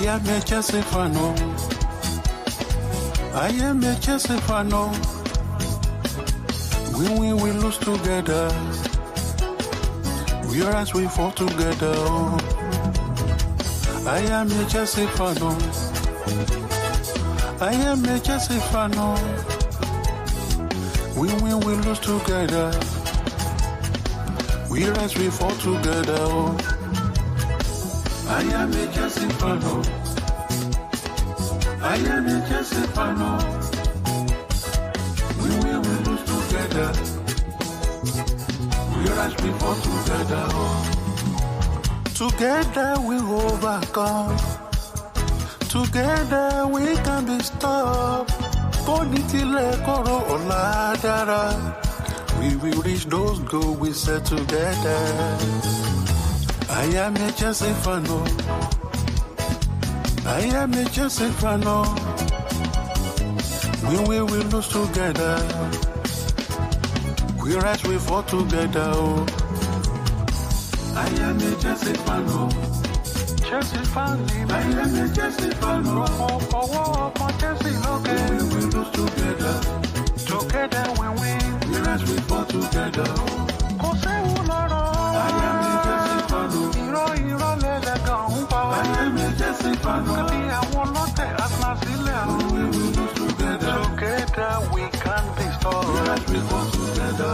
am a Chelsea fan. I am a Chelsea fan. We lose together. We rise, we fall together. I am a Chelsea fan. I am a Chelsea fan. We lose together. We rise, we fall together. I am a Chelsea fan. I am a Chelsea fan. We lose together. We rise, we fall together. Together we overcome. Together we can be stopped. Bonitile koro oladara. We will reach those goals we set together. I am a Chelsea fan. I am a Chelsea fan. We will lose together. We rise, we fall together. I am a Chelsea fan. Chelsea fan. I am a Chelsea fan. Chelsea, okay. We will lose together. Together we win. We rise, we fall together. I am a Chelsea fan. I am a Chelsea fan. We will lose together. Together we can be strong. We rise, we fall together.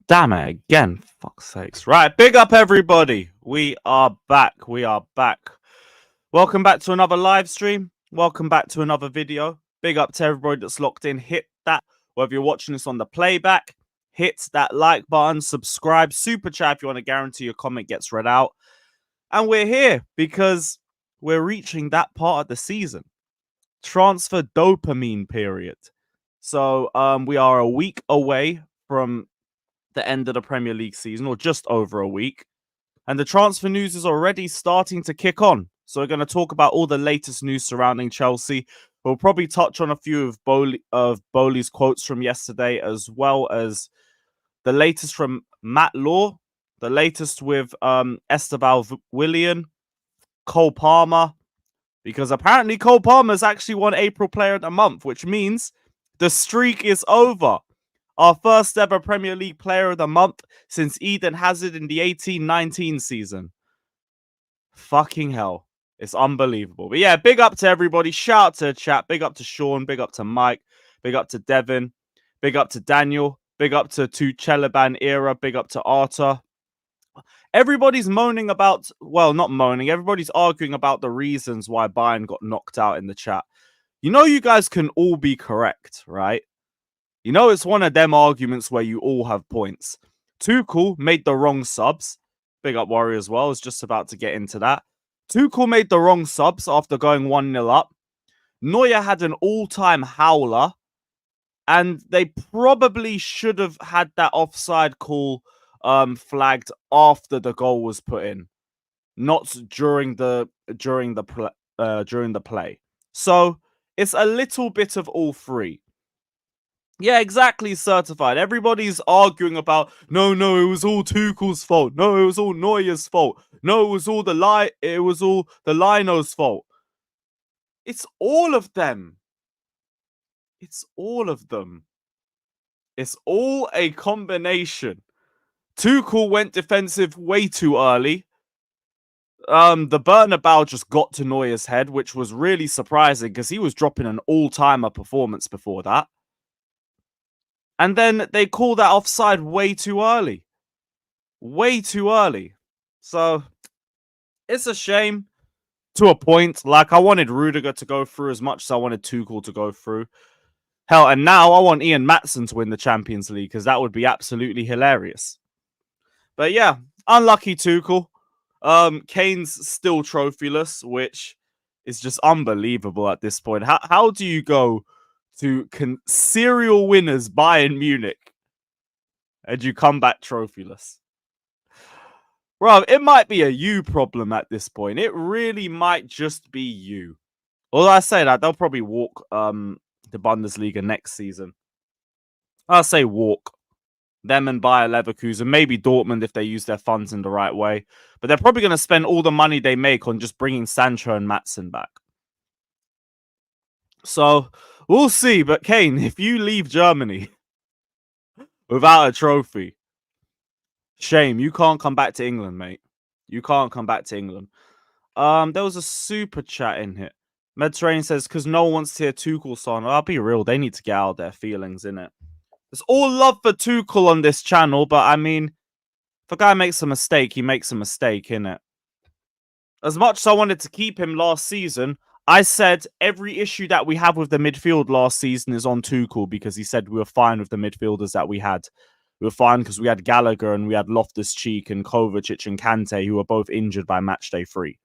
Damn it again, fuck's sakes. Right, big up everybody. We are back. Welcome back to another live stream. Welcome back to another video. Big up to everybody that's locked in. Hit that, whether you're watching this on the playback, hit that like button, subscribe, super chat if you want to guarantee your comment gets read out. And we're here because we're reaching that part of the season. Transfer dopamine period. So we are a week away from the end of the Premier League season, or just over a week. And the transfer news is already starting to kick on. So we're going to talk about all the latest news surrounding Chelsea. We'll probably touch on a few of Bowley's quotes from yesterday, as well as the latest from Matt Law, the latest with Estevao Willian, Cole Palmer, because apparently Cole Palmer's actually won April Player of the Month, which means the streak is over. Our first ever Premier League Player of the Month since Eden Hazard in the 18-19 season. Fucking hell. It's unbelievable. But yeah, big up to everybody. Shout out to the chat. Big up to Sean. Big up to Mike. Big up to Devin. Big up to Daniel. Big up to Tuchel era. Big up to Arta. Everybody's moaning about, well, not moaning. Everybody's arguing about the reasons why Bayern got knocked out in the chat. You know, you guys can all be correct, right? You know, it's one of them arguments where you all have points. Tuchel made the wrong subs. Big up Warrior as well. I was just about to get into that. Tuchel made the wrong subs after going 1-0 up. Neuer had an all-time howler. And they probably should have had that offside call flagged after the goal was put in, not during the play. So it's a little bit of all three. Yeah, exactly, certified. Everybody's arguing about, no, it was all Tuchel's fault. No, it was all Neuer's fault. No, it was all the Lino's fault. It's all of them. It's all of them. It's all a combination. Tuchel went defensive way too early. The Bernabeu just got to Neuer's head, which was really surprising because he was dropping an all-timer performance before that. And then they call that offside way too early. Way too early. So, it's a shame to a point. Like, I wanted Rudiger to go through as much as I wanted Tuchel to go through. Hell, and now I want Ian Maatsen to win the Champions League because that would be absolutely hilarious. But yeah, unlucky Tuchel. Kane's still trophyless, which is just unbelievable at this point. How do you go to serial winners Bayern Munich and you come back trophyless? Bro, it might be a you problem at this point. It really might just be you. Although I say that, they'll probably walk the Bundesliga next season. I'll say walk. Them and Bayer Leverkusen, maybe Dortmund if they use their funds in the right way. But they're probably going to spend all the money they make on just bringing Sancho and Maatsen back. So, we'll see. But Kane, if you leave Germany without a trophy, shame. You can't come back to England, mate. You can't come back to England. There was a super chat in here. Mediterranean says, because no one wants to hear Tuchel song. I'll be real. They need to get out their feelings, innit? There's all love for Tuchel on this channel, but I mean, if a guy makes a mistake, he makes a mistake, innit? As much as I wanted to keep him last season, I said every issue that we have with the midfield last season is on Tuchel because he said we were fine with the midfielders that we had. We were fine because we had Gallagher and we had Loftus-Cheek and Kovacic and Kante who were both injured by match day 3.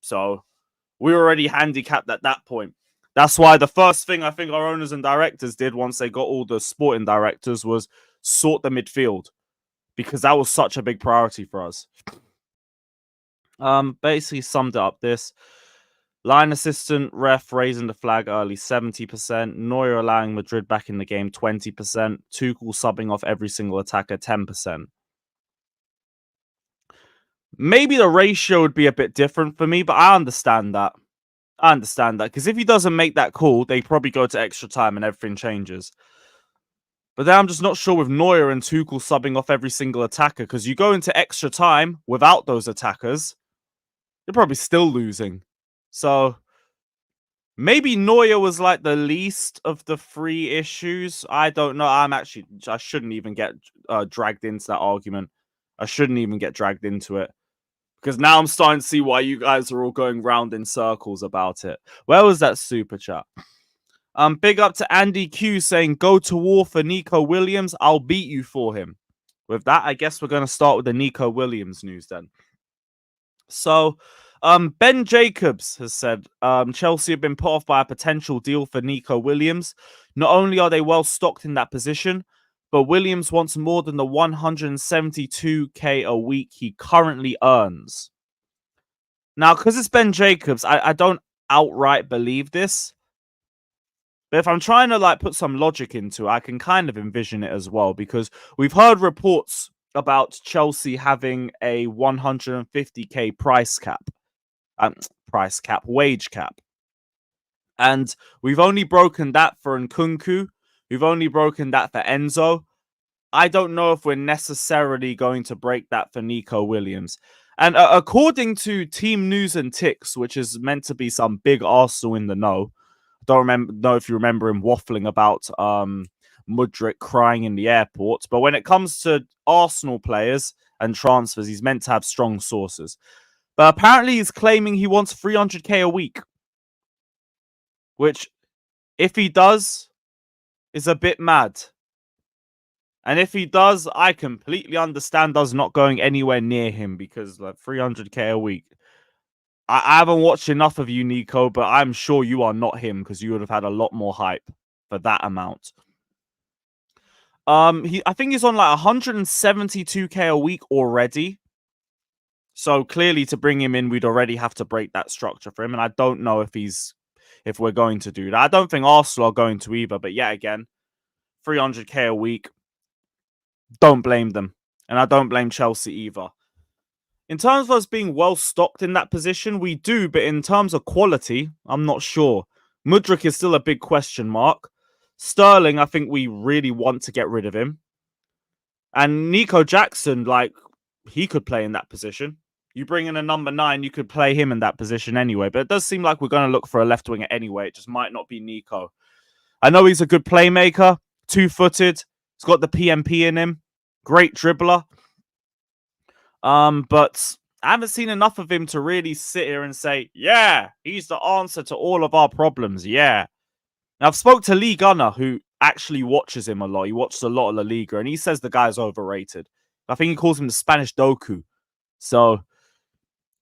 So we were already handicapped at that point. That's why the first thing I think our owners and directors did once they got all the sporting directors was sort the midfield because that was such a big priority for us. Basically summed it up this. Line assistant ref raising the flag early 70%. Neuer allowing Madrid back in the game 20%. Tuchel subbing off every single attacker 10%. Maybe the ratio would be a bit different for me, but I understand that. Because if he doesn't make that call, they probably go to extra time and everything changes. But then I'm just not sure with Neuer and Tuchel subbing off every single attacker, because you go into extra time without those attackers, you're probably still losing. So Maybe Neuer was like the least of the three issues. I don't know. I shouldn't even get dragged into that argument. I shouldn't even get dragged into it. Because now I'm starting to see why you guys are all going round in circles about it. Where was that super chat? Big up to Andy Q saying, go to war for Nico Williams. I'll beat you for him. With that, I guess we're going to start with the Nico Williams news then. So, Ben Jacobs has said Chelsea have been put off by a potential deal for Nico Williams. Not only are they well stocked in that position, but Williams wants more than the 172k a week he currently earns. Now, because it's Ben Jacobs, I don't outright believe this. But if I'm trying to like put some logic into it, I can kind of envision it as well, because we've heard reports about Chelsea having a 150k wage cap. And we've only broken that for Nkunku. We've only broken that for Enzo. I don't know if we're necessarily going to break that for Nico Williams. And according to Team News and Ticks, which is meant to be some big Arsenal in the know, I don't know if you remember him waffling about Mudryk crying in the airport. But when it comes to Arsenal players and transfers, he's meant to have strong sources. But apparently he's claiming he wants 300k a week. Which, if he does, is a bit mad. And if he does, I completely understand us not going anywhere near him, because like 300k a week. I haven't watched enough of you, Nico, but I'm sure you are not him, because you would have had a lot more hype for that amount. I think he's on like 172k a week already. So clearly to bring him in, we'd already have to break that structure for him. And I don't know if we're going to do that. I don't think Arsenal are going to either. But yet again, 300k a week. Don't blame them. And I don't blame Chelsea either. In terms of us being well stocked in that position, we do. But in terms of quality, I'm not sure. Mudryk is still a big question mark. Sterling, I think we really want to get rid of him. And Nico Jackson, like, he could play in that position. You bring in a number 9, you could play him in that position anyway. But it does seem like we're going to look for a left winger anyway. It just might not be Nico. I know he's a good playmaker, 2-footed. He's got the PMP in him. Great dribbler. But I haven't seen enough of him to really sit here and say, yeah, he's the answer to all of our problems. Yeah. Now, I've spoke to Lee Gunner, who actually watches him a lot. He watches a lot of La Liga, and he says the guy's overrated. I think he calls him the Spanish Doku. So,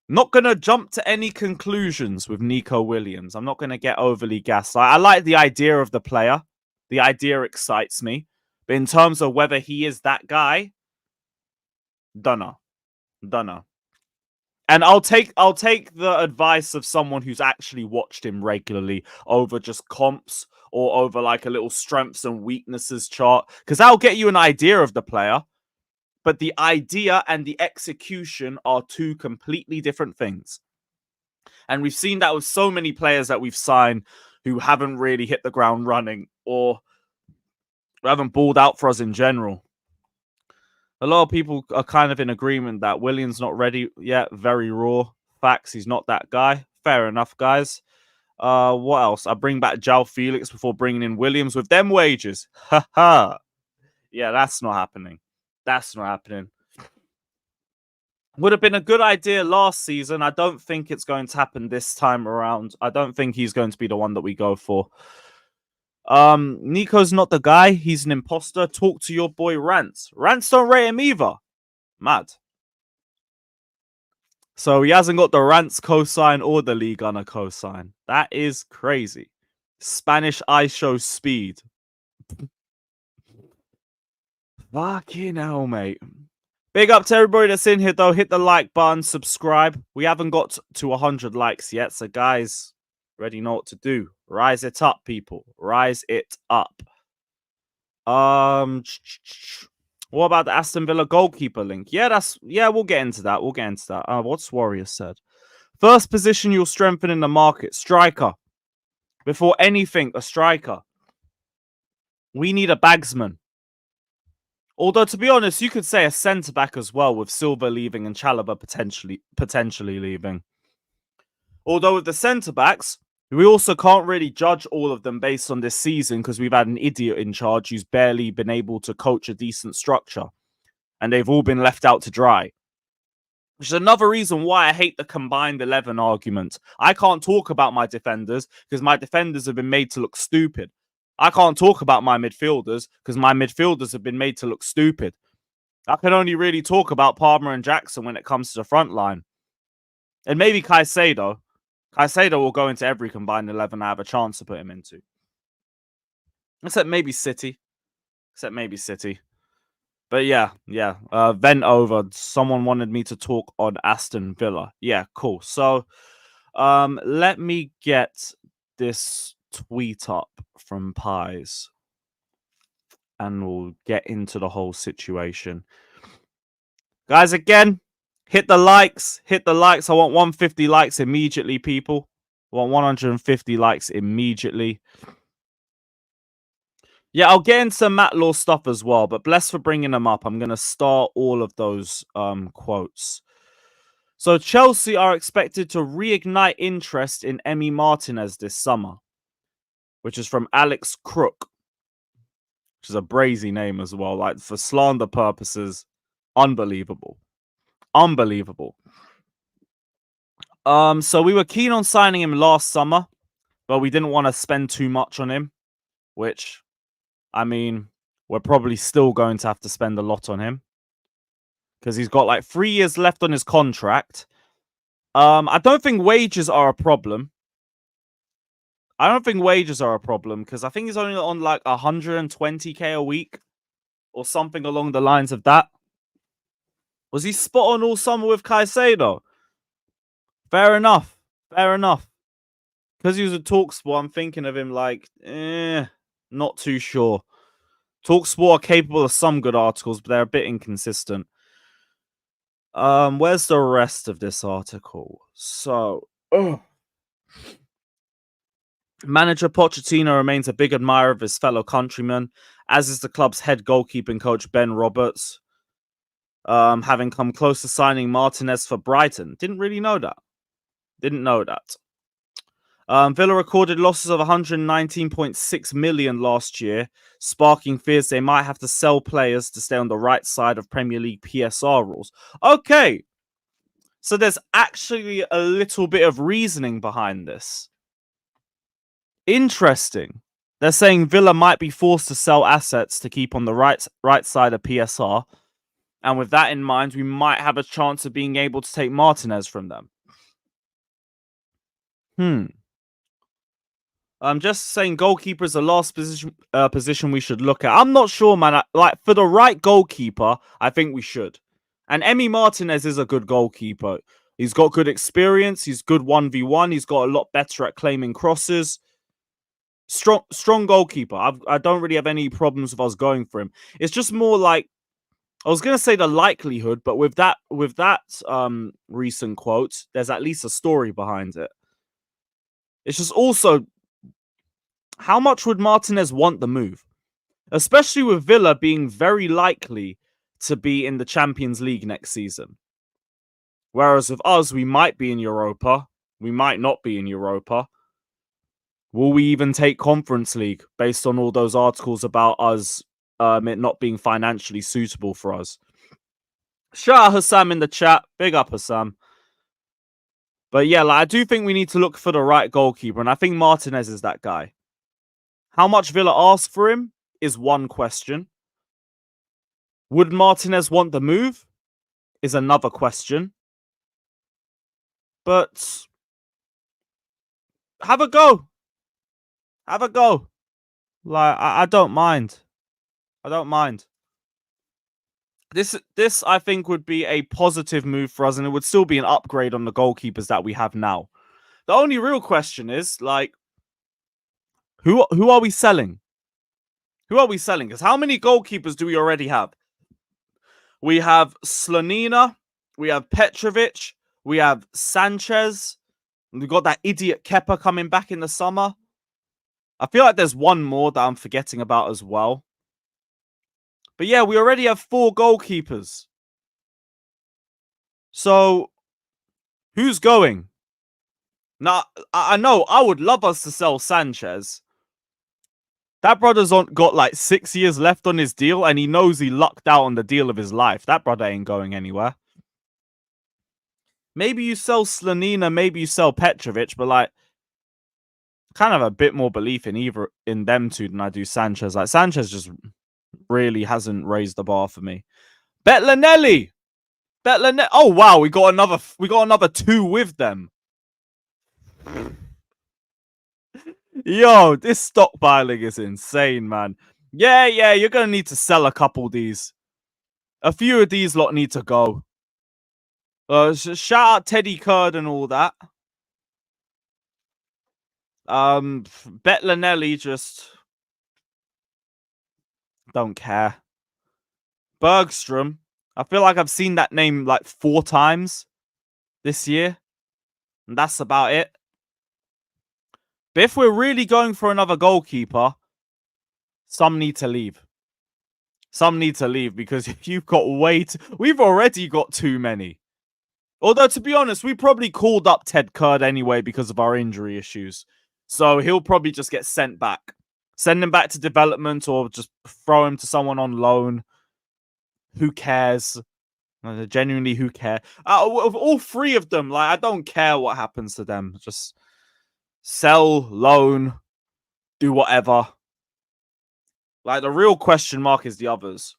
not going to jump to any conclusions with Nico Williams. I'm not going to get overly gassed. I like the idea of the player. The idea excites me. But in terms of whether he is that guy, dunno. And I'll take the advice of someone who's actually watched him regularly over just comps or over like a little strengths and weaknesses chart, because that'll get you an idea of the player. But the idea and the execution are two completely different things. And we've seen that with so many players that we've signed who haven't really hit the ground running or haven't balled out for us in general. A lot of people are kind of in agreement that Willian's not ready yet. Very raw. Facts, he's not that guy. Fair enough, guys. What else? I bring back João Felix before bringing in Williams with them wages. Haha. Yeah, that's not happening. That's not happening. Would have been a good idea last season. I don't think it's going to happen this time around. I don't think he's going to be the one that we go for. Nico's not the guy. He's an imposter. Talk to your boy Rants. Rants don't rate him either. Mad. So he hasn't got the Rants cosign or the Lee Gunner cosign. That is crazy. Spanish eye show speed. Fucking hell, mate. Big up to everybody that's in here, though. Hit the like button, subscribe. We haven't got to 100 likes yet, so guys, already know what to do. Rise it up, people. Rise it up. What about the Aston Villa goalkeeper link? Yeah, we'll get into that. What's Warriors said? First position you'll strengthen in the market. Striker. Before anything, a striker. We need a bagsman. Although, to be honest, you could say a centre-back as well, with Silva leaving and Chalobah potentially leaving. Although with the centre-backs, We also can't really judge all of them based on this season because we've had an idiot in charge who's barely been able to coach a decent structure. And they've all been left out to dry. Which is another reason why I hate the combined 11 argument. I can't talk about my defenders because my defenders have been made to look stupid. I can't talk about my midfielders because my midfielders have been made to look stupid. I can only really talk about Palmer and Jackson when it comes to the front line. And maybe Caicedo. Caicedo will go into every combined 11 I have a chance to put him into. Except maybe City. But yeah. Vent over. Someone wanted me to talk on Aston Villa. Yeah, cool. So, let me get this tweet up from Pies. And we'll get into the whole situation. Guys, again, hit the likes. I want 150 likes immediately, people. I want 150 likes immediately. Yeah, I'll get into Matt Law stuff as well, but bless for bringing them up. I'm going to start all of those quotes. So Chelsea are expected to reignite interest in Emi Martinez this summer, which is from Alex Crook, which is a brazy name as well. Like, for slander purposes, unbelievable. So we were keen on signing him last summer, but we didn't want to spend too much on him, which, I mean, we're probably still going to have to spend a lot on him because he's got like 3 years left on his contract. I don't think wages are a problem. Because I think he's only on like 120k a week or something along the lines of that. Was he spot on all summer with Caicedo? Fair enough. Because he was a TalkSport, I'm thinking of him like, not too sure. TalkSport are capable of some good articles, but they're a bit inconsistent. Where's the rest of this article? So, manager Pochettino remains a big admirer of his fellow countrymen, as is the club's head goalkeeping coach Ben Roberts, having come close to signing Martinez for Brighton. Didn't know that. Villa recorded losses of 119.6 million last year, sparking fears they might have to sell players to stay on the right side of Premier League PSR rules. Okay, so there's actually a little bit of reasoning behind this. Interesting. They're saying Villa might be forced to sell assets to keep on the right side of PSR, and with that in mind, we might have a chance of being able to take Martinez from them. I'm just saying goalkeeper is the last position we should look at. I'm not sure, man. Like, for the right goalkeeper, I think we should. And Emi Martinez is a good goalkeeper. He's got good experience. He's good 1v1. He's got a lot better at claiming crosses. Strong goalkeeper. I don't really have any problems with us going for him. It's just more like, I was going to say the likelihood, but with that recent quote, there's at least a story behind it. It's just also, how much would Martinez want the move? Especially with Villa being very likely to be in the Champions League next season. Whereas with us, we might be in Europa. We might not be in Europa. Will we even take Conference League based on all those articles about us it not being financially suitable for us? Shout out Husam in the chat. Big up Husam. But yeah, like, I do think we need to look for the right goalkeeper, and I think Martinez is that guy. How much Villa ask for him is one question. Would Martinez want the move? Is another question. But have a go. Like, I don't mind. This I think would be a positive move for us, and it would still be an upgrade on the goalkeepers that we have now. The only real question is, like, who are we selling? Because how many goalkeepers do we already have? We have Slonina, we have Petrovic, we have Sanchez, and we've got that idiot Kepa coming back in the summer. I feel like there's one more that I'm forgetting about as well. But yeah, we already have 4 goalkeepers. So, who's going? Now, I know I would love us to sell Sanchez. That brother's got like 6 years left on his deal, and he knows he lucked out on the deal of his life. That brother ain't going anywhere. Maybe you sell Slanina, maybe you sell Petrovic, but like, kind of a bit more belief in them two than I do Sanchez. Like, Sanchez just really hasn't raised the bar for me. Betlinelli. Oh wow, we got another 2 with them. Yo, this stockpiling is insane, man. Yeah, you're gonna need to sell a couple of these. A few of these lot need to go. Shout out Teddy Curd and all that. Betlinelli, just don't care. Bergstrom, I feel like I've seen that name like 4 times this year, and that's about it. But if we're really going for another goalkeeper, some need to leave. Some need to leave because you've got we've already got too many. Although, to be honest, we probably called up Ted Curd anyway because of our injury issues. So he'll probably just get sent back. Send him back to development or just throw him to someone on loan. Who cares? Genuinely, who cares? Of all 3 of them, like, I don't care what happens to them. Just sell, loan, do whatever. Like, the real question mark is the others.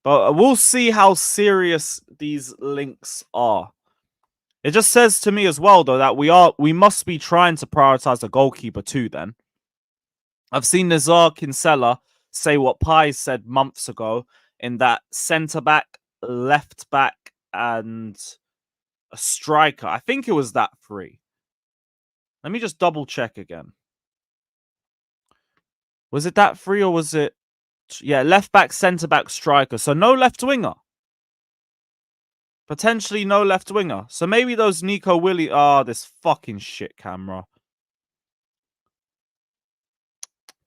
But we'll see how serious these links are. It just says to me as well, though, that we must be trying to prioritize a goalkeeper too, then. I've seen Nazar Kinsella say what Pai said months ago, in that centre-back, left-back, and a striker. I think it was that 3. Let me just double-check again. Was it that 3 or was it... Yeah, left-back, centre-back, striker. So no left-winger. Potentially no left-winger. So maybe those Nico Williams... Oh, this fucking shit camera.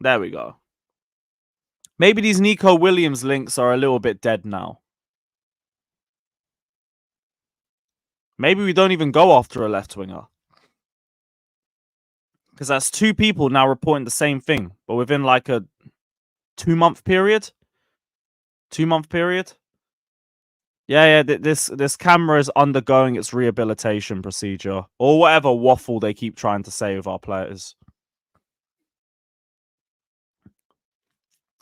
There we go. Maybe these Nico Williams links are a little bit dead now. Maybe we don't even go after a left winger. Because that's 2 people now reporting the same thing. But within like a 2-month period. 2-month period. Yeah, this camera is undergoing its rehabilitation procedure. Or whatever waffle they keep trying to say with our players.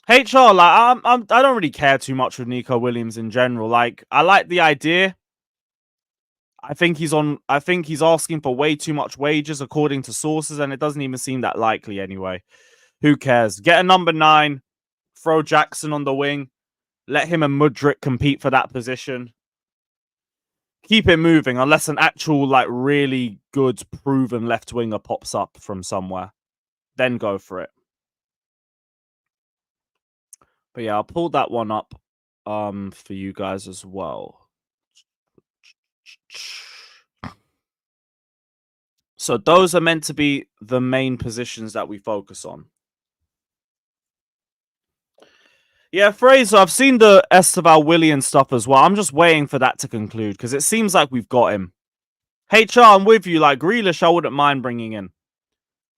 HR, like, I don't really care too much with Nico Williams in general. Like, I like the idea. I think he's asking for way too much wages according to sources, and it doesn't even seem that likely anyway. Who cares? Get a number 9, throw Jackson on the wing, let him and Mudryk compete for that position. Keep it moving unless an actual, like, really good proven left winger pops up from somewhere. Then go for it. But yeah, I'll pull that one up for you guys as well. So those are meant to be the main positions that we focus on. Yeah, Fraser, I've seen the Estevao Willian stuff as well. I'm just waiting for that to conclude because it seems like we've got him. HR, I'm with you. Like, Grealish, I wouldn't mind bringing in.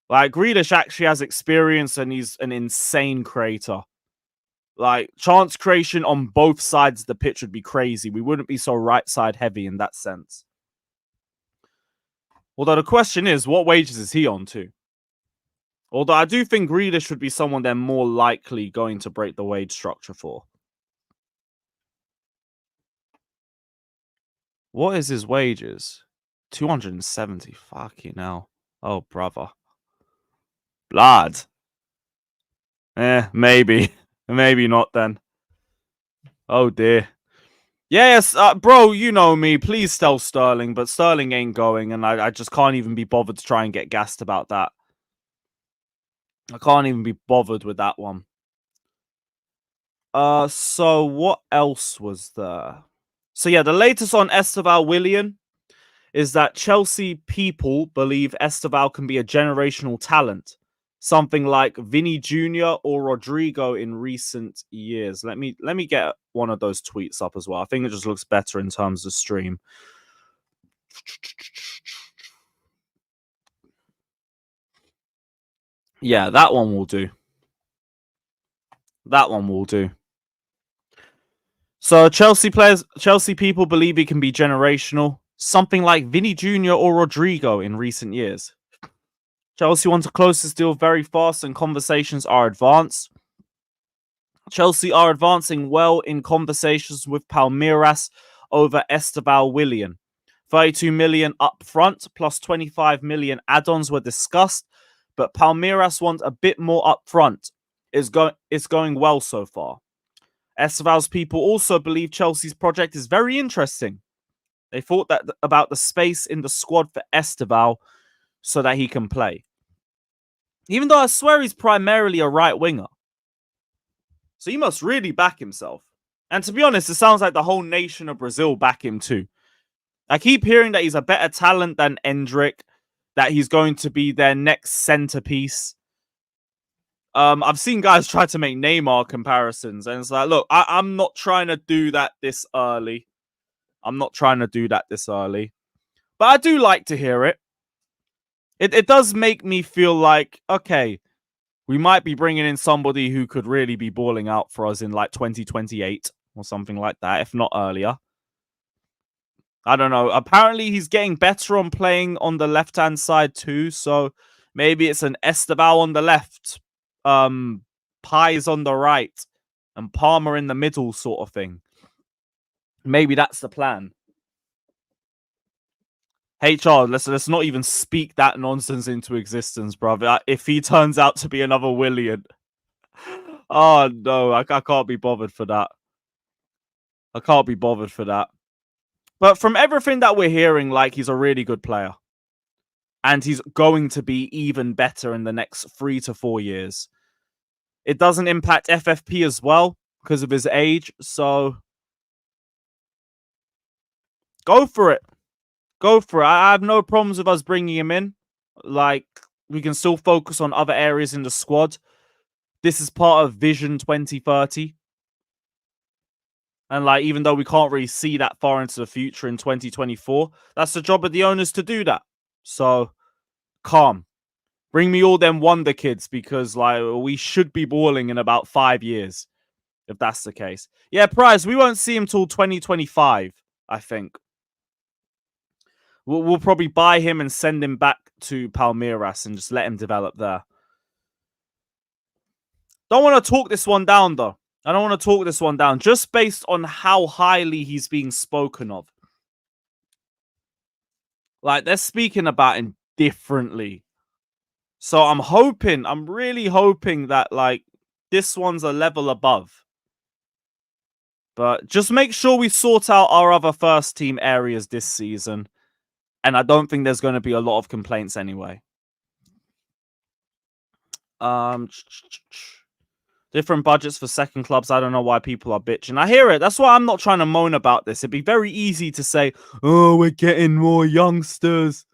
Like, Grealish actually has experience and he's an insane creator. Like, chance creation on both sides of the pitch would be crazy. We wouldn't be so right side heavy in that sense. Although the question is, what wages is he on to? Although I do think Grealish would be someone they're more likely going to break the wage structure for. What is his wages? 270. Fucking hell. Oh, brother. Blood. Maybe. Maybe not then. Oh, dear. Yes, bro, you know me. Please tell Sterling, but Sterling ain't going, and I just can't even be bothered to try and get gassed about that. I can't even be bothered with that one. So what else was there? So yeah, the latest on Estevao Willian is that Chelsea people believe Estevao can be a generational talent something like Vinny Jr. or Rodrigo in recent years. Let me get one of those tweets up as well. I think it just looks better in terms of stream. Yeah, that one will do. That one will do. So Chelsea people believe he can be generational. Something like Vinny Jr. or Rodrigo in recent years. Chelsea want to close this deal very fast and conversations are advanced. Chelsea are advancing well in conversations with Palmeiras over Estevao Willian. 32 million up front plus 25 million add-ons were discussed, but Palmeiras want a bit more up front. It's going well so far. Estevao's people also believe Chelsea's project is very interesting. They thought that about the space in the squad for Estevao so that he can play. Even though I swear he's primarily a right winger. So he must really back himself. And to be honest, it sounds like the whole nation of Brazil back him too. I keep hearing that he's a better talent than Endrick, that he's going to be their next centerpiece. I've seen guys try to make Neymar comparisons, and it's like, look, I'm not trying to do that this early. But I do like to hear it. It does make me feel like, okay, we might be bringing in somebody who could really be balling out for us in like 2028 or something like that, if not earlier. I don't know. Apparently, he's getting better on playing on the left-hand side too, so maybe it's an Estevao on the left, Pies on the right, and Palmer in the middle sort of thing. Maybe that's the plan. HR, let's not even speak that nonsense into existence, brother. If he turns out to be another Willian, oh no, I can't be bothered for that. But from everything that we're hearing, like, he's a really good player. And he's going to be even better in the next 3 to 4 years. It doesn't impact FFP as well because of his age, so go for it. I have no problems with us bringing him in. Like, we can still focus on other areas in the squad. This is part of Vision 2030. And, like, even though we can't really see that far into the future in 2024, that's the job of the owners to do that. So, calm. Bring me all them wonder kids because, like, we should be balling in about 5 years, if that's the case. Yeah, Prize, we won't see him till 2025, I think. We'll probably buy him and send him back to Palmeiras and just let him develop there. Don't want to talk this one down, though. I don't want to talk this one down just based on how highly he's being spoken of. Like, they're speaking about him differently. So I'm really hoping that, like, this one's a level above. But just make sure we sort out our other first team areas this season. And I don't think there's going to be a lot of complaints anyway. Different budgets for second clubs. I don't know why people are bitching. I hear it. That's why I'm not trying to moan about this. It'd be very easy to say, oh, we're getting more youngsters.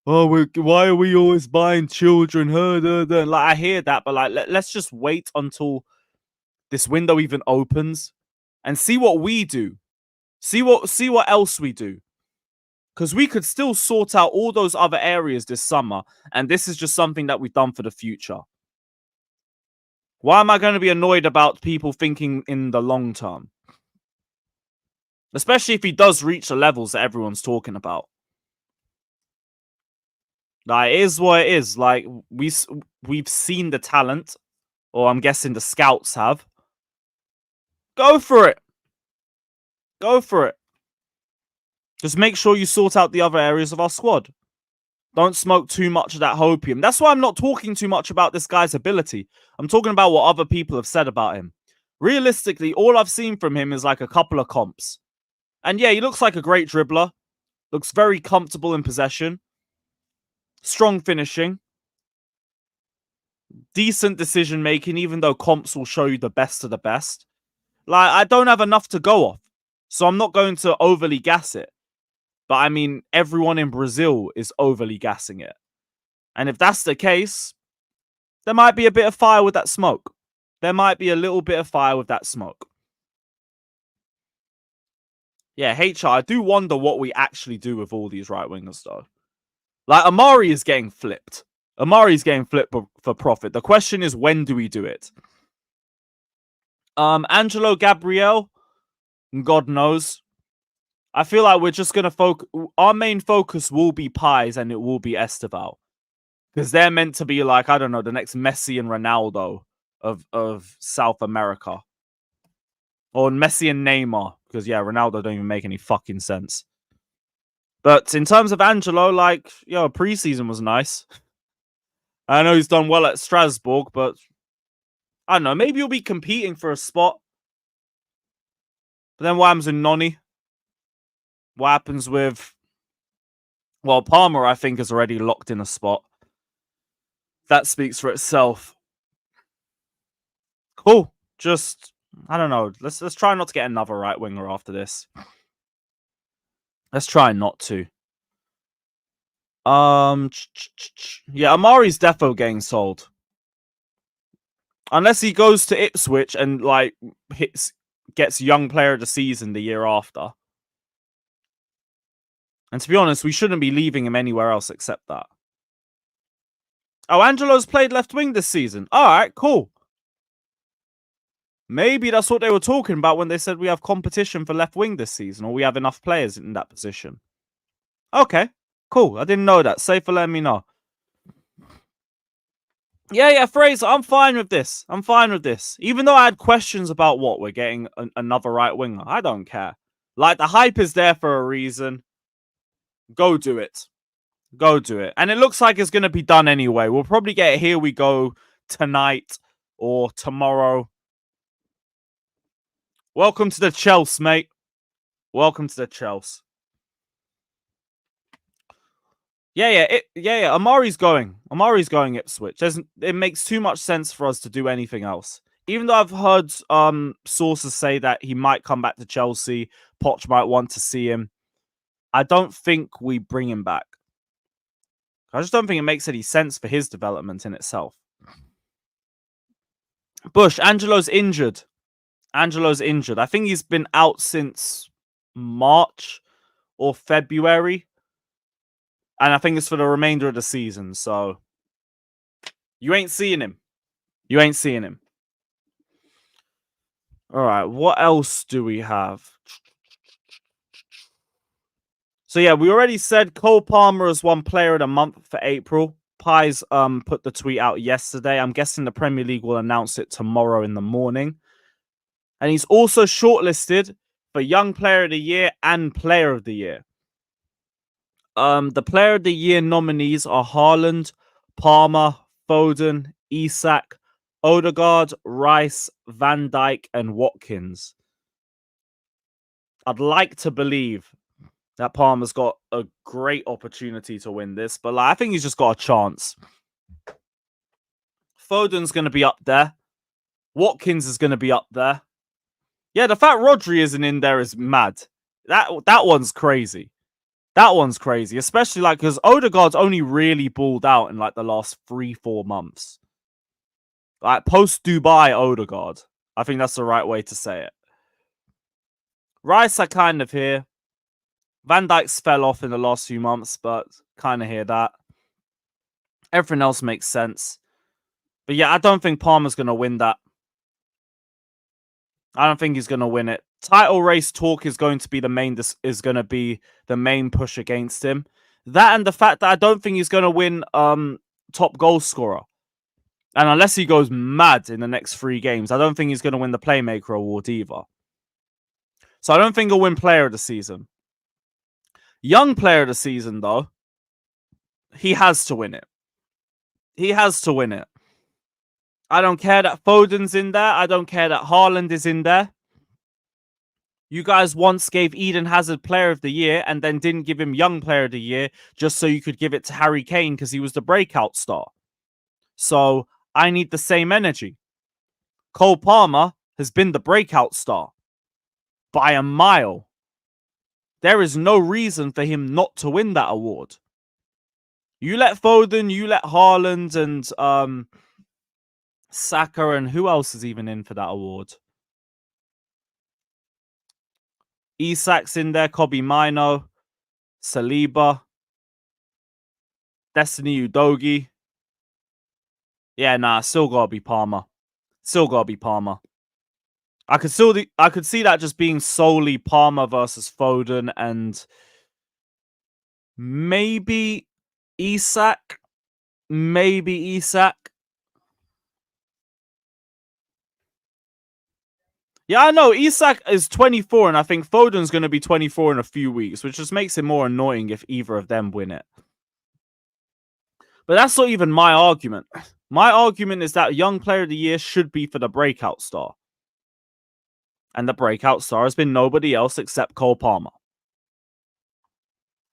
Oh, why are we always buying children? Like, I hear that, but like, let's just wait until this window even opens and see what we do. See what else we do. Because we could still sort out all those other areas this summer, and this is just something that we've done for the future. Why am I going to be annoyed about people thinking in the long term? Especially if he does reach the levels that everyone's talking about. Like, it is what it is. Like, we've seen the talent, or I'm guessing the scouts have. Go for it. Just make sure you sort out the other areas of our squad. Don't smoke too much of that hopium. That's why I'm not talking too much about this guy's ability. I'm talking about what other people have said about him. Realistically, all I've seen from him is like a couple of comps. And yeah, he looks like a great dribbler. Looks very comfortable in possession. Strong finishing. Decent decision making, even though comps will show you the best of the best. Like, I don't have enough to go off. So I'm not going to overly gas it. But I mean, everyone in Brazil is overly gassing it. And if that's the case, There might be a bit of fire with that smoke. There might be a little bit of fire with that smoke. Yeah, HR, I do wonder what we actually do with all these right wingers, though. Like, Amari is getting flipped. Amari's getting flipped for profit. The question is, when do we do it? Angelo Gabriel, God knows. I feel like we're just going to focus. Our main focus will be Pies and it will be Estevao. Because they're meant to be like, I don't know, the next Messi and Ronaldo of South America. Or Messi and Neymar. Because, yeah, Ronaldo don't even make any fucking sense. But in terms of Angelo, like, yo, preseason was nice. I know he's done well at Strasbourg, but I don't know. Maybe he'll be competing for a spot. But then what happens with Noni? What happens with... Well, Palmer, I think, is already locked in a spot. That speaks for itself. Cool. Just, I don't know. Let's try not to get another right winger after this. Let's try not to. Yeah, Amari's defo getting sold. Unless he goes to Ipswich and like gets young player of the season the year after. And to be honest, we shouldn't be leaving him anywhere else except that. Oh, Angelo's played left wing this season. All right, cool. Maybe that's what they were talking about when they said we have competition for left wing this season, or we have enough players in that position. Okay, cool. I didn't know that. Safe for letting me know. Yeah, Fraser, I'm fine with this. I'm fine with this. Even though I had questions about what we're getting another right winger, I don't care. Like, the hype is there for a reason. Go do it. Go do it. And it looks like it's going to be done anyway. We'll probably get Here We Go tonight or tomorrow. Welcome to the Chelsea, mate. Welcome to the Chelsea. Yeah. Amari's going. Amari's going Ipswich. It makes too much sense for us to do anything else. Even though I've heard sources say that he might come back to Chelsea, Poch might want to see him. I don't think we bring him back. I just don't think it makes any sense for his development in itself. Bush, Angelo's injured. Angelo's injured. I think he's been out since March or February. And I think it's for the remainder of the season. So you ain't seeing him. You ain't seeing him. All right. What else do we have? So yeah, we already said Cole Palmer has won Player of the Month for April. Pies put the tweet out yesterday. I'm guessing the Premier League will announce it tomorrow in the morning. And he's also shortlisted for Young Player of the Year and Player of the Year. The Player of the Year nominees are Haaland, Palmer, Foden, Isak, Odegaard, Rice, Van Dijk, and Watkins. I'd like to believe that Palmer's got a great opportunity to win this, but I think he's just got a chance. Foden's going to be up there. Watkins is going to be up there. Yeah, the fact Rodri isn't in there is mad. That one's crazy. That one's crazy, especially like because Odegaard's only really balled out in like the last 3-4 months. Like post Dubai Odegaard. I think that's the right way to say it. Rice, I kind of hear. Van Dijk's fell off in the last few months, but kind of hear that. Everything else makes sense. But yeah, I don't think Palmer's going to win that. I don't think he's going to win it. Title race talk is going to be the main push against him. That and the fact that I don't think he's going to win top goal scorer. And unless he goes mad in the next 3 games, I don't think he's going to win the Playmaker Award either. So I don't think he'll win Player of the Season. Young Player of the Season, though, he has to win it. He has to win it. I don't care that Foden's in there. I don't care that Haaland is in there. You guys once gave Eden Hazard Player of the Year and then didn't give him Young Player of the Year just so you could give it to Harry Kane because he was the breakout star. So I need the same energy. Cole Palmer has been the breakout star by a mile. There is no reason for him not to win that award. You let Foden, you let Haaland and Saka, and who else is even in for that award? Isak's in there, Kobe Mino, Saliba, Destiny Udogie. Yeah, nah, still gotta be Palmer. Still gotta be Palmer. I could see that just being solely Palmer versus Foden and maybe Isak. Maybe Isak. Yeah, I know. Isak is 24, and I think Foden's going to be 24 in a few weeks, which just makes it more annoying if either of them win it. But that's not even my argument. My argument is that Young Player of the Year should be for the breakout star. And the breakout star has been nobody else except Cole Palmer.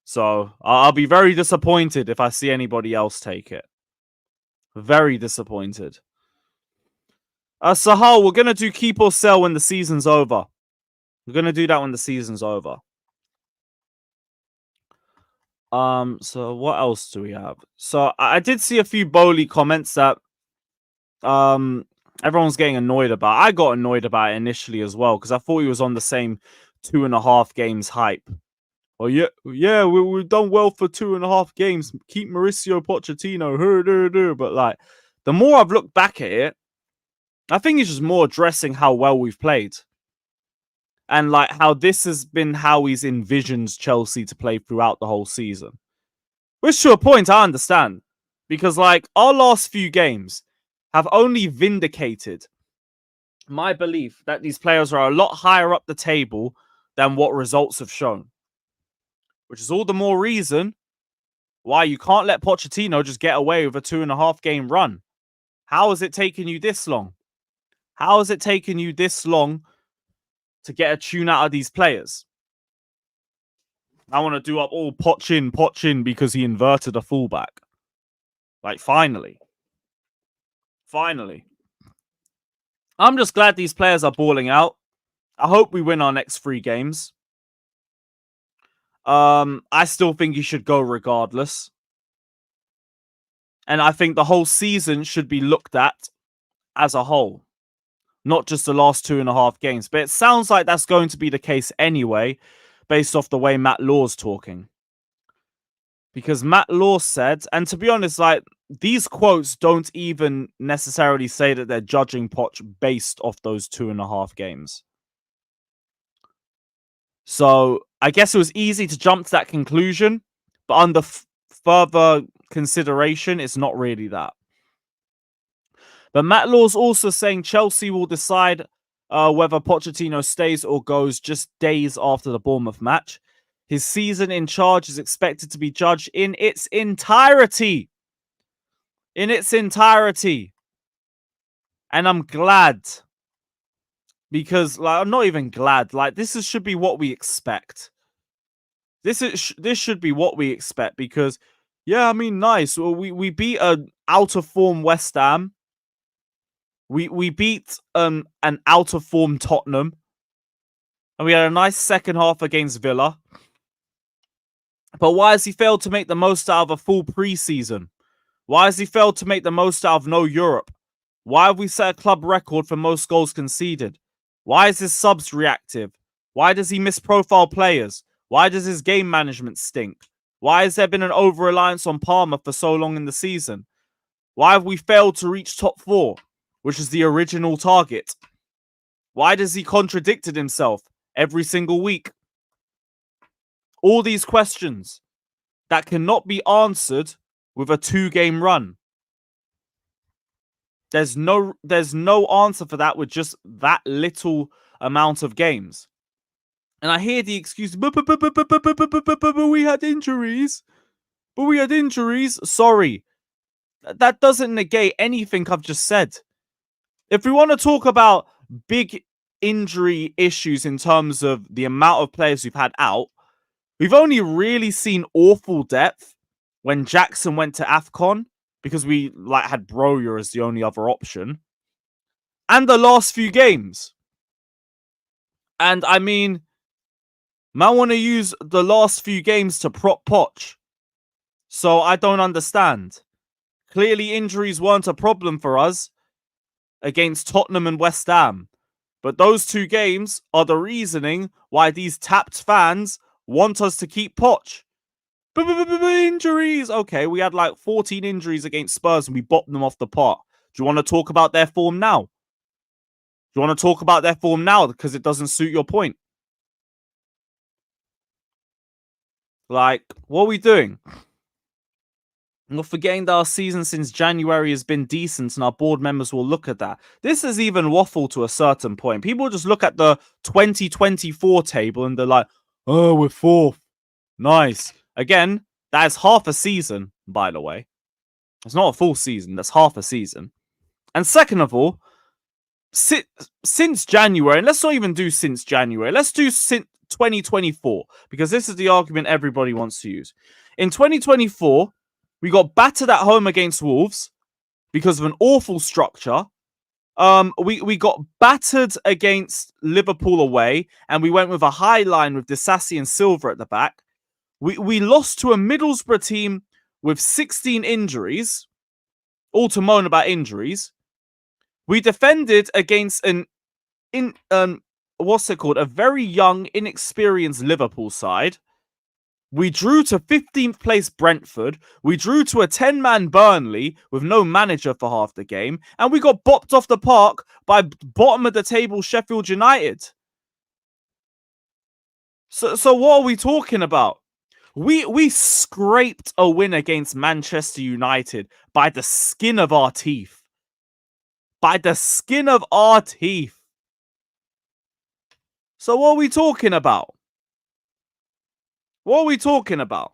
So I'll be very disappointed if I see anybody else take it. Very disappointed. Sahal, we're going to do keep or sell when the season's over. We're going to do that when the season's over. So what else do we have? So I did see a few Bowley comments that everyone's getting annoyed about. I got annoyed about it initially as well because I thought he was on the same 2.5 games hype. Oh yeah, we've done well for 2.5 games. Keep Mauricio Pochettino. But like, the more I've looked back at it, I think it's just more addressing how well we've played. And like how this has been how he's envisioned Chelsea to play throughout the whole season. Which to a point I understand. Because like our last few games have only vindicated my belief that these players are a lot higher up the table than what results have shown. Which is all the more reason why you can't let Pochettino just get away with a 2.5 game run. How has it taken you this long? How has it taken you this long to get a tune out of these players? I want to do up all Poch in because he inverted a fullback. Like, finally. Finally. I'm just glad these players are balling out. I hope we win our next 3 games. I still think he should go regardless. And I think the whole season should be looked at as a whole. Not just the last 2.5 games. But it sounds like that's going to be the case anyway, based off the way Matt Law's talking. Because Matt Law said, and to be honest, like, these quotes don't even necessarily say that they're judging Poch based off those 2.5 games. So I guess it was easy to jump to that conclusion, but under further consideration, it's not really that. But Matt Law's also saying Chelsea will decide whether Pochettino stays or goes just days after the Bournemouth match. His season in charge is expected to be judged in its entirety. In its entirety. And I'm glad. Because, like, I'm not even glad. Like, should be what we expect. This should be what we expect. Because, yeah, I mean, nice. Well, we beat an out-of-form West Ham. We beat an out-of-form Tottenham. And we had a nice second half against Villa. But why has he failed to make the most out of a full pre-season? Why has he failed to make the most out of no Europe? Why have we set a club record for most goals conceded? Why is his subs reactive? Why does he miss profile players? Why does his game management stink? Why has there been an over-reliance on Palmer for so long in the season? Why have we failed to reach top 4, which is the original target? Why does he contradicted himself every single week? All these questions that cannot be answered with a 2-game run. There's no answer for that with just that little amount of games. And I hear the excuse, but we had injuries. But we had injuries. Sorry. That doesn't negate anything I've just said. If we want to talk about big injury issues in terms of the amount of players we've had out, we've only really seen awful depth when Jackson went to AFCON because we had Broja as the only other option. And the last few games. And I mean, I want to use the last few games to prop Poch. So I don't understand. Clearly injuries weren't a problem for us. against Tottenham and West Ham. But those 2 games are the reasoning why these tapped fans want us to keep Poch. Injuries. Okay, we had like 14 injuries against Spurs and we bopped them off the park. Do you want to talk about their form now? Do you want to talk about their form now because it doesn't suit your point? Like, what are we doing? You're forgetting that our season since January has been decent and our board members will look at that. This is even waffle to a certain point. People just look at the 2024 table and they're like, oh, we're 4th. Nice. Again, that is half a season, by the way. It's not a full season. That's half a season. And second of all, since January, and let's not even do since January. Let's do since 2024, because this is the argument everybody wants to use. In 2024, we got battered at home against Wolves because of an awful structure. We got battered against Liverpool away, and we went with a high line with Disasi and Silva at the back. We lost to a Middlesbrough team with 16 injuries, all to moan about injuries. We defended against a very young, inexperienced Liverpool side. We drew to 15th place Brentford. We drew to a 10-man Burnley with no manager for half the game. And we got bopped off the park by bottom of the table Sheffield United. So what are we talking about? We scraped a win against Manchester United by the skin of our teeth. By the skin of our teeth. So what are we talking about? What are we talking about?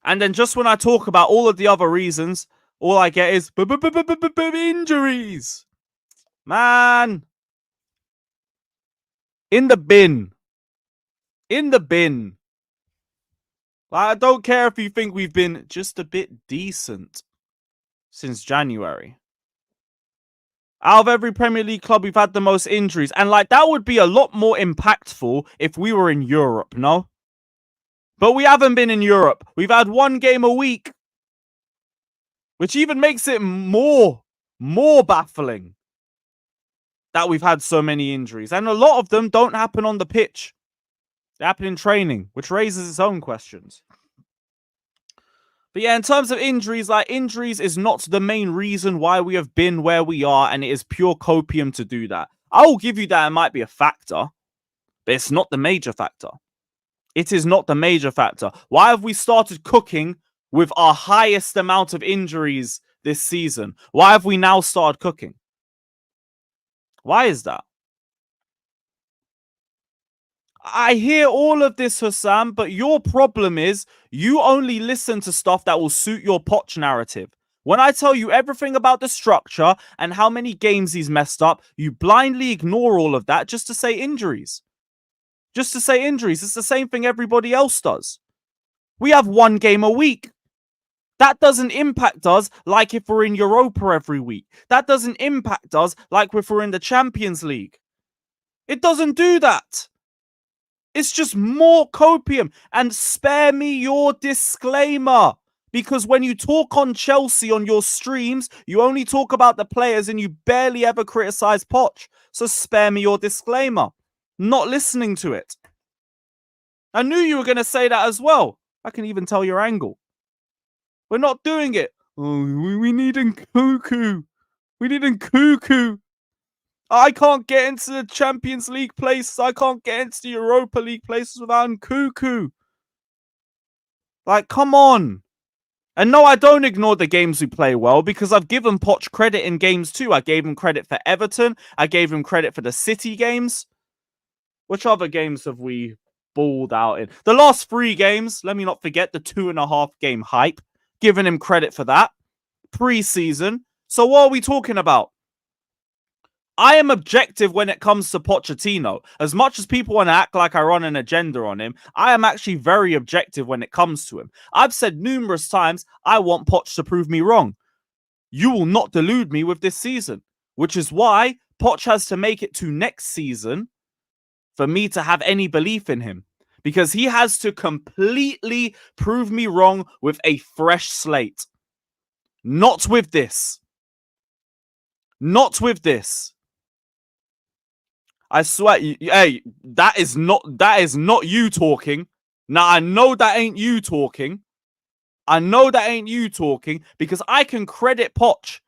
And then just when I talk about all of the other reasons, all I get is injuries. Man. In the bin. In the bin. I don't care if you think we've been just a bit decent since January. Out of every Premier League club, we've had the most injuries. And like, that would be a lot more impactful if we were in Europe, no? But we haven't been in Europe. We've had 1 game a week. Which even makes it more baffling that we've had so many injuries. And a lot of them don't happen on the pitch. They happen in training, which raises its own questions. But yeah, in terms of injuries, like, injuries is not the main reason why we have been where we are, and it is pure copium to do that. I will give you that it might be a factor, but it's not the major factor. It is not the major factor. Why have we started cooking with our highest amount of injuries this season? Why have we now started cooking? Why is that? I hear all of this, Husam, but your problem is you only listen to stuff that will suit your Poch narrative. When I tell you everything about the structure and how many games he's messed up, you blindly ignore all of that just to say injuries. Just to say injuries. It's the same thing everybody else does. We have 1 game a week. That doesn't impact us like if we're in Europa every week. That doesn't impact us like if we're in the Champions League. It doesn't do that. It's just more copium. And spare me your disclaimer. Because when you talk on Chelsea on your streams, you only talk about the players and you barely ever criticize Poch. So spare me your disclaimer. Not listening to it. I knew you were going to say that as well. I can even tell your angle. We're not doing it. Oh, we need Nkunku. We need Nkunku. I can't get into the Champions League places. I can't get into the Europa League places without Nkunku. Like, come on. And no, I don't ignore the games we play well because I've given Poch credit in games too. I gave him credit for Everton. I gave him credit for the City games. Which other games have we balled out in? The last 3 games, let me not forget the 2.5 game hype. Giving him credit for that. Pre-season. So what are we talking about? I am objective when it comes to Pochettino. As much as people want to act like I run an agenda on him, I am actually very objective when it comes to him. I've said numerous times, I want Poch to prove me wrong. You will not delude me with this season. Which is why Poch has to make it to next season for me to have any belief in him. Because he has to completely prove me wrong with a fresh slate. Not with this. Not with this. I swear, hey, that is not you talking. Now, I know that ain't you talking. I know that ain't you talking because I can credit Poch.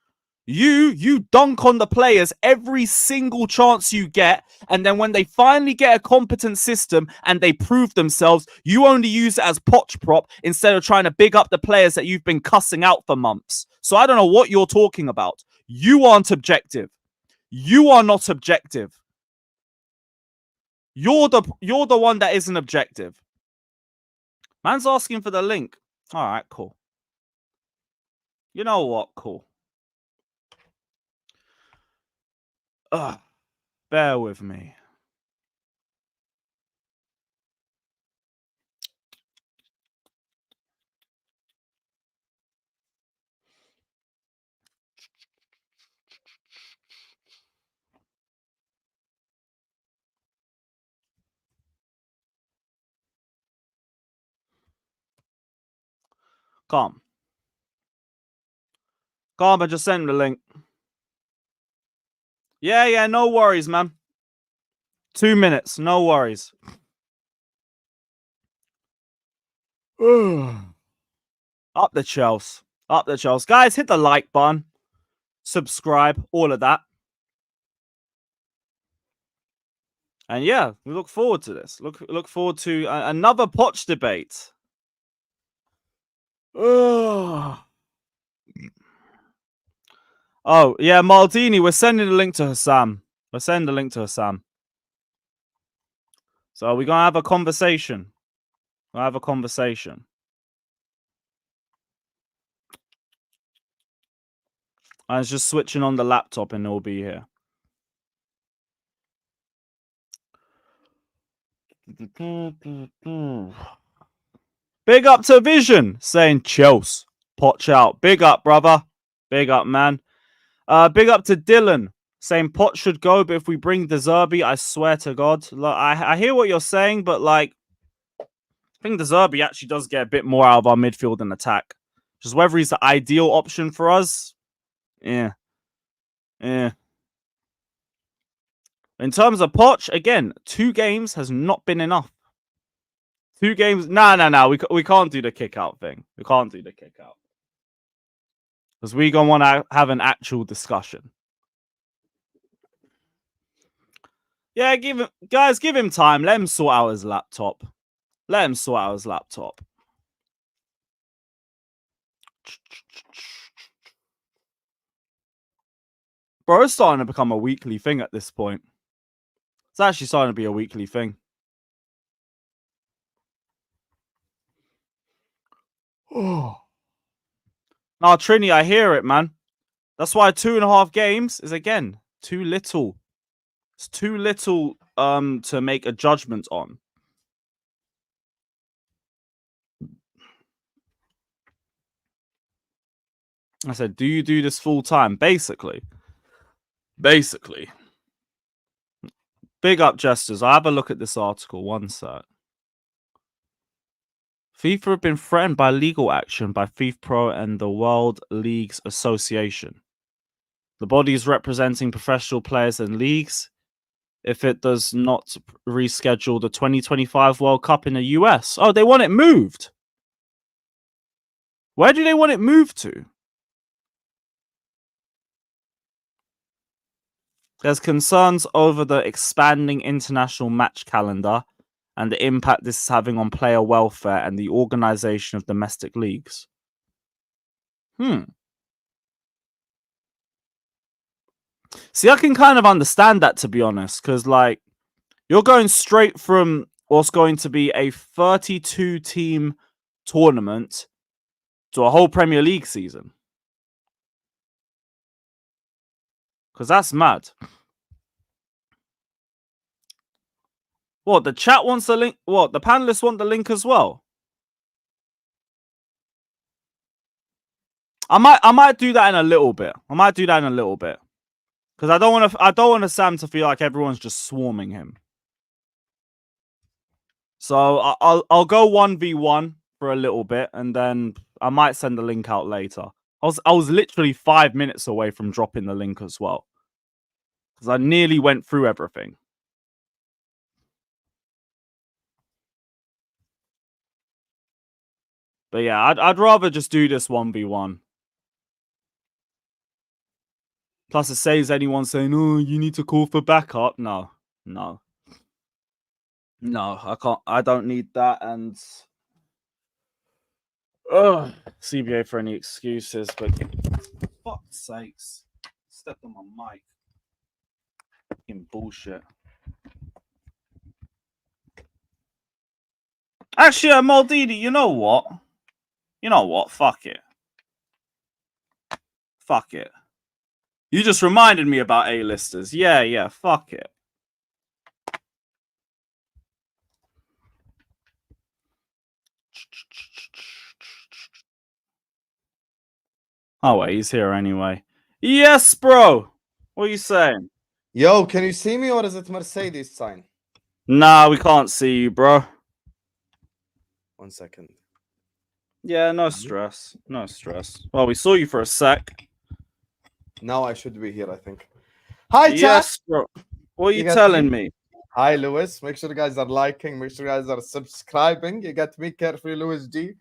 You dunk on the players every single chance you get, and then when they finally get a competent system and they prove themselves, you only use it as Poch prop instead of trying to big up the players that you've been cussing out for months. So I don't know what you're talking about. You aren't objective. You are not objective. You're the one that isn't objective. Man's asking for the link. All right, cool. You know what? Cool. Ugh. Bear with me. Calm. Calm, I just sent the link. Yeah, no worries, man. 2 minutes, no worries. Up the Chelsea. Up the Chelsea. Guys, hit the like button. Subscribe, all of that. And yeah, we look forward to this. Look forward to another Poch debate. Oh, yeah, Maldini, we're sending the link to Husam. We're sending the link to Husam. So we're going to have a conversation. We'll have a conversation. I was just switching on the laptop and it'll be here. Big up to Vision saying Chelsea. Poch out. Big up, brother. Big up, man. Big up to Dylan saying Poch should go, but if we bring De Zerbi, I swear to God. Like, I hear what you're saying, but like, I think De Zerbi actually does get a bit more out of our midfield and attack. Just whether he's the ideal option for us. Yeah. In terms of Poch, again, 2 games has not been enough. 2 games. No. We can't do the kick out thing. We can't do the kick out. Because we're going to want to have an actual discussion. Yeah, give him time. Let him sort out his laptop. Let him sort out his laptop. Bro, it's starting to become a weekly thing at this point. It's actually starting to be a weekly thing. Oh. Now, Trini, I hear it, man. That's why 2.5 games is, again, too little. It's too little to make a judgment on. I said, do you do this full time? Basically. Big up, Jesters. I'll have a look at this article. One sec. FIFA have been threatened by legal action by FIFPro and the World Leagues Association. The bodies representing professional players and leagues, if it does not reschedule the 2025 World Cup in the US. Oh, they want it moved. Where do they want it moved to? There's concerns over the expanding international match calendar and the impact this is having on player welfare and the organization of domestic leagues. See, I can kind of understand that, to be honest, because, like, you're going straight from what's going to be a 32-team tournament to a whole Premier League season. Because that's mad. What, the chat wants the link? What, the panelists want the link as well? I might do that in a little bit. Because I don't want Sam to feel like everyone's just swarming him. So I'll go 1v1 for a little bit, and then I might send the link out later. I was literally 5 minutes away from dropping the link as well, because I nearly went through everything. But yeah, I'd rather just do this 1v1. Plus, it saves anyone saying, "Oh, you need to call for backup." No, I can't. I don't need that. And CBA for any excuses, but for fuck's sakes, stepped on my mic. Fucking bullshit. Actually, Maldini, you know what? Fuck it. Fuck it. You just reminded me about A-listers. Yeah, fuck it. Oh, wait, he's here anyway. Yes, bro. What are you saying? Yo, can you see me or is it Mercedes sign? Nah, we can't see you, bro. 1 second. Yeah, no stress. No stress. Well, we saw you for a sec. Now I should be here, I think. Hi, chat. Yes, bro. What are you telling me? Hi, Lewis. Make sure you guys are liking. Make sure you guys are subscribing. You got me, Carefree Lewis G.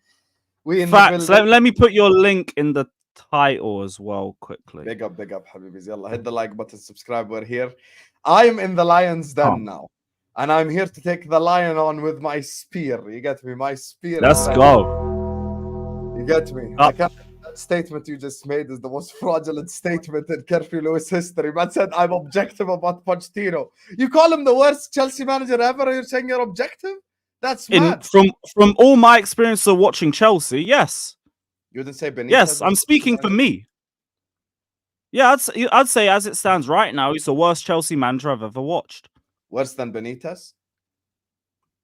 We in Facts. the building. Let me put your link in the title as well quickly. Big up, Habibis. Yalla, hit the like button, subscribe. We're here. I'm in the lion's den now. And I'm here to take the lion on with my spear. You get me? My spear. Let's go. You get me? I can't. That statement you just made is the most fraudulent statement in Carefree Lewis history. Man said, I'm objective about Pochettino. You call him the worst Chelsea manager ever? You're saying you're objective? That's mad. From all my experience of watching Chelsea, yes. You didn't say Benitez? Yes, I'm speaking for me. Yeah, I'd say as it stands right now, he's the worst Chelsea manager I've ever watched. Worse than Benitez?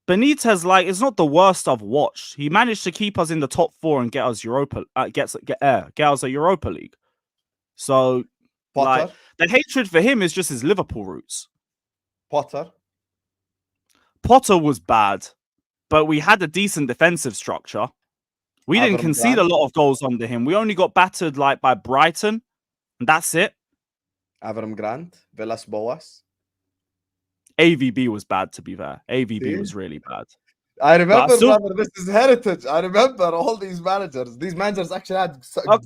Benitez, like, is not the worst I've watched. He managed to keep us in the top 4 and get us get us a Europa League. So, Potter? like, the hatred for him is just his Liverpool roots. Potter was bad, but we had a decent defensive structure. We didn't concede a lot of goals under him. We only got battered like by Brighton, and that's it. Avram Grant, Villas Boas. AVB was bad, to be fair. AVB was really bad. I remember, brother, this is heritage. I remember all these managers. These managers actually had...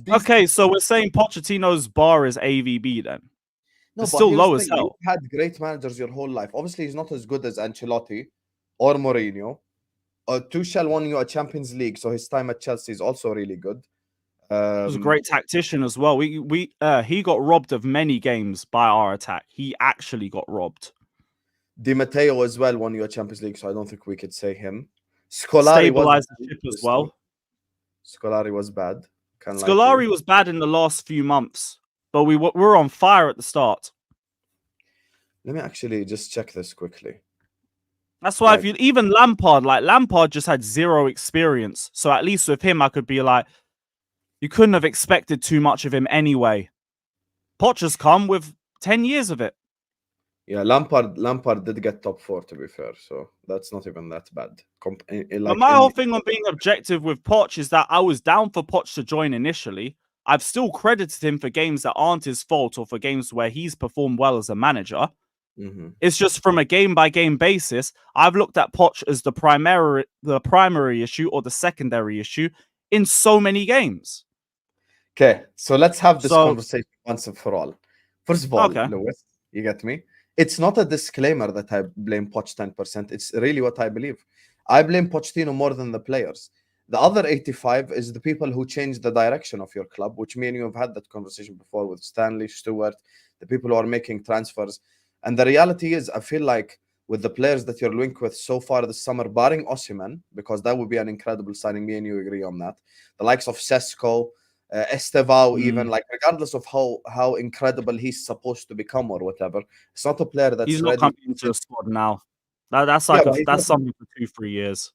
Okay, so we're saying Pochettino's bar is AVB then? No, it's still low as hell. You had great managers your whole life. Obviously, he's not as good as Ancelotti or Mourinho. Tuchel won you a Champions League, so his time at Chelsea is also really good. He was a great tactician as well. He got robbed of many games by our attack. He actually got robbed. Di Matteo as well won you a Champions League, so I don't think we could say him. Scolari stabilized the ship as well. Scolari was bad. Scolari was bad in the last few months, but we were on fire at the start. Let me actually just check this quickly. That's why even Lampard just had zero experience. So at least with him, I could be like, you couldn't have expected too much of him anyway. Poch has come with 10 years of it. Yeah, Lampard did get top 4, to be fair, so that's not even that bad. But my whole thing on being objective with Poch is that I was down for Poch to join initially. I've still credited him for games that aren't his fault or for games where he's performed well as a manager. It's just from a game-by-game basis, I've looked at Poch as the primary issue or the secondary issue in so many games. Okay, so let's have this conversation once and for all. First of all, Lewis, you get me? It's not a disclaimer that I blame Poch 10%. It's really what I believe. I blame Pochettino more than the players. The other 85 is the people who change the direction of your club, which me and you have had that conversation before with Stanley, Stewart, the people who are making transfers. And the reality is, I feel like with the players that you're linked with so far this summer, barring Osimhen, because that would be an incredible signing, me and you agree on that. The likes of Sesko, Estevao, even, like, regardless of how incredible he's supposed to become or whatever, it's not a player that's he's not coming into the squad now. That's like that's something for 2-3 years.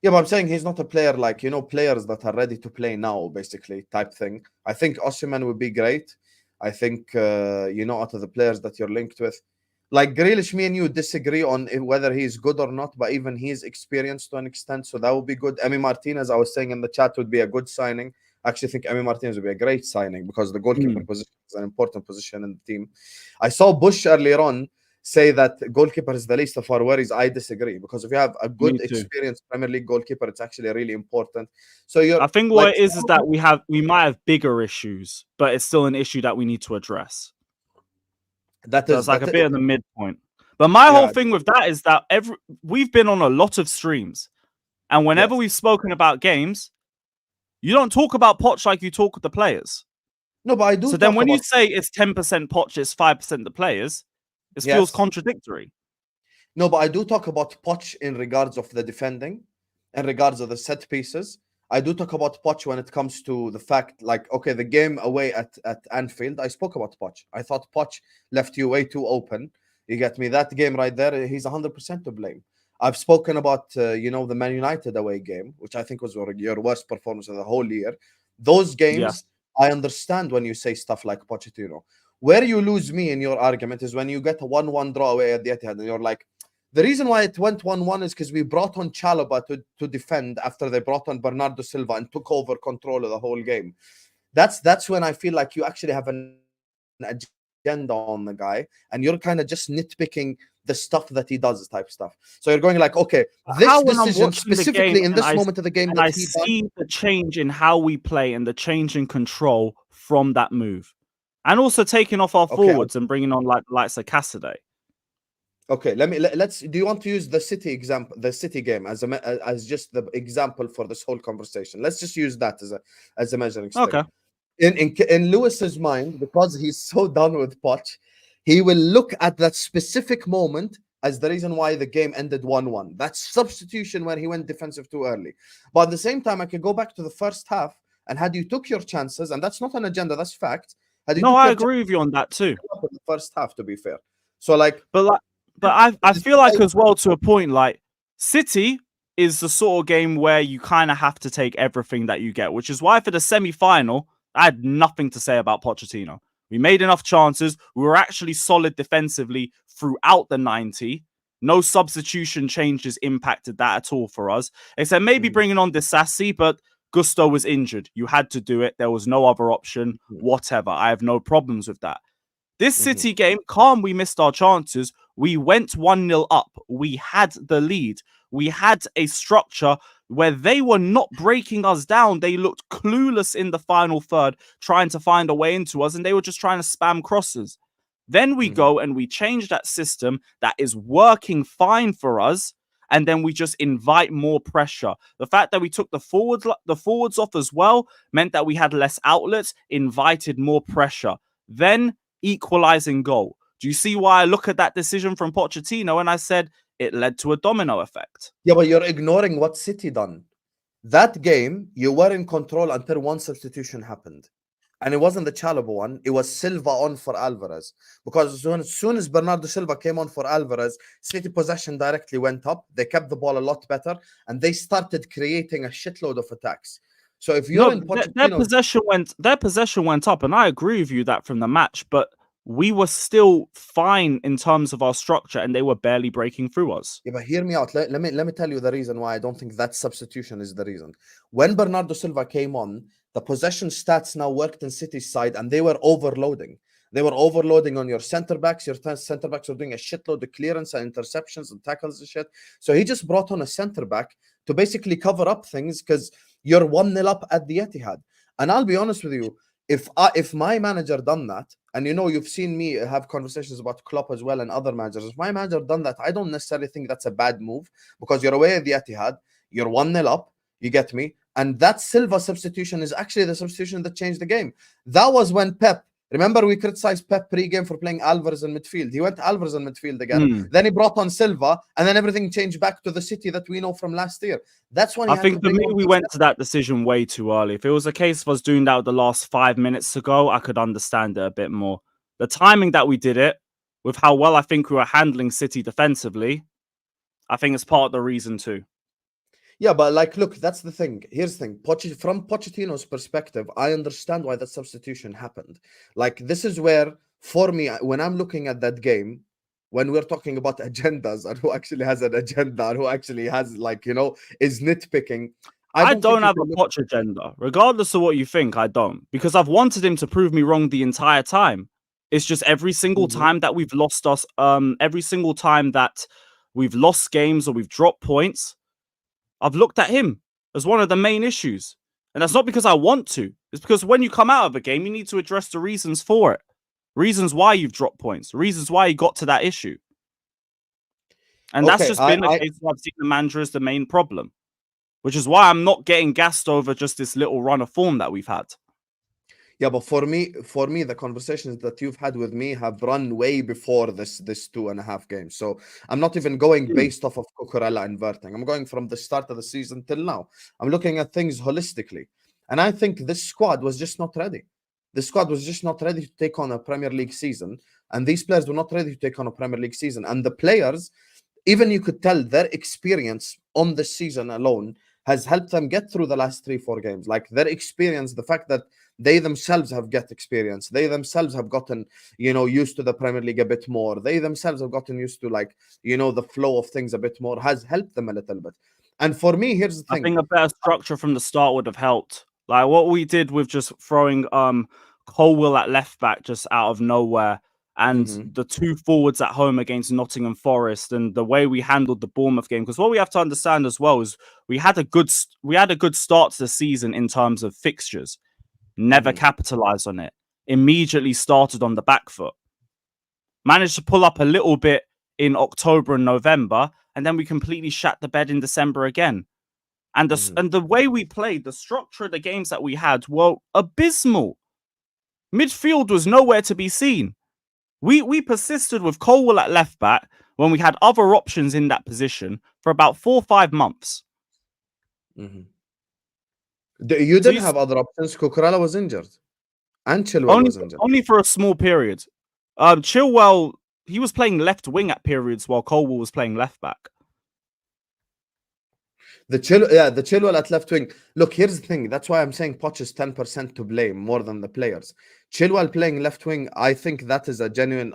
Yeah, but I'm saying he's not a player like, you know, players that are ready to play now, basically, type thing. I think Osimhen would be great. I think, you know, out of the players that you're linked with, like Grealish, me and you disagree on whether he's good or not, but even he's experienced to an extent, so that would be good. Emi Martinez, I was saying in the chat, would be a good signing. I actually think Emi Martinez would be a great signing because the goalkeeper position is an important position in the team. I saw Bush earlier on say that goalkeeper is the least of our worries. I disagree, because if you have a good experienced Premier League goalkeeper, it's actually really important. So I think what it is that we might have bigger issues, but it's still an issue that we need to address. That's like a bit of the midpoint. But my whole thing with that is that we've been on a lot of streams, and whenever we've spoken about games, you don't talk about Poch like you talk with the players. No, but I do. So then when you say it's 10% Poch, it's 5% the players, it feels contradictory. No, but I do talk about Poch in regards of the defending, in regards of the set pieces. I do talk about Poch when it comes to the fact, like, okay, the game away at Anfield, I spoke about Poch. I thought Poch left you way too open. You get me? That game right there, he's 100% to blame. I've spoken about, the Man United away game, which I think was your worst performance of the whole year. Those games, I understand when you say stuff like Pochettino. Where you lose me in your argument is when you get a 1-1 draw away at the Etihad, and you're like, the reason why it went 1-1 is because we brought on Chalobah to defend after they brought on Bernardo Silva and took over control of the whole game. That's when I feel like you actually have an agenda on the guy, and you're kind of just nitpicking the stuff that he does, type stuff. So you're going like, okay, this decision specifically in this moment of the game, and I see the change in how we play and the change in control from that move, and also taking off our forwards and bringing on like likes of Cassidy. Okay, let's. Do you want to use the City example, the City game, as just the example for this whole conversation? Let's just use that as a measuring stick. Okay. In Lewis's mind, because he's so done with Poch, he will look at that specific moment as the reason why the game ended 1-1. That substitution where he went defensive too early. But at the same time, I could go back to the first half, and had you took your chances, and that's not an agenda, that's fact. I agree with you on that too. The first half, to be fair. So like, But I feel like as well, to a point, like City is the sort of game where you kind of have to take everything that you get, which is why for the semi-final, I had nothing to say about Pochettino. We made enough chances. We were actually solid defensively throughout the 90. No substitution changes impacted that at all for us. Except maybe bringing on Disassi, but Gusto was injured. You had to do it. There was no other option, whatever. I have no problems with that. This City game, calm, we missed our chances. We went 1-0 up. We had the lead. We had a structure where they were not breaking us down. They looked clueless in the final third, trying to find a way into us, and they were just trying to spam crosses. Then we go and we change that system that is working fine for us, and then we just invite more pressure. The fact that we took the forwards off as well meant that we had less outlets, invited more pressure. Then equalizing goal. Do you see why I look at that decision from Pochettino and I said it led to a domino effect? Yeah, but you're ignoring what City done. That game, you were in control until one substitution happened. And it wasn't the Chalobah one. It was Silva on for Alvarez. Because as soon as Bernardo Silva came on for Alvarez, City possession directly went up. They kept the ball a lot better. And they started creating a shitload of attacks. So if you're in Pochettino... Their possession went up. And I agree with you that from the match. But we were still fine in terms of our structure, and they were barely breaking through us. Yeah, but hear me out. Let me tell you the reason why I don't think that substitution is the reason. When Bernardo Silva came on, the possession stats now worked in City's side, and they were overloading. They were overloading on your center backs. Your center backs were doing a shitload of clearance and interceptions and tackles and shit. So he just brought on a center back to basically cover up things because you're 1-0 up at the Etihad. And I'll be honest with you, if my manager done that, and you've seen me have conversations about Klopp as well and other managers, if my manager done that, I don't necessarily think that's a bad move, because you're away at the Etihad, you're 1-0 up, you get me? And that Silva substitution is actually the substitution that changed the game. That was when Pep, remember we criticized Pep pre-game for playing Alvarez in midfield. He went Alvarez in midfield again. Then he brought on Silva, and then everything changed back to the City that we know from last year. That's when I think for me, we went to that decision way too early. If it was a case of us doing that the last 5 minutes ago, I could understand it a bit more. The timing that we did it, with how well I think we were handling City defensively, I think it's part of the reason too. Yeah, but like, look, that's the thing. Here's the thing. From Pochettino's perspective, I understand why that substitution happened. Like, this is where, for me, when I'm looking at that game, when we're talking about agendas and who actually has an agenda and who actually has, like, is nitpicking, I don't have a Poch agenda. Regardless of what you think, I don't. Because I've wanted him to prove me wrong the entire time. It's just every single time that we've lost every single time that we've lost games or we've dropped points, I've looked at him as one of the main issues. And that's not because I want to. It's because when you come out of a game, you need to address the reasons for it. Reasons why you've dropped points. Reasons why you got to that issue. And that's just been the case where I've seen the manager as the main problem. Which is why I'm not getting gassed over just this little run of form that we've had. Yeah, but for me, the conversations that you've had with me have run way before this 2.5 games. So I'm not even going based off of Cucurella inverting. I'm going from the start of the season till now. I'm looking at things holistically. And I think this squad was just not ready. The squad was just not ready to take on a Premier League season. And these players were not ready to take on a Premier League season. And the players, even you could tell their experience on this season alone has helped them get through the last 3-4 games. Like their experience, the fact that they themselves have got experience. They themselves have gotten, used to the Premier League a bit more. They themselves have gotten used to the flow of things a bit more, has helped them a little bit. And for me, here's the thing. I think a better structure from the start would have helped. Like what we did with just throwing Colwill at left back just out of nowhere. And the 2 forwards at home against Nottingham Forest, and the way we handled the Bournemouth game. Because what we have to understand as well is we had a good start to the season in terms of fixtures. Never capitalized on it. Immediately started on the back foot. Managed to pull up a little bit in October and November, and then we completely shat the bed in December again. And the way we played, the structure of the games that we had were abysmal. Midfield was nowhere to be seen. We persisted with Colwill at left back when we had other options in that position for about 4 or 5 months. You didn't have other options. Cucurella was injured. And Chilwell was injured. Only for a small period. Chilwell, he was playing left wing at periods while Colwill was playing left back. The Chilwell at left wing. Look, here's the thing. That's why I'm saying Poch is 10% to blame more than the players. Chilwell playing left wing, I think that is a genuine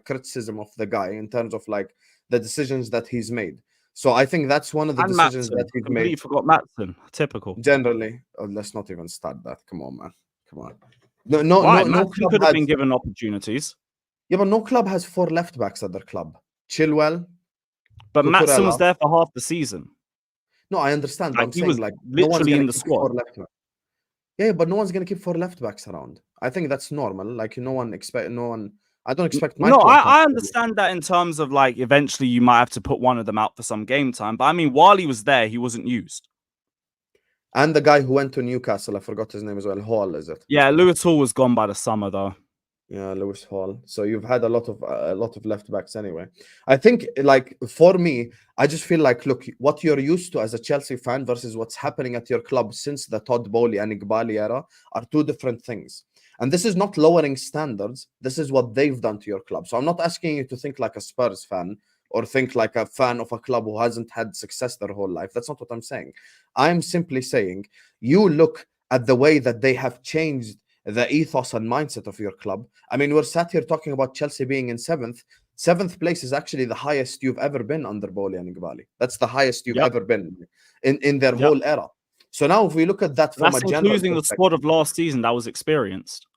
criticism of the guy in terms of the decisions that he's made. So I think that's one of the decisions that he's made. You forgot Matson. Typical. Generally, let's not even start that. Come on, man. Come on. No club could have been given opportunities. Yeah, but no club has 4 left backs at their club. Chilwell. But Cucurella. Matson was there for half the season. No, I understand. But I'm saying literally in the squad. Yeah, but no one's gonna keep 4 left backs around. I think that's normal. I don't expect. I understand that in terms of eventually you might have to put one of them out for some game time. But I mean, while he was there, he wasn't used. And the guy who went to Newcastle, I forgot his name as well. Hall, is it? Yeah, Lewis Hall was gone by the summer though. Yeah, Lewis Hall. So you've had a lot of left backs anyway. I think for me, I just feel look, what you're used to as a Chelsea fan versus what's happening at your club since the Todd Bowley and Iqbali era are 2 different things. And this is not lowering standards. This is what they've done to your club. So I'm not asking you to think like a Spurs fan or think like a fan of a club who hasn't had success their whole life. That's not what I'm saying. I'm simply saying you look at the way that they have changed the ethos and mindset of your club. I mean, we're sat here talking about Chelsea being in 7th. 7th place is actually the highest you've ever been under Bowley and Iqbali. That's the highest you've ever been in their whole era. So now if we look at that from a general losing the squad of last season that was experienced.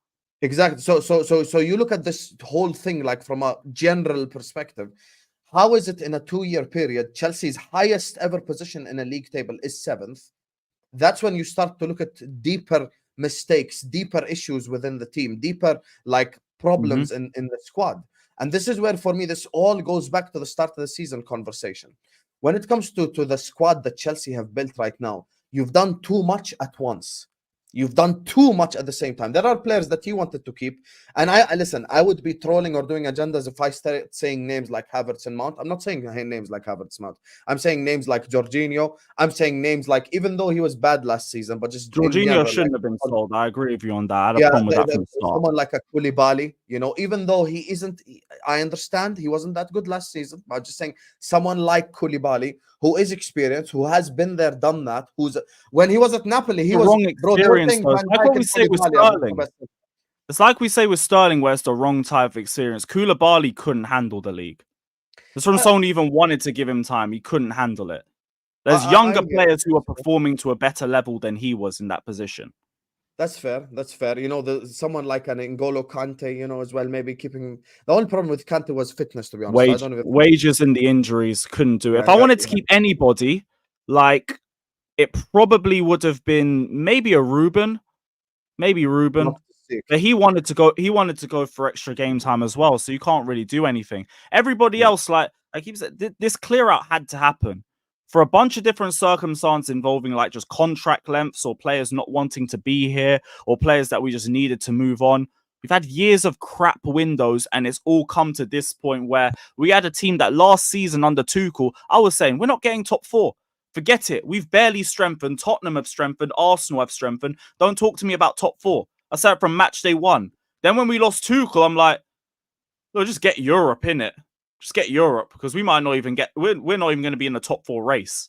Exactly. So you look at this whole thing from a general perspective. How is it in a 2-year period, Chelsea's highest ever position in a league table is 7th? That's when you start to look at deeper mistakes, deeper issues within the team, deeper problems in the squad. And this is where, for me, this all goes back to the start of the season conversation. When it comes to the squad that Chelsea have built right now, you've done too much at once. You've done too much at the same time. There are players that you wanted to keep. And I would be trolling or doing agendas if I started saying names like Havertz and Mount. I'm not saying names like Havertz Mount. I'm saying names like Jorginho. I'm saying names even though he was bad last season, but just Jorginho shouldn't have been sold. I agree with you on that. I had a problem with that from the start. Someone like a Koulibaly, even though he isn't, I understand he wasn't that good last season. But I'm just saying someone like Koulibaly, who is experienced, who has been there, done that, when he was at Napoli, he was wrong experience. It's like what we say with Sterling. It's like we say with Sterling, where it's the wrong type of experience. Koulibaly couldn't handle the league. That's from someone who even wanted to give him time. He couldn't handle it. There's younger players who are performing to a better level than he was in that position. That's fair. That's fair. You know, someone like an N'Golo Kante, you know, as well, maybe keeping. The only problem with Kante was fitness, to be honest. Wages and the injuries couldn't do it. If I wanted to keep anybody, like, it probably would have been maybe a Ruben. But he wanted to go for extra game time as well, so you can't really do anything. Everybody else, like I keep saying, this clear out had to happen for a bunch of different circumstances involving like just contract lengths or players not wanting to be here or players that we just needed to move on. We've had years of crap windows, and it's all come to this point where we had a team that last season under Tuchel, I was saying, we're not getting top 4. Forget it. We've barely strengthened. Tottenham have strengthened. Arsenal have strengthened. Don't talk to me about top 4. I said it from match day 1. Then when we lost Tuchel, I'm like, no, just get Europe in it. Just get Europe, because we might not even get. We're not even going to be in the top 4 race.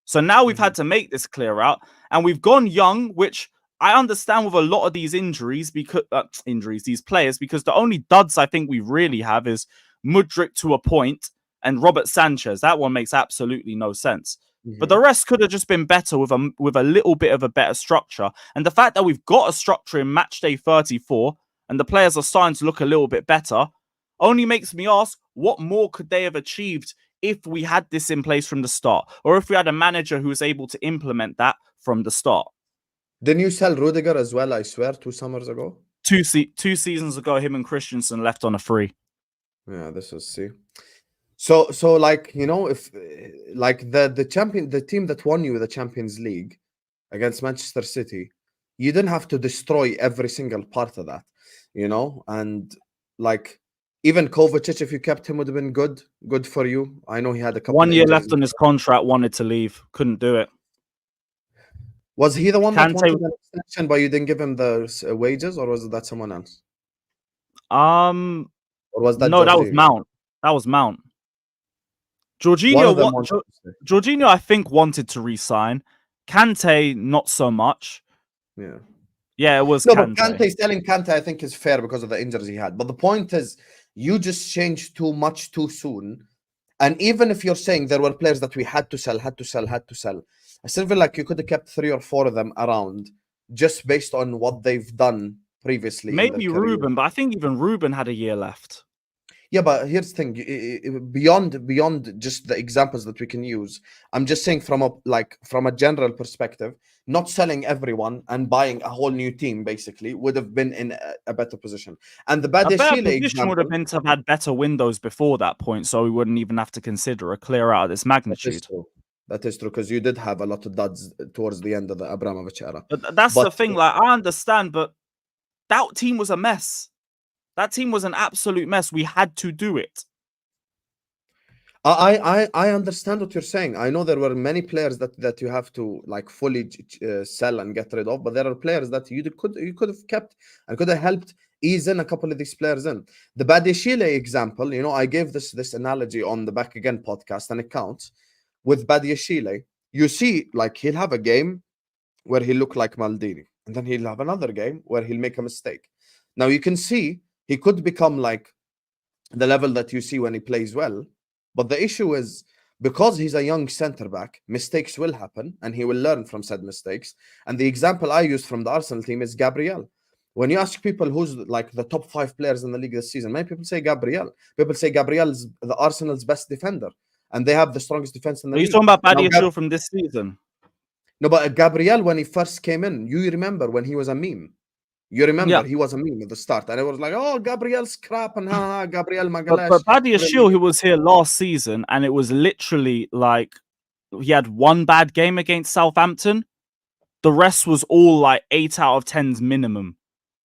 So now we've had to make this clear out, and we've gone young, which I understand with a lot of these injuries because these players, because the only duds I think we really have is Mudryk to a point and Robert Sanchez. That one makes absolutely no sense. But the rest could have just been better with a little bit of a better structure. And the fact that we've got a structure in match day 34 and the players are starting to look a little bit better only makes me ask, what more could they have achieved if we had this in place from the start? Or if we had a manager who was able to implement that from the start? Didn't you sell Rudiger as well, I swear, 2 summers ago? 2 seasons ago, him and Christensen left on a free. Yeah, this was, see. So like, you know, if like the team that won you the Champions League against Manchester City, you didn't have to destroy every single part of that, you know? And like even Kovacic, if you kept him, would have been good for you. I know he had a couple 1 year left on his contract, wanted to leave, couldn't do it. Was he the one that wanted an extension, but you didn't give him the wages, or was that someone else? Or was that that was Mount. That was Mount. Jorginho, I think, wanted to re-sign. Kante, not so much. Yeah, it was Kante. But selling Kante, I think, is fair because of the injuries he had. But the point is, you just changed too much too soon. And even if you're saying there were players that we had to sell, I still feel like you could have kept 3 or 4 of them around just based on what they've done previously. Maybe Ruben, but I think even Ruben had a year left. Yeah, but here's the thing: beyond just the examples that we can use, I'm just saying from a general perspective, not selling everyone and buying a whole new team basically would have been in a better position. And the Badiashile example would have been to have had better windows before that point, so we wouldn't even have to consider a clear out of this magnitude. That is true, because you did have a lot of duds towards the end of the Abramovich era. But that's the thing. Like, I understand, but that team was a mess. That team was an absolute mess. We had to do it. I understand what you're saying. I know there were many players that you have to like fully sell and get rid of, but there are players that you could have kept and could have helped ease in a couple of these players in. The Badiashile example, you know, I gave this analogy on the Back Again podcast, and it counts. With Badiashile, you see, like, he'll have a game where he'll look like Maldini, and then he'll have another game where he'll make a mistake. Now you can see he could become like the level that you see when he plays well. But the issue is, because he's a young center back, mistakes will happen and he will learn from said mistakes. And the example I use from the Arsenal team is Gabriel. When you ask people who's like the top 5 players in the league this season, many people say Gabriel. People say Gabriel is the Arsenal's best defender, and they have the strongest defense in the league. Are you talking about Badiashile from this season? No, but Gabriel, when he first came in, you remember when he was a meme. You remember he was a meme at the start, and it was like, oh, Gabriel's crap, and Gabriel Magalhaes. But Badiashile, who was here last season, and it was literally like he had 1 bad game against Southampton. The rest was all like 8 out of 10s minimum.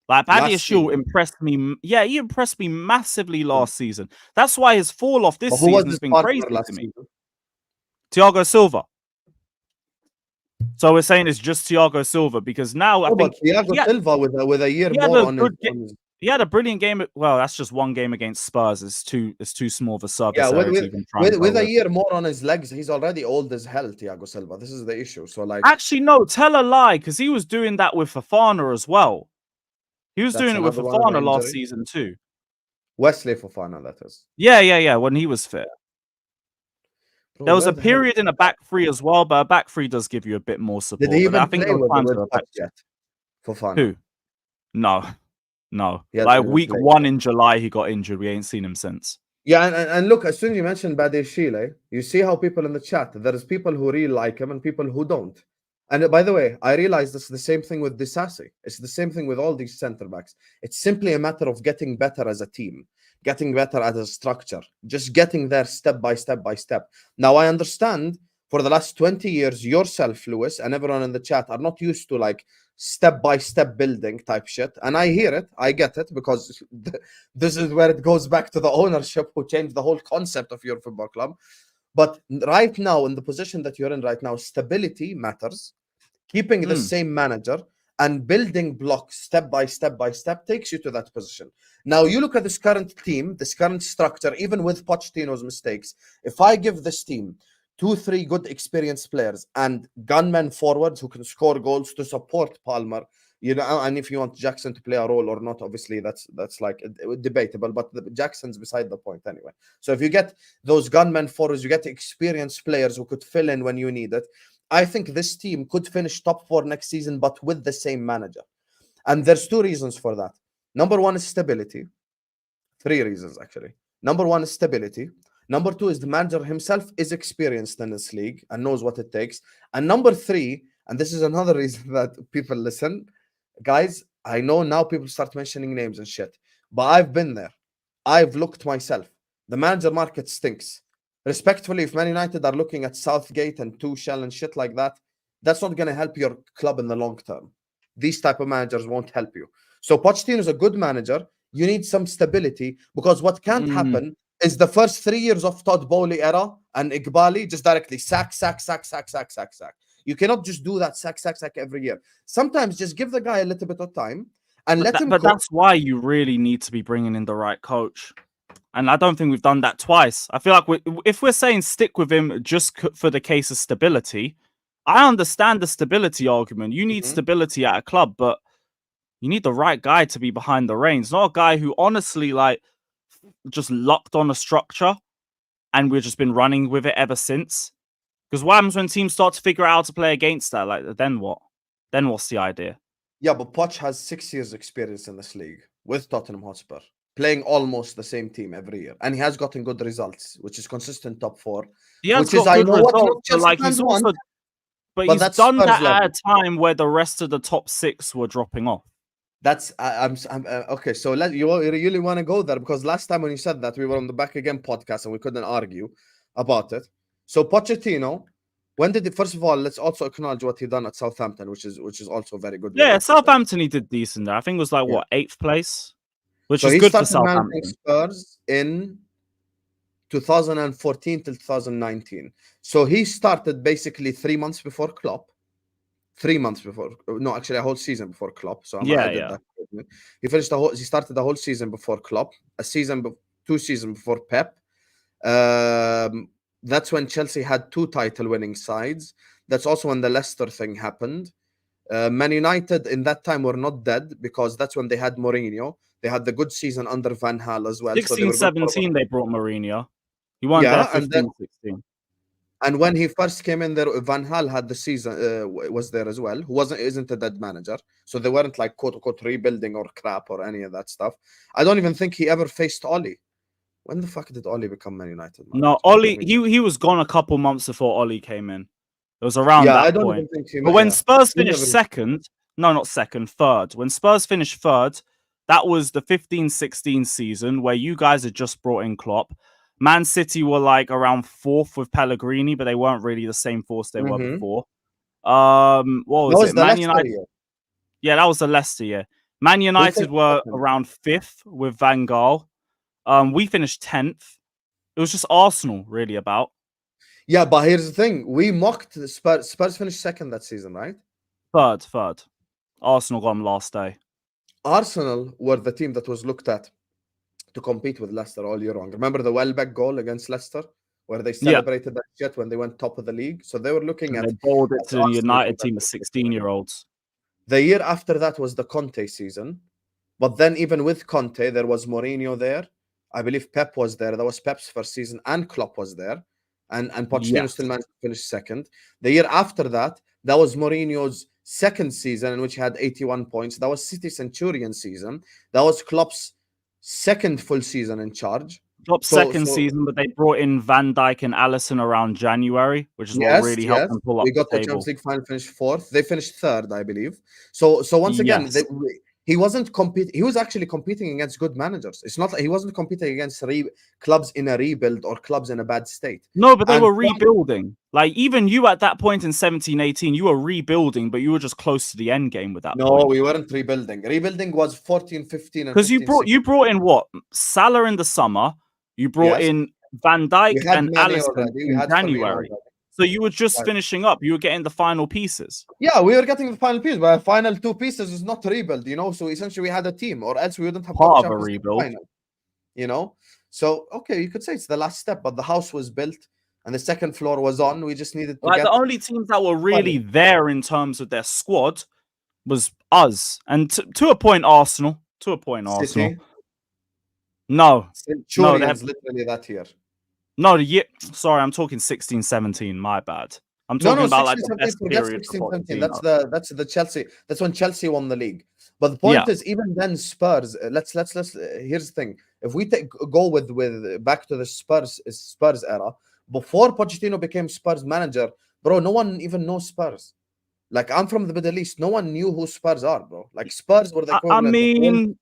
Like, Badiashile impressed me. Yeah, he impressed me massively last season. That's why his fall off this season has been crazy to me. Thiago Silva. So we're saying it's just Thiago Silva, because now I think Thiago Silva with a year more on his. He had a brilliant game. Well, that's just 1 game against Spurs. It's too small of a surface. Yeah, with a year more on his legs, he's already old as hell, Thiago Silva. This is the issue. So like, actually, no, tell a lie, because he was doing that with Fofana as well. He was doing it with Fofana last season too. Wesley Fofana, that is. Yeah, when he was fit. Bro, There was where a the hell period in a back three as well, but a back three does give you a bit more support. did he But I even think play there were times with where Poch yet? For fun. who? No. He Like hasn't even week played. 1 in July, he got injured. We ain't seen him since. Yeah, and look, as soon as you mentioned Badeshile, you see how people in the chat, there's people who really like him and people who don't. And by the way, I realize this is the same thing with Disasi. It's the same thing with all these center backs. It's simply a matter of getting better as a team, getting better as a structure, just getting there step by step by step. Now, I understand for the last 20 years, yourself, Lewis, and everyone in the chat are not used to like step-by-step building type shit, and I hear it, I get it, because this is where it goes back to the ownership who changed the whole concept of your football club. But right now, in the position that you're in right now, stability matters. Keeping the same manager and building blocks step by step takes you to that position. Now you look at this current team, this current structure, even with Pochettino's mistakes. If I give this team 2-3 good experienced players and gunmen forwards who can score goals to support Palmer, you know, and if you want Jackson to play a role or not, obviously that's like debatable, but Jackson's beside the point anyway. So if you get those gunmen forwards, you get experienced players who could fill in when you need it. I think this team could finish top 4 next season, but with the same manager. And there's 2 reasons for that. Number 1 is stability. 3 reasons, actually. Number 1 is stability. Number 2 is the manager himself is experienced in this league and knows what it takes. And number 3, and this is another reason that people listen, guys, I know now people start mentioning names and shit, but I've been there. I've looked myself. The manager market stinks. Respectfully, if Man United are looking at Southgate and Tuchel and shit like that, that's not going to help your club in the long term. These type of managers won't help you. So Pochettino is a good manager. You need some stability, because what can't happen is the first 3 years of Todd Bowley era and Iqbali just directly sack. You cannot just do that sack every year. Sometimes just give the guy a little bit of time and let him But cook. that's why you really need to be bringing in the right coach. And I don't think we've done that twice. I feel like if we're saying stick with him just for the case of stability, I understand the stability argument. You need stability at a club, but you need the right guy to be behind the reins, not a guy who honestly like just locked on a structure and we've just been running with it ever since. Because what happens when teams start to figure out how to play against that? Like, then what? Then what's the idea? Yeah, but Poch has 6 years experience in this league with Tottenham Hotspur, playing almost the same team every year, and he has gotten good results, which is consistent top 4. He has which got is I good know results, what but like he's also, but he's done Spurs that level. at a time where the rest of the top 6 were dropping off. That's I'm okay. So you really want to go there, because last time when you said that, we were on the Back Again podcast and we couldn't argue about it. So Pochettino, when did first of all, let's also acknowledge what he done at Southampton, which is also very good. Yeah, Southampton he did decent there. I think it was like what, 8th place, which is good for Southampton. Spurs in 2014 till 2019. So he started basically 3 months before Klopp. 3 months before, no, actually a whole season before Klopp. So that. He finished he started the whole season before Klopp, 2 seasons before Pep. That's when Chelsea had 2 title-winning sides. That's also when the Leicester thing happened. Man United in that time were not dead, because that's when they had Mourinho. They had the good season under Van Gaal as well. 16-17 they brought Mourinho. He won there 15-16. And when he first came in there, Van Gaal had the season, was there as well, who isn't a dead manager. So they weren't like quote-unquote rebuilding or crap or any of that stuff. I don't even think he ever faced Oli. When the fuck did Oli become Man United manager? No, Oli, he was gone a couple months before Oli came in. It was around that point. But when Spurs finished second, no, not second, third. When Spurs finished third, that was the 15-16 season where you guys had just brought in Klopp. Man City were like around 4th with Pellegrini, but they weren't really the same force they were before. What was it? Man United. Year. Yeah, that was the Leicester year. Man United were around 5th with Van Gaal. We finished 10th. It was just Arsenal really about. Yeah, but here's the thing. We mocked the Spurs. Spurs finished second that season, right? Third. Arsenal got them last day. Arsenal were the team that was looked at to compete with Leicester all year long. Remember the Welbeck goal against Leicester, where they celebrated that shit when they went top of the league? So they were looking at... They bowled it to the United team of 16-year-olds. The year after that was the Conte season. But then even with Conte, there was Mourinho there. I believe Pep was there. That was Pep's first season, and Klopp was there. and Pochettino still managed to finish second. The year after that, that was Mourinho's second season in which he had 81 points. That was City Centurion season. That was Klopp's second full season in charge. Klopp's second season, but they brought in Van Dijk and Alisson around January, which is what really helped them pull up we got the the Champions League final, finished fourth. They finished third, I believe. So once again, he wasn't competing. He was actually competing against good managers. It's not like he wasn't competing against clubs in a rebuild or clubs in a bad state. No, but they were rebuilding. Like, even you at that point in 17-18, you were rebuilding, but you were just close to the end game with that. No, we weren't rebuilding. Rebuilding was 14-15. Because you brought in what? Salah in the summer. You brought in Van Dijk and Alisson in January. So you were just finishing up. You were getting the final pieces. Yeah, we were getting the final pieces, but the final two pieces is not a rebuild, So essentially we had a team, or else we wouldn't have part of a rebuild. Final, So, okay, you could say it's the last step, but the house was built and the second floor was on. We just needed to the only teams that were really there in terms of their squad was us. And to a point, Arsenal. City. No. Centurions literally that year. No, sorry, I'm talking 16-17. My bad. I'm talking about like the best period. 16-17. That's the Chelsea. That's when Chelsea won the league. But the point is, even then, Spurs. Let's. Here's the thing. If we go with back to the Spurs era, before Pochettino became Spurs manager, bro, no one even knows Spurs. Like, I'm from the Middle East. No one knew who Spurs are, bro. Like, Spurs were the equivalent. I mean,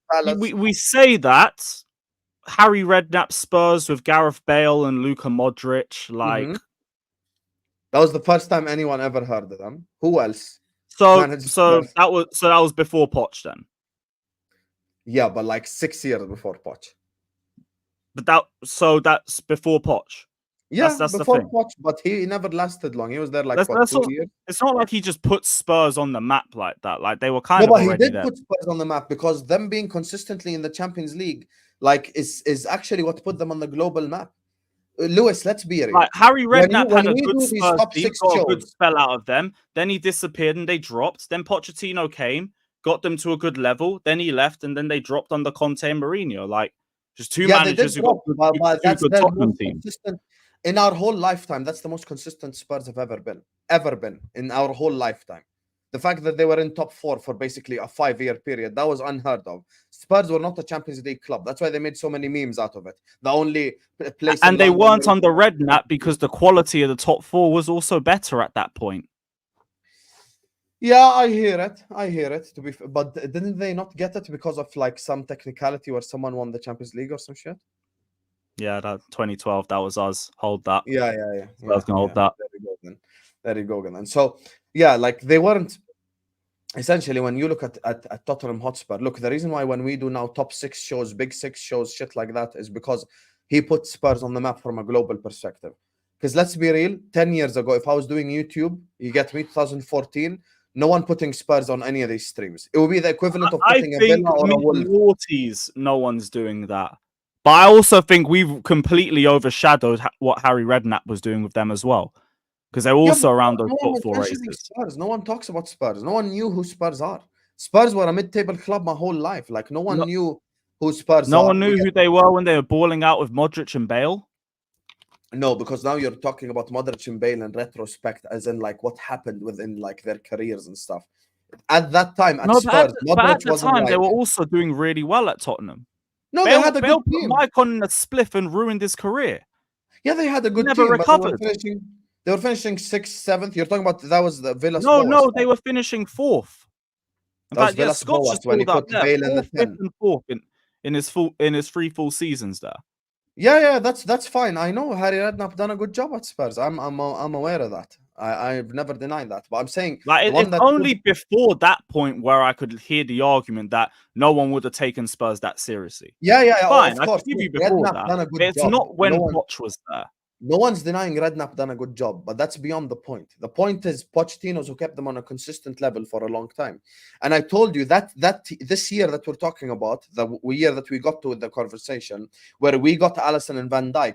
we say that. Harry Redknapp Spurs with Gareth Bale and Luka Modric, that was the first time anyone ever heard of them. Who else? So that was before Poch then. Yeah, but like 6 years before Poch. But that's before Poch. Yeah, that's before the thing. Poch, but he never lasted long. He was there like 2 years. It's not like he just put Spurs on the map like that. Like, they were kind of already there. He did put Spurs on the map because them being consistently in the Champions League is actually what put them on the global map. Lewis, let's be real. Harry Redknapp had a good Spurs team, got a good spell out of them. Then he disappeared and they dropped. Then Pochettino came, got them to a good level. Then he left, and then they dropped under Conte and Mourinho. Like, just two managers who got good Tottenham team. In our whole lifetime, that's the most consistent Spurs have ever been in our whole lifetime. The fact that they were in top 4 for basically a 5-year period, that was unheard of. Spurs were not a Champions League club. That's why they made so many memes out of it. The only place... And they weren't under Redknapp because the quality of the top 4 was also better at that point. Yeah, I hear it. But didn't they not get it because of like some technicality where someone won the Champions League or some shit? Yeah, that 2012, that was us. Hold that. Yeah. I was gonna hold that. There you go. And so, yeah, like they weren't. Essentially, when you look at Tottenham Hotspur, look, the reason why when we do now top 6 shows, big 6 shows, shit like that, is because he put Spurs on the map from a global perspective. Because let's be real, 10 years ago, if I was doing YouTube, you get me, 2014, no one putting Spurs on any of these streams. It would be the equivalent of putting a Villa or a Wolves. No one's doing that. But I also think we've completely overshadowed what Harry Redknapp was doing with them as well. Because they're also around those top 4 races. Spurs. No one talks about Spurs. No one knew who Spurs are. Spurs were a mid-table club my whole life. Like, no one knew who Spurs are. No one knew who they were when they were balling out with Modric and Bale? No, because now you're talking about Modric and Bale in retrospect, as in like what happened within like their careers and stuff. At that time, Spurs, at the time, they were also doing really well at Tottenham. No, they had a good team. Put Mike on a spliff and ruined his career. Yeah, they had a good team. Never recovered. They were finishing 6th, 7th. You're talking about that was the Villa. No, they were finishing 4th. In fact, yeah, Scott just pulled up there. 4th and 4th in his 3 full seasons there. Yeah, that's fine. I know Harry Redknapp done a good job at Spurs. I'm aware of that. I've never denied that. But I'm saying like it's only before that point where I could hear the argument that no one would have taken Spurs that seriously. Yeah. Fine, I could give you before that. It's not when Poch was there. No one's denying Redknapp done a good job, but that's beyond the point. The point is Pochettino's who kept them on a consistent level for a long time. And I told you that this year that we're talking about, the year that we got to the conversation, where we got Alisson and Van Dijk,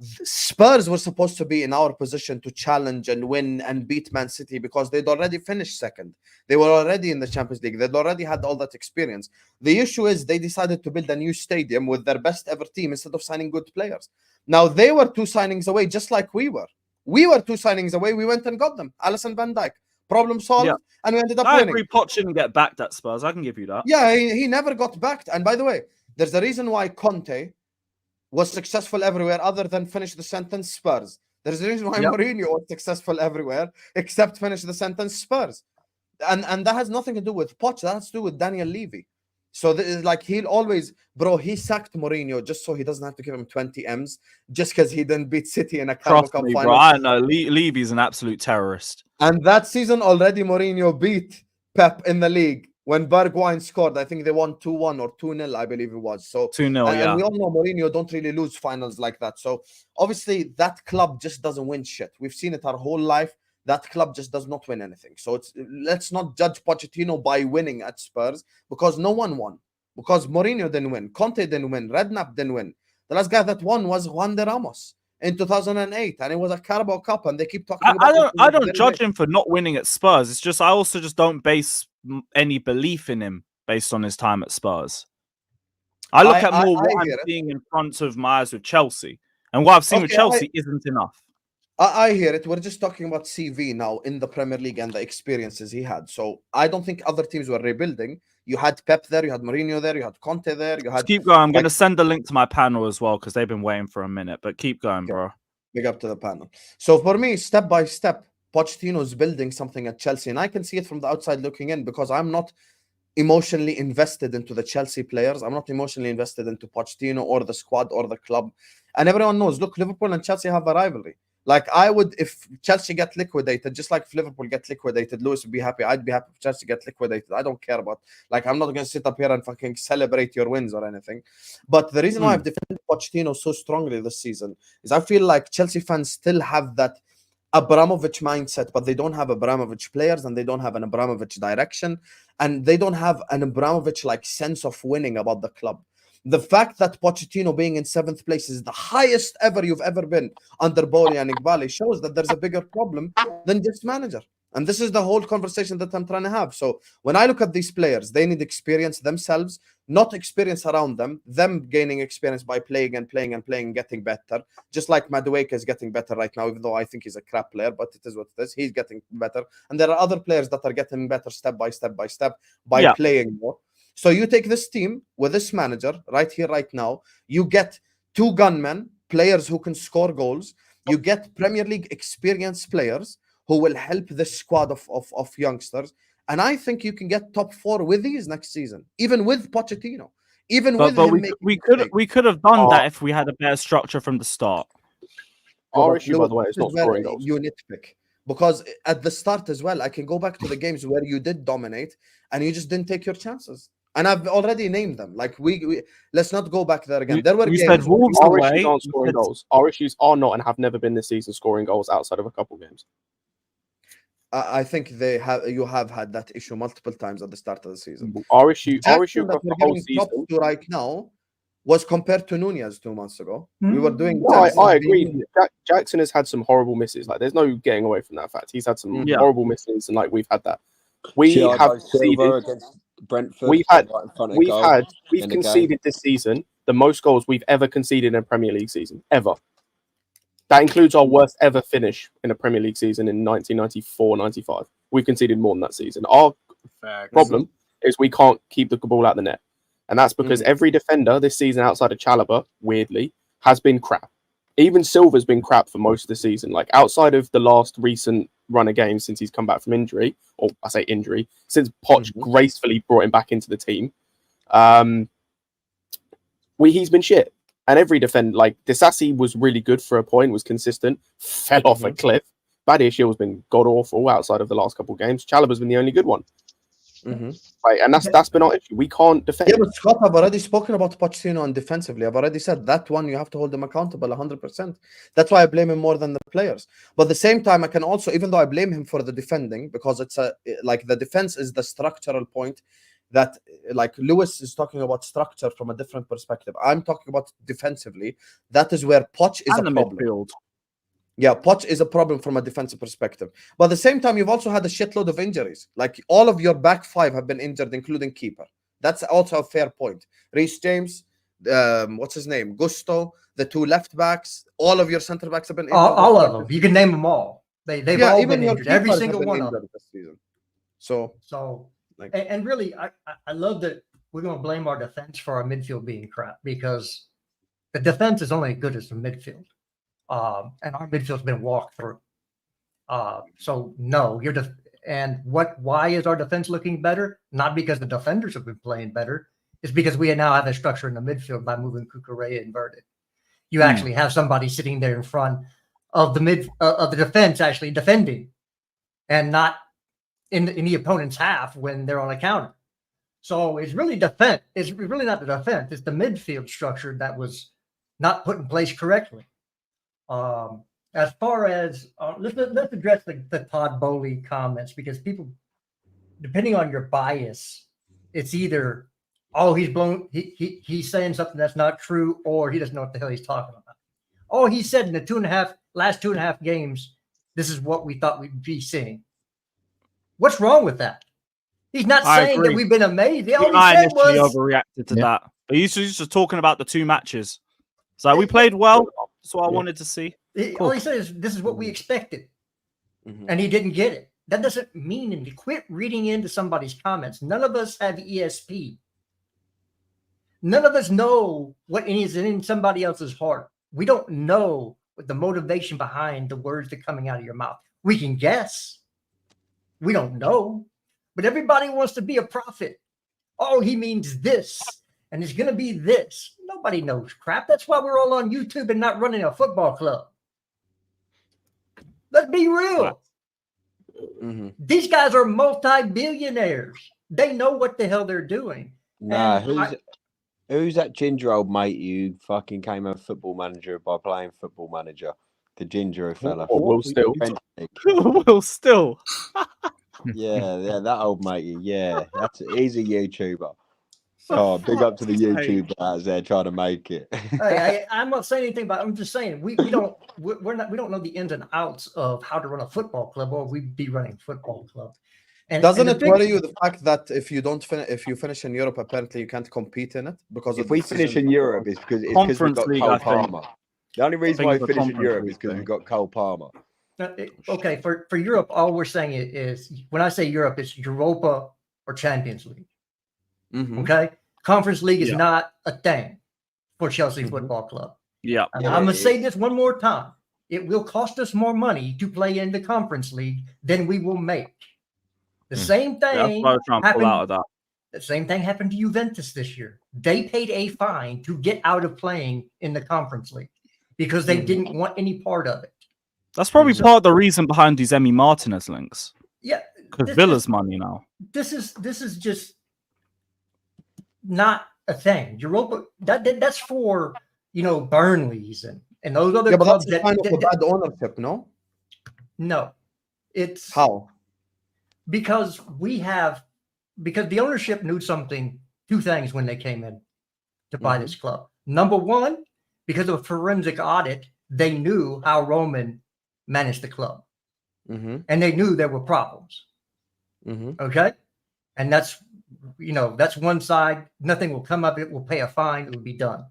Spurs were supposed to be in our position to challenge and win and beat Man City because they'd already finished second. They were already in the Champions League. They'd already had all that experience. The issue is they decided to build a new stadium with their best ever team instead of signing good players. Now, they were 2 signings away, just like we were. We were 2 signings away. We went and got them. Alisson, Van Dijk. Problem solved, and we ended up winning. I agree, Poch didn't get backed at Spurs. I can give you that. Yeah, he never got backed. And by the way, there's a reason why Conte was successful everywhere other than finish the sentence Spurs. There's a reason why Mourinho was successful everywhere except finish the sentence Spurs. And that has nothing to do with Poch. That has to do with Daniel Levy. So like he'll always, bro, he sacked Mourinho just so he doesn't have to give him 20 M's just because he didn't beat City in a Carabao Cup final. Bro, I know Levy's an absolute terrorist. And that season already Mourinho beat Pep in the league. When Bergwijn scored, I think they won 2-1 or 2-0, I believe it was. So 2-0, and we all know Mourinho don't really lose finals like that. So obviously that club just doesn't win shit. We've seen it our whole life. That club just does not win anything. So let's not judge Pochettino by winning at Spurs because no one won. Because Mourinho didn't win, Conte didn't win, Redknapp didn't win. The last guy that won was Juan de Ramos in 2008, and it was a Carabao Cup, and they keep talking about I don't judge him for not winning at Spurs. It's just I also just don't base any belief in him based on his time at Spurs. I look at more what I'm seeing in front of my eyes with Chelsea, and what I've seen with Chelsea isn't enough. I hear it. We're just talking about CV now in the Premier League and the experiences he had. So I don't think other teams were rebuilding. You had Pep there, you had Mourinho there, you had Conte there, you had... Just keep going. I'm going to send a link to my panel as well because they've been waiting for a minute. But keep going, bro. Big up to the panel. So for me, step by step, Pochettino is building something at Chelsea, and I can see it from the outside looking in because I'm not emotionally invested into the Chelsea players. I'm not emotionally invested into Pochettino or the squad or the club. And everyone knows, look, Liverpool and Chelsea have a rivalry. Like I would, if Chelsea get liquidated, just like if Liverpool get liquidated, Lewis would be happy. I'd be happy if Chelsea get liquidated. I don't care about, like, I'm not going to sit up here and fucking celebrate your wins or anything. But the reason why I've defended Pochettino so strongly this season is I feel like Chelsea fans still have that Abramovich mindset, but they don't have Abramovich players and they don't have an Abramovich direction and they don't have an Abramovich like sense of winning about the club. The fact that Pochettino being in 7th place is the highest ever you've ever been under Boli and Iqbali shows that there's a bigger problem than just manager. And this is the whole conversation that I'm trying to have. So when I look at these players, they need experience themselves, not experience around them gaining experience by playing and playing and playing, getting better. Just like Madueke is getting better right now, even though I think he's a crap player, but it is what it is. He's getting better. And there are other players that are getting better step by step by playing more. So you take this team with this manager right here, right now, you get 2 gunmen, players who can score goals. You get Premier League experienced players who will help this squad of youngsters. And I think you can get top 4 with these next season, even with Pochettino. We could have done that if we had a better structure from the start. Our issue, by the way, is not scoring goals. You nitpick. Because at the start as well, I can go back to the games where you did dominate and you just didn't take your chances. And I've already named them. Like we let's not go back there again. There were games. Said Wolves our issues aren't scoring goals. Our issues are not and have never been this season scoring goals outside of a couple games. I think you have had that issue multiple times at the start of the season. Our issue across the whole season right now was compared to Nunez 2 months ago. We were doing. I agree. Jackson has had some horrible misses. Like, there's no getting away from that fact. He's had some horrible misses, and like we've had that. We have conceded. Brentford. We've conceded this season the most goals we've ever conceded in a Premier League season ever. That includes our worst ever finish in a Premier League season in 1994-95. We've conceded more than that season. Our problem is we can't keep the ball out of the net. And that's because every defender this season outside of Chalobah, weirdly, has been crap. Even Silva's been crap for most of the season. Like, outside of the last recent run of games since he's come back from injury, or I say injury, since Poch gracefully brought him back into the team, he's been shit. And every defender, like Disasi was really good for a point, was consistent, fell off a cliff. Badiashil's been god-awful outside of the last couple of games. Chalobah's been the only good one. Right, and that's been our issue. We can't defend. Yeah, but Scott, I've already spoken about Pochettino and defensively. I've already said that one you have to hold him accountable 100%. That's why I blame him more than the players. But at the same time, I can also, even though I blame him for the defending, because it's like the defense is the structural point. that like Lewis is talking about structure from a different perspective. I'm talking about defensively. That is where Poch is and a the problem. midfield. Yeah, Poch is a problem from a defensive perspective. But at the same time, you've also had a shitload of injuries. Like all of your back five have been injured, including keeper. That's also a fair point. Reece James, what's his name? Gusto, the two left backs, all of your center backs have been injured. All of them. You can name them all. They've all been injured. Every single one of them this season. So like, and really, I love that we're going to blame our defense for our midfield being crap, because the defense is only as good as the midfield. And our midfield's been walked through. So no, why is our defense looking better? Not because the defenders have been playing better. It's because we now have a structure in the midfield by moving Cucurella inverted. You actually have somebody sitting there in front of the defense actually defending, and not in the opponent's half when they're on a counter. So it's really defense. It's really not the defense. It's the midfield structure that was not put in place correctly. As far as let's address the Todd Bowley comments, because people, depending on your bias, it's either he's saying something that's not true, or he doesn't know what the hell he's talking about. Oh, he said in the last 2.5 games, this is what we thought we'd be seeing. What's wrong with that? He's not saying that we've been amazed. I initially overreacted to that. But he's just talking about the 2 matches. So we played well. That's what I wanted to see. All he said is this is what we expected. And he didn't get it. That doesn't mean anything. Quit reading into somebody's comments. None of us have ESP. None of us know what is in somebody else's heart. We don't know what the motivation behind the words that are coming out of your mouth. We can guess. We don't know. But everybody wants to be a prophet. Oh, he means this, and it's going to be this. Nobody knows crap. That's why we're all on YouTube and not running a football club. Let's be real. These guys are multi-billionaires. They know what the hell they're doing. Nah, who's that ginger old mate you fucking came a football manager by playing Football Manager? The ginger fella. Will Still. Will Still. Yeah, that old mate. Yeah, he's a YouTuber. Oh, big up to the YouTuber out there trying to make it. I'm not saying anything about it. I'm just saying we don't know the ins and outs of how to run a football club, or we'd be running a football club. And doesn't it worry you the fact that if you finish in Europe, apparently you can't compete in it? Because if we finish in Europe, it's because we've got Cole Palmer. The only reason why we finish in Europe is because we've got Cole Palmer. Okay, for Europe, all we're saying is when I say Europe, it's Europa or Champions League. Okay, Conference League is not a thing for Chelsea Football Club. Yeah, and I'm gonna say this one more time: it will cost us more money to play in the Conference League than we will make. The same thing happened. The same thing happened to Juventus this year. They paid a fine to get out of playing in the Conference League because they didn't want any part of it. That's probably part of the reason behind these Emi Martinez links. Yeah, because Villa's money now. This is just not a thing. Europa that's for Burnleys and those other clubs. That's kind of a bad ownership, no? No, it's how because the ownership knew two things when they came in to buy this club. Number one, because of a forensic audit, they knew how Roman managed the club, and they knew there were problems. Okay, and that's one side. Nothing will come up. It will pay a fine. It will be done.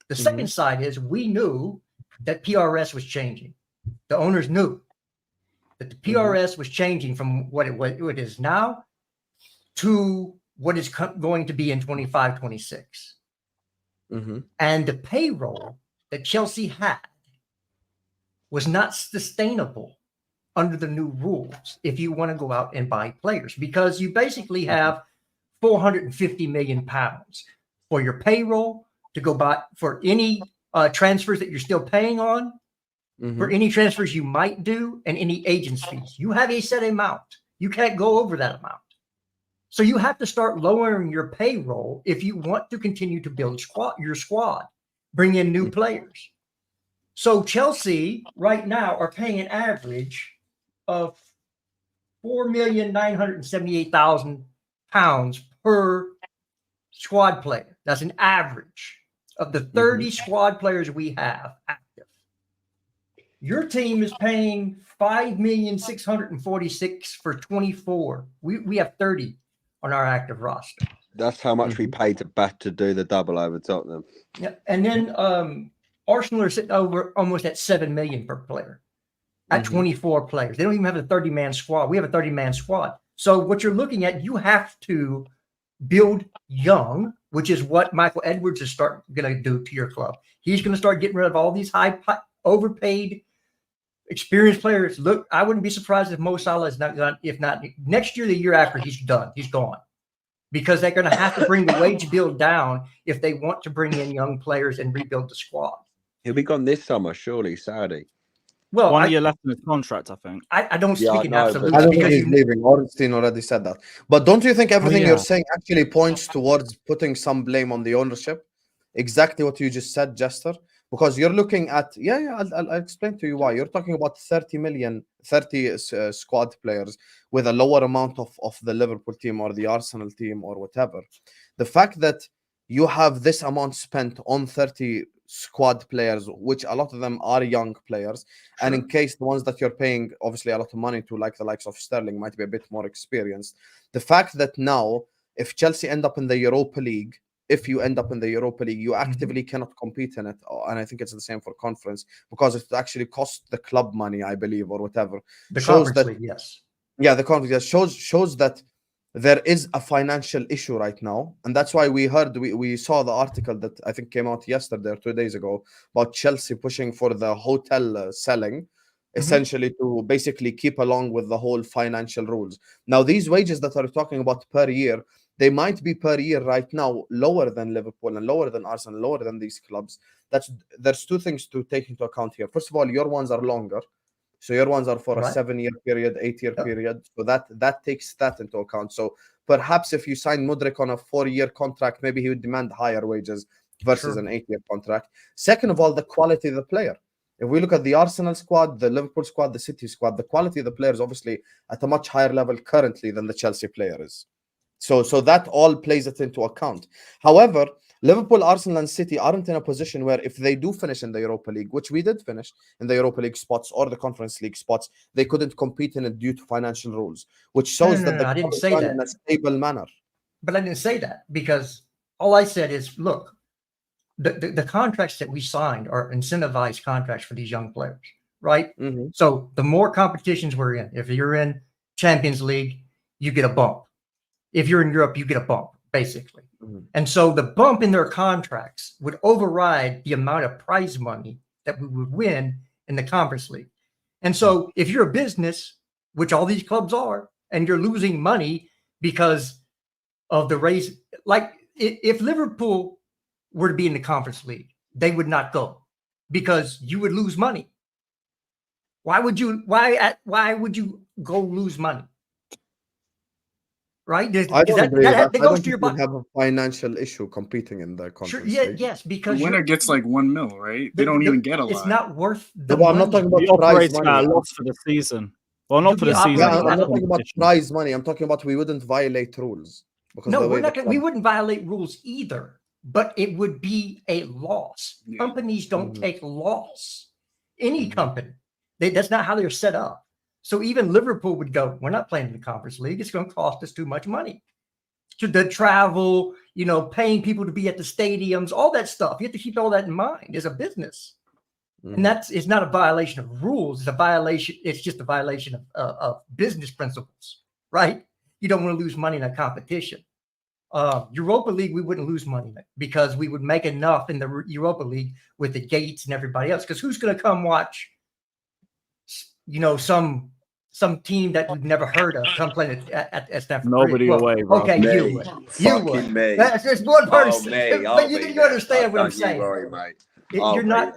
The second side is we knew that PRS was changing. The owners knew that the PRS was changing from what it is now to what is going to be in 25-26. And the payroll that Chelsea had was not sustainable under the new rules if you want to go out and buy players, because you basically have 450 million pounds for your payroll to go buy for any transfers that you're still paying on, for any transfers you might do, and any agents fees. You have a set amount. You can't go over that amount. So you have to start lowering your payroll if you want to continue to build your squad, bring in new players. So Chelsea right now are paying an average of £4,978,000 per squad player. That's an average of the 30 squad players we have active. Your team is paying $5,646,000 for 24. We have 30 on our active roster. That's how much we pay to do the double over Tottenham. Yeah, and then Arsenal are sitting over almost at $7 million per player at 24 players. They don't even have a 30-man squad. We have a 30-man squad. So what you're looking at, you have to build young, which is what Michael Edwards is going to do to your club. He's going to start getting rid of all these overpaid, experienced players. Look, I wouldn't be surprised if Mo Salah is not done. If not next year, the year after, he's done. He's gone. Because they're going to have to bring the wage bill down if they want to bring in young players and rebuild the squad. He'll be gone this summer, surely, Saudi. Well, 1 year left in his contract, I think. I don't speak in absolute. I don't think he's leaving. Ornstein already said that. But don't you think everything you're saying actually points towards putting some blame on the ownership? Exactly what you just said, Jester. Because you're looking at, I'll explain to you why. You're talking about 30 squad players with a lower amount of the Liverpool team or the Arsenal team or whatever. The fact that you have this amount spent on 30 squad players, which a lot of them are young players, and in case the ones that you're paying obviously a lot of money to, like the likes of Sterling, might be a bit more experienced. The fact that now, if Chelsea end up in the Europa League, you actively cannot compete in it. And I think it's the same for conference, because it actually costs the club money, I believe, or whatever. The conference league, yes. Yeah, the conference shows that there is a financial issue right now. And that's why we saw the article that I think came out yesterday or 2 days ago about Chelsea pushing for the hotel selling, essentially to basically keep along with the whole financial rules. Now, these wages that we're talking about per year, they might be per year right now lower than Liverpool and lower than Arsenal, lower than these clubs. There's two things to take into account here. First of all, your ones are longer. So your ones are for a 7-year period, 8-year period. So that takes that into account. So perhaps if you sign Mudryk on a 4-year contract, maybe he would demand higher wages versus an 8-year contract. Second of all, the quality of the player. If we look at the Arsenal squad, the Liverpool squad, the City squad, the quality of the player is obviously at a much higher level currently than the Chelsea player is. So that all plays it into account. However, Liverpool, Arsenal, and City aren't in a position where if they do finish in the Europa League, which we did finish in the Europa League spots or the Conference League spots, they couldn't compete in it due to financial rules, which shows that I didn't say that in a stable manner. But I didn't say that, because all I said is, look, the contracts that we signed are incentivized contracts for these young players, right? So the more competitions we're in, if you're in Champions League, you get a bump. If you're in Europe, you get a bump, basically. And so the bump in their contracts would override the amount of prize money that we would win in the Conference League. And so if you're a business, which all these clubs are, and you're losing money because of the raise, like if Liverpool were to be in the Conference League, they would not go because you would lose money. Why would you go lose money? Right? I don't agree. That goes don't to your think have a financial issue competing in the conference. Sure, yes, because the winner gets like $1 million, right? They don't even get a lot. It's not worth the money. I'm not talking about prize money. Loss for the season. Well, not for the season. I'm not talking about prize money. I'm talking about we wouldn't violate rules. No, we wouldn't violate rules either, but it would be a loss. Companies don't take loss. Any company. That's not how they're set up. So even Liverpool would go, we're not playing in the Conference League. It's going to cost us too much money. To the travel, paying people to be at the stadiums, all that stuff. You have to keep all that in mind as a business. And it's not a violation of rules. It's a violation. It's just a violation of business principles, right? You don't want to lose money in a competition. Europa League, we wouldn't lose money because we would make enough in the Europa League with the gates and everybody else. Because who's going to come watch, some team that we've never heard of come playing at Stamford Bridge? Nobody away, bro. Okay, you would. You would. That's just one person. But you understand what I'm saying. You're not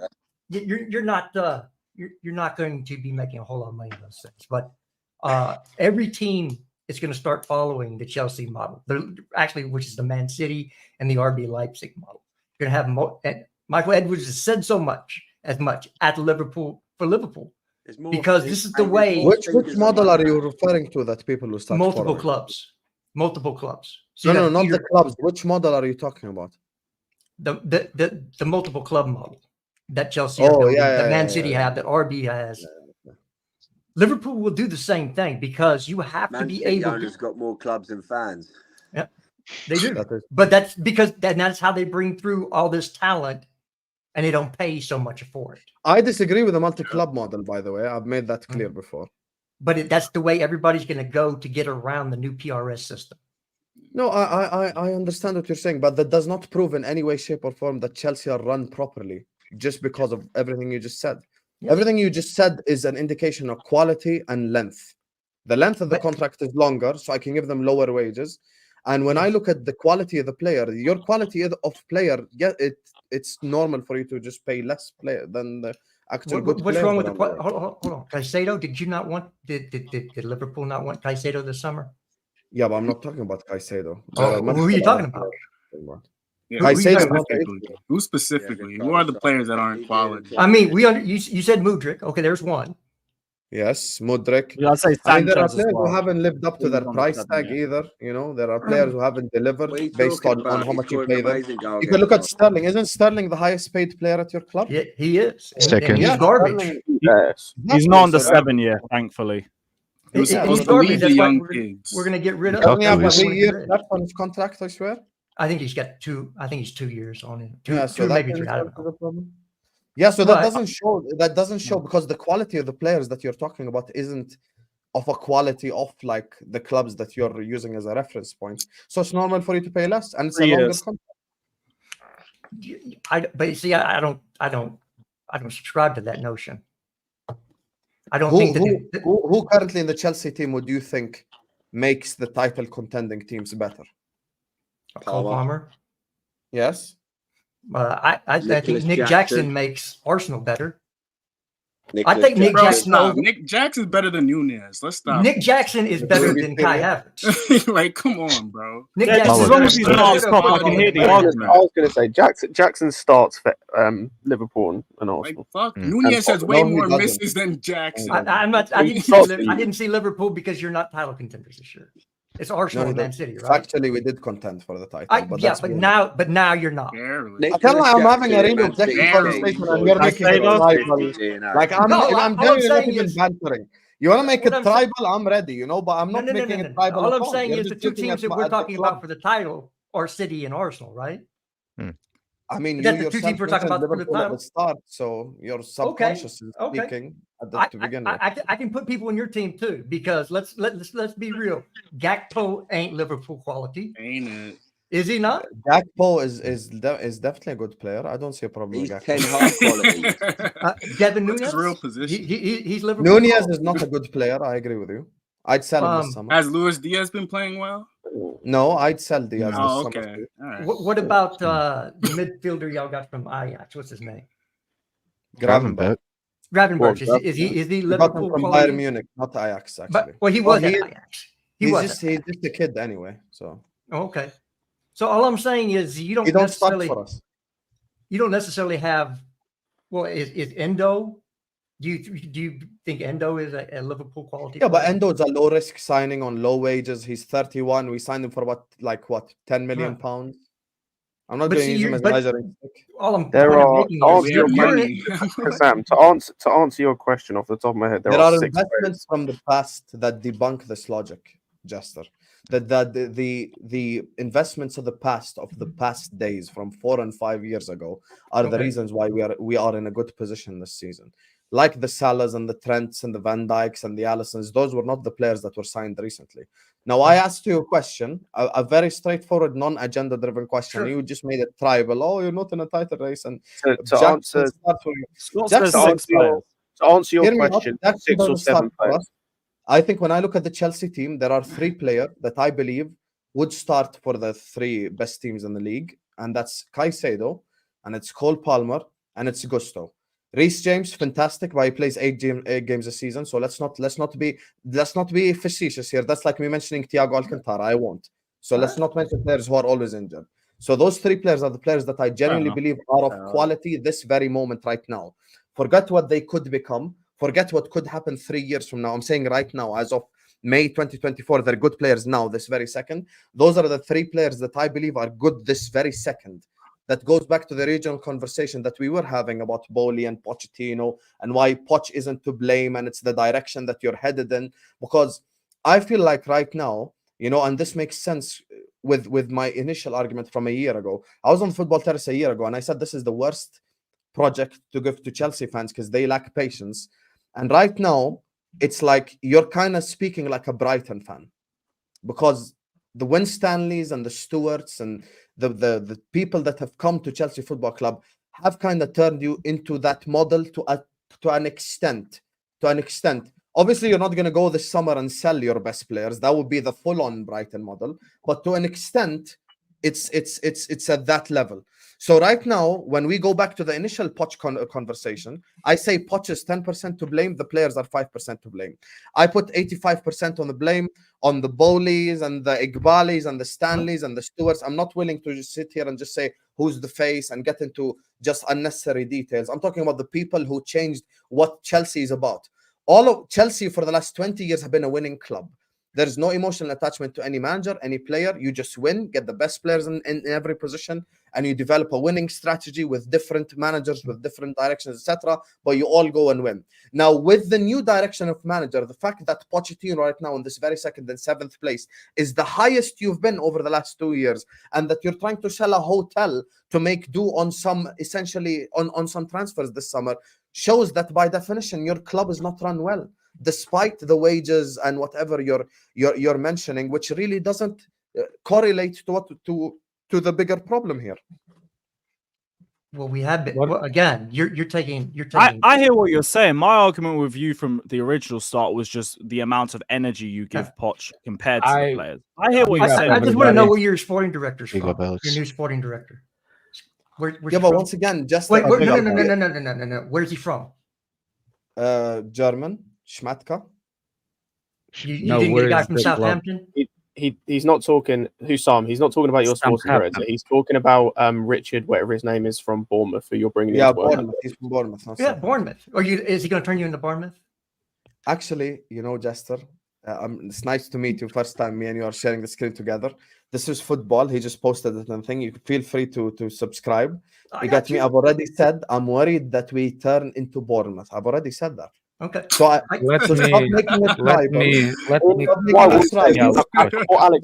going to be making a whole lot of money in those things. But every team is going to start following the Chelsea model. Which is the Man City and the RB Leipzig model. You're going to have Michael Edwards has said as much at Liverpool for Liverpool. Because this is the way. Which model are you referring to that people will start multiple clubs? So no, not the clubs. Which model are you talking about? The multiple club model that Chelsea, that Man City have, that RB has. Liverpool will do the same thing because you have to be able. Owners got more clubs than fans. Yeah, they do. But that's because that's how they bring through all this talent, and they don't pay so much for it. I disagree with the multi-club model, by the way. I've made that clear before. But that's the way everybody's going to go to get around the new PRS system. No, I understand what you're saying, but that does not prove in any way, shape, or form that Chelsea are run properly just because of everything you just said. Yes. Everything you just said is an indication of quality and length. The length of the contract is longer, so I can give them lower wages. And when I look at the quality of the player, your quality of player, it's normal for you to just pay less player than the actual good player. What's wrong with the hold on. Caicedo, did Liverpool not want Caicedo this summer? Yeah, but I'm not talking about Caicedo. Who are you talking about? Yeah, who specifically? Who are the players that aren't quality? I mean, you said Mudryk. Okay, there's one. Yes, Mudryk. Yeah, I'd say there are players who haven't lived up to their price tag either. You know, there are players who haven't delivered based on how much you pay them. You can look at Sterling. Isn't Sterling the highest paid player at your club? Yeah, he is. Second. He's garbage. He's not on the 7 year, thankfully. He's garbage. That's why we're going to get rid of him. Only have 3 years left on his contract, I swear. I think he's got 2. I think he's 2 years on it. Two, maybe 3. I don't know. Yeah, so that doesn't show. That doesn't show because the quality of the players that you're talking about isn't of a quality of like the clubs that you're using as a reference point. So it's normal for you to pay less, and it's a longer contract. But see, I don't subscribe to that notion. I don't think that who currently in the Chelsea team would you think makes the title contending teams better? Cole Palmer. Yes. I think Nick Jackson makes Arsenal better. I think Nick Jackson. Nick Jackson's better than Nunez. Let's stop. Nick Jackson is better than Kai Havertz. Like, come on, bro. Nick Jackson. As long as he's not on top, I can hear the argument. I was going to say Jackson starts for Liverpool and Arsenal. Like, fuck, Nunez has way more misses than Jackson. I didn't see Liverpool because you're not title contenders this year. It's Arsenal and Man City, right? Actually, we did contend for the title. But now you're not. I feel like I'm having a really objective conversation and you're making it tribal. Like I'm genuinely even bantering. You want to make it tribal? I'm ready, you know, but I'm not making it tribal. All I'm saying is the 2 teams that we're talking about for the title are City and Arsenal, right? I mean, that's the 2 teams we're talking about for the title. Start, so your subconscious is speaking to begin with. I can put people in your team too, because let's be real. Gakpo ain't Liverpool quality. Ain't it? Is he not? Gakpo is definitely a good player. I don't see a problem with Gakpo. He's 10 high quality. Devin Nunez? His real position. He's Liverpool. Nunez is not a good player. I agree with you. I'd sell him this summer. Has Luis Diaz been playing well? No, I'd sell Diaz this summer. Okay. All right. What about the midfielder y'all got from Ajax? What's his name? Gravenberch. Is he Liverpool from Bayern Munich, not Ajax, actually. He was at Ajax. He's just a kid anyway. So okay. So all I'm saying is you don't necessarily for us. You don't necessarily have. Well, is Endo? Do you think Endo is a Liverpool quality? Yeah, but Endo is a low risk signing on low wages. He's 31. We signed him for about 10 million pounds. I'm not going to use him as a measuring stick. To answer your question off the top of my head, there are investments from the past that debunk this logic, Jester. That the investments of the past days from 4 and 5 years ago are the reasons why we are in a good position this season. Like the Salahs and the Trents and the Van Dijks and the Allisons, those were not the players that were signed recently. Now, I asked you a question, a very straightforward, non-agenda driven question. Sure. You just made it tribal. Oh, you're not in a title race. And to answer your question, 6 or 7 players. I think when I look at the Chelsea team, there are 3 players that I believe would start for the 3 best teams in the league. And that's Caicedo, and it's Cole Palmer, and it's Gusto. Reece James, fantastic, but he plays 8 games a season. So let's not be facetious here. That's like me mentioning Thiago Alcantara. I won't. So let's not mention players who are always injured. So those 3 players are the players that I genuinely believe are of quality this very moment right now. Forget what they could become. Forget what could happen 3 years from now. I'm saying right now, as of May 2024. They're good players now, this very second. Those are the 3 players that I believe are good this very second. That goes back to the regional conversation that we were having about Boli and Pochettino and why Poch isn't to blame, and it's the direction that you're headed in. Because I feel like right now, and this makes sense with my initial argument from a year ago. I was on Football Terrace a year ago, and I said this is the worst project to give to Chelsea fans because they lack patience. And right now, it's like you're kind of speaking like a Brighton fan, because the Winstanleys and the Stewarts and the people that have come to Chelsea Football Club have kind of turned you into that model to an extent. Obviously, you're not going to go this summer and sell your best players. That would be the full-on Brighton model. But to an extent, it's at that level. So right now, when we go back to the initial Poch conversation, I say Poch is 10% to blame. The players are 5% to blame. I put 85% on the blame on the Bowleys and the Igbalis and the Stanleys and the Stewarts. I'm not willing to just sit here and just say who's the face and get into just unnecessary details. I'm talking about the people who changed what Chelsea is about. All of Chelsea for the last 20 years have been a winning club. There's no emotional attachment to any manager, any player. You just win, get the best players in every position, and you develop a winning strategy with different managers, with different directions, etc. But you all go and win. Now, with the new direction of manager, the fact that Pochettino right now in this very second and 7th place is the highest you've been over the last 2 years, and that you're trying to sell a hotel to make do on some, essentially, on some transfers this summer, shows that by definition, your club is not run well, despite the wages and whatever you're mentioning, which really doesn't correlate to the bigger problem here. Well, we have been. Well, again, you're taking. I hear what you're saying. My argument with you from the original start was just the amount of energy you give Poch compared to the players. I hear what you're saying. I just want to know what your sporting director's from. Your new sporting director. Where's but once again, just wait, no. Where's he from? German. Schmatka. You didn't get a guy from Southampton? He's not talking Husam. He's not talking about your sporting director. He's talking about Richard, whatever his name is, from Bournemouth, who you're bringing. Yeah, Bournemouth. He's from Bournemouth. Bournemouth. Is he going to turn you into Bournemouth? Actually, Jester, it's nice to meet you. First time me and you are sharing the screen together. This is football. He just posted it and thing. You feel free to subscribe. You got me. I've already said I'm worried that we turn into Bournemouth. I've already said that. Okay. So let me Alex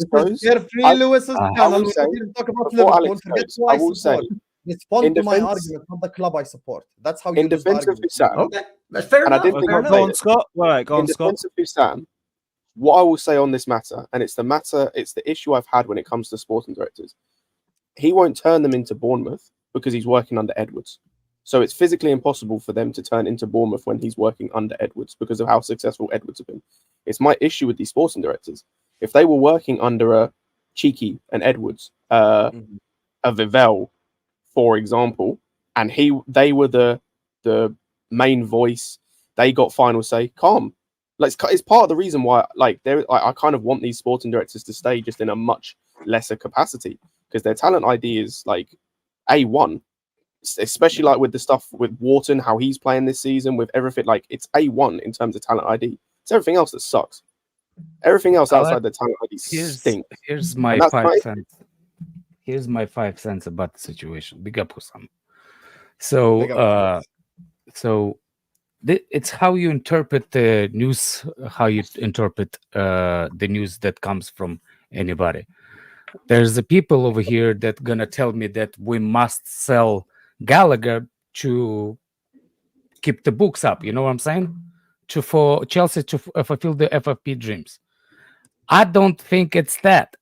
goes. Lewis's channel. Talk about Liverpool. Forget who I support. Respond to my argument, not the club I support. That's how you in defense of Husam. Okay, that's fair enough. Go on, Scott. Right, go on, Scott. In defense of Husam, what I will say on this matter, and it's the issue I've had when it comes to sporting directors. He won't turn them into Bournemouth because he's working under Edwards. So it's physically impossible for them to turn into Bournemouth when he's working under Edwards because of how successful Edwards have been. It's my issue with these sporting directors. If they were working under a Cheeky and Edwards, a Vivell, for example, and they were the main voice, they got final say, calm. Like, it's part of the reason why I kind of want these sporting directors to stay just in a much lesser capacity, because their talent ID is like A1. Especially like with the stuff with Wharton, how he's playing this season, with everything, like it's A1 in terms of talent ID. It's everything else that sucks. Everything else outside the talent ID stinks. Here's my 5 cents. Here's my 5 cents about the situation. Big up Husam. It's how you interpret the news, how you interpret the news that comes from anybody. There's the people over here that gonna tell me that we must sell Gallagher to keep the books up, you know what I'm saying? For Chelsea to fulfill the FFP dreams. I don't think it's that.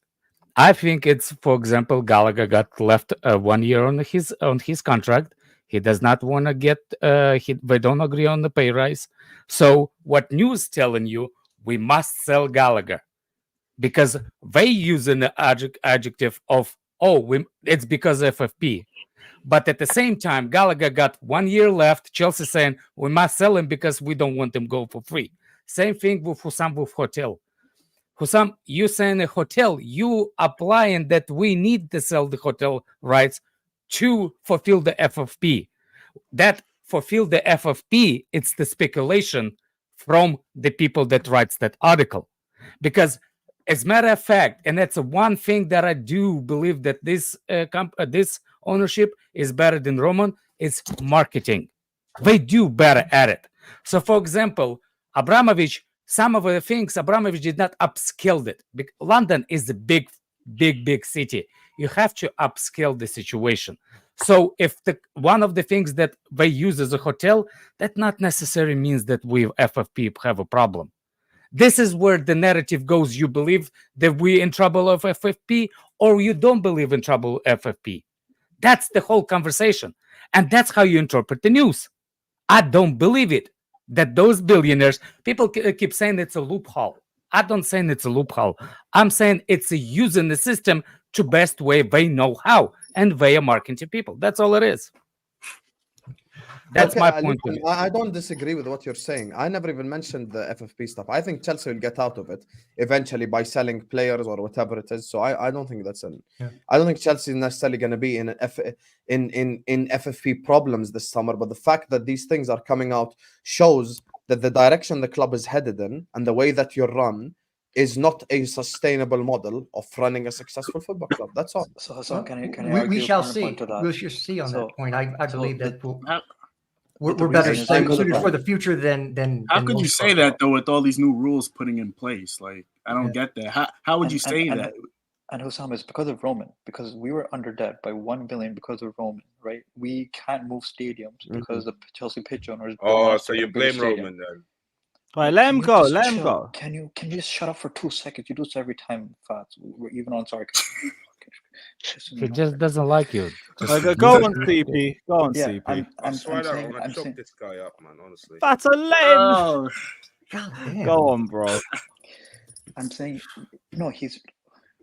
I think it's, for example, Gallagher got left 1 year on his contract. He does not want to get. They don't agree on the pay rise. So what news telling you? We must sell Gallagher because they use an adjective of it's because of FFP. But at the same time, Gallagher got 1 year left. Chelsea saying we must sell him because we don't want him to go for free. Same thing with Husam with Hotel. Husam, you saying a hotel, you applying that we need to sell the hotel rights to fulfill the FFP. That fulfill the FFP, it's the speculation from the people that writes that article. because as a matter of fact, and that's one thing that I do believe that this ownership is better than Roman, is marketing. They do better at it. So, for example, Abramovich, some of the things Abramovich did not upscale it. London is a big city. You have to upscale the situation. So if one of the things that they use as a hotel, that not necessarily means that we FFP have a problem. This is where the narrative goes. You believe that we're in trouble of FFP, or you don't believe in trouble of FFP. That's the whole conversation. And that's how you interpret the news. I don't believe it. That those billionaires, people keep saying it's a loophole. I don't say it's a loophole. I'm saying it's a using the system to best way they know how, and they are marketing people. That's all it is. That's my point. I don't disagree with what you're saying. I never even mentioned the FFP stuff. I think Chelsea will get out of it eventually by selling players or whatever it is. So I don't think that's I don't think Chelsea is necessarily going to be in FFP problems this summer. But the fact that these things are coming out shows that the direction the club is headed in and the way that you're run is not a sustainable model of running a successful football club. That's all. So can I we shall see. We shall see on that point. I believe that we're better suited for the future than how could you say that though with all these new rules putting in place? Like I don't get that. How would you say that? And Husam, is because of Roman, because we were under debt by 1 billion because of Roman, right? We can't move stadiums because the Chelsea pitch owners. Oh, so you blame Roman then? All right, let him go. Let him go. Can you just shut up for 2 seconds? You do this every time, Fats. We're even on sarcasm. He just doesn't like you. Go on, CP. Go on, CP. I swear I'm gonna choke this guy up, man. Honestly. That's a lane. Go on, bro. I'm saying no. He's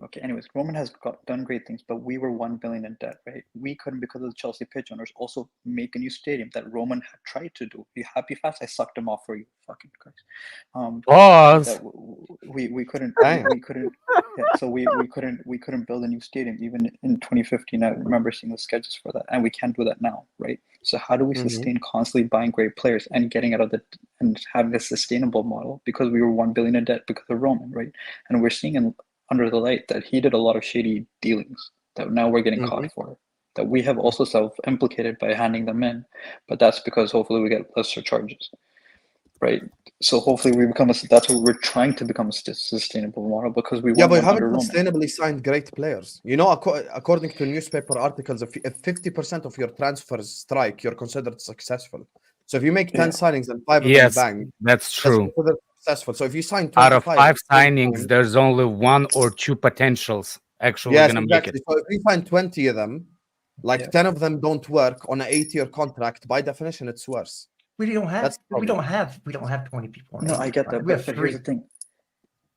okay. Anyways, Roman has done great things, but we were 1 billion in debt, right? We couldn't, because of the Chelsea pitch owners, also make a new stadium that Roman had tried to do. You happy, Fats? I sucked him off for you, fucking Christ. Pause. We couldn't. We couldn't. Yeah, so we couldn't build a new stadium even in 2015. I remember seeing the sketches for that, and we can't do that now, right? So how do we sustain constantly buying great players and getting out of and having a sustainable model, because we were 1 billion in debt because of Roman, right? And we're seeing under the light that he did a lot of shady dealings that now we're getting caught for, that we have also self-implicated by handing them in, but that's because hopefully we get lesser charges, right? So hopefully we become that's what we're trying to become a sustainable model, because we but you haven't sustainably signed great players. You know, according to newspaper articles, if 50% of your transfers strike, you're considered successful. So if you make 10 signings and 5 of them bang, that's true. Successful. So if you sign 25, out of 5 signings, there's only 1 or 2 potentials actually gonna make it. So if you find 20 of them, like 10 of them don't work on an 8-year contract, by definition, it's worse. We don't have 20 people. No, I get that. But here's the thing.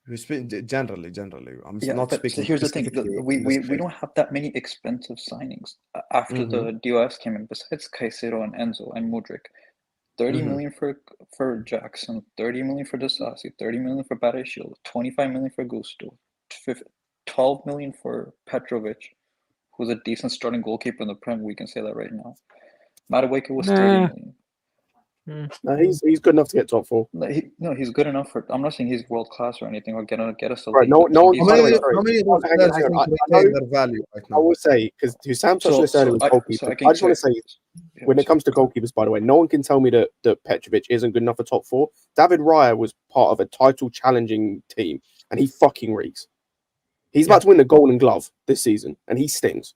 We speak generally. I'm not speaking. So here's the thing. We don't have that many expensive signings after the DOS came in. Besides Caicedo and Enzo and Mudryk, 30 million for Jackson, 30 million for Disasi, 30 million for Barışıl, 25 million for Gusto, 12 million for Petrovic, who's a decent starting goalkeeper in the Prem. We can say that right now. Madueke was 30 million. No, he's good enough to get top 4. He's good enough for. I'm not saying he's world class or anything, or get us a right. league. How many of those players their value right now? I will say, because Husam touched this earlier with goalkeepers. I just want to say, when it comes to goalkeepers, by the way, no one can tell me that Petrovic isn't good enough for top 4. David Raya was part of a title challenging team, and he fucking reeks. He's about to win the Golden Glove this season, and he stings.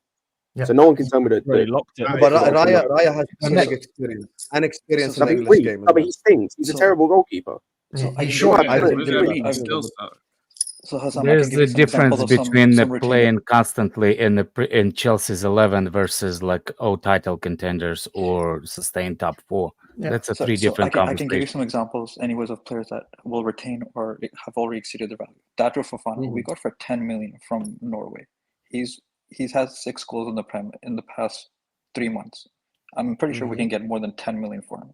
Yeah. So no one can tell me that. Locked it. But Raya has big experience and experience in the English game. But he stings. He's a terrible goalkeeper. He's short. There's a difference between playing constantly in Chelsea's 11 versus like title contenders or sustained top 4. Yeah. That's three different conversations. I can give you some examples, anyways, of players that will retain or have already exceeded their value. Datro Fofana, we got for 10 million from Norway. He's had 6 goals in the Prem in the past 3 months. I'm pretty sure we can get more than 10 million for him.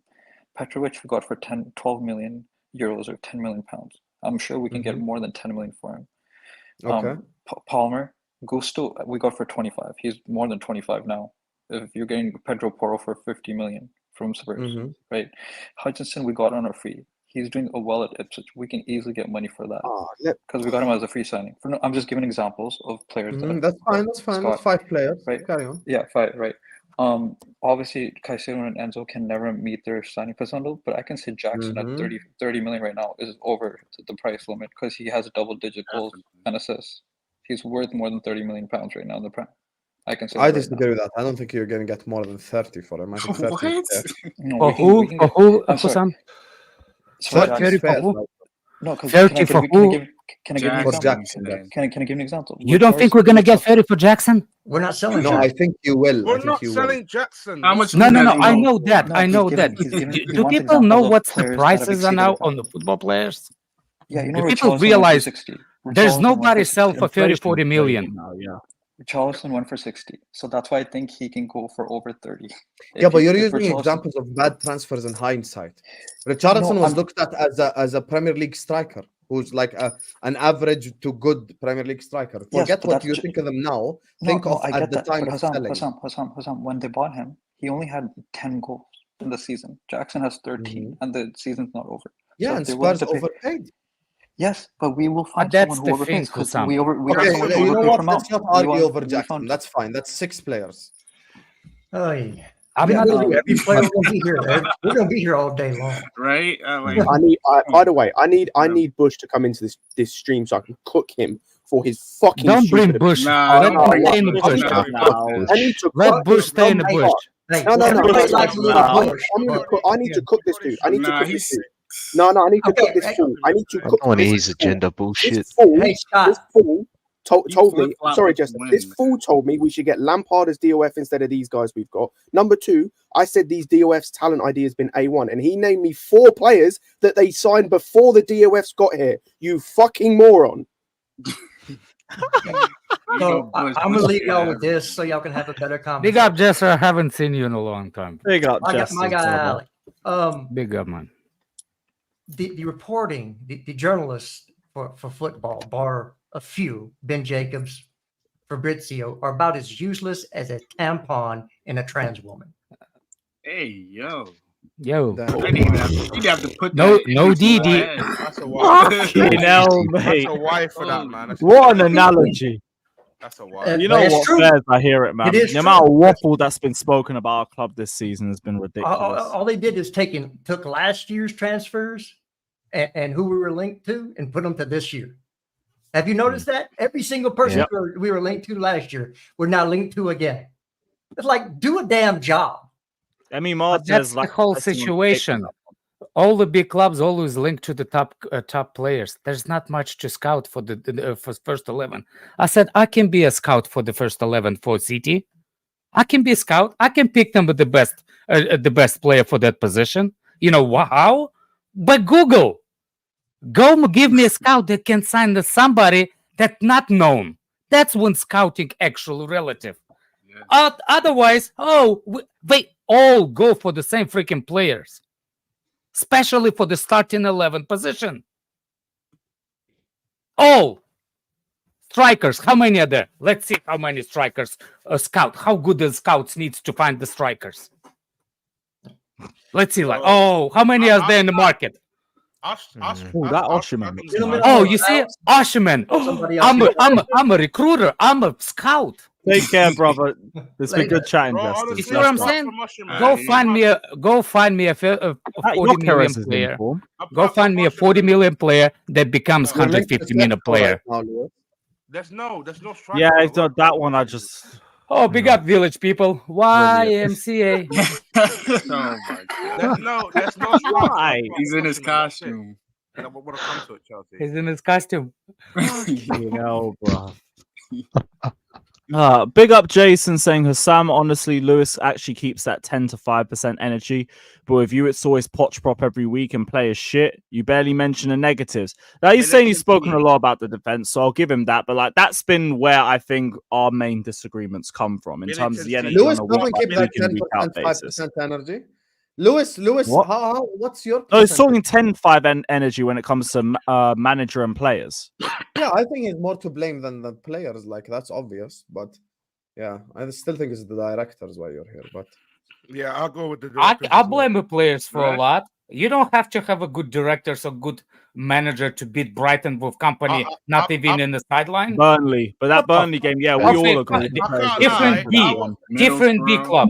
Petrovic we got for 12 million euros or 10 million pounds. I'm sure we can get more than 10 million for him. Okay. Palmer, Gusto, we got for 25. He's more than 25 now. If you're getting Pedro Porro for 50 million from Spurs, right? Hutchinson, we got on our fee. he's doing well at Ipswich. We can easily get money for that because we got him as a free signing. I'm just giving examples of players. That's fine. That's fine. That's 5 players. Right. Carry on. Yeah, 5. Right. Obviously, Caicedo and Enzo can never meet their signing potential, but I can say Jackson at 30 million right now is over the price limit because he has double-digit goals and assists. He's worth more than 30 million pounds right now in the Prem. I can say. I disagree with that. I don't think you're going to get more than 30 for him. I think 30 for who? Husam? 30 for who? No, because 30 for who? Can I give you an example? Can I give you an example? You don't think we're gonna get 30 for Jackson? We're not selling. No, I think you will. We're not selling Jackson. How much? No. I know that. I know that. Do people know what the prices are now on the football players? Yeah, you know. Do people realize there's nobody sell for 30, 40 million. Richarlison went for 60, so that's why I think he can go for over 30. Yeah, but you're using examples of bad transfers in hindsight. Richarlison was looked at as a Premier League striker, who's like an average to good Premier League striker. Forget what you think of them now. Think of at the time of selling. Husam, when they bought him, he only had 10 goals in the season. Jackson has 13, and the season's not over. Yeah, and Spurs overpaid. Yes, but we will find that's someone who the overpays. thing, We okay, got you know what? from Let's not argue over Jackson. found... That's fine. That's 6 players. Oh, yeah. I'm not. Every player will be here. We're gonna be here all day long, right? By the way, I need Bush to come into this stream so I can cook him for his fucking. Don't bring Bush. Let Bush stay in the bush. I need to let Bush stay in the bush. No. I need to cook this dude. I need to cook this dude. No, I need to cook this fool. I need to cook his agenda bullshit. This fool told me, sorry, Justin, this fool told me we should get Lampard as DOF instead of these guys we've got. Number 2, I said these DOF's talent ID has been A1, and he named me 4 players that they signed before the DOFs got here. You fucking moron. So I'm gonna leave y'all with this so y'all can have a better conversation. Big up, Jess. I haven't seen you in a long time. Big up, Jess. My guy, Alec. Big up, man. The reporting, the journalists for football, bar a few, Ben Jacobs, Fabrizio, are about as useless as a tampon in a trans woman. Hey, yo. Yo. You'd have to put no DD. That's a wife. That's a wife for that, man. What an analogy. That's a wife. You know what? Fairs, I hear it, man. The amount of waffle that's been spoken about our club this season has been ridiculous. All they did is took last year's transfers and who we were linked to and put them to this year. Have you noticed that? Every single person we were linked to last year, we're now linked to again. It's like, do a damn job. Emi Martinez, that's the whole situation. All the big clubs always link to the top players. There's not much to scout for the first 11. I said I can be a scout for the first 11 for City. I can be a scout. I can pick them with the best player for that position. You know how? But Google, go give me a scout that can sign somebody that's not known. That's when scouting actual relative. Yeah. Otherwise, they all go for the same freaking players. Especially for the starting 11 position. All strikers, how many are there? Let's see how many strikers a scout. How good the scouts needs to find the strikers. Let's see, how many are there in the market? Osherman. You see, Osherman. I'm a recruiter. I'm a scout. Take care, brother. It's been good chatting, Justin. You see what I'm saying? Go find me a 40 million player. Go find me a 40 million player that becomes 150 million player. There's no strike. Yeah, it's not that one. I just. Oh, big up village people. YMCA. Oh my God. There's no strike. He's in his costume. What comes to it, Chelsea? He's in his costume. You know, bro. Big up Jason saying, Husam, honestly, Lewis actually keeps that 10 to 5% energy. But with you, it's always Poch prop every week and play as shit. You barely mention the negatives. Now, he's saying he's spoken a lot about the defense, so I'll give him that. But like, that's been where I think our main disagreements come from in terms of the energy. Lewis doesn't keep that 10% 5% energy. Lewis, what's your? Oh, it's talking 10-5 energy when it comes to manager and players. Yeah, I think he's more to blame than the players. Like, that's obvious. But yeah, I still think it's the directors why you're here. But Yeah, I'll go with the I directors as well. blame the players for a Right. lot. You don't have to have a good director or good manager to beat Brighton with company not even in the sideline. Burnley, but that What the Burnley game, yeah, we all agree. Different B club.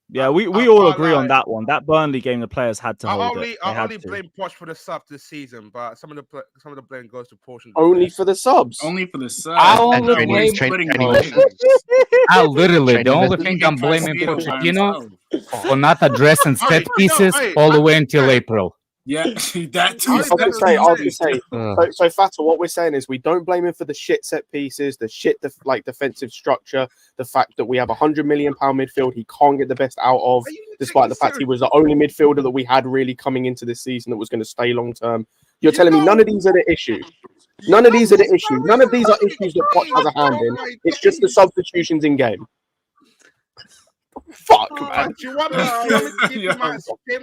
Yeah, we all agree on that one. That Burnley game, the players had to hold it. I only blame Poch for the subs this season, but some of the blame goes to Poch. Only for the subs. Only for the subs. I only blame. I literally the only thing I'm blaming Pochettino for not addressing set pieces all the way until April. Yeah, that too. I'll just say. So Fata, what we're saying is we don't blame him for the shit set pieces, the shit defensive structure, the fact that we have £100 million midfield he can't get the best out of, despite the fact he was the only midfielder that we had really coming into this season that was going to stay long term. You're telling me none of these are the issue. None of these are the issue. None of these are issues that Poch has a hand in. It's just the substitutions in game. Fuck, man.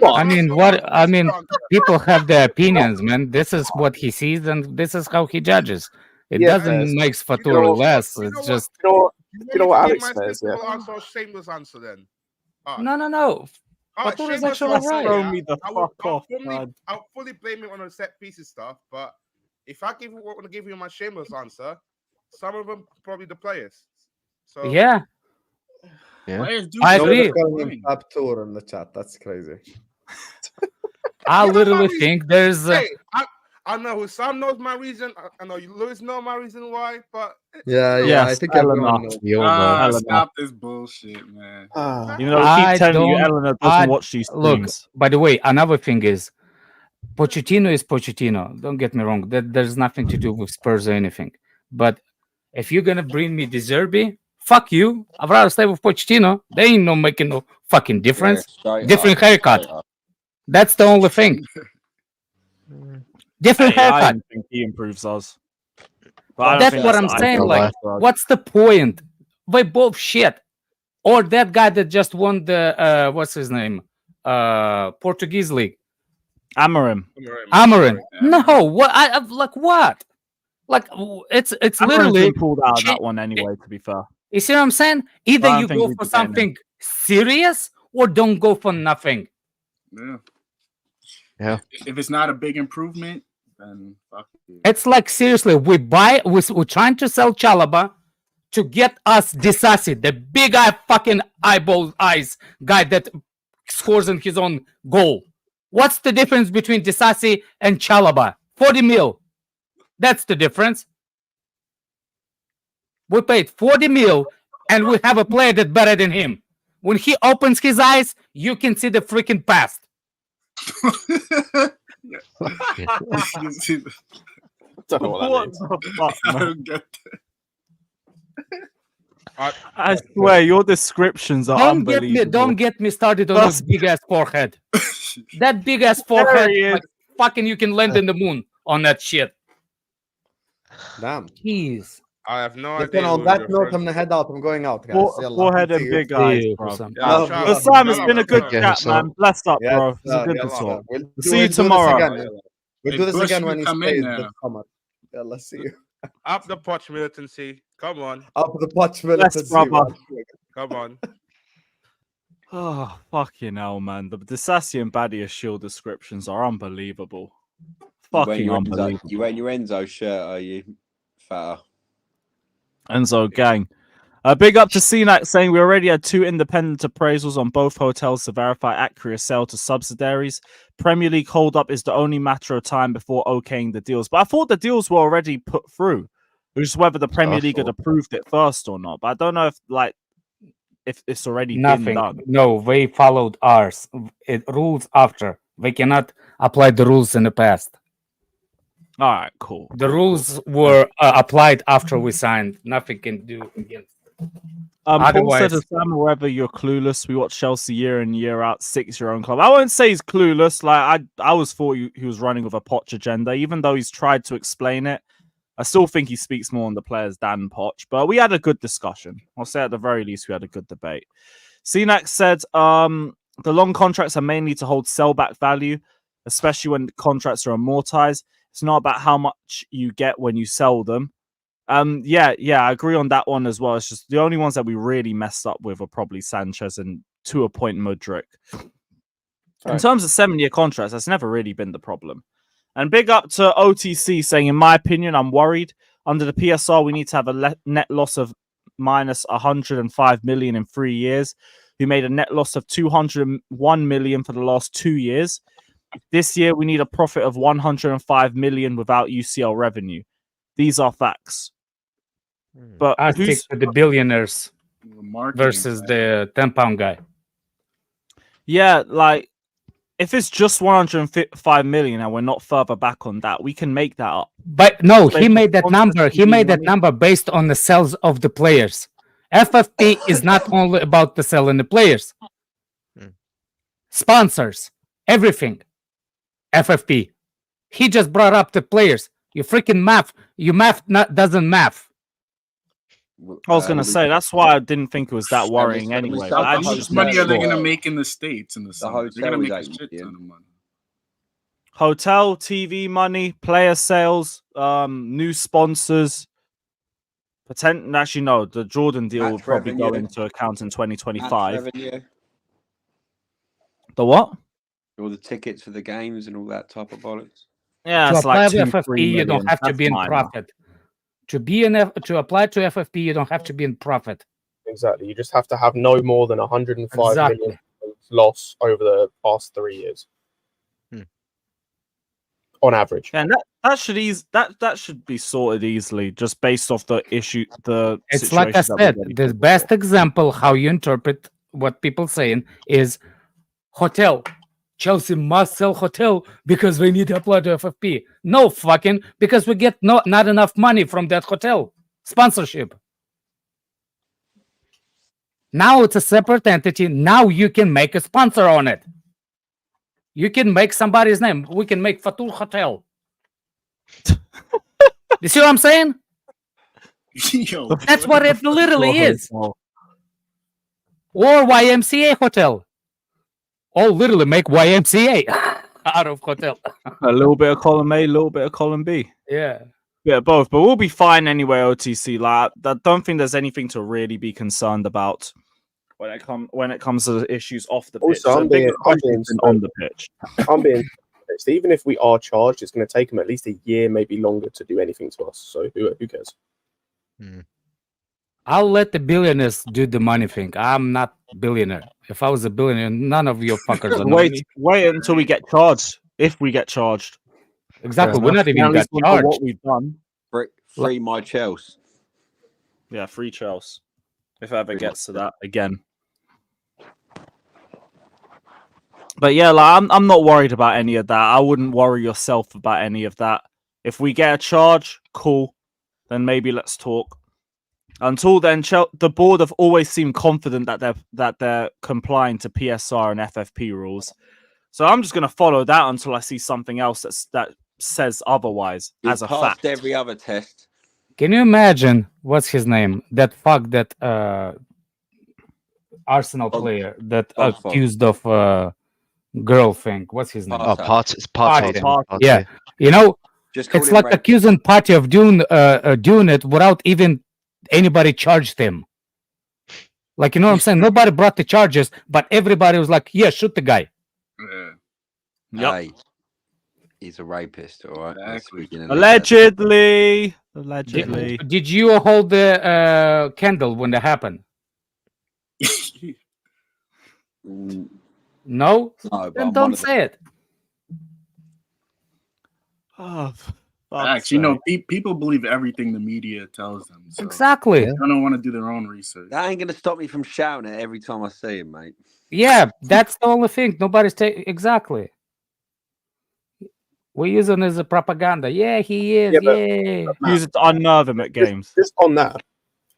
I mean, what? I mean, people have their opinions, man. This is what he sees, and this is how he judges. It doesn't make Fatura less. It's just. You know what Alex says? Yeah. Answer a shameless answer then. No. Fatura is actually right. Throw me the fuck off. I'll fully blame it on the set pieces stuff, but if I want to give you my shameless answer, some of them probably the players. So yeah. I agree. Up tour in the chat. That's crazy. I literally think there's. I know Husam knows my reason. I know Lewis knows my reason why, but yeah. I think everyone knows. Stop this bullshit, man. You know, I keep telling you, Eleanor doesn't watch these streams. Look, by the way, another thing is, Pochettino is Pochettino. Don't get me wrong. There's nothing to do with Spurs or anything. But if you're gonna bring me De Zerbi, fuck you. I'd rather stay with Pochettino. They ain't no making no fucking difference. Different haircut. That's the only thing. Different haircut. I don't think he improves us. That's what I'm saying. Like, what's the point? They both shit. Or that guy that just won the what's his name? Portuguese league. Amorim. No, what? I like what? Like it's literally pulled out of that one anyway. To be fair, you see what I'm saying? Either you go for something serious or don't go for nothing. Yeah. If it's not a big improvement, then fuck it. It's like seriously, we're trying to sell Chalaba to get us Disasi, the big fucking eyes guy that scores in his own goal. What's the difference between Disasi and Chalaba? 40 mil. That's the difference. We paid 40 mil and we have a player that's better than him. When he opens his eyes, you can see the freaking past. I swear your descriptions are unbelievable. Don't get me started on this big ass forehead. That big ass forehead, like fucking you can land in the moon on that shit. Damn. Jeez. I have no idea. On that note, I'm gonna head out. I'm going out, guys. Forehead and big eyes, bro. Husam, it's been a good chat, man. Blessed up, bro. It's a good talk. See you tomorrow. We'll do this again when he stays this summer. Yeah, let's see you. Up the Poch militancy. Come on. Up the Poch militancy. Come on. Oh, fucking hell, man. The Disasi and Badia shield descriptions are unbelievable. Fucking unbelievable. You wearing your Enzo shirt, are you, Fatter? Enzo gang. Big up to CNAC saying we already had 2 independent appraisals on both hotels to verify accurate sale to subsidiaries. Premier League hold up is the only matter of time before okaying the deals. But I thought the deals were already put through. It was just whether the Premier League had approved it first or not. But I don't know if it's already been done. No, they followed ours. Rules after. They cannot apply the rules in the past. All right, cool. The rules were applied after we signed. Nothing can do against. Paul said, Sam, wherever you're clueless, we watch Chelsea year in, year out, 6 your own club. I won't say he's clueless. Like I always thought he was running with a Poch agenda, even though he's tried to explain it. I still think he speaks more on the players than Poch, but we had a good discussion. I'll say at the very least we had a good debate. CNAC said the long contracts are mainly to hold sellback value, especially when contracts are amortized. It's not about how much you get when you sell them. Yeah, I agree on that one as well. It's just the only ones that we really messed up with are probably Sanchez and to appoint Mudryk. In terms of 7-year contracts, that's never really been the problem. And big up to OTC saying, in my opinion, I'm worried. Under the PSR, we need to have a net loss of minus 105 million in 3 years. We made a net loss of 201 million for the last 2 years. This year, we need a profit of 105 million without UCL revenue. These are facts. But I stick to the billionaires versus guy. the 10-pound guy. Yeah, like, if it's just 105 million and we're not further back on that, we can make that up. But no, he made that number. He made that number based on the sales of the players. FFP is not only about the selling the players. Sponsors, everything. FFP. He just brought up the players. You freaking math. You math doesn't math. I was going to say, that's why I didn't think it was that worrying anyway. How much money are they going to make in the States in the summer? They're going to make a shit ton of money. Hotel, TV money, player sales, new sponsors. Actually, no, the Jordan deal will probably go into account in 2025. The what? All the tickets for the games and all that type of bollocks. Yeah, to it's apply like to 2-3 FFP, you million. don't have to That's be in minor. profit. To apply to FFP, you don't have to be in profit. Exactly. You just have to have no more than 105 million loss over the past 3 years. On average. And that should be sorted easily, just based off the issue. It's like I said, the best example how you interpret what people saying is hotel. Chelsea must sell hotel because we need to apply to FFP. No fucking, because we get not enough money from that hotel sponsorship. Now it's a separate entity. Now you can make a sponsor on it. You can make somebody's name. We can make Fatul Hotel. You see what I'm saying? Yo, that's what it literally is. Or YMCA Hotel. Or literally make YMCA out of hotel. A little bit of column A, a little bit of column B. Yeah. Yeah, both. But we'll be fine anyway, OTC. Like, I don't think there's anything to really be concerned about when it comes to the issues off the pitch. Also, I'm being on the pitch. I'm being honest. Even if we are charged, it's going to take them at least a year, maybe longer, to do anything to us. So who cares? I'll let the billionaires do the money thing. I'm not a billionaire. If I was a billionaire, none of you fuckers are. Wait until we get charged. If we get charged. Exactly. We're not even got charged. What we've done. Free my Chelsea. Yeah, free Chelsea. If it ever gets to that again. But yeah, like, I'm not worried about any of that. I wouldn't worry yourself about any of that. If we get a charge, cool. Then maybe let's talk. Until then, the board have always seemed confident that they're complying to PSR and FFP rules. So I'm just going to follow that until I see something else that says otherwise. You've as a passed fact. every other test. Can you imagine what's his name? That fuck that Arsenal player that accused of girl thing. What's his name? Partey. Yeah, you know, Just it's like accusing Partey of doing it without even anybody charged him. Like, you know what I'm saying? Nobody brought the charges, but everybody was like, "Yeah, shoot the guy." Yep. Hey, he's a rapist, all right? Allegedly. Did you hold the candle when that happened? No? Then don't say it. Oh, Facts. You know, people believe everything the media tells them. So exactly. They don't want to do their own research. That ain't going to stop me from shouting it every time I see him, mate. Yeah, that's the only thing. Nobody's taking... Exactly. We use him as a propaganda. Yeah, he is. Use it to unnerve him at games. Just on that.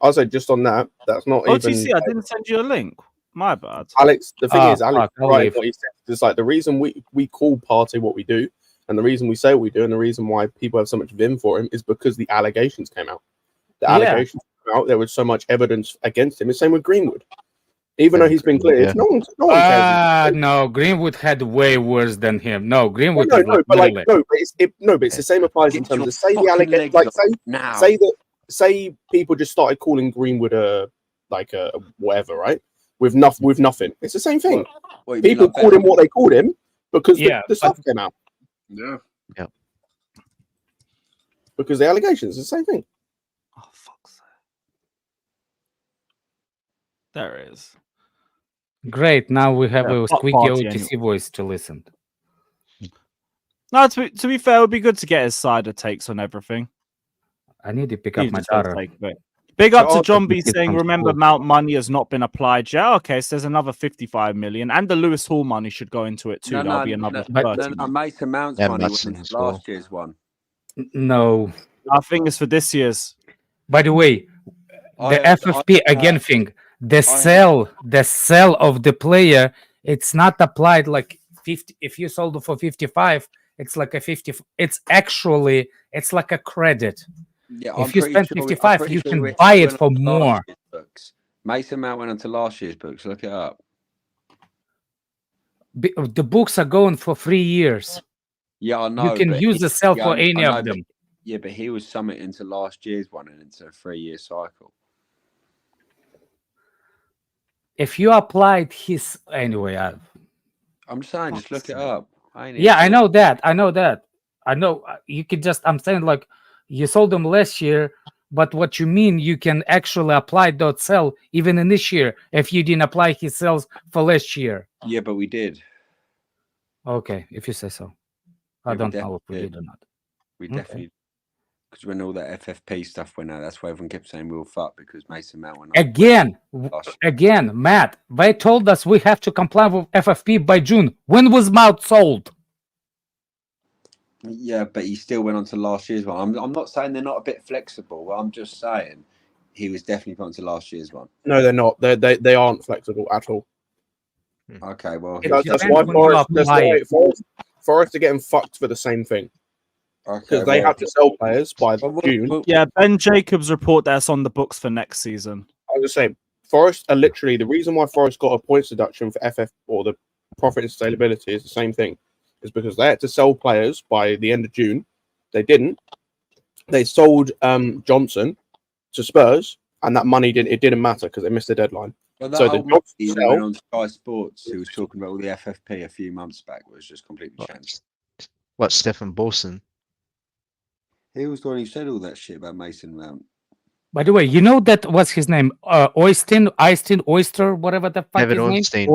I'll say just on that. That's not even... OTC, I didn't send you a link. My bad. Alex, the thing is, Alex, right, what he said. It's like the reason we call Partey what we do, and the reason we say what we do, and the reason why people have so much vim for him is because the allegations came out. The allegations came out. There was so much evidence against him. The same with Greenwood. Even though he's been cleared, no one cares. No, Greenwood had way worse than him. No, Greenwood. But it's the same applies in terms of say the allegation. Like say people just started calling Greenwood a whatever, right? with nothing. It's the same thing. What, People called him what they called him because the stuff came out. Yeah. Yeah. Because the allegations, it's the same thing. Oh, fuck's sake. There it is. Great. Now we have a fuck squeaky party OTC anyway. voice to listen. No, to be fair, it would be good to get his side of takes on everything. I need to pick up He my just won't daughter. take it. Big up to John B Get saying, some remember, school. Mount money has not been applied yet. Okay, so there's another 55 million, and the Lewis Hall money should go into it too. That'll be another 30. Mason Mount's money went into last year's one. No. I think it's for this year's. By the way, the FFP again thing, the sell of the player, it's not applied like 50. If you sold it for 55, it's like a 50. It's like a credit. Yeah, if you spend 55, you can buy it for more. Mason Mount went onto last year's books. Look it up. The books are going for 3 years. Yeah, I know. You can use the sell for any of them. Yeah, but he was summit into last year's one and into a 3-year cycle. If you applied his anyway, I'm saying, just look it up. I know that. I know you could just. I'm saying like you sold them last year, but what you mean you can actually apply that sell even in this year if you didn't apply his sales for last year. Yeah, but we did. Okay, if you say so. I don't know if we did or not. We definitely. Because when all that FFP stuff went out, that's why everyone kept saying we'll fuck because Mason Mount went Again, Matt, they told us we have to comply with FFP by June. When was Mount sold? Yeah, but he still went on to last year's one. I'm not saying they're not a bit flexible. I'm just saying he was definitely put onto last year's one. No, they're not. They aren't flexible at all. Okay, well, that's why Forest are getting fucked for the same thing. Because they have to sell players by June. Yeah, Ben Jacobs report that's on the books for next season. I was saying, Forest are literally the reason why Forest got a points deduction for FF or the profit and sustainability is the same thing. Is because they had to sell players by the end of June. They didn't. They sold Johnson to Spurs, and that money didn't matter because they missed the deadline. Well, that so the went on Sky Sports, who was talking about all the FFP a few months back, was just completely changed. What, Stefan Bolson? He was the one who said all that shit about Mason Mount. By the way, you know that what's his name? Oyster, whatever the fuck Evan his name.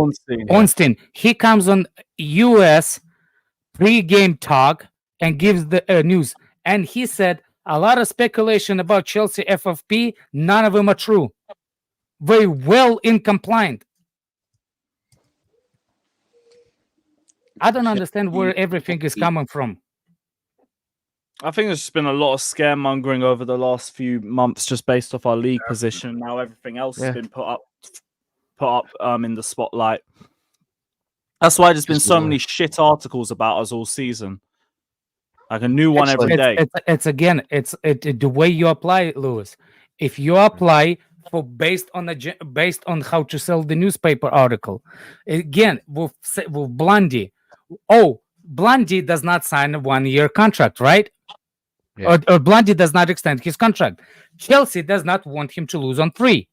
Ornstein. He comes on US pre-game talk and gives the news, and he said a lot of speculation about Chelsea FFP. None of them are true. Very well in compliant. I don't understand where everything is coming from. I think there's just been a lot of scaremongering over the last few months, just based off our league position. Now everything else has been put up in the spotlight. That's why there's been so many shit articles about us all season. Like a new one every day. It's the way you apply it, Lewis. If you apply for based on how to sell the newspaper article, again with Blondie. Oh, Blondie does not sign a 1-year contract, right? Yeah. Or Blondie does not extend his contract. Chelsea does not want him to lose on 3.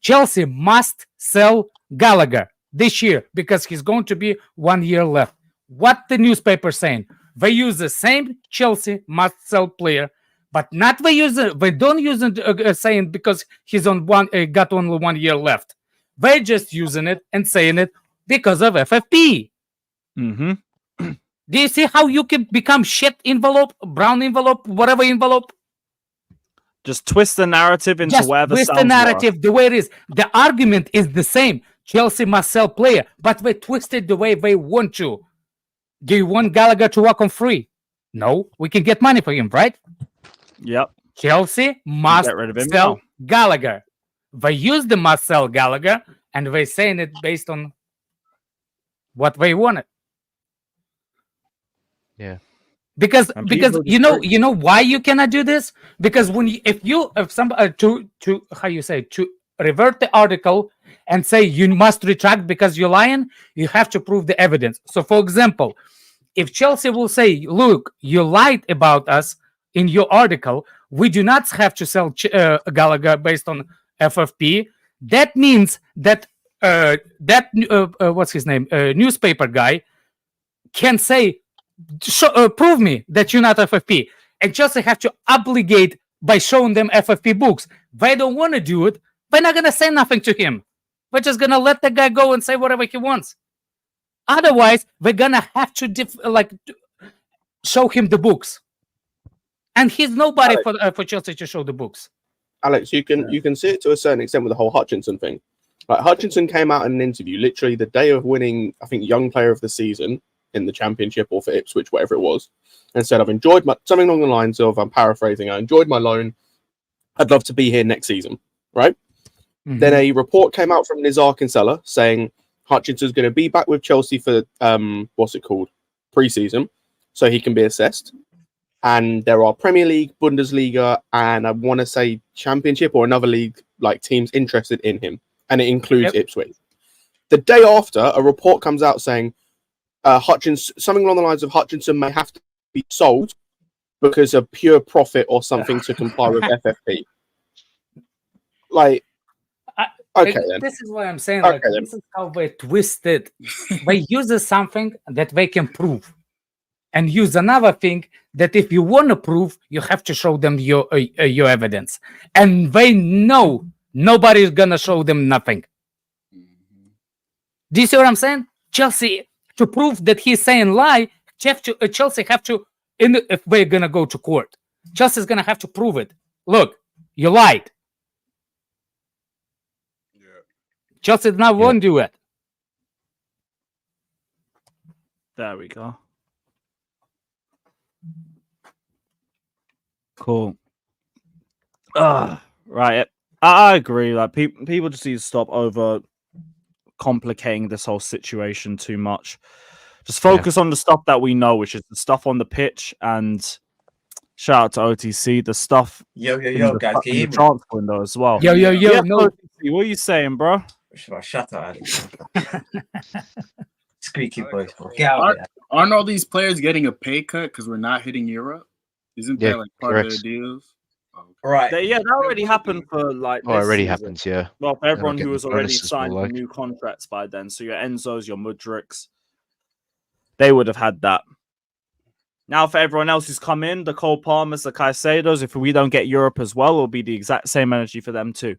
Chelsea must sell Gallagher this year because he's going to be 1 year left. What the newspaper saying? They use the same Chelsea must sell player, but not they don't use it saying because he's on got only 1 year left. They just using it and saying it because of FFP. Mm-hmm. Do you see how you can become shit envelope, brown envelope, whatever envelope? Just twist the narrative into wherever twist the narrative the way it is. The argument is the same. Chelsea must sell player, but they twist it the way they want to. Do you want Gallagher to walk on free? No, we can get money for him, right? Yep. Chelsea must sell Gallagher. They use the must sell Gallagher, and they're saying it based on what they wanted. Yeah. Because you know why you cannot do this? Because if somebody to how you say to revert the article and say you must retract because you're lying, you have to prove the evidence. So for example, if Chelsea will say, look, you lied about us in your article, we do not have to sell Gallagher based on FFP. That means that what's his name, newspaper guy can say, prove me that you're not FFP, and Chelsea have to obligate by showing them FFP books. They don't want to do it. We're not gonna say nothing to him. We're just gonna let the guy go and say whatever he wants. Otherwise, we're gonna have to show him the books, and he's nobody for Chelsea to show the books. Alex, you can see it to a certain extent with the whole Hutchinson thing. Like, Hutchinson came out in an interview literally the day of winning, I think, Young Player of the Season in the Championship or for Ipswich, whatever it was, and said, I've enjoyed something along the lines of, I'm paraphrasing, I enjoyed my loan. I'd love to be here next season, right? Mm-hmm. Then a report came out from Nizar Kinsella saying Hutchinson's going to be back with Chelsea for, pre-season, so he can be assessed. And there are Premier League, Bundesliga, and I want to say Championship or another league, like, teams interested in him. And it includes Ipswich. The day after, a report comes out saying something along the lines of Hutchinson may have to be sold because of pure profit or something to comply with FFP. Like, okay, then. This is what I'm saying. Like, this is how they twisted. They use something that they can prove, and use another thing that if you want to prove, you have to show them your evidence, and they know nobody's gonna show them nothing. Do you see what I'm saying? Chelsea, to prove that he's saying lie, Chelsea have to, if we're gonna go to court, Chelsea's gonna have to prove it. Look, you lied. Yeah. Chelsea did not want to do it. There we go. Cool. Right. I agree. Like, people just need to stop over complicating this whole situation too much. Just focus on the stuff that we know, which is the stuff on the pitch. And shout out to OTC, the stuff guys, in the transfer window as well. No. OTC, what are you saying, bro? Shut up, Alex. Squeaky boys. Aren't all these players getting a pay cut because we're not hitting Europe? Isn't that like part of their deals? Right. That already happened for like. Oh, it already happens, yeah. Well, for everyone who was already bonuses signed for for new contracts by then, so your Enzos, your Mudriks, they would have had that. Now, for everyone else who's come in, the Cole Palmers, the Caicedos, if we don't get Europe as well, it'll be the exact same energy for them too.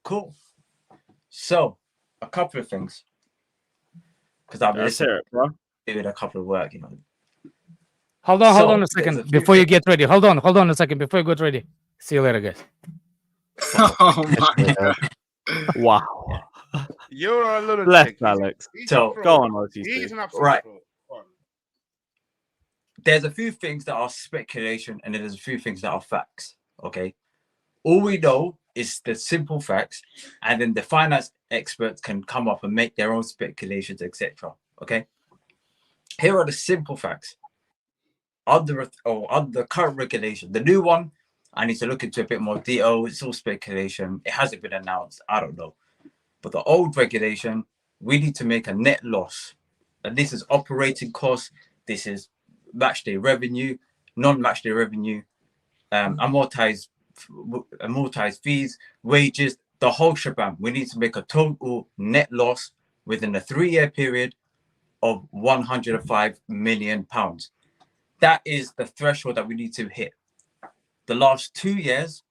Cool. So, a couple of things. Because I've been doing a couple of work, Hold on a second before you get ready. Hold on a second before you get ready. See you later, guys. Oh my God. Wow. You're a little left, Alex. So go on, OTC. Right. There's a few things that are speculation, and then there's a few things that are facts. Okay. All we know is the simple facts, and then the finance experts can come up and make their own speculations, etc. Okay. Here are the simple facts. Under the current regulation, the new one, I need to look into a bit more detail. It's all speculation. It hasn't been announced. I don't know. But the old regulation, we need to make a net loss. And this is operating costs. This is match day revenue, non-match day revenue, amortized fees, wages, the whole shebang. We need to make a total net loss within a 3-year period of £105 million. That is the threshold that we need to hit. The last 2 years,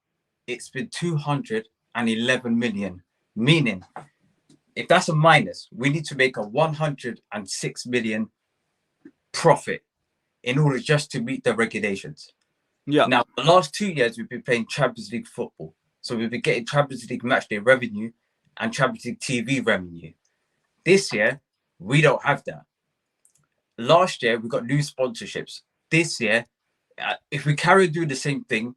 it's been 211 million. Meaning, if that's a minus, we need to make a 106 million profit in order just to meet the regulations. Yeah. Now, the last 2 years, we've been playing Champions League football. So we've been getting Champions League matchday revenue and Champions League TV revenue. This year, we don't have that. Last year, we got new sponsorships. This year, if we carry on doing the same thing,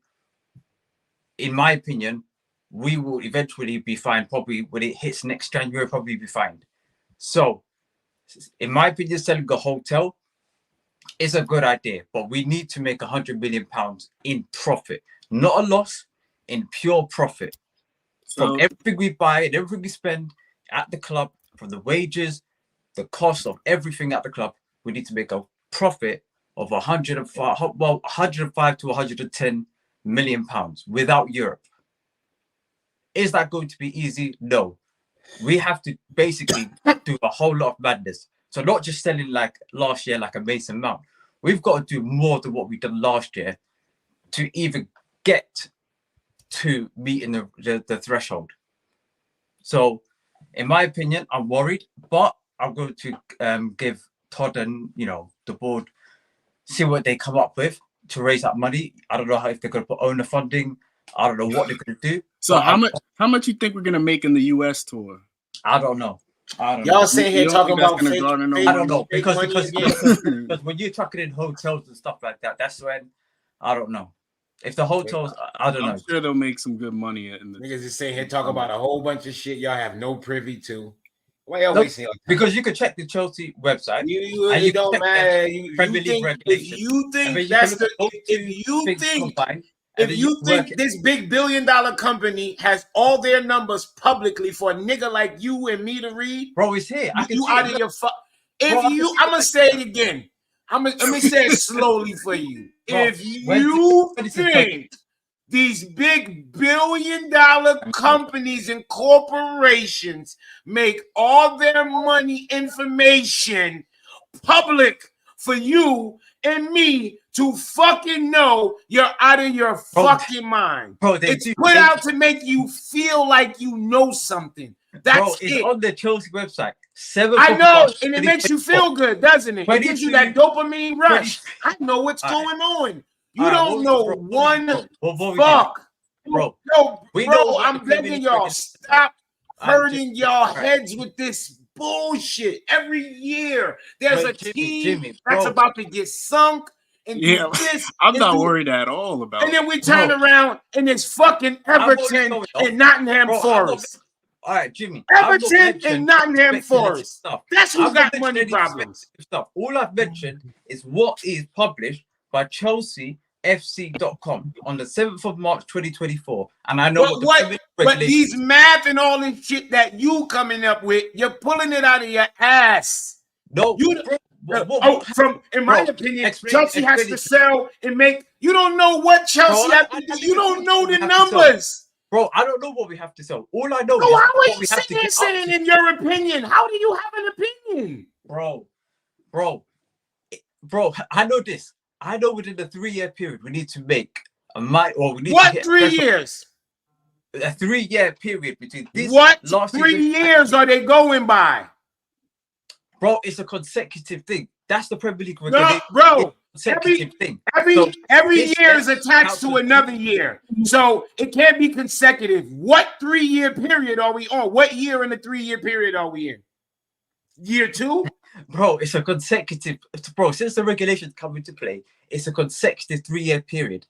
in my opinion, we will eventually be fine. Probably when it hits next January, probably be fine. So, in my opinion, selling a hotel is a good idea, but we need to make £100 million in profit, not a loss, in pure profit. From everything we buy and everything we spend at the club, from the wages, the cost of everything at the club, we need to make a profit of 105 to 110 million pounds without Europe. Is that going to be easy? No. We have to basically do a whole lot of madness. So not just selling like last year, like a Mason Mount. We've got to do more than what we done last year to even get to meeting the threshold. So, in my opinion, I'm worried, but I'm going to give Todd and the board see what they come up with to raise that money. I don't know if they're going to put owner funding. I don't know what they're going to do. So how much you think we're going to make in the U.S. tour? I don't know. Y'all sitting here talking about fake, I don't know because when you're trucking in hotels and stuff like that, that's when I don't know. If the hotels, I don't know. I'm sure they'll make some good money in the niggas is sitting here talking about a whole bunch of shit y'all have no privy to. Why y'all wasting your time? Because you can check the Chelsea website. You don't matter. If you think this big $1 billion company has all their numbers publicly for a nigga like you and me to read, bro, it's here. You out of your I'm gonna say it again. Let me say it slowly for you. If you think these big $1 billion companies and corporations make all their money information public for you and me to fucking know, you're out of your fucking mind. Bro, it's put out to make you feel like you know something. That's it's on the Chelsea website. I know, and it makes you feel good, doesn't it? It gives you that dopamine rush. I know what's going on. You don't know one fuck. Bro, I'm begging y'all, stop hurting y'all heads with this bullshit. Every year, there's a team that's about to get sunk. And this, I'm not worried at all about it. And then we turn around and it's fucking Everton and Nottingham Forest. All right, Jimmy. Everton and Nottingham Forest. That's who's got money problems. All I've mentioned is what is published by ChelseaFC.com on the 7th of March 2024. And I know but these math and all this shit that you coming up with, you're pulling it out of your ass. No, in my opinion, Chelsea has to sell and make. You don't know what Chelsea has to do. You don't know the numbers. Bro, I don't know what we have to sell. All I know is how are what you we have to get saying in your opinion? How do you have an opinion? Bro, I know this. I know within the 3-year period we need to make a what 3 years? A 3-year period between this. What 3 years are they going by? Bro, it's a consecutive thing. That's the Premier League. No, bro. Every year is attached to another year. So it can't be consecutive. What 3-year period are we on? What year in the 3-year period are we in? Year 2? Bro, it's a consecutive. Bro, since the regulations come into play, it's a consecutive 3-year period.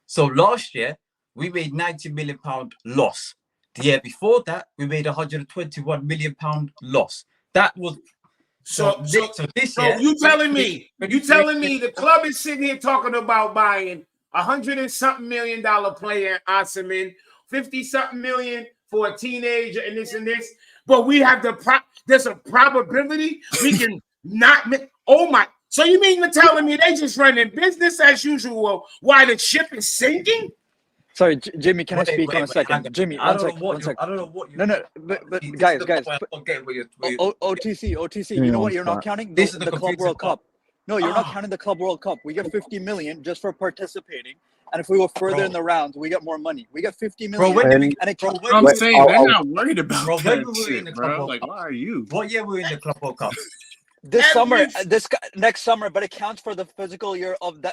So last year, we made £90 million loss. The year before that, we made £121 million loss. That was... So this year, you telling me the club is sitting here talking about buying $100 and something million player, Husam, 50-something million for a teenager and this, but we have there's a probability we can not make. Oh my! So you mean you're telling me they just running business as usual while the ship is sinking? Sorry, Jimmy, can I speak on a second? Jimmy, one second. I don't know what you... No, but guys. OTC, you know what you're not counting? This is the Club World Cup. No, you're not counting the Club World Cup. We get 50 million just for participating. And if we go further in the rounds, we get more money. We get 50 million. I'm saying they're not worried about that shit, bro. Like, why are you? What year were we in the Club World Cup? Next summer, but it counts for the physical year of the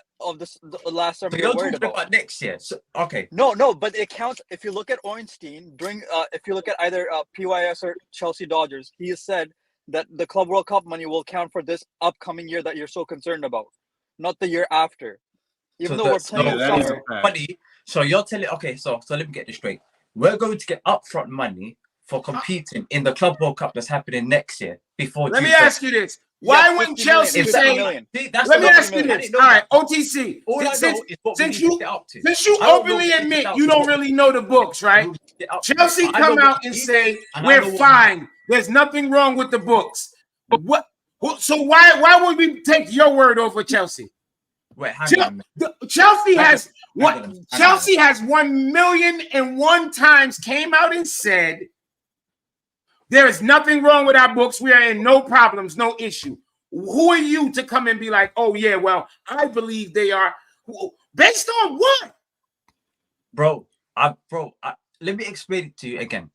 last summer. You're talking about next year. So, okay. No, but it counts. If you look at Ornstein if you look at either PYS or Chelsea Dodgers, he has said that the Club World Cup money will count for this upcoming year that you're so concerned about, not the year after. Even though we're playing summer. Money. So you're telling so let me get this straight. We're going to get upfront money for competing in the Club World Cup that's happening next year. Let me ask you this. Why wouldn't Chelsea say... Let me ask you this. All right, OTC. Since you openly admit you don't really know the books, right? Chelsea come out and say, we're fine. There's nothing wrong with the books. So why would we take your word over Chelsea? Wait, hang on. Chelsea has what? Chelsea has 1,000,001 times came out and said there is nothing wrong with our books. We are in no problems, no issue. Who are you to come and be like, oh yeah, well, I believe they are based on what? Bro, let me explain it to you again.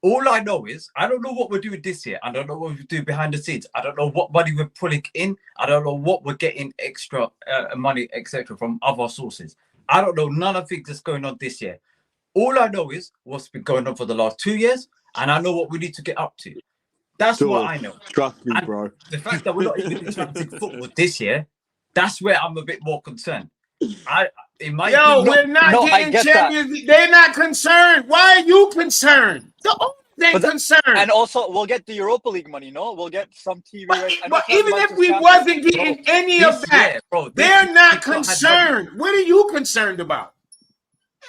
All I know is I don't know what we're doing this year. I don't know what we're doing behind the scenes. I don't know what money we're pulling in. I don't know what we're getting extra money, etc., from other sources. I don't know none of things that's going on this year. All I know is what's been going on for the last 2 years, and I know what we need to get up to. That's what I know. Trust me, and bro. The fact that we're not even in Champions League football this year, that's where I'm a bit more concerned. We're not getting Champions League. They're not concerned. Why are you concerned? They're concerned. And also, we'll get the Europa League money, no? We'll get some TV rights. But even if we wasn't getting any of that, they're not concerned. What are you concerned about?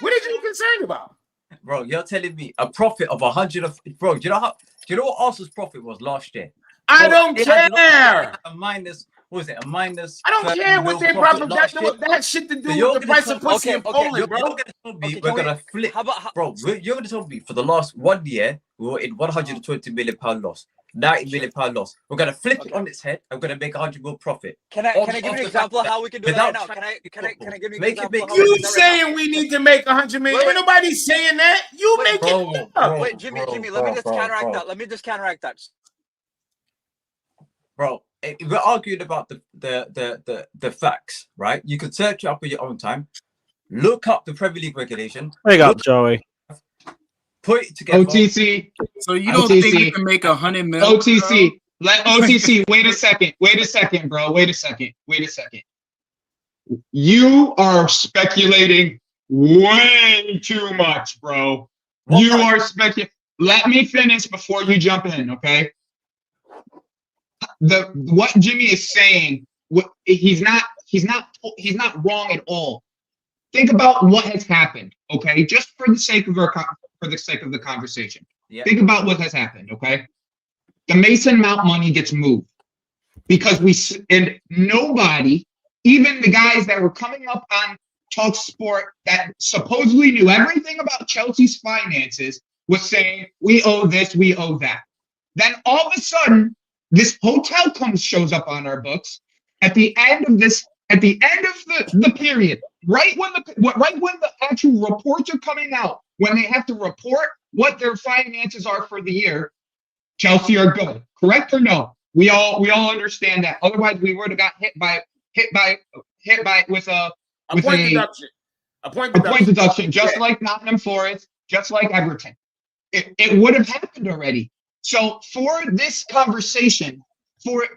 What are you concerned about? Bro, you're telling me a profit of 100 of... Bro, do you know what Arsenal's profit was last year? I don't care. A minus... What was it? A minus... I don't care what their profit... That shit to do with the price of pussy in Poland, bro. You're going to tell me we're going to flip... Bro, you're going to tell me for the last 1 year, we were in £120 million loss. £90 million loss. We're going to flip it on its head. I'm going to make 100 million profit. Can I give you an example of how we can do that right now? Can I give you an example? You saying we need to make 100 million? Ain't nobody saying that. You make it up. Wait, Jimmy, let me just counteract that. Let me just counteract that. Bro, we're arguing about the facts, right? You can search it up at your own time. Look up the Premier League regulation. Wake up, Joey. Put it together. OTC. So you don't think we can make 100 million? OTC. Let OTC. Wait a second, bro. Wait a second. You are speculating way too much, bro. You are speculating. Let me finish before you jump in, okay? What Jimmy is saying, he's not wrong at all. Think about what has happened, okay? Just for the sake of the conversation. Yeah. Think about what has happened, okay? The Mason Mount money gets moved because and nobody, even the guys that were coming up on Talk Sport that supposedly knew everything about Chelsea's finances, was saying we owe this, we owe that. Then all of a sudden, this hotel shows up on our books at the end of the period, right when the actual reports are coming out, when they have to report what their finances are for the year. Chelsea are good, correct or no? We all understand that. Otherwise, we would have got hit by with a point deduction, just like Nottingham Forest, just like Everton. It would have happened already. So for this conversation,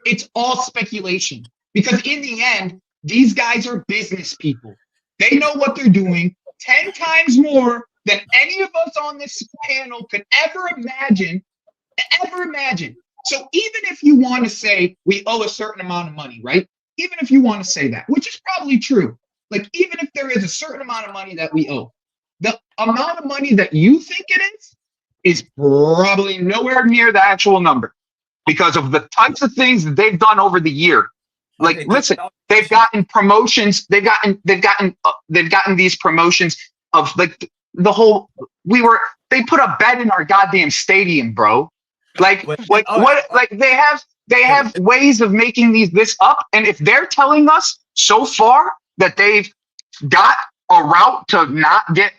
it's all speculation, because in the end, these guys are business people. They know what they're doing 10 times more than any of us on this panel could ever imagine. So even if you want to say we owe a certain amount of money, right? Even if you want to say that, which is probably true, like even if there is a certain amount of money that we owe, the amount of money that you think it is probably nowhere near the actual number, because of the types of things that they've done over the year. Like, listen, they've gotten promotions. They've gotten these promotions of like the whole. They put a bed in our goddamn stadium, bro. Like they have ways of making this up. And if they're telling us so far that they've got a route to not get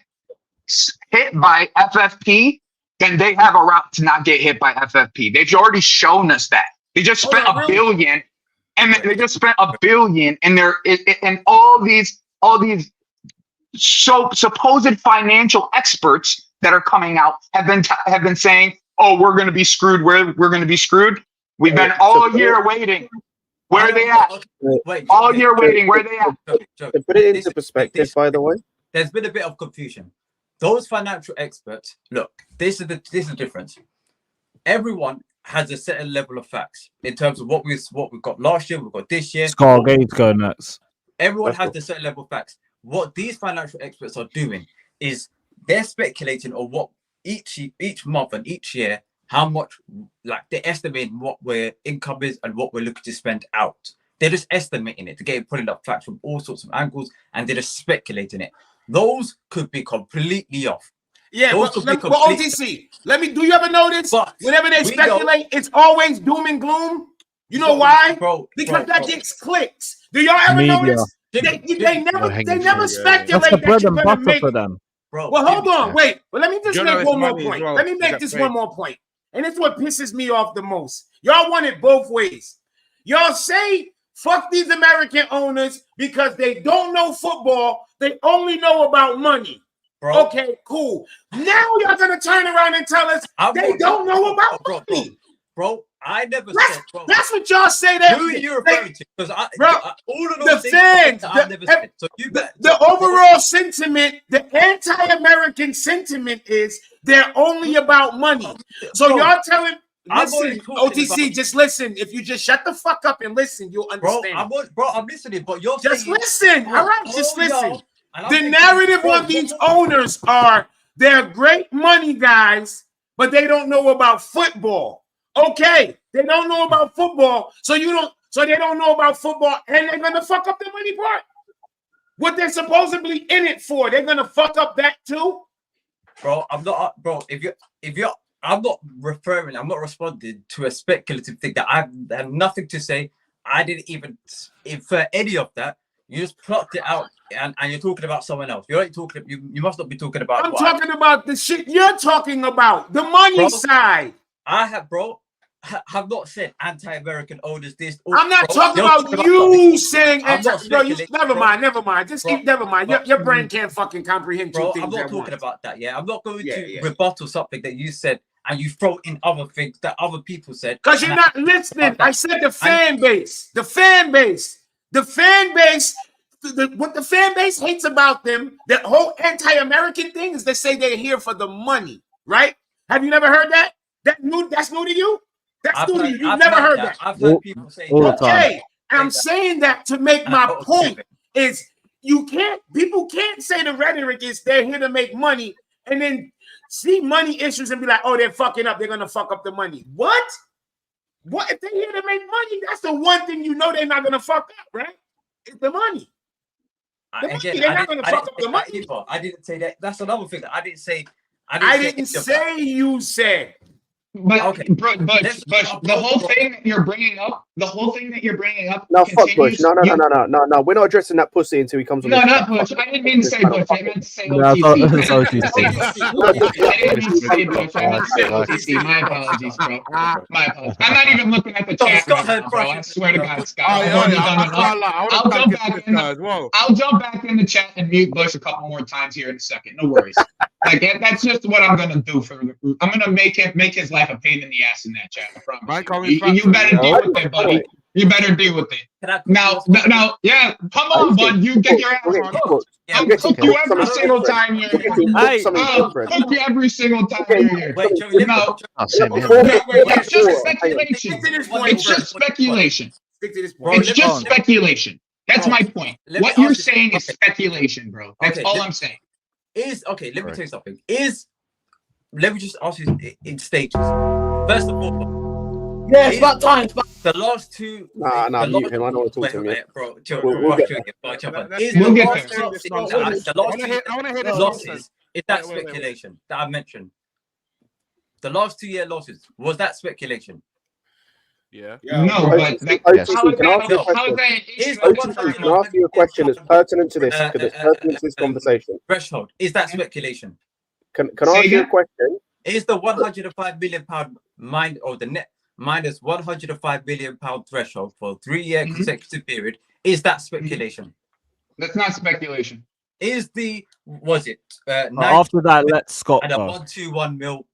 hit by FFP, then they have a route to not get hit by FFP. They've already shown us that. They just spent $1 billion, and they just spent $1 billion, and all these supposed financial experts that are coming out have been saying, "Oh, we're going to be screwed. We're going to be screwed." We've been all year waiting. Where are they at? All year waiting. Where are they at? To put it into perspective, by the way, there's been a bit of confusion. Those financial experts, look, this is the difference. Everyone has a certain level of facts in terms of what we've got last year, we've got this year. Scargate's go nuts. Everyone has a certain level of facts. What these financial experts are doing is they're speculating on what each month and each year, how much, like they're estimating what their income is and what we're looking to spend out. They're just estimating it, putting up facts from all sorts of angles, and they're just speculating it. Those could be completely off. Yeah, but OTC, do you ever notice whenever they speculate, it's always doom and gloom? You know why? Because that gets clicks. Do y'all ever notice? They never speculate That's the bread that and you're gonna butter make for them. Bro, well, hold on, wait. Well, let me just make one more point. Well. Let me make this one more point. And it's what pisses me off the most. Y'all want it both ways. Y'all say fuck these American owners because they don't know football. They only know about money. Bro. Okay, cool. Now y'all gonna turn around and tell us they don't know about money. Bro, I never said. Bro, that's what y'all say. That who are you referring to? Because all of the those fans, I've never said. So you the overall sentiment, the anti-American sentiment is they're only about money. So y'all telling. Listen, OTC, just listen. If you just shut the fuck up and listen, you'll understand. I'm listening, but you're just saying, listen. All right, just listen. The narrative on these owners are they're great money guys, but they don't know about football. Okay, they don't know about football, so they don't know about football, and they're gonna fuck up the money part. What they're supposedly in it for, they're gonna fuck up that too. Bro, I'm not. Bro, if you're. I'm not responding to a speculative thing that I have nothing to say. I didn't even infer any of that. You just plucked it out and you're talking about someone else. You're not talking. You must not be talking about. I'm talking about the shit you're talking about, the money side. I have not said anti-American owners this. I'm not talking about you saying never mind. Just keep never mind. Your brain can't fucking comprehend two things. I'm not talking about that. Yeah, I'm not going to rebuttal something that you said and you throw in other things that other people said. Because you're not listening. I said the fan base. The fan base. The fan base. What the fan base hates about them, the whole anti-American thing is they say they're here for the money, right? Have you never heard that? That's new to you? That's new to you. You've never heard that. I've heard people say that. Okay, I'm saying that to make my point is people can't say the rhetoric is they're here to make money and then see money issues and be like, oh, they're fucking up. They're going to fuck up the money. What? What if they're here to make money? That's the one thing you know they're not going to fuck up, right? It's the money. They're not going to fuck up the money. I didn't say that. That's another thing that I didn't say. I didn't say you said. But the whole thing that you're bringing up, No, fuck Bush. No. We're not addressing that pussy until he comes on. No, not Bush. I didn't mean to say Bush. I meant to say OTC. My apologies, bro. My apologies. I'm not even looking at the chat right now, bro. I swear to God, Scott. I'll jump back in the chat and mute Bush a couple more times here in a second. No worries. Like that's just what I'm gonna do for the group. I'm gonna make his life a pain in the ass in that chat. I promise. You better deal with it, buddy. You better deal with it. Now, yeah, come on, bud. You get your ass on. I'll cook you every single time you're here. I'll cook you every single time you're here. It's just speculation. It's just speculation. It's just speculation. That's my point. What you're saying is speculation, bro. That's all I'm saying. Let me tell you something. Let me just ask you in stages. First of all, yeah, it's about time. The last two. Nah, mute him. I don't want to talk to him yet. Bro, we'll get the losses, is that speculation that I mentioned? The last 2 year losses, was that speculation? Yeah. No, but can I ask you a question that's pertinent to this? Because it's pertinent to this conversation. Threshold, is that speculation? Can I ask you a question? Is the £105 million or the net minus £105 million threshold for a 3 year consecutive period? Is that speculation? That's not speculation. After that, let Scott and a 121 mil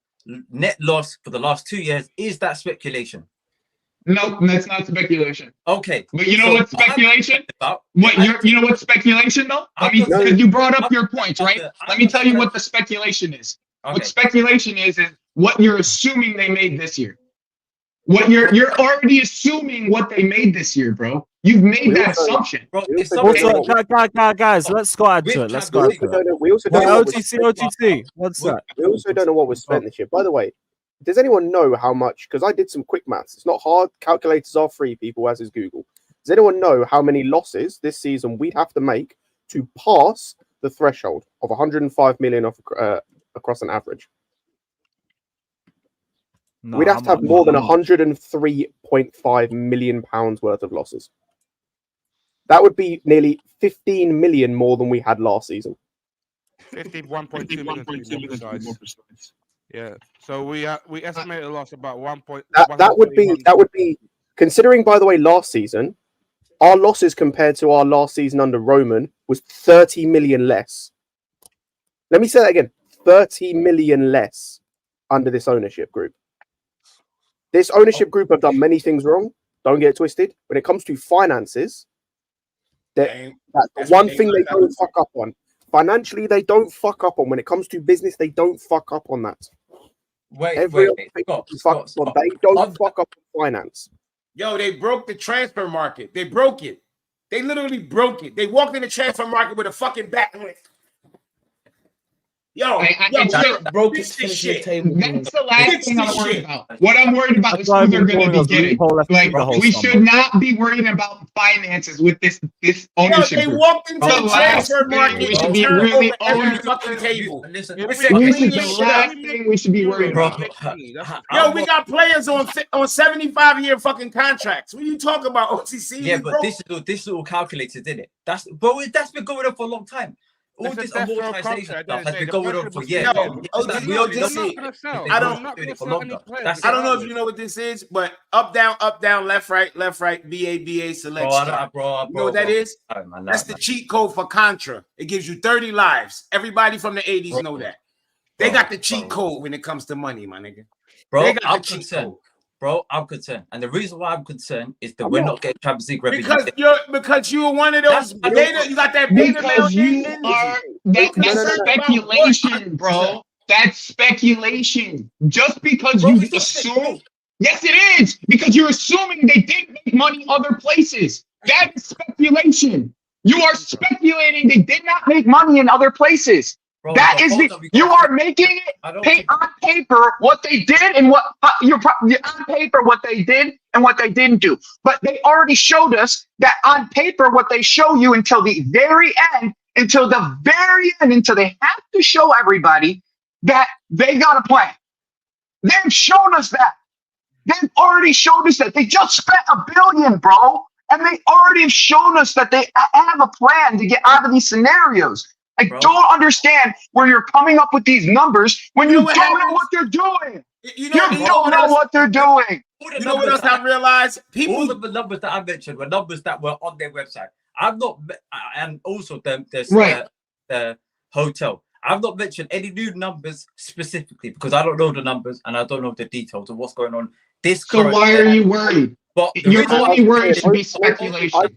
net loss for the last 2 years? Is that speculation? No, that's not speculation. Okay, but you know what's speculation? You know what's speculation though? Because you brought up your points, right? Let me tell you what the speculation is. Okay. What speculation is what you're assuming they made this year. What you're already assuming what they made this year, bro. You've made that assumption. Bro, guys, let's go add to it. Let's go add to it. We also don't know OTC. What's that? We also don't know what was spent this year. By the way, does anyone know how much? Because I did some quick maths. It's not hard. Calculators are free, people, as is Google. Does anyone know how many losses this season we'd have to make to pass the threshold of 105 million across an average? No, We'd have to have more than 103.5 million pounds worth of losses. That would be nearly 15 million more than we had last season. 51.2 million to be more precise. Yeah. So we estimate a loss about 1. That would be considering, by the way, last season, our losses compared to our last season under Roman was 30 million less. Let me say that again. 30 million less under this ownership group. This ownership group have done many things wrong. Don't get it twisted. When it comes to finances, that's one thing they don't fuck up on. Financially, they don't fuck up on. When it comes to business, they don't fuck up on that. Wait, Scott. They don't fuck up on finance. Yo, they broke the transfer market. They broke it. They literally broke it. They walked in the transfer market with a fucking bat. Yo, broke this shit. That's the last thing I'm worried about. What I'm worried about is who they're going to be getting. Like, we should not be worried about finances with this ownership. They walked into the transfer market. We should be really every fucking table. This is the last thing we should be worried about. Yo, we got players on 75-year fucking contracts. What are you talking about, OTC? Yeah, but this is all calculated, isn't it? That's been going on for a long time. All this amortization stuff has been going on for years. I don't know if you know what this is, but up, down, left, right, BA selection. You know what that is? That's the cheat code for Contra. It gives you 30 lives. Everybody from the 80s know that. They got the cheat code when it comes to money, my nigga. Bro, I'm concerned. Bro, I'm concerned, and the reason why I'm concerned is that we're not getting Champions League revenue. Because you're one of those beta. You got that beta. Because you are that's speculation, bro. That's speculation. Just because you assume. Yes, it is because you're assuming they did make money other places. That is speculation. You are speculating they did not make money in other places. Bro, that is you are making it on paper what they did and what you're on paper what they did and what they didn't do. But they already showed us that on paper what they show you until the very end, until they have to show everybody that they got a plan. They've shown us that. They've already showed us that. They just spent $1 billion, bro, and they already have shown us that they have a plan to get out of these scenarios. I don't understand where you're coming up with these numbers when you don't know what they're doing. You don't know what they're doing. You know what else I realized? All of the numbers that I mentioned were numbers that were on their website. I'm not, and also the hotel. I've not mentioned any new numbers specifically because I don't know the numbers and I don't know the details of what's going on. So why are you worried? But your only worry should be speculation. I've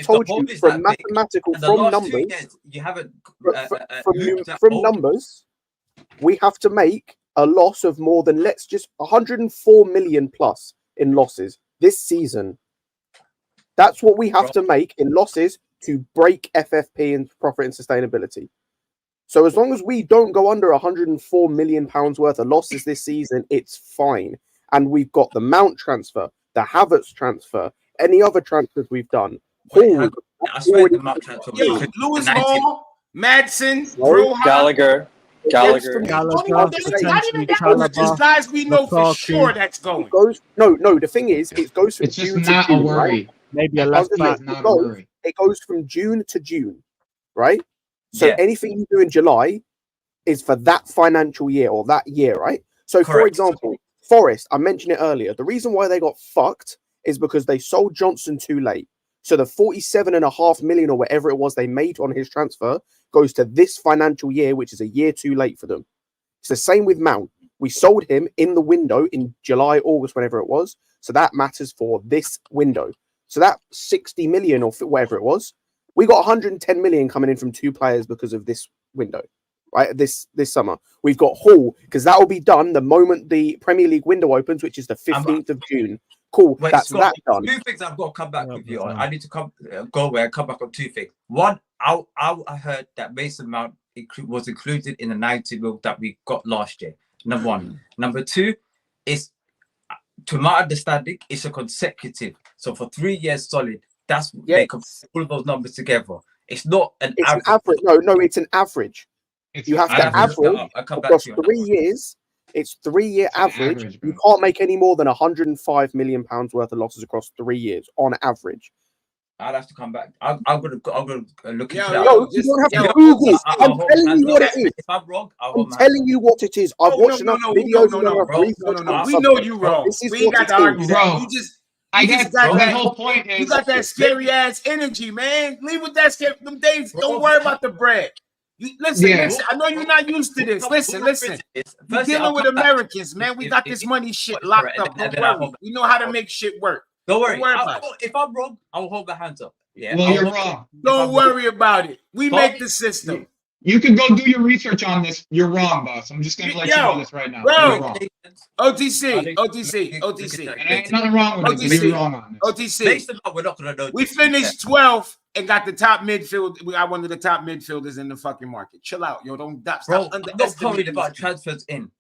told you from mathematical, from numbers, you haven't from numbers, we have to make a loss of more than 104 million plus in losses this season. That's what we have to make in losses to break FFP and profit and sustainability. So as long as we don't go under 104 million pounds worth of losses this season, it's fine. And we've got the Mount transfer, the Havertz transfer, any other transfers we've done. Lewis Hall, Madsen, Gallagher. Not even that. Just guys we know for sure that's going. The thing is, it goes from June to June, right? Maybe a left back. It goes from June to June, right? So anything you do in July is for that financial year or that year, right? So, for example, Forest, I mentioned it earlier. The reason why they got fucked is because they sold Johnson too late. So the 47.5 million or whatever it was they made on his transfer goes to this financial year, which is a year too late for them. It's the same with Mount. We sold him in the window in July, August, whenever it was. So that matters for this window. So that 60 million or whatever it was, we got 110 million coming in from two players because of this window. Right, this summer we've got Hall because that will be done the moment the Premier League window opens, which is the 15th of June. Cool, that's that done. Two things I've got to come back with you on. I need to go away and come back on two things. One, I heard that Mason Mount was included in the 90 mil that we got last year. Number one. Number two is, to my understanding, it's a consecutive. So for 3 years solid, that's they can put all those numbers together. It's not an average. No, it's an average. You have to average across 3 years. It's 3-year average. You can't make any more than £105 million worth of losses across 3 years on average. I'd have to come back. I'm gonna look into that. No, you don't have to Google. I'm telling you what it is. If I'm wrong, I'm telling you what it is. I've watched enough videos. No. We know you wrong. We ain't got to argue that. I guess the whole point is you got that scary ass energy, man. Leave with that scary. Them days. Don't worry about the bread. Listen. I know you're not used to this. Listen. We're dealing with Americans, man. We got this money shit locked up. Don't worry. We know how to make shit work. Don't worry. About it. If I'm wrong, I will hold my hands up. Yeah. Well, you're wrong. Don't worry about it. We make the system. You can go do your research on this. You're wrong, boss. I'm just gonna let you know this right now. You're wrong. OTC. And ain't nothing wrong with it. You're wrong on this. OTC. We're not gonna know. We finished 12th and got the top midfield. We got one of the top midfielders in the fucking market. Chill out, yo. Don't stop. Bro, I'm not worried about transfers in.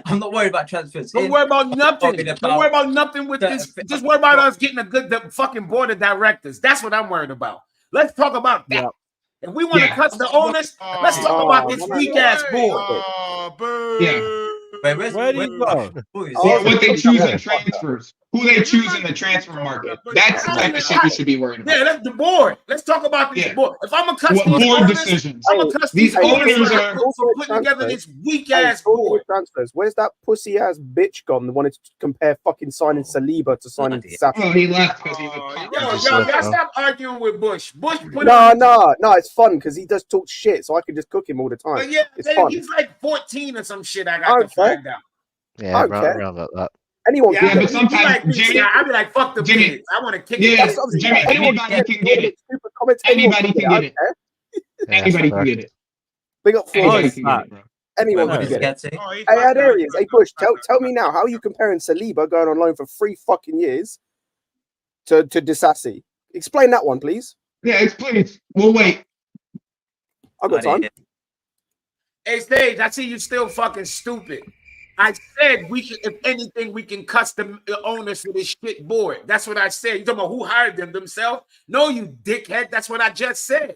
I'm not worried about transfers. Don't worry about nothing. Don't worry about nothing with this. Just worry about us getting the fucking board of directors. That's what I'm worried about. Let's talk about that. If we want to cut the owners, let's talk about this weak ass board. Where do you go? Or what they choose in transfers. Who they choose in the transfer market. That's the type of shit you should be worried about. Yeah, that's the board. Let's talk about this board. If I'm a customer, board decisions. I'm a customer. These owners are putting together this weak ass board. Transfers. Where's that pussy ass bitch gone that wanted to compare fucking signing Saliba to signing Savić? Oh, he left because he's a Y'all stop arguing with Bush. No, it's fun because he does talk shit, so I can just cook him all the time. But yeah, it's fun. He's like 14 or some shit. I got to find out. Yeah, around about that. Anyone can get it. But sometimes, Jimmy, I'd be like, fuck the kids. I want to kick it. Yeah, Jimmy, anybody can get it. Anybody can get it. Anybody can get it. Big up for anyone can get it. Hey, Adarius, hey, Bush, tell me now, how are you comparing Saliba going on loan for 3 fucking years to Disasi? Explain that one, please. Yeah, explain. We'll wait. I've got time. Hey, Stage, I see you still fucking stupid. I said we should, if anything, we can custom the owners for this shit board. That's what I said. You talking about who hired them themselves? No, you dickhead. That's what I just said.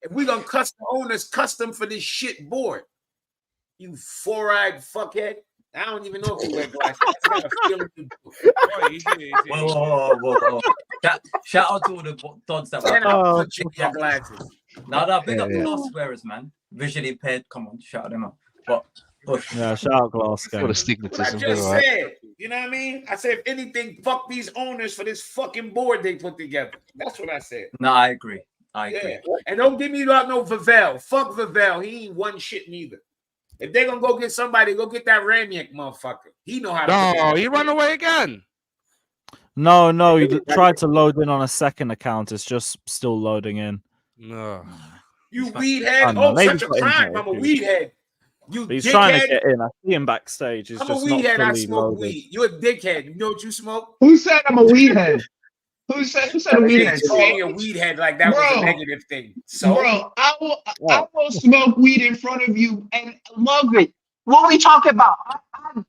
If we gonna custom owners custom for this shit board, you four-eyed fuckhead. I don't even know if you wear glasses. I got a feeling you do. Whoa. Shout out to all the dogs that were your glasses. No, big up the glass wearers, man. Visually impaired. Come on, shout them out. But yeah, shout out Glass. Got a stigmatism. I just said, you know what I mean? I said, if anything, fuck these owners for this fucking board they put together. That's what I said. No, I agree. Yeah. And don't give me about no Vavel. Fuck Vavel. He ain't one shit neither. If they're gonna go get somebody, go get that Ramiak motherfucker. He know how to. No, he run away again. No, he tried to load in on a second account. It's just still loading in. No. You weed head. Oh, such a crime. I'm a weed head. He's trying to get in. I see him backstage. He's I'm just a weed head. not I fully smoke loaded. weed. You're a dickhead. You know what you smoke? Who said I'm a weed head? Who said a weed head? Saying a weed head like that was a negative thing. So, bro, I will smoke weed in front of you and love it. What we talking about?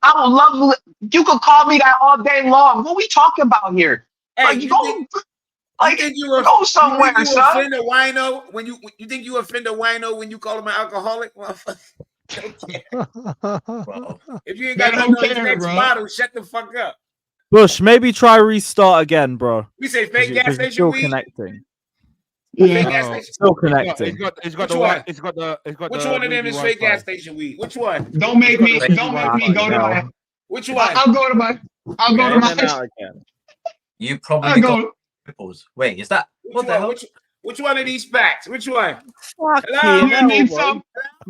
I will love it. You could call me that all day long. What we talking about here? Hey, like, you think you go somewhere, you son? Offend a wino when you think you offend a wino when you call him an alcoholic? Motherfucker. If you ain't got no next bottle, shut the fuck up. Bush, maybe try restart again, bro. We say fake gas station still weed. Connecting. Yeah, still connecting. It's got the. Which one of them is fake gas station weed? Which one? Don't make me go to my. Which one? I'll go to my. You probably got ripples. Wait, is that what the hell? Which one of these facts? Which one? Hello? Do you need some?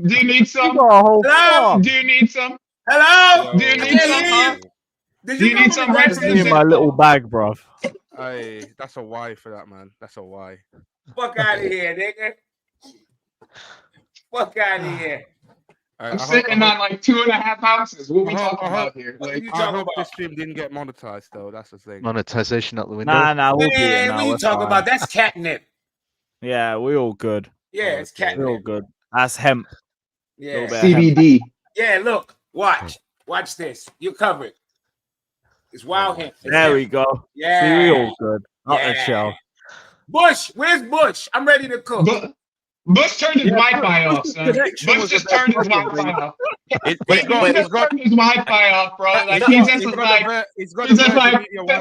Do you need some? Hello? Do you need some? Hello? Do you need some? Do you need some Give me my little bag, bro. Hey, that's a Y for that, man. That's a Y. Fuck out of here, nigga. Fuck out of here. I'm sitting on like 2.5 ounces. What are we talking about here? Like, I hope this stream didn't get monetized, though. That's the thing. Monetization out the window. Nah, we'll be Man, what you talking about? That's catnip. Yeah, we all good. Yeah, it's catnip. We're all good. That's hemp. Yeah. CBD. Yeah, look. Watch this. You're covered. It's wild him. There we go. Yeah. See, we all good. Not the show. Bush, where's Bush? I'm ready to cook. Bush turned his Wi-Fi off, son. Bush just turned his Wi-Fi off. He's turned his Wi-Fi off, bro. Like he's just like,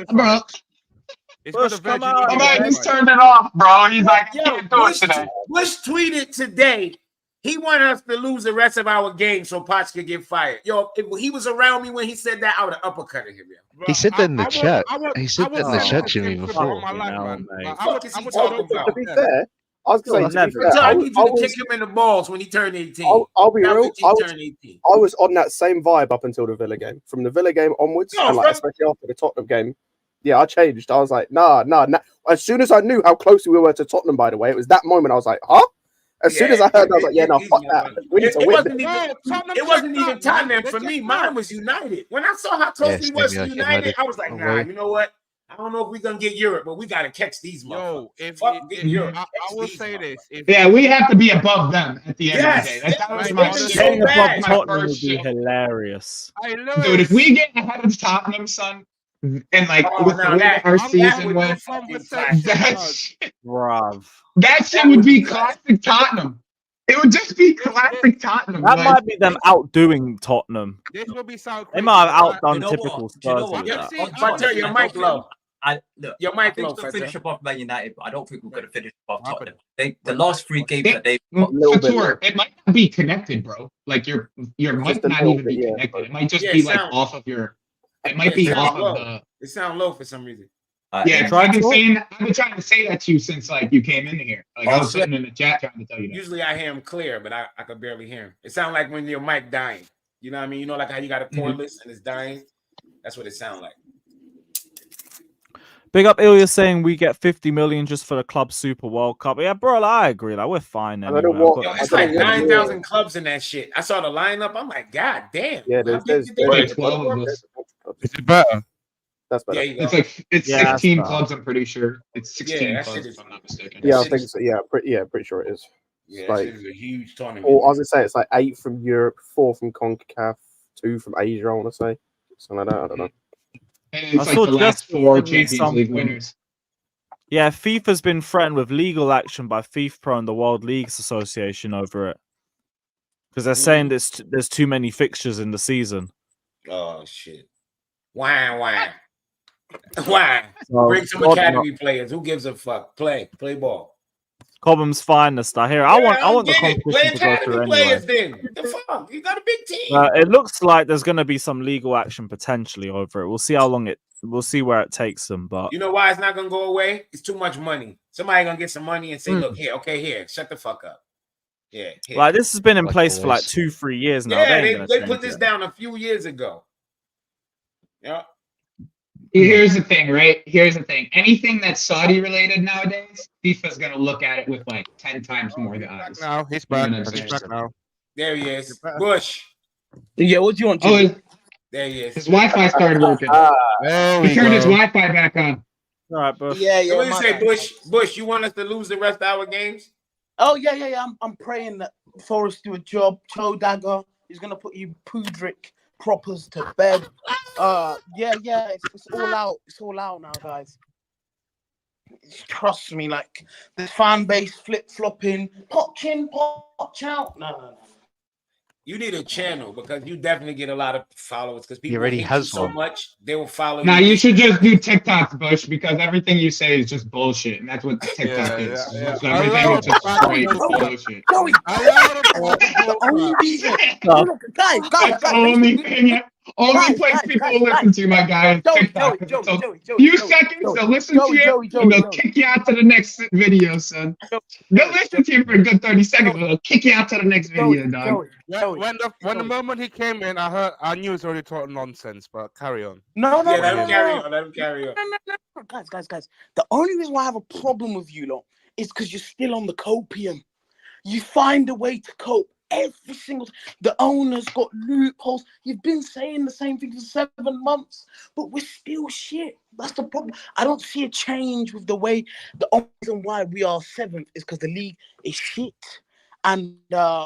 bro. Bush, come on. I might just turned it off, bro. He's like, Bush tweeted today. He wanted us to lose the rest of our game so Poch could get fired. Yo, if he was around me when he said that, I would have uppercutted him. Yo. He said that in the chat. He said that in the chat, Jimmy, before. To be fair, I was going to say, I need you to kick him in the balls when he turned 18. I'll be real. I was on that same vibe up until the Villa game. From the Villa game onwards, and like, especially after the Tottenham game, yeah, I changed. I was like, nah. As soon as I knew how close we were to Tottenham, by the way, it was that moment I was like, huh? As soon as I heard, I was like, yeah, no, fuck that. We need to win. It wasn't even Tottenham for me. Mine was United. When I saw how close we was to United, I was like, nah, you know what? I don't know if we're gonna get Europe, but we gotta catch these motherfuckers. I will say this. Yeah, we have to be above them at the end of the day. That was my Getting above Tottenham would be hilarious. Dude, if we get ahead of Tottenham, son, and like with the way our season went, that shit would be classic Tottenham. It would just be classic Tottenham. That might be them outdoing Tottenham. This will be South. They might have outdone typical Spurs. Your mic low. Your mic low. To finish above Man United, but I don't think we're going to finish above Tottenham. The last 3 games that they it might not be connected, bro. Like your might not even be connected. It might just be like off of your. It might be off of the. It sounds low for some reason. Yeah, I've been trying to say that to you since like you came in here. Like I was sitting in the chat trying to tell you that. Usually I hear him clear, but I could barely hear him. It sounds like when your mic dying. You know what I mean? You know, like how you got a cordless and it's dying. That's what it sounds like. Big up Ilya saying we get 50 million just for the Club Super World Cup. Yeah, bro, I agree. Like we're fine. Anyway. It's like 9,000 clubs in that shit. I saw the lineup. I'm like, God damn. Yeah, there's 12 of us. Is it better? That's better. It's 16 clubs. I'm pretty sure it's 16 clubs. If I'm not mistaken. Yeah, I think so. Yeah, pretty sure it is. Yeah, like, it's a huge tournament. Or I was gonna say it's like 8 from Europe, 4 from CONCACAF, 2 from Asia. I want to say something like that. I don't know. And it's like the last 4 Champions League winners. Yeah, FIFA's been threatened with legal action by FIFA Pro and the World Leagues Association over it because they're saying there's too many fixtures in the season. Oh shit! Why? So, bring some academy players. Who gives a fuck? Play ball. Cobham's finest. I hear. I want the competition to go through players anyway. then. The fuck? You got a big team. It looks like there's going to be some legal action potentially over it. We'll see how long we'll see where it takes them. But you know why it's not going to go away? It's too much money. Somebody going to get some money and say, "Look here, here, shut the fuck up." Yeah. Here. Like this has been in place for like 2-3 years now. Yeah, they put this down a few years ago. Yeah. Here's the thing, right? Here's the thing. Anything that's Saudi related nowadays, FIFA's gonna look at it with like 10 times more the eyes. Now he's back. He's back now. There he is. Bush. Yeah, what do you want to do? There he is. His Wi-Fi started working. He turned his Wi-Fi back on. All right, Bush. Yeah. So what do you say, Bush? Bush, you want us to lose the rest of our games? Oh yeah. I'm praying that Forrest do a job. Cho Dagger is gonna put you Pudrick Proppers to bed. Yeah, it's all out. It's all out now, guys. Trust me, like the fan base flip-flopping, POCH in, POCH out. No. You need a channel because you definitely get a lot of followers because people already hate has you so one. much they will follow Now you. you should just do TikToks, Bush, because everything you say is just bullshit, and that's what TikTok is. So everything is just straight bullshit. Joey, Only place people will listen to, my guy, is TikTok. Few seconds, they'll listen to you, and they'll kick you out to the next video, son. They'll listen to you for a good 30 seconds, but they'll kick you out to the next video, dog. When the moment he came in, I knew he was already talking nonsense, but carry on. No. Let him carry on. No. Guys. The only reason why I have a problem with you lot is because you're still on the copium. You find a way to cope every single time. The owner's got loopholes. You've been saying the same thing for 7 months, but we're still shit. That's the problem. I don't see a change with the way. The only reason why we are 7th is because the league is shit. and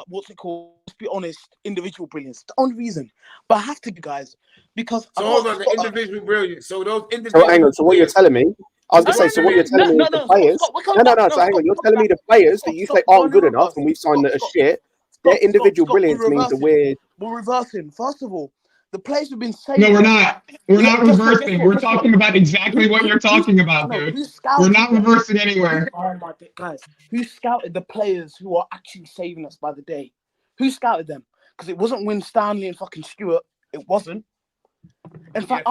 what's it called? Let's be honest, individual brilliance. The only reason, but I have to, guys, because so hold on, the individual brilliance. So those individual. So hang on. So what you're telling me? I was gonna say. So what you're telling me is the players. No. So hang on. You're telling me the players that you say aren't good enough, and we've signed that as shit. Their individual brilliance means that we're reversing. First of all, the players have been saying. No, we're not. We're not reversing. We're talking about exactly what you're talking about, dude. We're not reversing anywhere. Oh my guys, who scouted the players who are actually saving us by the day? Who scouted them? Because it wasn't Win Stanley and fucking Stewart. It wasn't. In fact,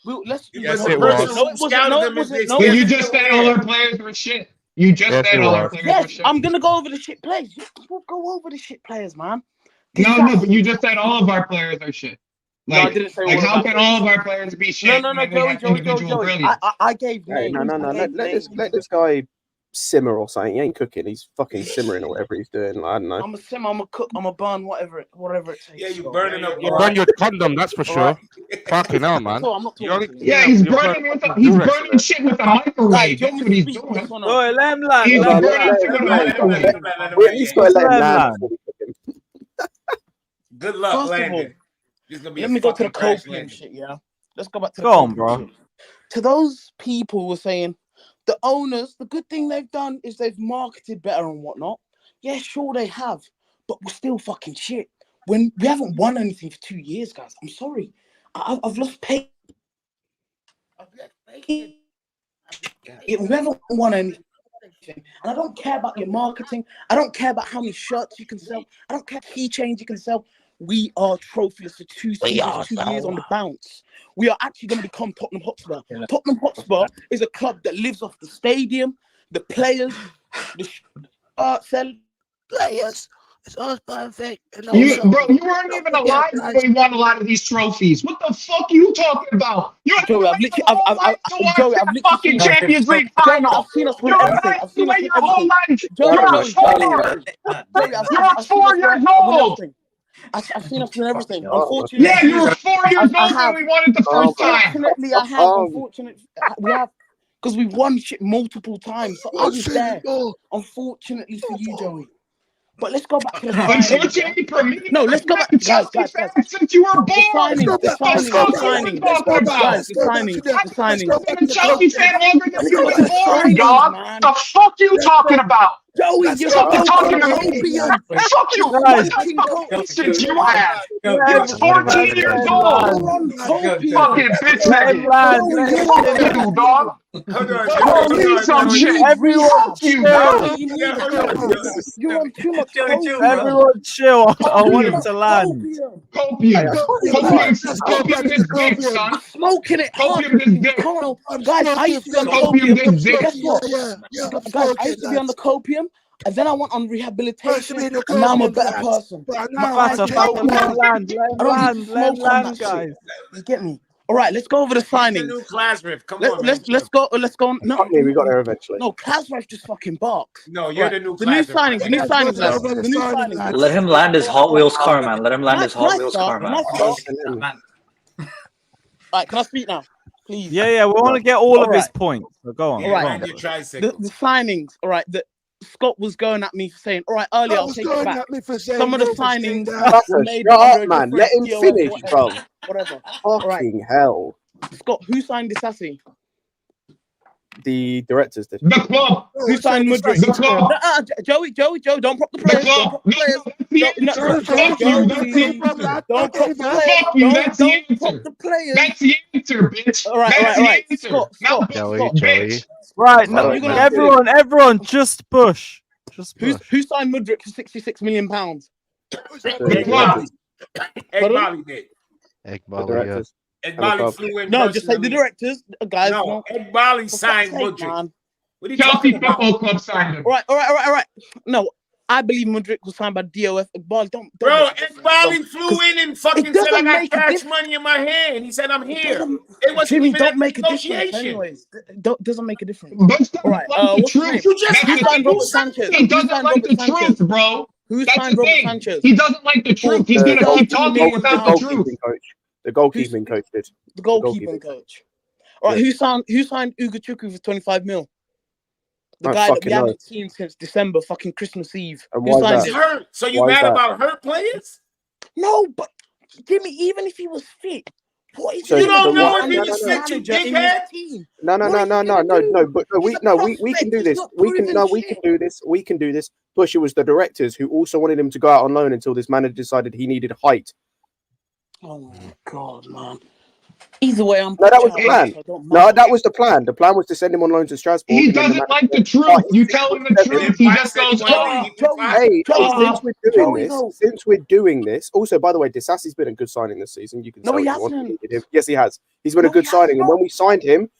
let's. Yes, it was. No, it wasn't. No, You just said all our players were shit. You just said all our players were shit. I'm gonna go over the shit players. We'll go over the shit players, man. No, but you just said all of our players are shit. Like, no, I didn't say like how can all of our players be shit? No, Joey. I gave names. No. Let this guy simmer or something. He ain't cooking. He's fucking simmering or whatever he's doing. Like, I don't know. I'm a simmer. I'm a cook. I'm a burn. Whatever it takes. Yeah, you burning up. You burn your condom, that's for sure. Fucking hell, man. Yeah, he's burning shit with a microwave. That's what he's doing. Oh, let him land. He's burning shit with a microwave. We at least gotta let him land. Good luck, Landon. Let me go to the copium shit, yeah. Let's go back to the on, bro. Shit. To those people who were saying the owners, the good thing they've done is they've marketed better and whatnot. Yeah, sure they have, but we're still fucking shit. When we haven't won anything for 2 years, guys. I'm sorry, I've lost pay. We haven't won anything, and I don't care about your marketing. I don't care about how many shirts you can sell. I don't care keychains you can sell. We are trophyless for 2 seasons, 2 years on the bounce. We are actually going to become Tottenham Hotspur. Tottenham Hotspur is a club that lives off the stadium, the players, the sell players. It's all perfect. Bro, you weren't even alive when we won a lot of these trophies. What the fuck are you talking about? Joey, I've literally fucking Champions League final. I've seen us win everything. I've seen us your whole life. You're 4 years old. I've seen us win everything. Unfortunately, yeah, you were 4 years old when we won it the first time. Unfortunately, I have. Unfortunately, we have because we've won shit multiple times. So I was there. Unfortunately for you, Joey. But let's go back to the unfortunately for me. No, let's go back. Guys. Since you were born. The signings. Chelsea fan longer than you were born, dog. The fuck you talking about? Joey, you're talking about. Fuck you. What the fuck did you have? You're 14 years old. Fucking bitch nigga. Fuck you, dog. Some shit. Everyone chill. You're on too much. Everyone chill. I want him to land. Copium this dick, son. Smoking it. Copium this dick. Guys, I used to be on the copium. Guess what? Guys, I used to be on the copium. And then I went on rehabilitation, and now I'm a better person. I don't smoke on that shit. You get me? All right, let's go over the signings. New class riff. Come on. Let's go. No, we got there eventually. No, class riff just fucking barks. No, you're the new class riff. The new signings. Let him land his Hot Wheels car, man. Let him land his Hot Wheels car, man. All right, can I speak now? Please. Yeah. We want to get all of his points. So go on. All right. The signings. All right. Scott was going at me for saying, all right, earlier, I'll take it back. Some of the signings were made. Shut up, man. Let him finish, bro. Whatever. Fucking hell. Scott, who signed Disassi? The directors did. The club. Who signed Mudryk? The club. Joey, don't prop the players. Don't prop the players. That's the answer, bitch. All right. Scott. Joey. Right, everyone, just push. Who signed Mudryk for £66 million? Eggbali did. Eggbali flew in. No, just say the directors, guys. No, Eggbali signed Mudryk. Chelsea Football Club signed him. All right. No, I believe Mudryk was signed by DOF. Eggbali, don't. Bro, Eggbali flew in and fucking said, I got cash money in my hand. He said, I'm here. It wasn't Jimmy, even don't make a difference. Anyways, doesn't make a difference. All right. What's the truth? Who signed Robert Sanchez? He doesn't like the truth, bro. Who signed Robert Sanchez? He doesn't like the truth. He's gonna keep talking without the truth. The goalkeeping coach did. The goalkeeping coach. All right. Who signed Ugochukwu for 25 mil? The guy that we haven't seen since December, fucking Christmas Eve. And why is hurt? So you mad about hurt players? No, but Jimmy, even if he was fit, what is you don't know if he was fit, you dickhead? No. But we can do this. We can do this. We can do this. Push, it was the directors who also wanted him to go out on loan until this manager decided he needed height. Oh my God, man. Either way, that was the plan. No, that was the plan. The plan was to send him on loan to Strasbourg. He doesn't like the truth. You tell him the truth. He just goes, hey, since we're doing this. Also, by the way, Disasi's been a good signing this season. You can no, he hasn't. Yes, he has. He's been a good signing. And when we signed him,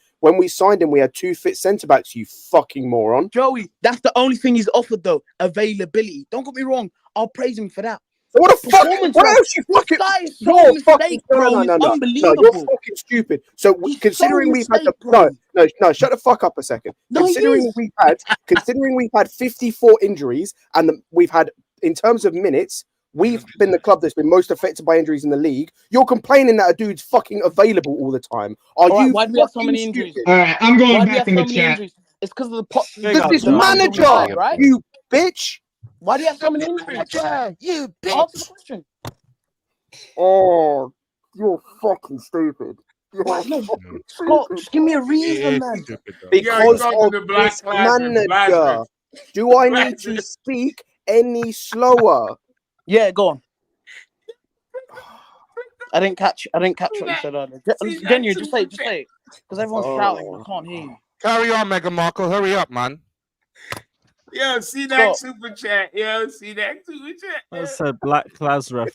we had 2 fit centre backs. You fucking moron, Joey. That's the only thing he's offered, though. Availability. Don't get me wrong. I'll praise him for that. So what the fuck? What else you fucking? You're fucking unbelievable. No, you're fucking stupid. So considering we've had no, shut the fuck up a second. Considering we've had 54 injuries and we've had, in terms of minutes, we've been the club that's been most affected by injuries in the league. You're complaining that a dude's fucking available all the time. Why do we have so many injuries? All right, I'm going back in the chat. It's because of the this manager, right? You bitch. Why do you have so many injuries? You bitch. Answer the question. Oh, you're fucking stupid. Scott, just give me a reason, man. Because of this manager. Do I need to speak any slower? Yeah, go on. I didn't catch what you said earlier. Genuine, just say it. Because everyone's shouting. I can't hear you. Carry on, Mega Marco. Hurry up, man. Yo, see that super chat. I said Black Blazref.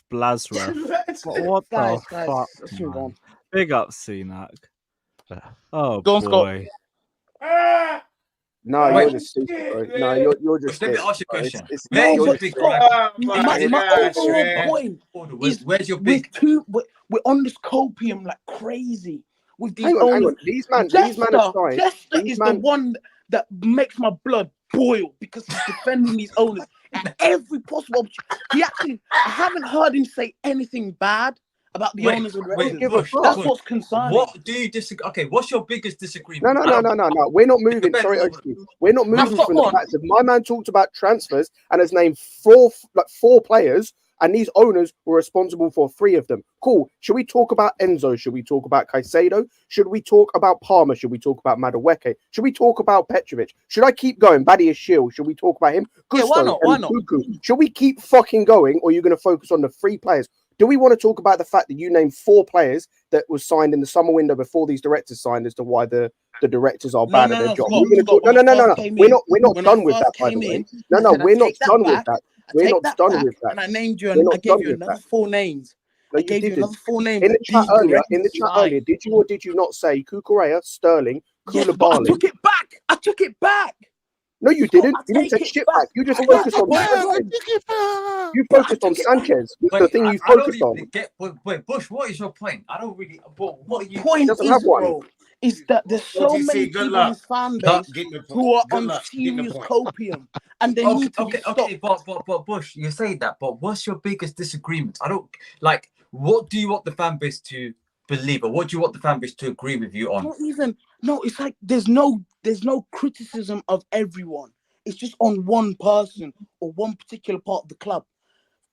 What the fuck? Let's move on. Big up, Cenac. Oh, go on, boy. No, you're just stupid, bro. No, you're just. Let me ask you a question. My overall point is where's your big? We're on this copium like crazy with these hang on. These men are signed. Jester is the one that makes my blood boil because he's defending these owners at every possible opportunity. I haven't heard him say anything bad about the owners of the That's what's concerning. What do you disagree? Okay, what's your biggest disagreement? No. We're not moving. Sorry, we're not moving from the fact that my man talked about transfers and has named four players, and these owners were responsible for 3 of them. Cool. Should we talk about Enzo? Should we talk about Caicedo? Should we talk about Palmer? Should we talk about Madueke? Should we talk about Petrovic? Should I keep going? Badiashile. Should we talk about him? Gusto, why not? Should we keep fucking going, or are you going to focus on the 3 players? Do we want to talk about the fact that you named 4 players that was signed in the summer window before these directors signed as to why the directors are bad at their job? No. We're not done with that, by the way. No, we're not done with that. We're not done with that. And I named you and I gave you another 4 names. No, you didn't. In the chat earlier, did you or did you not say Kukurea, Sterling, Koulibaly? I took it back. No, you didn't. You didn't take shit back. You just focused on You focused on Sanchez. The thing you focused on. Wait, Bush, what is your point? I don't really. What you point doesn't have one. Is that there's so many people in his fan base who are on serious copium, and they need to be stopped. But Bush, you say that, but what's your biggest disagreement? I don't like. What do you want the fan base to believe, or what do you want the fan base to agree with you on? It's like there's no criticism of everyone. It's just on one person or one particular part of the club.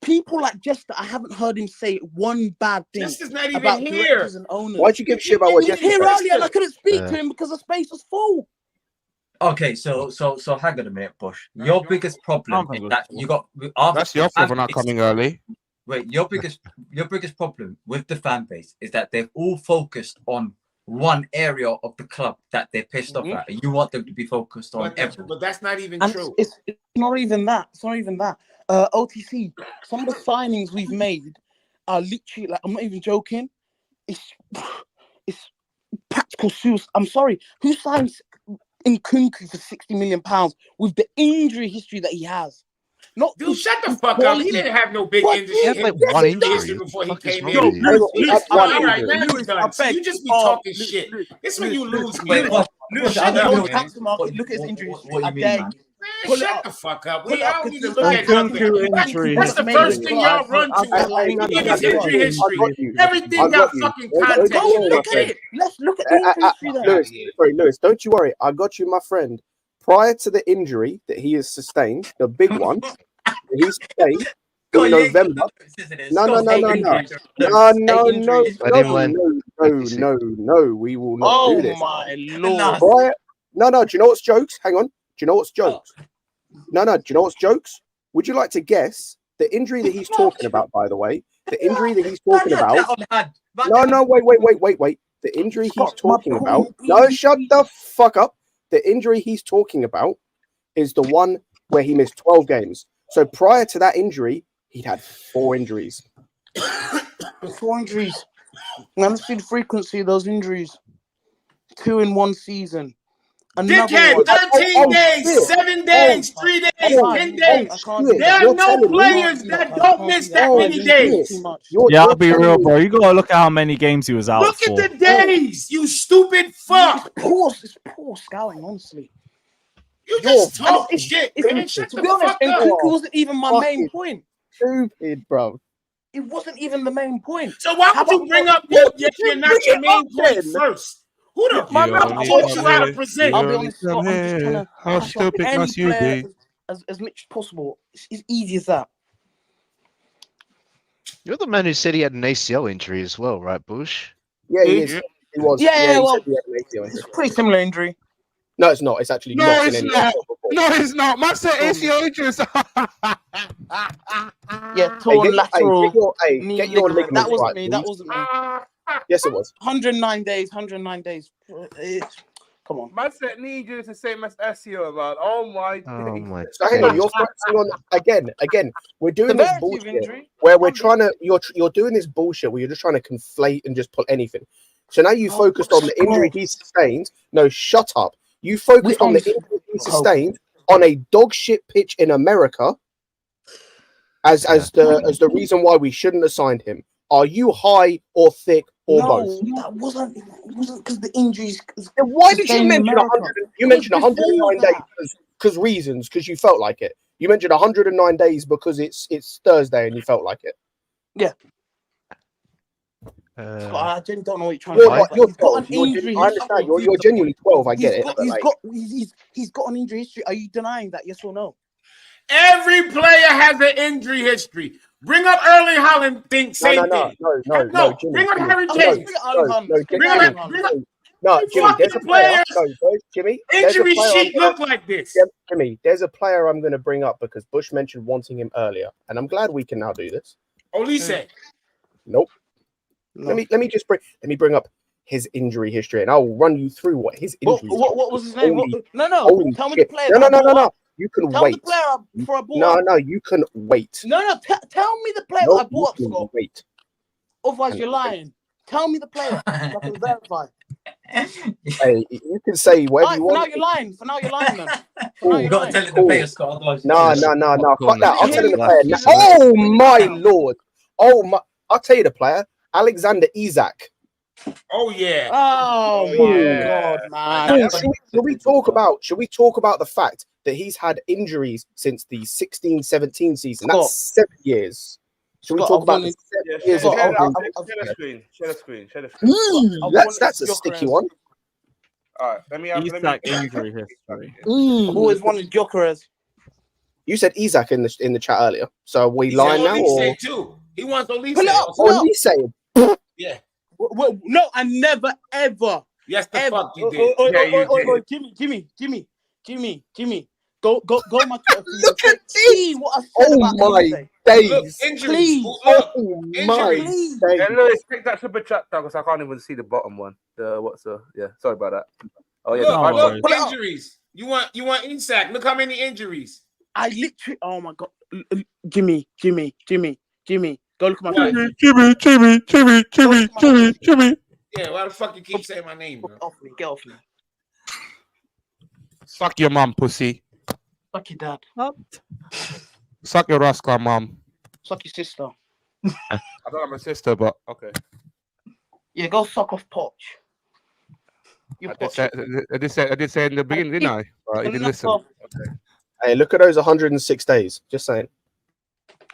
People like Jester, I haven't heard him say one bad thing. Jester's not about even here. And owners. Why'd you give shit about what Jester said? He was here earlier and I couldn't speak to him because the space was full. Okay, so hang on a minute, Bush. Your biggest problem is that you got. That's your fault for not coming early. Wait, your biggest problem with the fan base is that they've all focused on one area of the club that they're pissed off at, and you want them to be focused on everything. But that's not even true. It's not even that. It's not even that. OTC, some of the signings we've made are literally like, I'm not even joking. It's practical suicide. I'm sorry. Who signs Nkunku for £60 million with the injury history that he has? Dude, shut the fuck up. He didn't have no big injury. He had like one injury before he came in. All right, man, you just be talking shit. It's when you lose. Shut up. Look at his injury history. What you mean, man? Man, shut the fuck up. I don't need to look at nothing. That's the first thing y'all run to. Look at his injury history. Everything got fucking context. Look at it. Let's look at the injury history there. Lewis, don't you worry. I got you, my friend. prior to the injury that he has sustained, the big one that he sustained in November. No. We will not do this. Oh my lord! No. Do you know what's jokes? Hang on. Do you know what's jokes? No. Do you know what's jokes? Would you like to guess the injury that he's talking about? By the way, the injury that he's talking about. No. Wait. The injury he's talking about. No, shut the fuck up. The injury he's talking about is the one where he missed 12 games. So prior to that injury, he'd had 4 injuries. 4 injuries. Let's see the frequency of those injuries. 2 in 1 season. Dickhead, 13 days, 7 days, 3 days, 10 days. There are no players that don't miss that many days. Yeah, I'll be real, bro. You gotta look at how many games he was out Look for. at the days, you stupid fuck. It's poor scouting, honestly. You just talk shit. To be honest, Nkunku wasn't even my main point. Stupid, bro. It wasn't even the main point. So why would you bring up your not your main point first? Who the fuck taught you how to present? I'll be honest, I'm just trying to how stupid any must you player be? as much as possible. It's as easy as that. You're the man who said he had an ACL injury as well, right, Bush? Yeah, he is. He was. Yeah, well, he had an ACL injury. it's a pretty similar injury. No, it's not. It's actually No, not. it's not. No, it's not. Man said ACL injuries. Yeah, torn lateral. Get your ligaments That wasn't right, me. That please. wasn't me. Yes, it was. 109 days. 109 days. Come on. Man said knee injury is the same as SEO, man. Oh my. So hang on, you're focusing on again. We're doing this Severity of bullshit injury. where we're trying to. You're doing this bullshit where you're just trying to conflate and just put anything. So now you focused on the injury he sustained. No, shut up. You focused on the injury he sustained on a dog shit pitch in America as the reason why we shouldn't have signed him. Are you high or thick or both? No, that wasn't because the injuries. Why did you mention 100? You mentioned 109 days because you felt like it. You mentioned 109 days because it's Thursday and you felt like it. Yeah. I genuinely don't know what you're trying to say. You're 12. I understand. You're genuinely 12. I get it. He's got an injury history. Are you denying that? Yes or no? Every player has an injury history. Bring up Erling Haaland. Same thing. No. Jimmy, bring up Harry Jimmy. Kane. No, Jimmy. There's a player. No, Jimmy. Injury sheet look like this. Jimmy, there's a player I'm going to bring up because Bush mentioned wanting him earlier, and I'm glad we can now do this. Olise. Nope. No. Let me bring up his injury history, and I'll run you through what his injury. What was his name? No. Tell me the player. No. You can tell wait. Me the player before I bought. No. You can wait. No. Tell me the player I bought. Scott. Wait. Otherwise, you're lying. Tell me the player. I can verify. Hey, you can say whatever you want. For now you're lying. Then. You got to tell it the player, Scott. No. Fuck that. I'll tell you the player. Oh my lord. Oh my. I'll tell you the player. Alexander Isak. Oh yeah. Oh my god, man. Should we talk about the fact that he's had injuries since the 16-17 season? That's 7 years. Should we talk about the 7 years of Share the screen. That's a sticky one. All right, let me Isak injury history. I've always wanted Gyökeres. You said Isak in the chat earlier. So are we lying now? Or Too. He wants Olise. Olise. Yeah. No, I never ever. Yes, the fuck you did. Jimmy. Go on my Twitter. Look at this. What I said about my days. Look, injuries. Please. My days. Yeah, Lewis, pick that super chat down because I can't even see the bottom one. Sorry about that. Oh yeah. Look, injuries. You want Isak? Look how many injuries. I literally. Oh my god, Jimmy. Go look at my Jimmy. Yeah, why the fuck you keep saying my name, bro? Get off me. Suck your mom, pussy. Suck your dad. Suck your rascal mom. Suck your sister. I don't have a sister, but okay. Yeah, go suck off POCH. I did say in the beginning, didn't I? Right, you didn't listen. Okay. Hey, look at those 106 days. Just saying.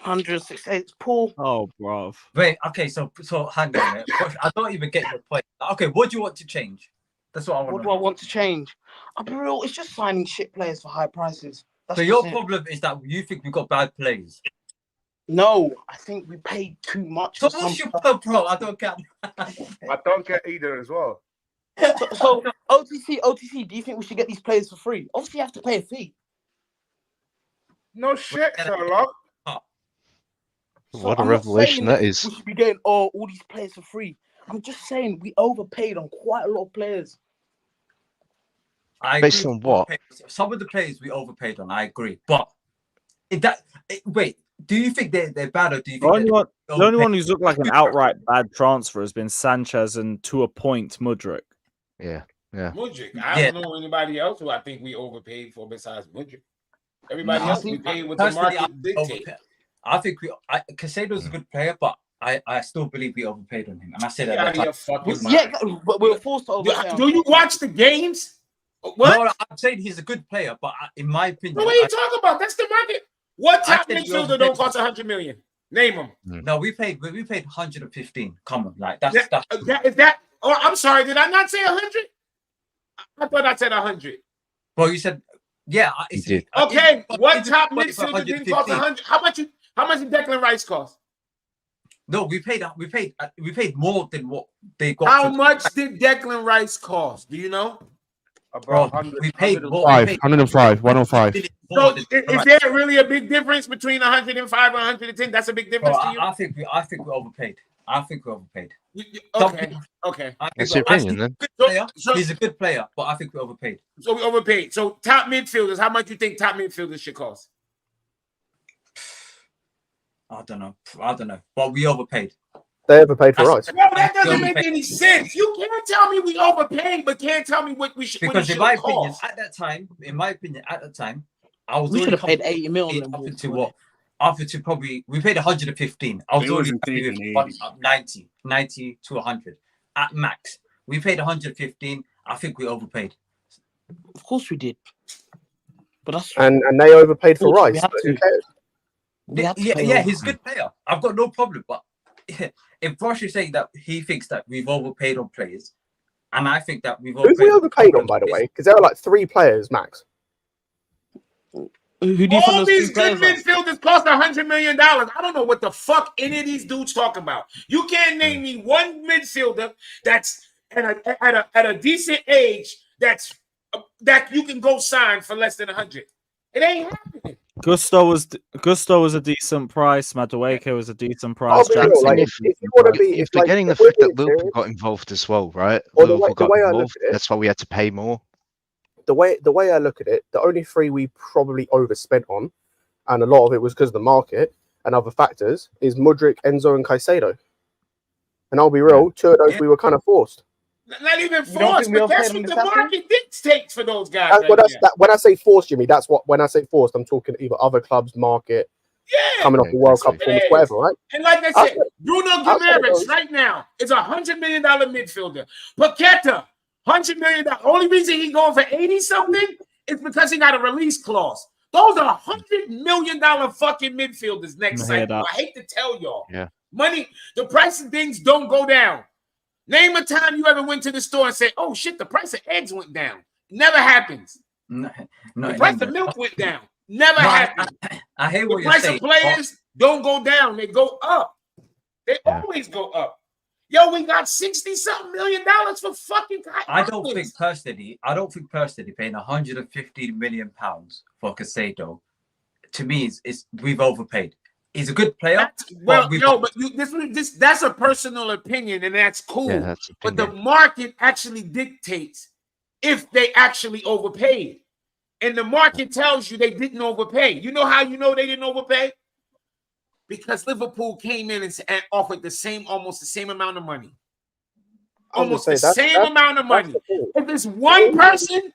106 days, Paul. Oh, bro. Wait, okay, so hang on a minute. I don't even get your point. Okay, what do you want to change? That's what I want. What do I want to change? I'll be real. It's just signing shit players for high prices. So your problem is that you think we got bad players. No, I think we paid too much. So what's your problem, bro? I don't get. I don't get either as well. So OTC. Do you think we should get these players for free? Obviously, you have to pay a fee. No shit, Sherlock. What a revelation that is. We should be getting all these players for free. I'm just saying we overpaid on quite a lot of players. Based on what? Some of the players we overpaid on, I agree. But wait, do you think they're bad, or do you think the only one who's looked like an outright bad transfer has been Sanchez and to a point Mudryk? Yeah. Mudryk. I don't know anybody else who I think we overpaid for besides Mudryk. Everybody else we paid with the market dictate. I think Casado's a good player, but I still believe we overpaid on him, and I said that. But we were forced to overpay. Do you watch the games? What? No, I'm saying he's a good player, but in my opinion, what are you talking about? That's the market. What top midfielder don't cost 100 million? Name them. No, we paid 115. Come on, like that's. Is that? Oh, I'm sorry. Did I not say 100? I thought I said 100. Well, you said yeah. You did. Okay, what top midfielder didn't cost 100? How much did Declan Rice cost? No, we paid more than what they got. How much did Declan Rice cost? Do you know? Bro, we paid more. 105, 105. So is there really a big difference between 105 and 110? That's a big difference to you? I think we overpaid. Okay. That's your opinion, then. He's a good player, but I think we overpaid. So we overpaid. So top midfielders, how much do you think top midfielders should cost? I don't know. But we overpaid. They overpaid for us. No, that doesn't make any sense. You can't tell me we overpaid, but can't tell me what we should. Because in my opinion, at that time, I was. We should have paid 80 million. Up to what? After to probably we paid 115. I was already 90 to 100 at max. We paid 115. I think we overpaid. Of course we did. But that's and they overpaid for Rice. Who cares? Yeah, he's a good player. I've got no problem. But if Poch is saying that he thinks that we've overpaid on players, and I think that we've overpaid. Who we overpaid on, by the way? Because there were like 3 players max. All these good midfielders cost $100 million. I don't know what the fuck any of these dudes talking about. You can't name me one midfielder that's at a decent age that you can go sign for less than 100. It ain't happening. Gusto was a decent price. Madueke was a decent price. If they're getting the fact that Liverpool got involved as well, right? Liverpool got involved. That's why we had to pay more. The way I look at it, the only 3 we probably overspent on, and a lot of it was because of the market and other factors, is Mudryk, Enzo, and Caicedo. And I'll be real, 2 of those we were kind of forced. Not even forced, but that's what the market dictates for those guys. When I say forced, Jimmy, that's what. When I say forced, I'm talking either other clubs, market, coming off the World Cup forms, whatever, right? And like I said, Bruno Guimaraes right now is $100 million midfielder. Paqueta, $100 million. Only reason he's going for 80 something is because he got a release clause. Those are $100 million fucking midfielders next cycle. I hate to tell y'all. Yeah. Money, the price of things don't go down. Name a time you ever went to the store and said, "Oh shit, the price of eggs went down." Never happens. No, the price of milk went down. Never happens. I hate what the you're price saying. of players don't go down; they go up. They always go up. Yo, we got $60-something million for fucking. I don't think personally paying £150 million for Caicedo, to me, is we've overpaid. He's a good player. That's a personal opinion, and that's cool. Yeah, that's but the market actually dictates if they actually overpaid. And the market tells you they didn't overpay. You know how you know they didn't overpay? Because Liverpool came in and offered almost the same amount of money. Almost the same amount of money. If it's one person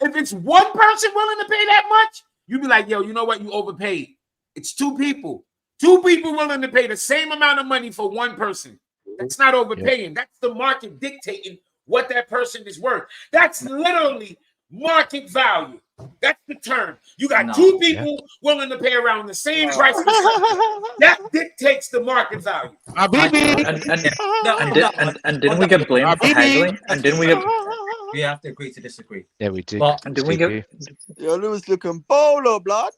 willing to pay that much, you'd be like, yo, you know what? You overpaid. It's 2 people. 2 people willing to pay the same amount of money for one person. That's not overpaying. That's the market dictating what that person is worth. That's literally market value. That's the term. You got 2 people willing to pay around the same price. That dictates the market value. And didn't we get blamed for haggling? And didn't we get we have to agree to disagree. Yeah, we do. But did we get? Yo, Lewis looking bolo, blood.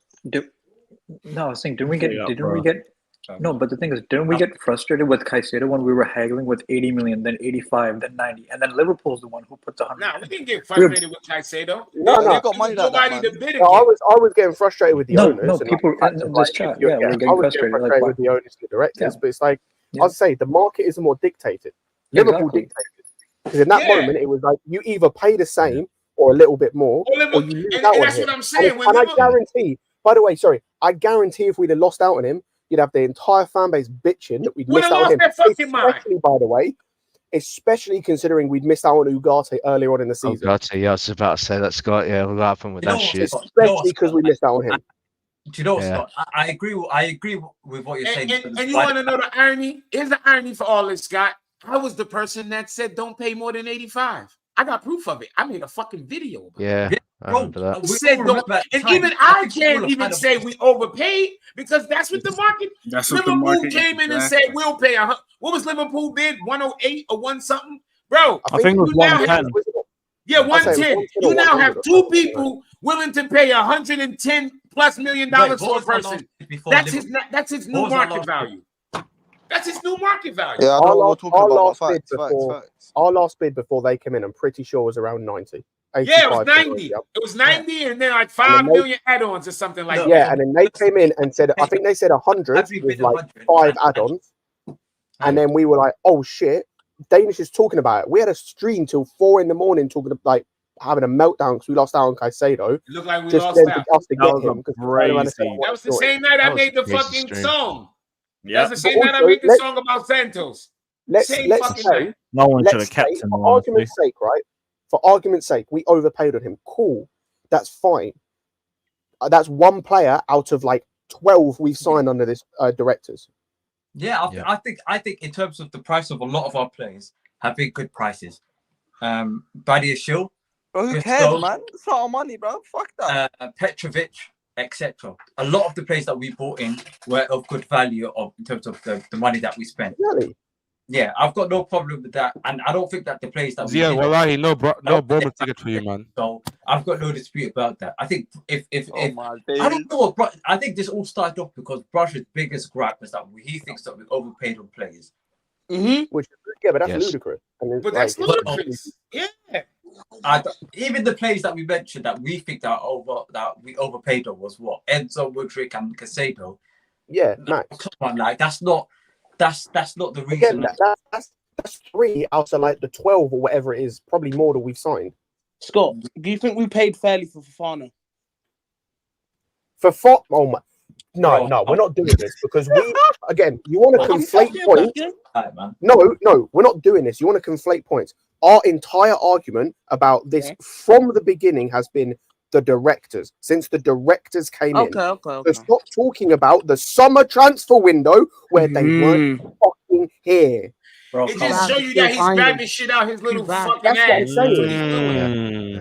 No, I was saying, didn't we get? No, but the thing is, didn't we get frustrated with Caicedo when we were haggling with 80 million, then 85, then 90, and then Liverpool's the one who put the 100? Nah, we didn't get frustrated with Caicedo. No. Got money nobody to bid against. I was getting frustrated with the owners. No, people in this chat, we're getting frustrated. With the owners and the directors, but it's like I'd say the market is more dictated. Liverpool dictated because in that moment it was like you either pay the same or a little bit more, or you lose out on him. That's what I'm saying. And I guarantee. By the way, sorry, I guarantee if we'd have lost out on him, you'd have the entire fan base bitching that we'd missed out on him. Especially, by the way, especially considering we'd missed out on Ugarte earlier on in the season. Ugarte, yeah, I was about to say that, Scott. Yeah, what happened with that shit? Especially because we missed out on him. Do you know what, Scott? I agree with what you're saying. And you want to know the irony? Here's the irony for all this, Scott. I was the person that said don't pay more than 85. I got proof of it. I made a fucking video about it. I remember that. Said don't, and even I can't even say we overpaid because that's what the market. Liverpool came in and said we'll pay. What was Liverpool bid? 108 or 1 something, bro? I think it was 110. Yeah, 110. You now have 2 people willing to pay $110+ million for a person. That's his new market value. That's his new market value. Yeah, I know what we're talking about. Facts. Our last bid before they came in, I'm pretty sure was around 90. Yeah, it was 90. It was 90, and then like 5 million add-ons or something like that. Yeah, and then they came in and said, I think they said 100 with like 5 add-ons, and then we were like, oh shit, Danish is talking about it. We had a stream till 4 a.m. talking like having a meltdown because we lost out on Caicedo. It looked like we just lost then out. To get him. That was the same night I made the fucking song. Yeah, that's the same night I made the song about Santos. Let's say, no one should have kept him. For argument's sake, right? For argument's sake, we overpaid on him. Cool, that's fine. That's 1 player out of like 12 we've signed under this directors. Yeah, I think in terms of the price of a lot of our players have been good prices. Badia Shil, bro, who cares, man? It's not our money, bro. Fuck that. Petrovic, etc. A lot of the players that we bought in were of good value in terms of the money that we spent. Really? Yeah, I've got no problem with that, and I don't think that the players that wallahi, no Bournemouth ticket for you, man. So I've got no dispute about that. I think if I don't know what I think this all started off because Brush's biggest gripe is that he thinks that we overpaid on players. Which but that's ludicrous. But that's ludicrous. Yeah. Even the players that we mentioned that we think that we overpaid on was what Enzo, Mudryk, and Caicedo. Yeah, Max. Come on, like that's not the reason. Again, that's 3 out of like the 12 or whatever it is, probably more than we've signed. Scott, do you think we paid fairly for Fofana? Oh my. No, we're not doing this because you want to conflate points. No, we're not doing this. You want to conflate points. Our entire argument about this from the beginning has been the directors, since the directors came in. So stop talking about the summer transfer window where they weren't fucking here. Bro, it just show you that he's grabbing shit out his little fucking ass.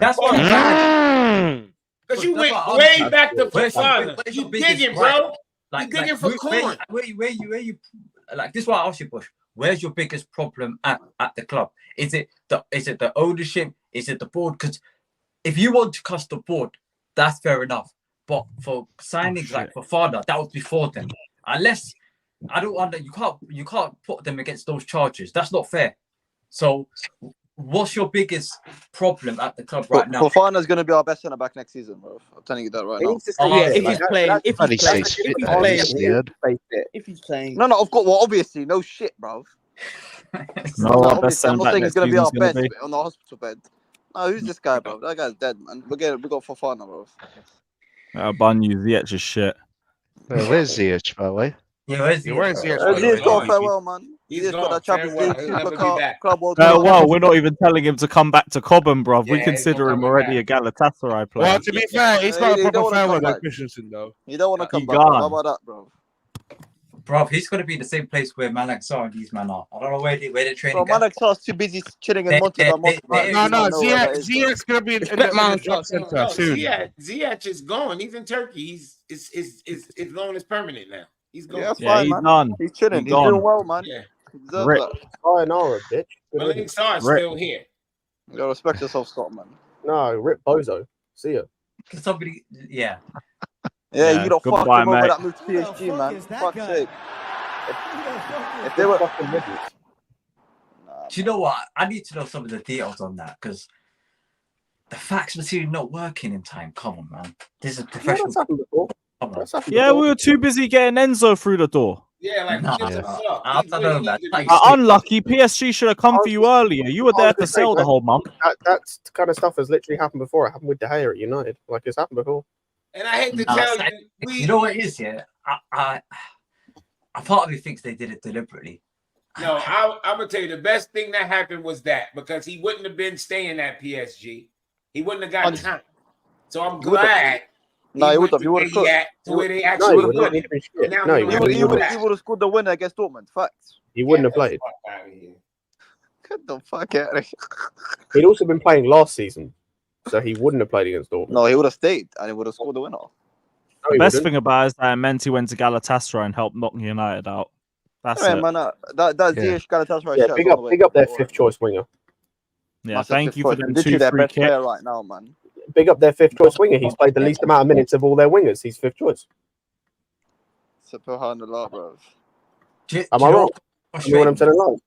That's what I'm saying. Because you went way back to Fofana. You digging, bro. You digging for corn. Where you like this is why I asked you, Bush. Where's your biggest problem at the club? Is it the ownership? Is it the board? Because if you want to cuss the board, that's fair enough. But for signings like Fofana, that was before them. Unless you can't put them against those charges. That's not fair. So what's your biggest problem at the club right now? Fofana's going to be our best centre back next season, bro. I'm telling you that right now. If he's playing. No, of course. Well, obviously, no shit, bro. No, I'm not saying he's going to be our best on the hospital bed. No, who's this guy, bro? That guy's dead, man. We got Fofana, bro. Banyu, Ziyech is shit. Where's Ziyech, by the way? Yeah, where's Ziyech? Ziyech got farewell, man. He's got that Champions League Club World Cup. Well, we're not even telling him to come back to Cobham, bruv. We consider him already a Galatasaray player. Well, to be fair, he's got a proper farewell like Christensen, though. You don't want to come back. How about that, bro? Bro, he's going to be the same place where Malak Sarr and these men are. I don't know where they're training. Bro, Malak Sarr's too busy chilling in Montreal. No, Ziyech's going to be in the center soon. Ziyech is gone. He's in Turkey. His loan is permanent now. He's gone. Yeah, fine, he's man. done. He's chilling. He's doing well, man. Yeah. Rip. Sayonara, bitch. Malak Sarr is still here. You respect yourself, Scott, man. No, rip Bozo. See ya. Can somebody, yeah. Yeah, you don't fuck him over mate. that move to PSG, man. Fuck's sake. If they were Do you know what? I need to know some of the details on that because the fax material not working in time. Come on, man. This is professional. That's happened before. Yeah, we were too busy getting Enzo through the door. Yeah, like Nah, what the fuck? I He's don't where know, he man. needs to be. Unlucky. PSG should have come for you earlier. You were there to sell the whole month. That kind of stuff has literally happened before. It happened with De Gea at United. Like, it's happened before. And I hate to Nah, tell it's- you, you know what it is, yeah? I part of me thinks they did it deliberately. No, I'm gonna tell you the best thing that happened was that because he wouldn't have been staying at PSG. He wouldn't have got time. So I'm glad. No, he would have. He would have cooked. To where they actually would have. He would have scored the winner against Dortmund. Facts. He wouldn't have played. Get the fuck out of here. He'd also been playing last season, so he wouldn't have played against Dortmund. No, he would have stayed and he would have scored the winner. The best thing about it is that Menti went to Galatasaray and helped knock United out. That's Yeah, it. man, that's Ziyech Galatasaray. Yeah, big up their fifth choice winger. Yeah, Massive thank fifth you for choice. them Literally 2 their free best kicks. player right now, man. Big up their fifth choice winger. He's played the least amount of minutes of all their wingers. He's fifth choice. Subhanallah, bro. Am I wrong? You know what I'm telling lies?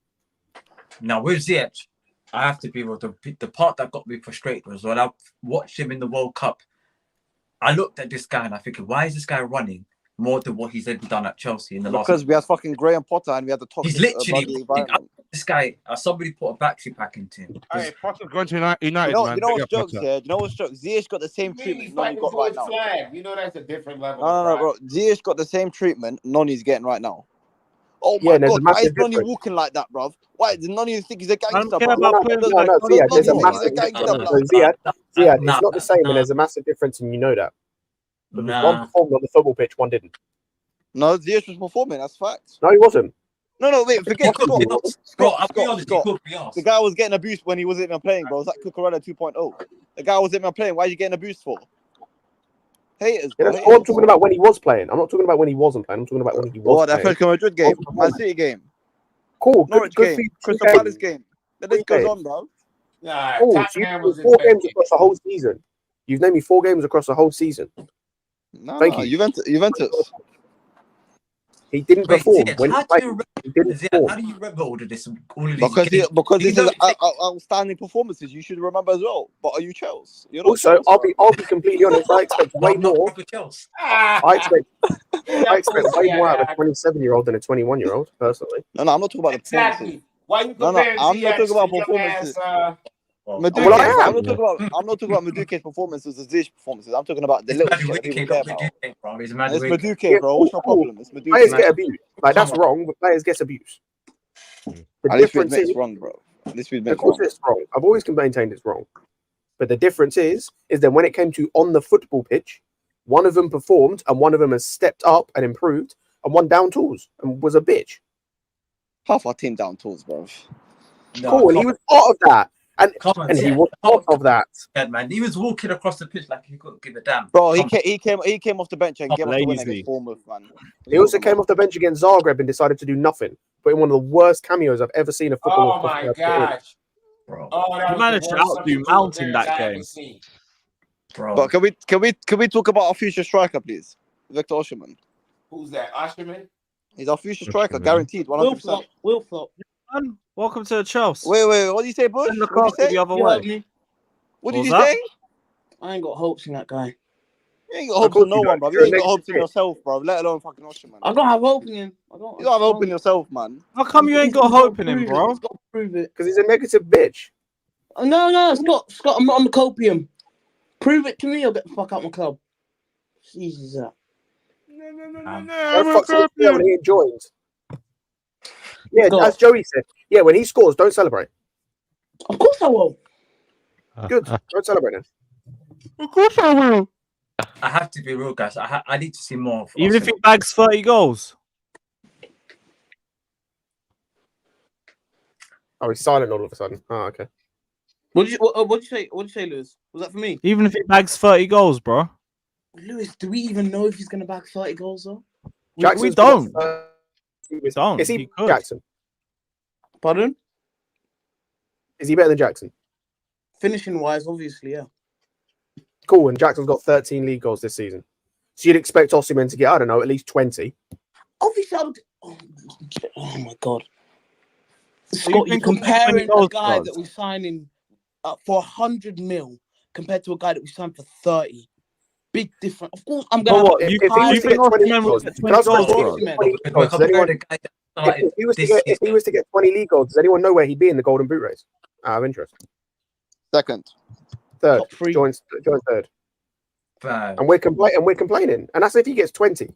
Now with Ziyech, I have to be real. The part that got me frustrated was when I watched him in the World Cup. I looked at this guy and I thinking, why is this guy running more than what he's ever done at Chelsea in the last? Because we had fucking Graham Potter and we had the toxic He's literally environment. this guy. Somebody put a battery pack into him. Hey, Potter's going to United, You know man. what's jokes here? You know what's jokes? Ziyech got the same treatment Noni got right now. You know that's a different level. No, bro. Ziyech got the same treatment Noni's getting right now. Oh Yeah, my there's a god, why massive is Noni difference. walking like that, bro? Why does Noni think he's a I gangster, don't care bro? about playing No, Ziyad, there's a massive gangster, difference. bro. So Ziyad, it's not the same, and there's a massive difference, and you know that. Because one performed on the football pitch, one didn't. No, Ziyech was performing. That's facts. No, he wasn't. No, wait, forget Scott. I'll be honest. He could be honest. The guy was getting abused when he wasn't even playing, bro. It was like Cucurella 2.0. The guy wasn't even playing. Why are you getting abused for? Haters, Yeah, bro. that's all I'm talking about when he was playing. I'm not talking about when he wasn't playing. I'm talking about when he was That playing. Atletico Madrid game, Man City game, Cool. Norwich Good game, for you. Crystal Palace game. The list goes on, bro. Nah, Cool. So Tottenham you've was named 4 games across the whole season. You've named me 4 games across the whole season. Thank you. Juventus. He didn't perform. Ziyech, When he how played, do you he didn't Ziyech, perform. how do you remember all of this? All of these Because games? this You is don't outstanding performances. You should remember as well. But are you Chelsea? You're not Also, Chelsea, I'll be completely honest. I expect way more. I expect way more out of a 27-year-old than a 21-year-old. Personally. No, I'm not talking about the performances. Exactly. Why you No, comparing I'm not talking about Ziyech to young performances. ass, Madueke, Well, I am. I'm not talking about Madueke's performances, the Ziyech performances. I'm talking about the little shit that people care about. It's Madueke, bro. What's your problem? It's Madueke. Players get abused. Like that's wrong, but players get abused. The At least we difference admit is it's wrong, bro. At least we admit of course it's wrong. I've always maintained it's wrong. But the difference is that when it came to on the football pitch, one of them performed and one of them has stepped up and improved, and one down tools and was a bitch. Half our team down tools, bro. Cool, and he was part of that. And he was part of that. Yeah, man. He was walking across the pitch like he couldn't give a damn. Bro, he came off the bench and gave us the win lazy. against Bournemouth, man. He also came off the bench against Zagreb and decided to do nothing. Put in one of the worst cameos I've ever seen a footballer. Oh my gosh. Bro. Oh, that He was managed the to worst outdo substitute Mount in appearance that I've ever game. seen. Bro. But can we talk about our future striker, please? Victor Osimhen. Who's that? Osimhen? He's our future striker, guaranteed, 100%. Will flop. Welcome to the Chelsea. Wait, what did you say, Bush? Send the What did you say? the other You way. heard me? What What did you was that? say? I ain't got hopes in that guy. You ain't got hopes in no one, bro. You ain't got hopes in yourself, bro. Let alone fucking Osimhen. I don't have hope in him. You don't have hope in yourself, man. How come you ain't got hope in him, bro? He's got to prove it. Because he's a negative bitch. No, Scott, I'm not on the copium. Prove it to me or get the fuck out my club. Jesus. Don't fuck someone when he joined. Yeah, God. as Joey said. Yeah, when he scores, don't celebrate. Of course I will. Good. Don't celebrate him. Of course I will. I have to be real, guys. I need to see more of Even if Osimhen. he bags 30 goals. Oh, he's silent all of a sudden. Oh, okay. What did you say? What did you say, Lewis? Was that for me? Even if he bags 30 goals, bro. Lewis, do we even know if he's gonna bag 30 goals though? We don't. We don't. Is he He could. Jackson? Pardon? Is he better than Jackson? Finishing wise, obviously, yeah. Cool. And Jackson's got 13 league goals this season. So you'd expect Osimhen to get, I don't know, at least 20. Obviously, I would. Oh my God. Scott, you're comparing a guy that we signing for 100 mil compared to a guy that we signed for 30. Big difference. Of course, I'm going to if he was to get 20 league goals, does anyone know where he'd be in the Golden Boot race? Out of interest. Second. Third. Joins third. And we're complaining. And that's if he gets 20.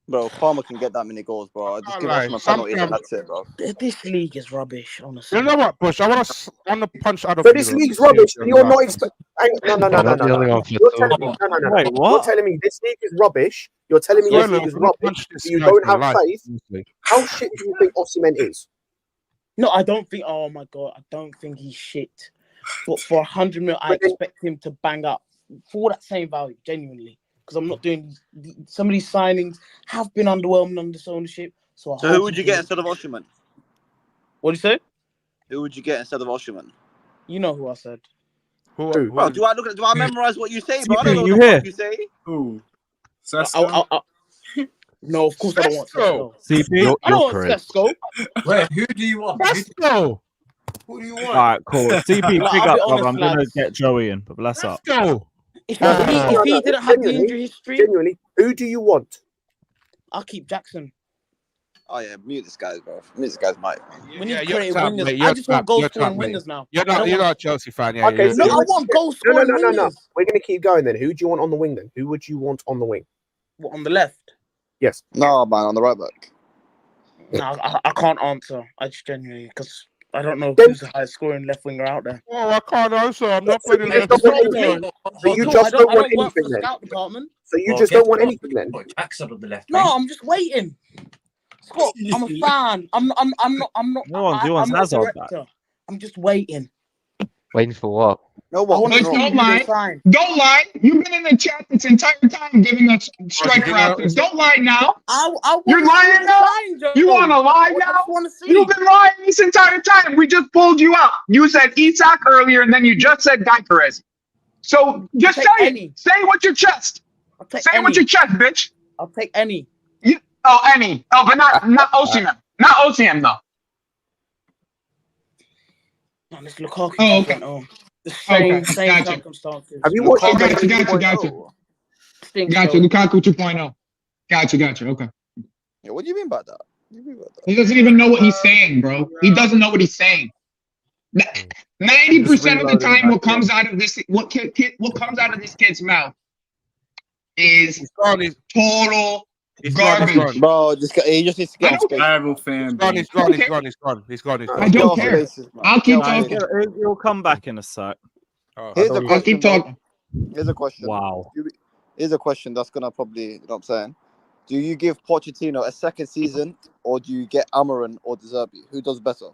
Bro, Palmer can get that many goals, bro. Just give us a penalty and that's it, bro. This league is rubbish, honestly. You know what, Bush? I want to punch out of. But this league's rubbish. You're not expecting. No. Wait, what? You're telling me this league is rubbish. You're telling me this league is rubbish. You don't have faith. How shit do you think Osimhen is? No, I don't think. Oh my God, I don't think he's shit. But for 100 mil, I expect him to bang up for that same value, genuinely. Because I'm not doing some of these signings have been underwhelming under this ownership. So who would you get instead of Osimhen? What do you say? Who would you get instead of Osimhen? You know who I said. Bro, do I memorize what you say, bro? I don't know you what the hear? fuck you say. Who? No, of course I don't want Sesko. CP? I don't want Sesko. Wait, who do you want? Sesko. Who do you want? All right, cool. CP, big I'll up, be honest, brother. I'm going to lads. get Joey in, but bless up. Sesko. If he didn't have the injury history, Genuinely, who do you want? I'll keep Jackson. Oh yeah, mute this guy, bro. Mute this guy's mic. We need creative wingers. I just want goal scoring wingers now. You're not a Chelsea fan, yeah? Okay, No, I want goal scoring wingers. No. We're going to keep going then. Who do you want on the wing then? Who would you want on the wing? What, on the left? Yes. No, man, on the right back. No, I can't answer. I just genuinely, because I don't know who's the highest scoring left winger out there. Oh, I can't answer. I'm not putting it. So you just don't want anything then? So you just don't want anything then? Jackson on the left. No, I'm just waiting. Scott, I'm a fan. I'm not. I'm not a director. I'm just waiting. Waiting for what? No, Don't lie. Don't lie. You've been in the chat this entire time giving us striker options. Don't lie now. You're lying now. You want to lie now? You've been lying this entire time. We just pulled you out. You said Isak earlier, and then you just said Gyökeres. So just say it. Say it with your chest. Say it with your chest, bitch. I'll take any. Any. Oh, but not Osimhen. Not Osimhen though. Man, this Lukaku. Oh, okay. The same Gotcha. circumstances. Have you watched Gotcha. Lukaku 2.0. Gotcha. Okay. Yeah, what do you mean by that? He doesn't even know what he's saying, bro. He doesn't know what he's saying. 90% of the time, what comes out of this kid's mouth is total garbage. Bro, he just needs to get on space. Rival fan. He's gone. I don't care. I'll keep talking. He'll come back in a sec. Here's a question. I'll keep talking. Here's a question. Wow. Here's a question that's gonna probably, you know what I'm saying? Do you give Pochettino a second season, or do you get Amorim or De Zerbi? Who does better?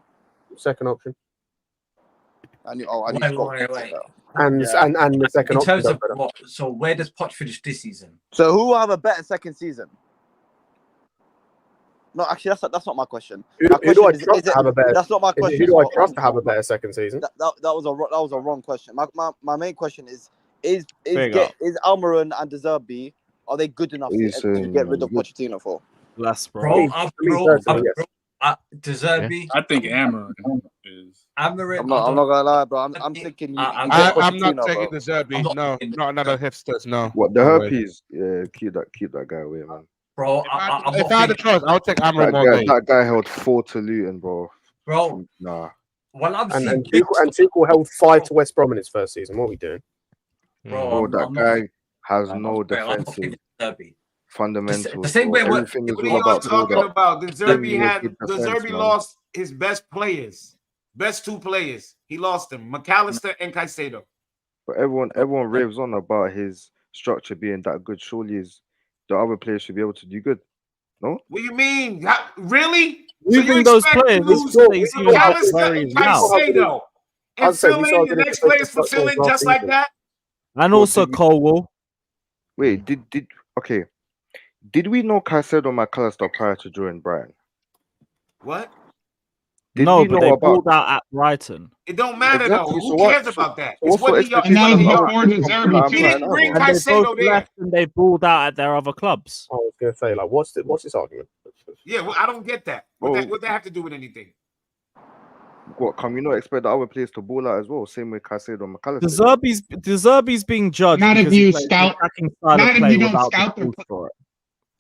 Second option. Wait. And the second in terms option. of what? So where does Poch finish this season? So who will have a better second season? No, actually, that's not my question. Who do I trust to have a better? That's not my question. Who do I trust to have a better second season? That was a wrong question. My main question is Amorim and De Zerbi, are they good enough to get rid of Pochettino for? Less, bro. De Zerbi. I think Amorim is. Amorim. I'm not gonna lie, bro. I'm thinking. I'm not taking the Zerbi. No, not another hipsters. No. What the herpes? Yeah, keep that guy away, man. Bro, if I had a choice, I'll take Amorim. That guy held 4 to Luton, bro. Nah. Well, and Tuchel held 5 to West Brom in his first season. What are we doing? Bro, that guy has no defensive fundamentals. The same way what Everything is we all are about talking build-up. about. The Zerbi Defense, man. lost his best players, best 2 players. He lost them, McAllister and Caicedo. But everyone raves on about his structure being that good. Surely the other players should be able to do good. No? What do you mean? Really? Moving those players, McAllister and Caicedo. And filling the next players for filling just like that? And also Colwell. Wait, did we know Caicedo and McAllister prior to joining Brighton? What? No, but they pulled out at Brighton. It don't matter though. Who cares about that? And now he's before De Zerbi He didn't bring And they Caicedo both there. left and they pulled out at their other clubs. I was going to say, like, what's this argument? Yeah, well, I don't get that. What that have to do with anything? What, can we not expect the other players to ball out as well? Same way Caicedo and McAllister. De Zerbi's being judged. Not if because he you plays scout. the attacking style Not of if play you don't without scout the the. tools for it.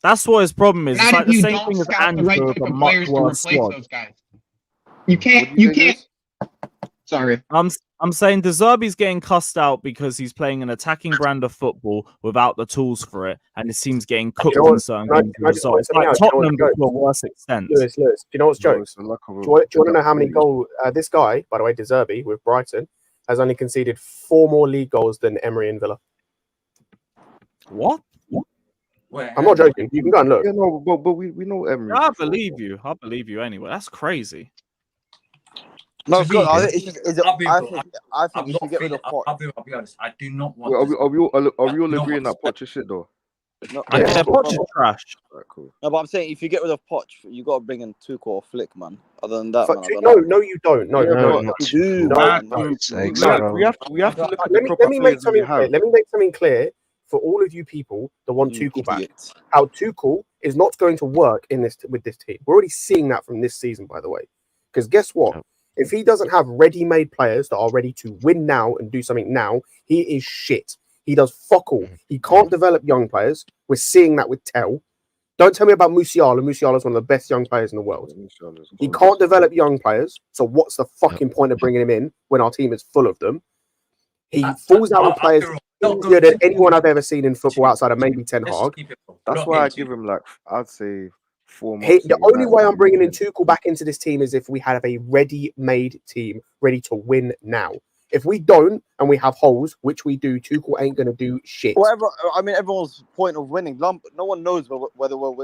That's what his problem is. It's Not like if the you same don't thing as scout the right Andrew, type but of much players to worse replace squad. those guys. You can't. You can't. Sorry. I'm saying De Zerbi's getting cussed out because he's playing an attacking brand of football without the tools for it, and his team's getting cooked in certain games as a result. It's like Tottenham, but to a worse extent. Lewis, do you know what's jokes? Do you want to know how many goals this guy, by the way, De Zerbi with Brighton, has only conceded 4 more league goals than Emery and Villa? What? I'm not joking. You can go and look. Yeah, no, but we know Emery. I believe you. I believe you anyway. That's crazy. No, To good. me, I think you should get rid of Poch. I'll be honest. I do not want. Are we all agreeing that Poch is shit though? No, Yeah, Poch is trash. Right, cool. No, but I'm saying if you get rid of Poch, you got to bring in Tuchel or Flick, man. Other than that, man, I don't know. No, you don't. No, you do. We have to look at the let me make proper players that we something clear. have. Let me make something clear for all of you people that want Tuchel back. How Tuchel is not going to work in this with this team. We're already seeing that from this season, by the way. Because guess what? If he doesn't have ready-made players that are ready to win now and do something now, he is shit. He does fuck all. He can't develop young players. We're seeing that with Tell. Don't tell me about Musiala. Musiala is one of the best young players in the world. He can't develop young players. So what's the fucking point of bringing him in when our team is full of them? He falls out with players easier than anyone I've ever seen in football outside of maybe Ten Hag. That's why I give him like, I'd say 4 months. The only way I'm bringing in Tuchel back into this team is if we have a ready-made team ready to win now. If we don't and we have holes, which we do, Tuchel ain't going to do shit. Whatever. I mean, everyone's point of winning. No one knows whether we're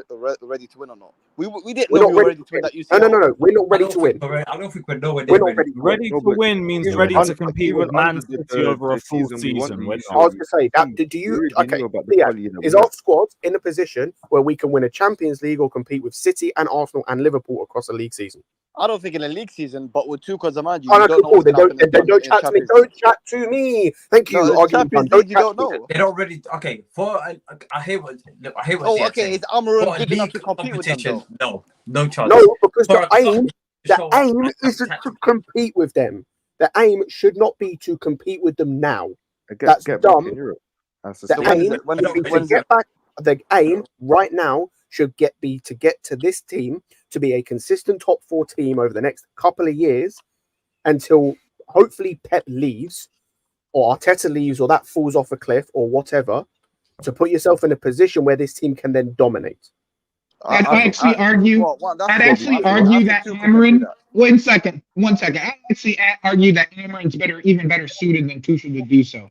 ready to win or not. We didn't know we were ready to win that UCL. No. We're not ready to win. I don't think we're nowhere We're near not ready. Ready to win means ready to compete with Man City over a full season. I was going to say that. Do you? Okay. Yeah. Is our squad in a position where we can win a Champions League or compete with City and Arsenal and Liverpool across a league season? I don't think in a league season, but with Tuchel as a manager, Oh, no, cool. Don't chat to me. Don't chat to me. Thank you. No, Champions League, you don't know. They're already okay. I hear what. Look, I hear what. Oh, okay. Is Amorim good enough to compete compete with them? No, no chance. No, because the aim isn't to compete with them. The aim should not be to compete with them now. That's dumb. The aim right now should be to get to this team to be a consistent top 4 team over the next couple of years until hopefully Pep leaves or Arteta leaves or that falls off a cliff or whatever, to put yourself in a position where this team can then dominate. I'd actually argue that Amorim. One second. I'd actually argue that Amorim's even better suited than Tuchel to do so,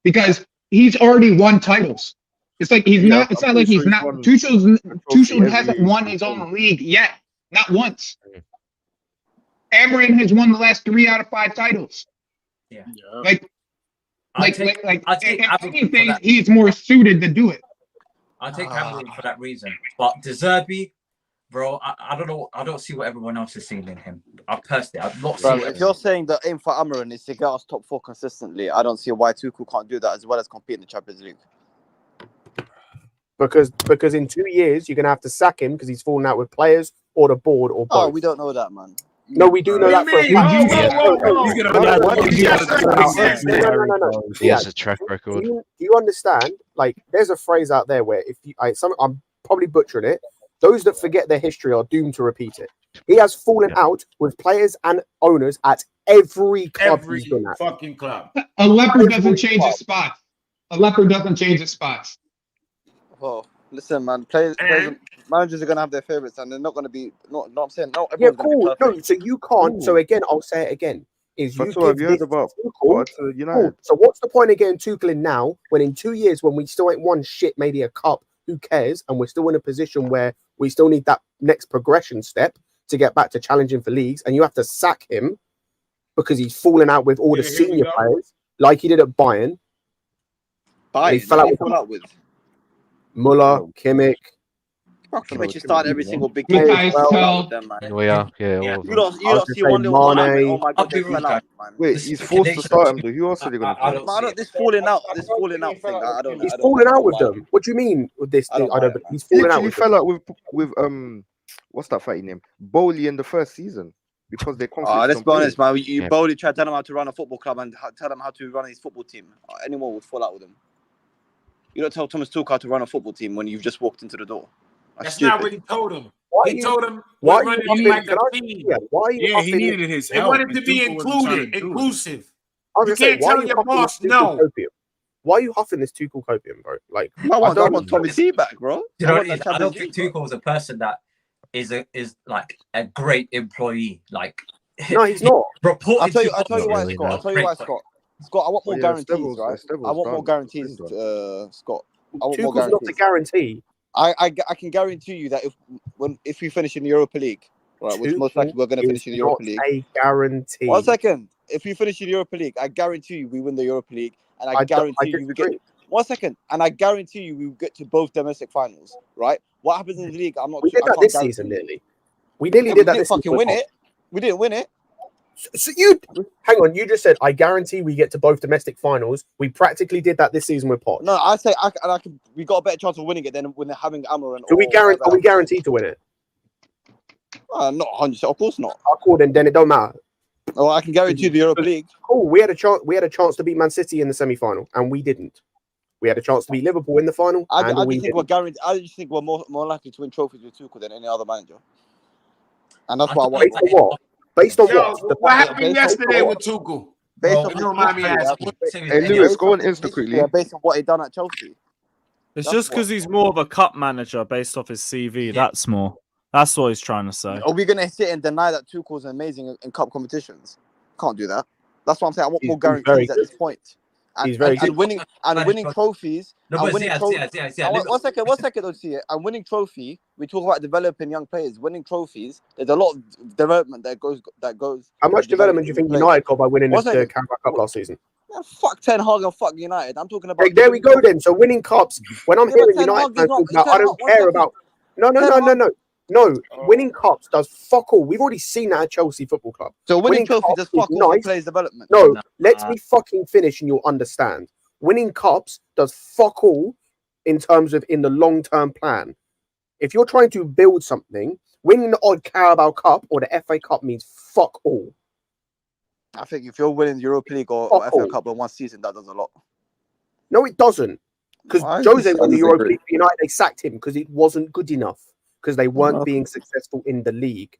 because he's already won titles. It's like he's not. It's not like he's not. Tuchel hasn't won his own league yet, not once. Amorim has won the last 3 out of 5 titles. Yeah. If anything, he's more suited to do it. I'll take Amorim for that reason. But De Zerbi, bro, I don't know. I don't see what everyone else is seeing in him. I've not seen it. If you're saying the aim for Amorim is to get us top 4 consistently, I don't see why Tuchel can't do that as well as compete in the Champions League. Because in 2 years you're gonna have to sack him because he's fallen out with players or the board or both. Oh, we don't know that, man. No, we do know that for a fact. He has a track record. Do you understand? Like, there's a phrase out there where I'm probably butchering it. Those that forget their history are doomed to repeat it. He has fallen out with players and owners at every club he's been at. Fucking club. A leopard doesn't change his spots. Well, listen, man. Managers are gonna have their favorites, and they're not gonna be. No, I'm saying no. Yeah, cool. No, so you can't. So again, I'll say it again. Is you have you heard about United? So what's the point of getting Tuchel in now when in 2 years when we still ain't won shit, maybe a cup? Who cares? And we're still in a position where we still need that next progression step to get back to challenging for leagues, and you have to sack him because he's fallen out with all the senior players, like he did at Bayern. He fell out with Muller, Kimmich. Kimmich started every single big With game as Ice well. Cole. With them, man. We are, yeah. All of You them. don't see one little one. Oh my god, they fell out, man. Wait, he's forced to start him though. Who else are they gonna play? This falling out thing. I don't know. He's falling out with them. What do you mean with this thing? I don't. But he's falling out He with fell them. out with what's that fighting name? Bowley in the first season because they. Let's be honest, man. You Bowley tried to tell him how to run a football club and tell him how to run his football team. Anyone would fall out with him. You don't tell Thomas Tuchel how to run a football team when you've just walked into the door. That's not what he told him. He told him why we're are you running like huffing- a team. why are you Yeah, he huffing- needed his They help. wanted to and be Tuchel wasn't trying included, to do it. inclusive. I was You gonna say, can't why tell are you your huffing boss this no. Tuchel copium? Why are you huffing this Tuchel copium, bro? Like, I want Tommy T back, bro. You know, I don't think Tuchel's a person that is like a great employee. Like, no, he's not. I'll tell you why, Scott. I'll tell you why, Scott. Scott, I want more guarantees, right? I want more guarantees, Scott. I want more Tuchel's not a guarantee. I can guarantee you that if we finish in the Europa League, right, which most likely we're going to finish in the Europa League. A guarantee. 1 second. If we finish in the Europa League, I guarantee you we win the Europa League, and I guarantee you we get. 1 second, and I guarantee you we will get to both domestic finals, right? What happens in the league? I'm not. We did that this season, nearly. We nearly did that this season. We didn't fucking win it. We didn't win it. So you hang on. You just said I guarantee we get to both domestic finals. We practically did that this season with POCH. No, I say we got a better chance of winning it than when having Amorim. Do we guarantee? Are we guaranteed to win it? Not 100%. Of course not. Cool. Then it don't matter. Oh, I can guarantee you the Europa League. Cool. We had a chance. We had a chance to beat Man City in the semi-final, and we didn't. We had a chance to beat Liverpool in the final. I just think we're guaranteed. I just think we're more likely to win trophies with Tuchel than any other manager. And that's why I want. Based on what? Based on what? What happened yesterday with Tuchel? Based on you don't mind me asking. Hey, Lewis, go on Insta quickly. Yeah, based on what he done at Chelsea. It's just because he's more of a cup manager based off his CV. That's more. That's what he's trying to say. Are we going to sit and deny that Tuchel's amazing in cup competitions? Can't do that. That's what I'm saying. I want more guarantees at this point. He's very good. And winning trophies. No, but One second, don't see it. And winning trophy, we talk about developing young players. Winning trophies, there's a lot of development that goes. How much development do you think United got by winning the Carabao Cup last season? Man, fuck Ten Hag and fuck United. I'm talking about. There we go then. So winning cups. When I'm hearing United fans talk about, I don't care about. No. Winning cups does fuck all. We've already seen that at Chelsea Football Club. So winning trophies does fuck all for players' development. No, let me fucking finish and you'll understand. Winning cups does fuck all in terms of in the long-term plan. If you're trying to build something, winning the odd Carabao Cup or the FA Cup means fuck all. I think if you're winning the Europa League or FA Cup in one season, that does a lot. No, it doesn't. Because Jose won the Europa League for United, they sacked him because it wasn't good enough. Because they weren't being successful in the league.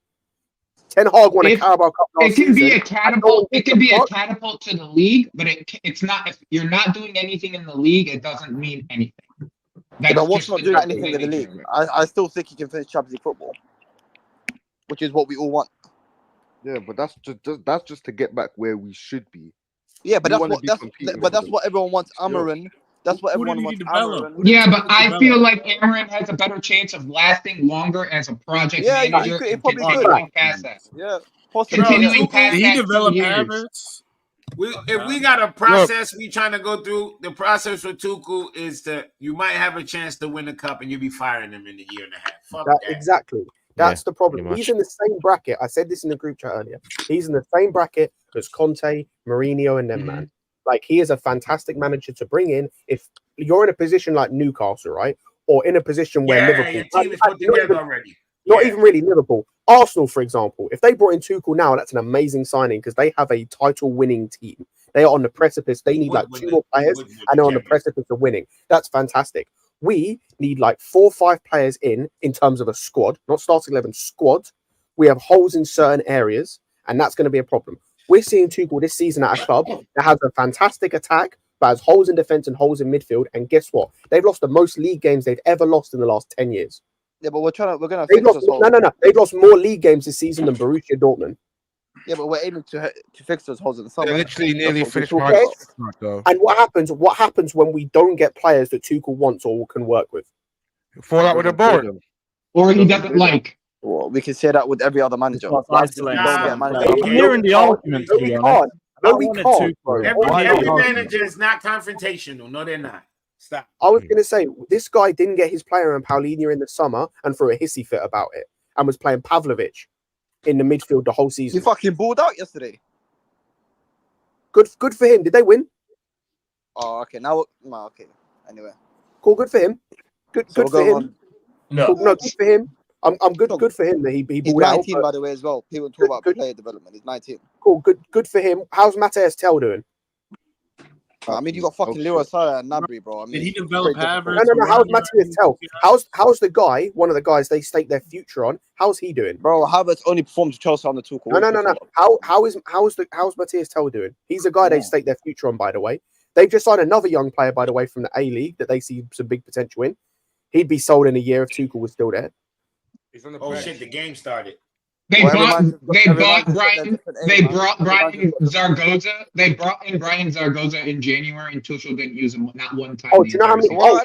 Ten Hag won a Carabao Cup last season. It can be a catapult. It can be a catapult to the league, but it's not. If you're not doing anything in the league, it doesn't mean anything. But what's not doing anything in the league? I still think he can finish Champions League football, which is what we all want. Yeah, but that's just to get back where we should be. Yeah, but that's what everyone wants. Amorim. That's what everyone wants. Yeah, but I feel like Amorim has a better chance of lasting longer as a project manager. He probably could. Past that. Yeah, continuing past Did that. he develop 2 years. habits? If we got a process we trying to go through, the process with Tuchel is that you might have a chance to win a cup and you'll be firing him in a year and a half. Fuck that. Exactly. That's the problem. He's in the same bracket. I said this in the group chat earlier. He's in the same bracket as Conte, Mourinho, and them, man. Like, he is a fantastic manager to bring in if you're in a position like Newcastle, right? Or in a position where Liverpool... your team is put together already. Not even really Liverpool. Arsenal, for example. If they brought in Tuchel now, that's an amazing signing because they have a title-winning team. They are on the precipice. They need like 2 more players and they're on the precipice of winning. That's fantastic. We need like 4 or 5 players in terms of a squad, not starting 11, squad. We have holes in certain areas and that's going to be a problem. We're seeing Tuchel this season at a club that has a fantastic attack, but has holes in defense and holes in midfield. And guess what? They've lost the most league games they've ever lost in the last 10 years. Yeah, but we're gonna. No. They've lost more league games this season than Borussia Dortmund. Yeah, but we're aiming to fix those holes in the summer. They're literally nearly finished. And what happens when we don't get players that Tuchel wants or can work with? Fall out with a board, or he doesn't like. Well, we can say that with every other manager. I'm hearing the argument. No, we can't. Every manager is not confrontational. No, they're not. Stop. I was going to say, this guy didn't get his player in Paulinho in the summer and threw a hissy fit about it and was playing Pavlovic in the midfield the whole season. You fucking balled out yesterday. Good for him. Did they win? Oh, okay. Now, okay. Anyway. Cool, good for him. Good for him. No. Cool, no, good for him. I'm good for him that he He's balled out. 19, by the way, as well. People talk about player development. He's 19. Cool, good for him. How's Mateus Tel doing? I mean, you got fucking Leroy Salah and Nabry, bro. I mean, Did he develop Havertz? No. How's Mateus Tel? How's the guy? One of the guys they stake their future on. How's he doing, bro? Havertz only performed to Chelsea on the Tuchel. No. How's Mateus Tel doing? He's a guy they stake their future on. By the way, they've just signed another young player. By the way, from the A League that they see some big potential in. He'd be sold in a year if Tuchel was still there. Oh shit! The game started. They brought Brian Zaragoza. They brought in Brian Zaragoza in January, and Tuchel didn't use him not one time. Oh, do you know how many? Brought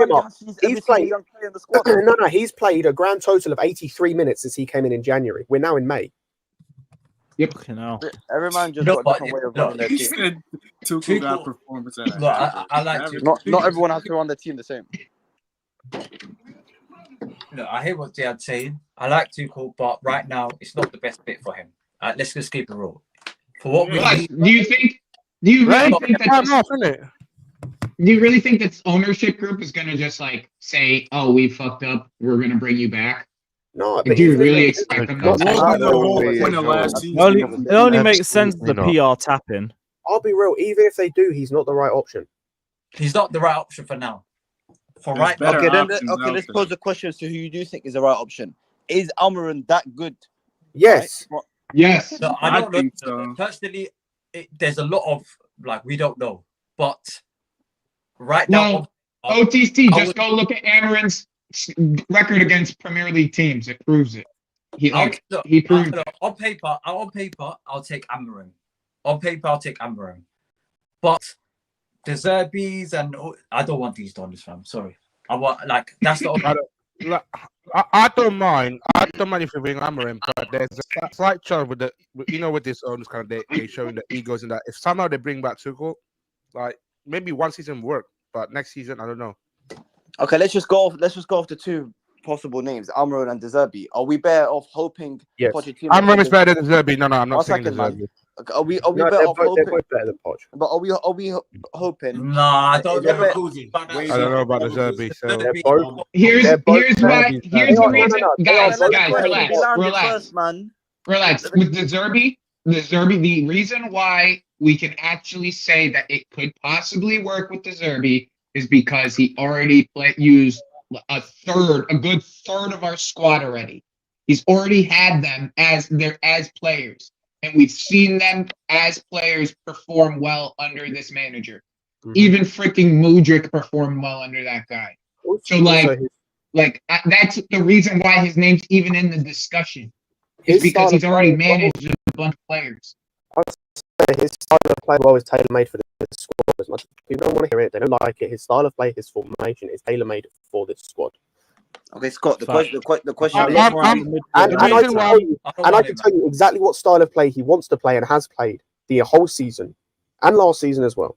him up. He's played. No. He's played a grand total of 83 minutes since he came in January. We're now in May. Yep. Every man just got a different way of running their team. Tuchel got performance. I like to. Not everyone has to run their team the same. No, I hear what Ziad's saying. I like Tuchel, but right now it's not the best fit for him. Let's just keep it real. For what we do you really think that ownership group is gonna just like say, "Oh, we fucked up. We're gonna bring you back"? No, do you really expect them? It only makes sense the PR tapping. I'll be real. Even if they do, he's not the right option. He's not the right option for now. For right now. Okay, let's pose the question to who you do think is the right option. Is Amorim that good? Yes. Right? Yes. No, I don't think so. Personally, there's a lot of we don't know. But right now, OTC, just go look at Amorim's record against Premier League teams. It proves it. He proved it. On paper, I'll take Amorim. On paper, I'll take Amorim. But the Zerbies and I don't want these Dons, fam. Sorry. I want that's not. I don't mind. I don't mind if you bring Amorim, but there's a slight chance with with this owners kind of they showing the egos and that. If somehow they bring back Tuchel, maybe one season work, but next season I don't know. Okay, let's just go off the two possible names, Amorim and De Zerbi. Are we better off hoping? Yes. Pochettino Amorim is better than De Zerbi. No, I'm not saying De Zerbi. Okay, are we better off hoping? They're both better than Poch. But are we hoping? Nah, I don't know. I don't know about De Zerbi. So here's the reason, guys, relax. With De Zerbi, the reason why we can actually say that it could possibly work with De Zerbi is because he already used a good third of our squad already. He's already had them as players, and we've seen them as players perform well under this manager. Mm-hmm. Even freaking Mudryk performed well under that guy. So that's the reason why his name's even in the discussion. It's because he's already managed a bunch of players. His style of play is tailor-made for this squad. As much people don't want to hear it, they don't like it. His style of play, his formation is tailor-made for this squad. Okay, Scott. The question. I can tell you exactly what style of play he wants to play and has played the whole season and last season as well.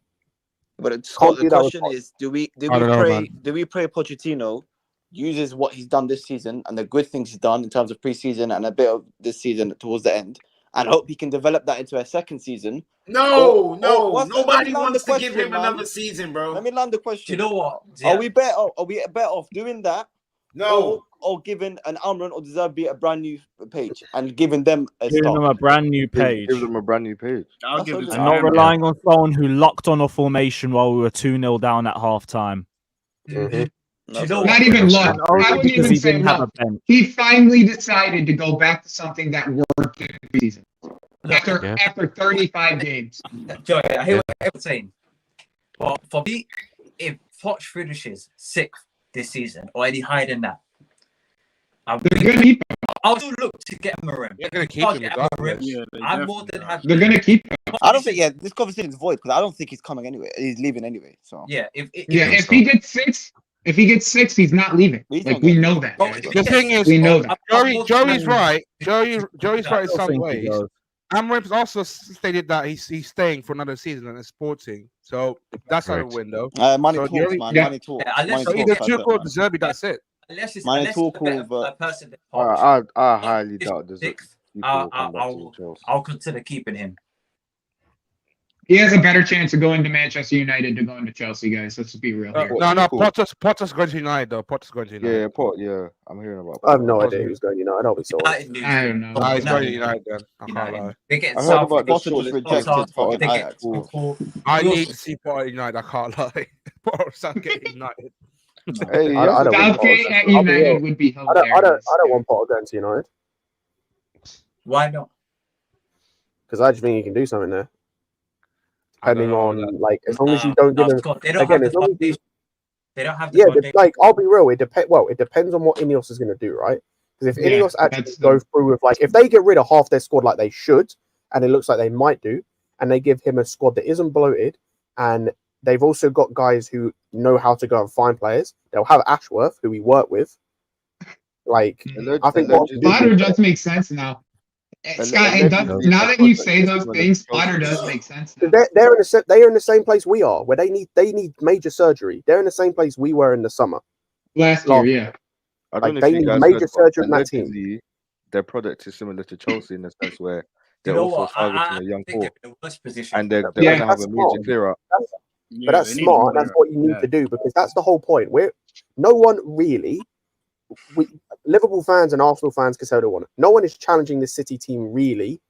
But Scott, the question is: Do we pray Pochettino uses what he's done this season and the good things he's done in terms of preseason and a bit of this season towards the end, and hope he can develop that into a second season? No. Nobody wants to give him another season, bro. Let me land the question. You know what? Yeah. Are we better off doing that? No. Or giving an Amorim or De Zerbi a brand new page and giving them a brand new page. Give them a brand new page. And not relying on someone who locked on a formation while we were 2-0 down at half-time. Mm-hmm. Not even luck. I wouldn't even say luck. He finally decided to go back to something that worked in the season. After 35 games. Joey, I hear what you're saying. But for me, if Poch finishes 6th this season or any higher than that, I'll still look to get Amorim. They're going to keep him. I'm more than happy. They're going to keep him. I don't think. This conversation is void because I don't think he's coming anyway. He's leaving anyway. So if he gets 6. If he gets 6, he's not leaving. We know that. The thing is, we know that. Joey's right. Joey's right in some ways. Amorim's also stated that he's staying for another season in Sporting, so that's out of the window. Money So talks, man. Money talks. Money so either talks, Tuchel or De Zerbi, that's it. Unless it's Money a talk better over. person than Poch, I highly doubt there's sixth, I'll consider keeping him. He has a better chance of going to Manchester United than going to Chelsea, guys. Let's just be real here. No, Potter's going to United, though. Potter's going to United. Yeah, I'm hearing about. I have no idea who's going to United. I'll be sorry. I don't know. No, he's going to United then. I can't lie. I heard about Potter just rejected for Ajax. I need to see Potter at United. I can't lie. Potter Southgate at United. Hey, I don't Southgate at United would be hilarious. I don't want Potter going to United. Why not? Because I just think he can do something there. Depending on, like, as long as you don't give them again, as long as you, they don't have. Like, I'll be real. It depends on what Ineos is going to do, right? Because if Ineos actually go through with, like, if they get rid of half their squad like they should, and it looks like they might do, and they give him a squad that isn't bloated, and they've also got guys who know how to go and find players. They'll have Ashworth, who we work with. Like, I think Potter does make sense now. Scott, now that you say those things, Potter does make sense. They're in the same place we are, where they need major surgery. They're in the same place we were in the summer. Last year, yeah. I don't know they if you need guys major surgery in that team. Their product is similar to Chelsea in the sense where they're also targeting a young core, and they're going to have a major clear up. But that's smart. That's what you need to do, because that's the whole point. No one really. Liverpool fans and Arsenal fans can say what they want. No one is challenging the City team really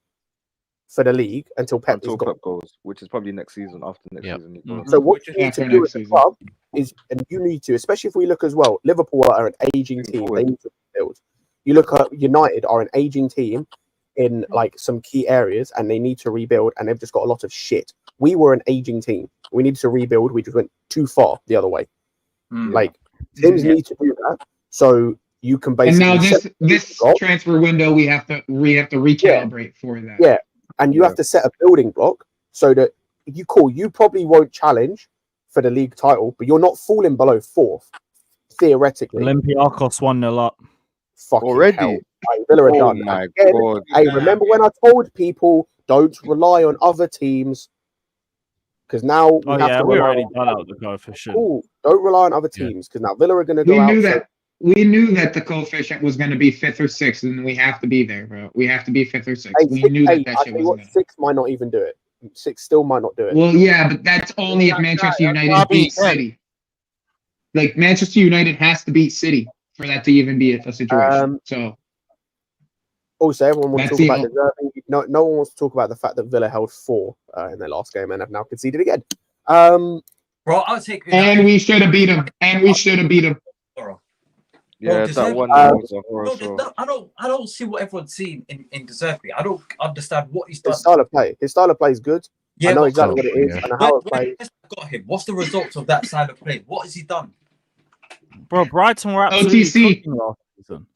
for the league until Pep goes, which is probably next season. After next season. So what you need to do as a club is, and you need to, especially if we look as well, Liverpool are an aging team. They need to build. You look at United are an aging team in like some key areas, and they need to rebuild, and they've just got a lot of shit. We were an aging team. We need to rebuild. We just went too far the other way. Like teams need to do that. So you can basically. And now this transfer window, we have to recalibrate for that. Yeah, and you have to set a building block so that you probably won't challenge for the league title, but you're not falling below fourth theoretically. Olympiacos 1-0 up. Fucking already. Hell. Like, Villa are done. My Again, God. hey, remember when I told people don't rely on other teams? Because now we already done out the coefficient. Cool. Don't rely on other teams because now Villa are going to go out. We knew that the coefficient was going to be 5th or 6th, and we have to be there, bro. We have to be 5th or 6th. We knew that shit was going to. 6 might not even do it. 6 still might not do it. Well, yeah, but that's only if Manchester United beats City. Like, Manchester United has to beat City for that to even be a situation. Also, everyone wants to talk about deserving. No one wants to talk about the fact that Villa held 4 in their last game and have now conceded again. Bro, I'll take. And we should have beat them. Yeah, that one. I don't see what everyone's seen in De Zerbi. I don't understand what he's done. His style of play is good. Yeah, I know exactly what it is and how it plays. Got him. What's the results of that style of play? What has he done? Bro, Brighton were absolutely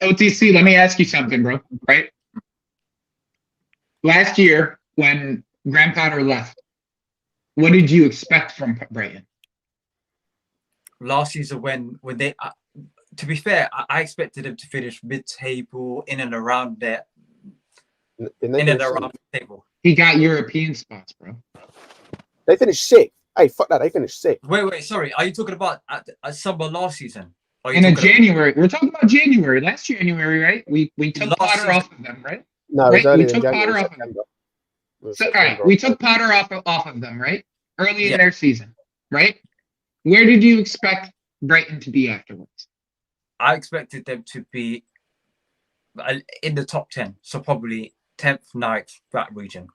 OTC, let me ask you something, bro. Right? Last year, when Graham Potter left, what did you expect from Brighton? Last season, when they, to be fair, I expected them to finish mid-table, in and around there, in and around the table. He got European spots, bro. They finished 6th. Hey, fuck that. They finished 6th. Wait. Sorry. Are you talking about summer last season? January. We're talking about January. Last January, right? We took Potter off of them, right? No, right? We took Potter off of them. So, all right, we took Potter off of them, right? Early in their season, right? Where did you expect Brighton to be afterwards? I expected them to be in the top 10, so probably 10th, 9th, that region.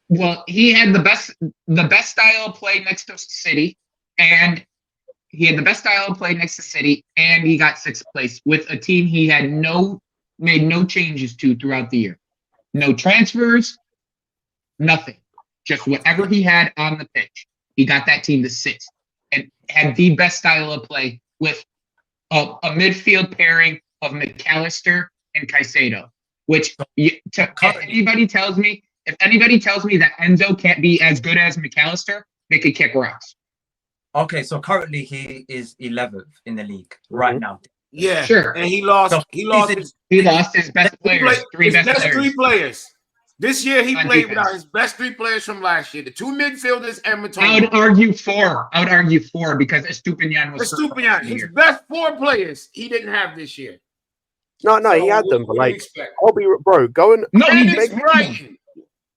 Well, he had the best style of play next to City, and he got 6th place with a team he had made no changes to throughout the year. No transfers, nothing. Just whatever he had on the pitch. He got that team to 6th and had the best style of play with a midfield pairing of McAllister and Caicedo. Which, if anybody tells me that Enzo can't be as good as McAllister, they could kick rocks. Okay, so currently he is 11th in the league right now. Yeah, sure. And he lost his best players. Three players. This year he played without his best 3 players from last year. The 2 midfielders and Matoma. I would argue 4. Because Estupinian was his best 4 players he didn't have this year. No, he had them, but like, I'll be bro. Go and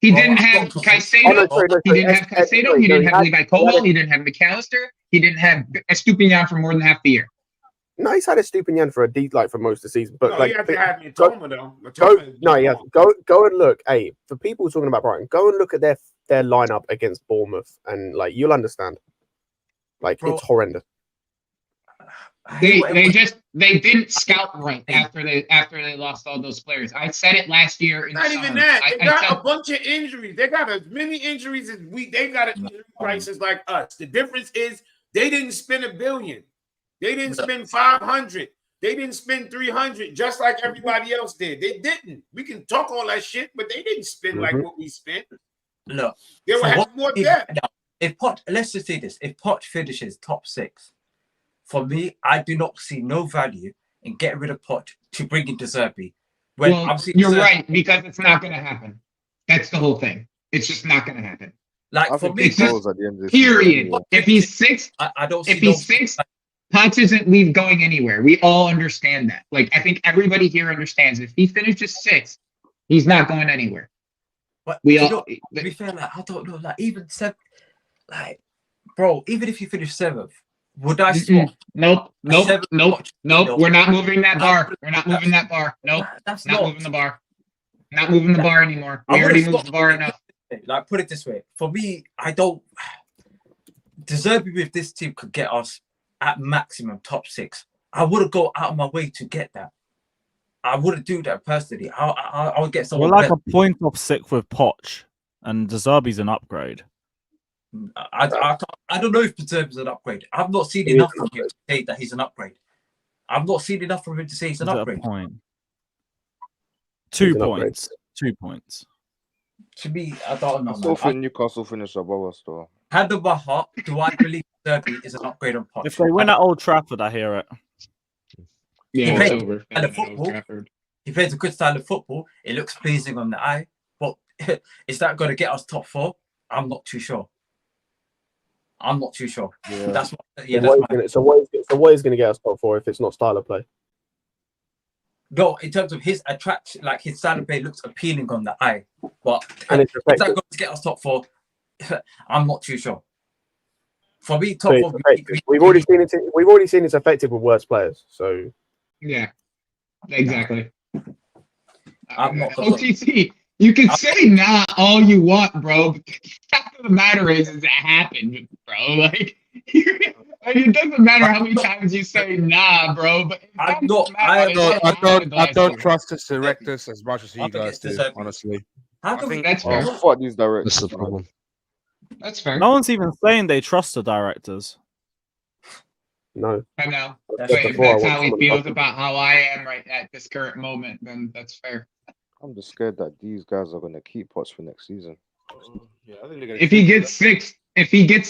He didn't have Caicedo. He didn't have Caicedo. He didn't have Levi Colwill. He didn't have McAllister. He didn't have Estupinian for more than half the year. No, he's had Estupinian for for most of the season. But he had to have Matoma though. Go and look. Hey, for people talking about Brighton, go and look at their lineup against Bournemouth, and like you'll understand. Like it's horrendous. They didn't scout right after they lost all those players. I said it last year. Not even that. They got a bunch of injuries. They got as many injuries as they got an injury crisis like us. The difference is they didn't spend $1 billion. They didn't spend 500. They didn't spend 300, just like everybody else did. They didn't. We can talk all that shit, but they didn't spend like what we spent. Look, they were having more debt. If Poch, let's just say this: if Poch finishes top 6, for me, I do not see no value in getting rid of Poch to bring in De Zerbi. You're right, because it's not going to happen. That's the whole thing. It's just not going to happen. Like for me, period. If he's 6, I don't. If he's 6. Poch isn't going anywhere. We all understand that. Like, I think everybody here understands if he finishes 6th, he's not going anywhere. But to be fair, like I don't know, like even 7th, like bro, even if you finish 7th, would I swap? Nope. We're not moving that bar. We're not moving that bar. Nope. That's not moving the bar. Not moving the bar anymore. We already moved the bar enough. Like, put it this way: for me, I don't. De Zerbi with this team could get us at maximum top 6. I wouldn't go out of my way to get that. I wouldn't do that personally. I would get someone. We're like a point off 6th with Poch, and De Zerbi's an upgrade. I don't know if De Zerbi's an upgrade. I've not seen enough from him to say that he's an upgrade. I've not seen enough from him to say he's an upgrade. Point. 2 points. 2 points. To me, I don't know. I still think Newcastle finish above us, though. Hand on my heart, do I believe Derby is an upgrade on Poch? If they win at Old Trafford, I hear it. Yeah, he plays a good style of football. It looks pleasing on the eye. But is that going to get us top 4? I'm not too sure. Yeah. So what is going to get us top 4 if it's not style of play? No, in terms of his attraction, like his style of play looks appealing on the eye. But is that going to get us top 4? I'm not too sure. For me, top 4. We've already seen it's effective with worse players. So yeah, exactly. I'm not OTC. You can say nah all you want, bro. But the fact of the matter is it happened, bro. Like it doesn't matter how many times you say nah, bro. But I don't trust his directors as much as you guys do. Honestly, I think that's fair. Fuck these directors. That's the problem. That's fair. No one's even saying they trust the directors. No. I know. But if that's how he feels about how I am right at this current moment, then that's fair. I'm just scared that these guys are going to keep Poch for next season. Yeah, I think they're gonna if he gets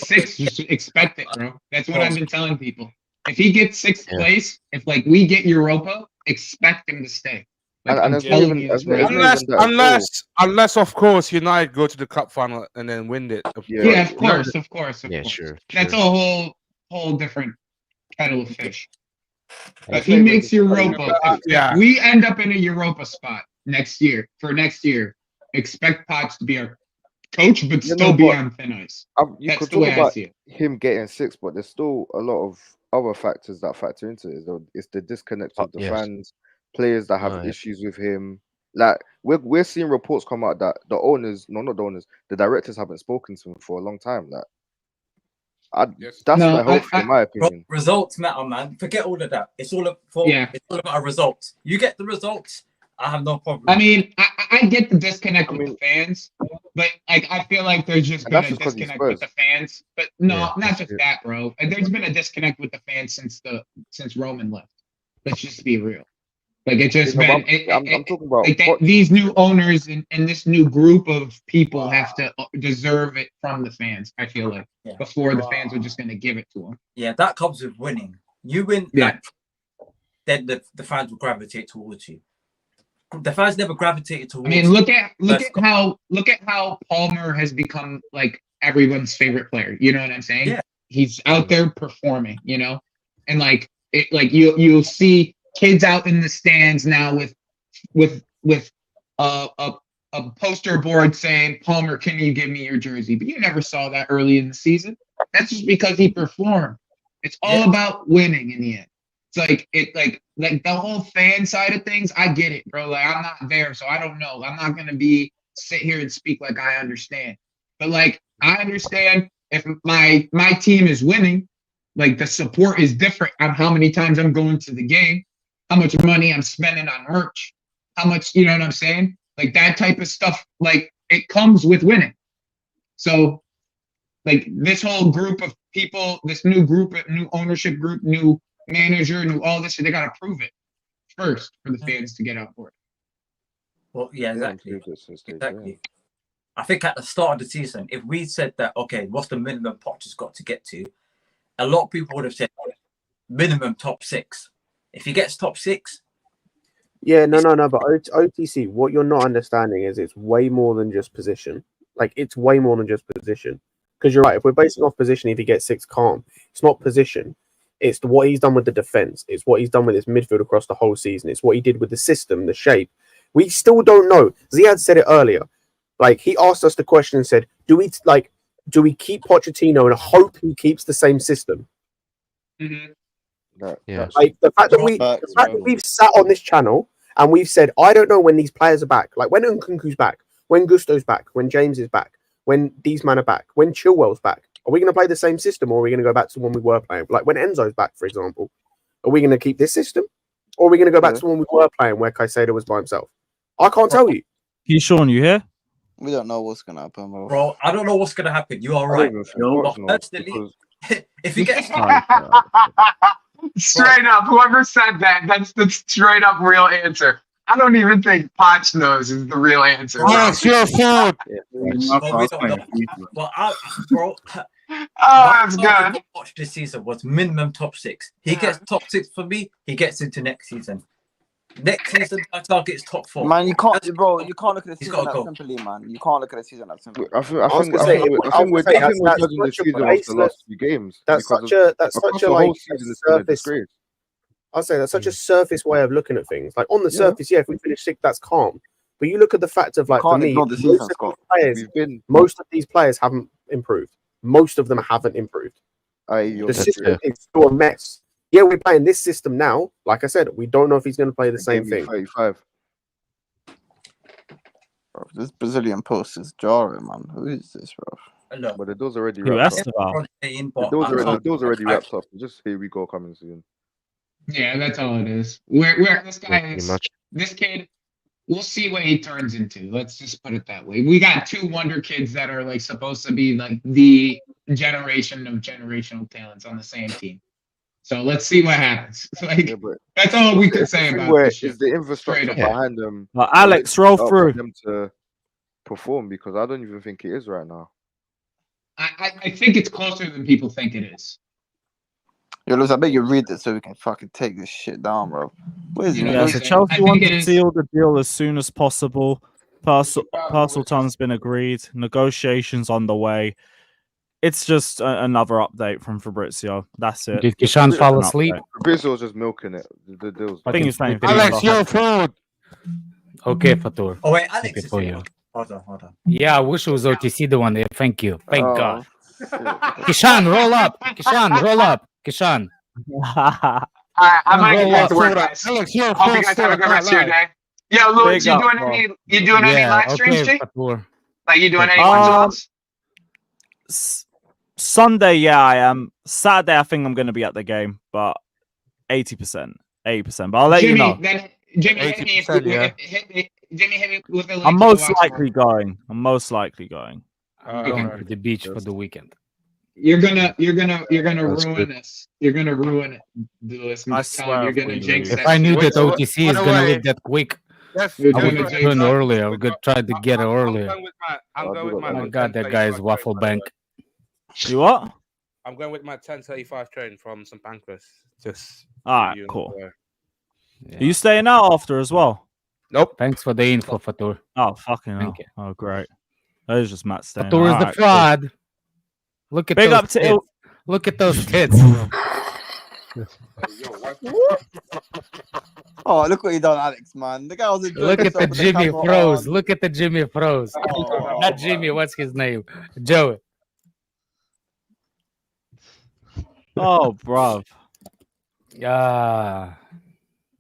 6th, you should expect it, bro. That's what I've been telling people. If he gets 6th place, if like we get Europa, expect him to stay. Like, unless of course United go to the cup final and then win it. Yeah, of course. Yeah, sure. That's a whole different kettle of fish. If he makes Europa, if we end up in a Europa spot next year, expect Poch to be our coach, but still be on thin ice. You could talk about him getting 6th, but there's still a lot of other factors that factor into it. It's the disconnect with the fans. Players that have issues with him, like we're seeing reports come out that the directors haven't spoken to him for a long time. Like, that's my hope, in my opinion. Results matter, man. Forget all of that. It's all about results. You get the results, I have no problem. I mean, I get the disconnect with the fans, but like I feel like there's just been a disconnect with the fans. But no, not just that, bro. There's been a disconnect with the fans since Roman left. Let's just be real. Like it just been. I'm talking about like these new owners and this new group of people have to deserve it from the fans. I feel like before the fans are just going to give it to them. Yeah, that comes with winning. You win, then the fans will gravitate towards you. the fans never gravitated towards. I mean, look at how Palmer has become like everyone's favorite player. You know what I'm saying? Yeah. He's out there performing, you know, and like you'll see kids out in the stands now with a poster board saying, "Palmer, can you give me your jersey?" But you never saw that early in the season. That's just because he performed. It's all about winning in the end. It's like the whole fan side of things. I get it, bro. Like, I'm not there, so I don't know. I'm not gonna sit here and speak like I understand. But like, I understand if my team is winning, like the support is different on how many times I'm going to the game, how much money I'm spending on merch, how much, you know what I'm saying? Like that type of stuff, like it comes with winning. So like this whole group of people, this new ownership group, new manager, new all this, they got to prove it first for the fans to get on board. Well, yeah, exactly. I think at the start of the season, if we said that, okay, what's the minimum Poch has got to get to, a lot of people would have said minimum top 6. If he gets top 6. Yeah, no. But OTC, what you're not understanding is it's way more than just position. Like, it's way more than just position. Because you're right, if we're basing off position, if he gets 6 calm, it's not position. It's what he's done with the defense. It's what he's done with his midfield across the whole season. It's what he did with the system, the shape. We still don't know. Ziad said it earlier. Like, he asked us the question and said, do we keep Pochettino and hope he keeps the same system? Mm-hmm. Yeah. Like, the fact that we've sat on this channel and we've said, I don't know when these players are back. Like, when Nkunku's back, when Gusto's back, when James is back, when these men are back, when Chilwell's back. Are we going to play the same system, or are we going to go back to the one we were playing? Like when Enzo's back, for example, are we going to keep this system, or are we going to go back to the one we were playing where Caicedo was by himself? I can't tell you. Sean, you here? We don't know what's going to happen, bro. I don't know what's going to happen. You are right. But personally, if he gets straight up, whoever said that, that's the straight up real answer. I don't even think Poch knows is the real answer. Yes, your fault. Bro. Oh, that's good. Watch this season was minimum top 6. He gets top 6 for me. He gets into next season. Next season, my target is top 4. Man, you can't look at the season that simply, man. You can't look at the season that simply. I think we're judging the season off the last few games. That's such a like surface. I'll say that's such a surface way of looking at things. Like on the surface, if we finish 6th, that's calm. But you look at the fact of like for me, most of these players haven't improved. Most of them haven't improved. The system is still a mess. Yeah, we're playing this system now. Like I said, we don't know if he's going to play the same thing. 35. Bro, this Brazilian post is jarring, man. Who is this, bro? But the door's already wrapped up. The door's already wrapped up. Just here we go coming soon. Yeah, that's all it is. Where this guy is, this kid, we'll see what he turns into. Let's just put it that way. We got 2 wonder kids that are like supposed to be like the generation of generational talents on the same team. So let's see what happens. Like that's all we could say about this. Is the infrastructure behind them? Alex, roll through them to perform, because I don't even think it is right now. I think it's closer than people think it is. Yo, Lewis, I bet you read this so we can fucking take this shit down, bro. Where's so Chelsea want to seal the deal as soon as possible. Parcel time's been agreed. Negotiations on the way. It's just another update from Fabrizio. That's it. Did Kishan fall asleep? Fabrizio was just milking it. The deals. I think he's saying Alex, your fault. Okay, Fatur. Oh wait, Alex is for you. Hold on. Yeah, I wish it was OTC the one there. Thank you. Thank God. Kishan, roll up. Kishan, roll up. Kishan. Alright, I'm gonna get back to work, guys. Alex, hope you guys have a good rest of your day. Yo, Lewis, you doing any live streams, G? Like you doing any ones? Sunday, I am. Saturday, I think I'm going to be at the game, but 80%. But I'll let you know. Jimmy, hit me with the link. I'm most likely going. Going to the beach for the weekend. You're gonna ruin this. You're gonna ruin it, Lewis. I swear you're gonna jinx it. If I knew that OTC is gonna leave that quick, I would turn earlier. I would try to get it earlier. Oh my God, that guy is waffle bank. You what? I'm going with my 10:35 train from St Pancras. Just all right, cool. Are you staying out after as well? Nope. Thanks for the info, Fatur. Oh, fucking hell. Thank you. Oh, great. That was just Matt Steiner. Fatur is the Alright, fraud. Cool. Look at Big those up to tits. Look at those tits. Oh, look what you done, Alex, man. The guy was enjoying Look at the himself with Jimmy camera Froze. on. Look at the Jimmy Froze. Not Jimmy. What's his name? Joey. Oh, bruv. Yeah.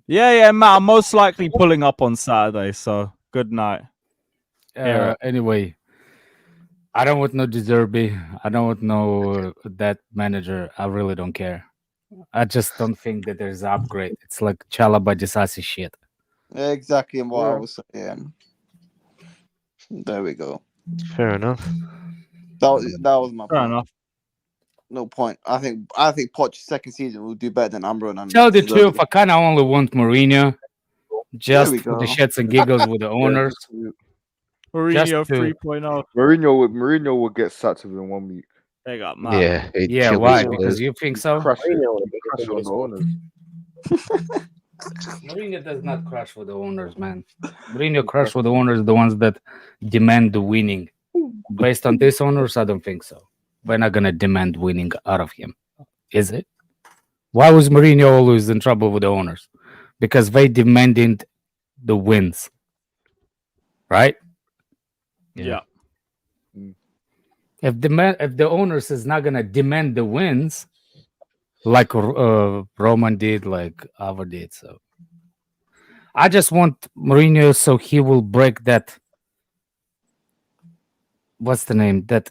Yeah, Matt. I'm most likely pulling up on Saturday, so good night. Anyway, I don't want no De Zerbi. I don't want no that manager. I really don't care. I just don't think that there's an upgrade. It's like Chalaba Disasi shit. Exactly what I was saying. There we go. Fair enough. That was my Fair point. enough. No point. I think Poch's second season will do better than Amorim. Tell the truth, I kind of only want Mourinho just we for the go. shits and giggles with the owners. Mourinho Just to- 3.0. Mourinho would get sacked within 1 week. They got Matt. Yeah. he'd Yeah, kill why? his Because players. you think so? Crash it on the owners. Mourinho does not crash with the owners, man. Mourinho crash with the owners, the ones that demand the winning. Based on these owners, I don't think so. We're not gonna demand winning out of him, is it? Why was Mourinho always in trouble with the owners? Because they demanded the wins, right? Yeah. If the owners is not gonna demand the wins, like Roman did, like Ava did, so I just want Mourinho so he will break that. What's the name? That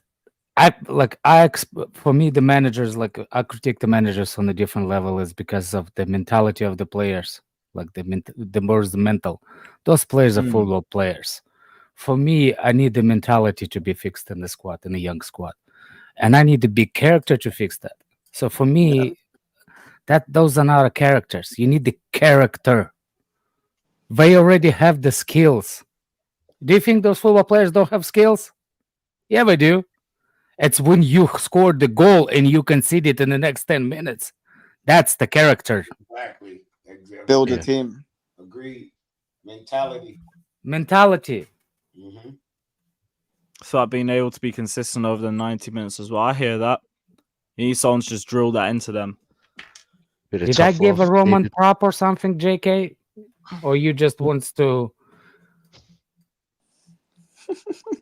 for me, the managers, like I critique the managers on a different level, is because of the mentality of the players, like the more the mental. Those players are full of players. For me, I need the mentality to be fixed in the squad, in a young squad, and I need the big character to fix that. So for me, those are not characters. You need the character. They already have the skills. Do you think those football players don't have skills? Yeah, they do. It's when you score the goal and you concede it in the next 10 minutes. That's the character. Exactly. Build a team. Agreed. Mentality. Mentality. Mm-hmm. So being able to be consistent over the 90 minutes as well. I hear that. You need someone to just drill that into them. Did I give a Roman prop or something, JK? Or you just wants to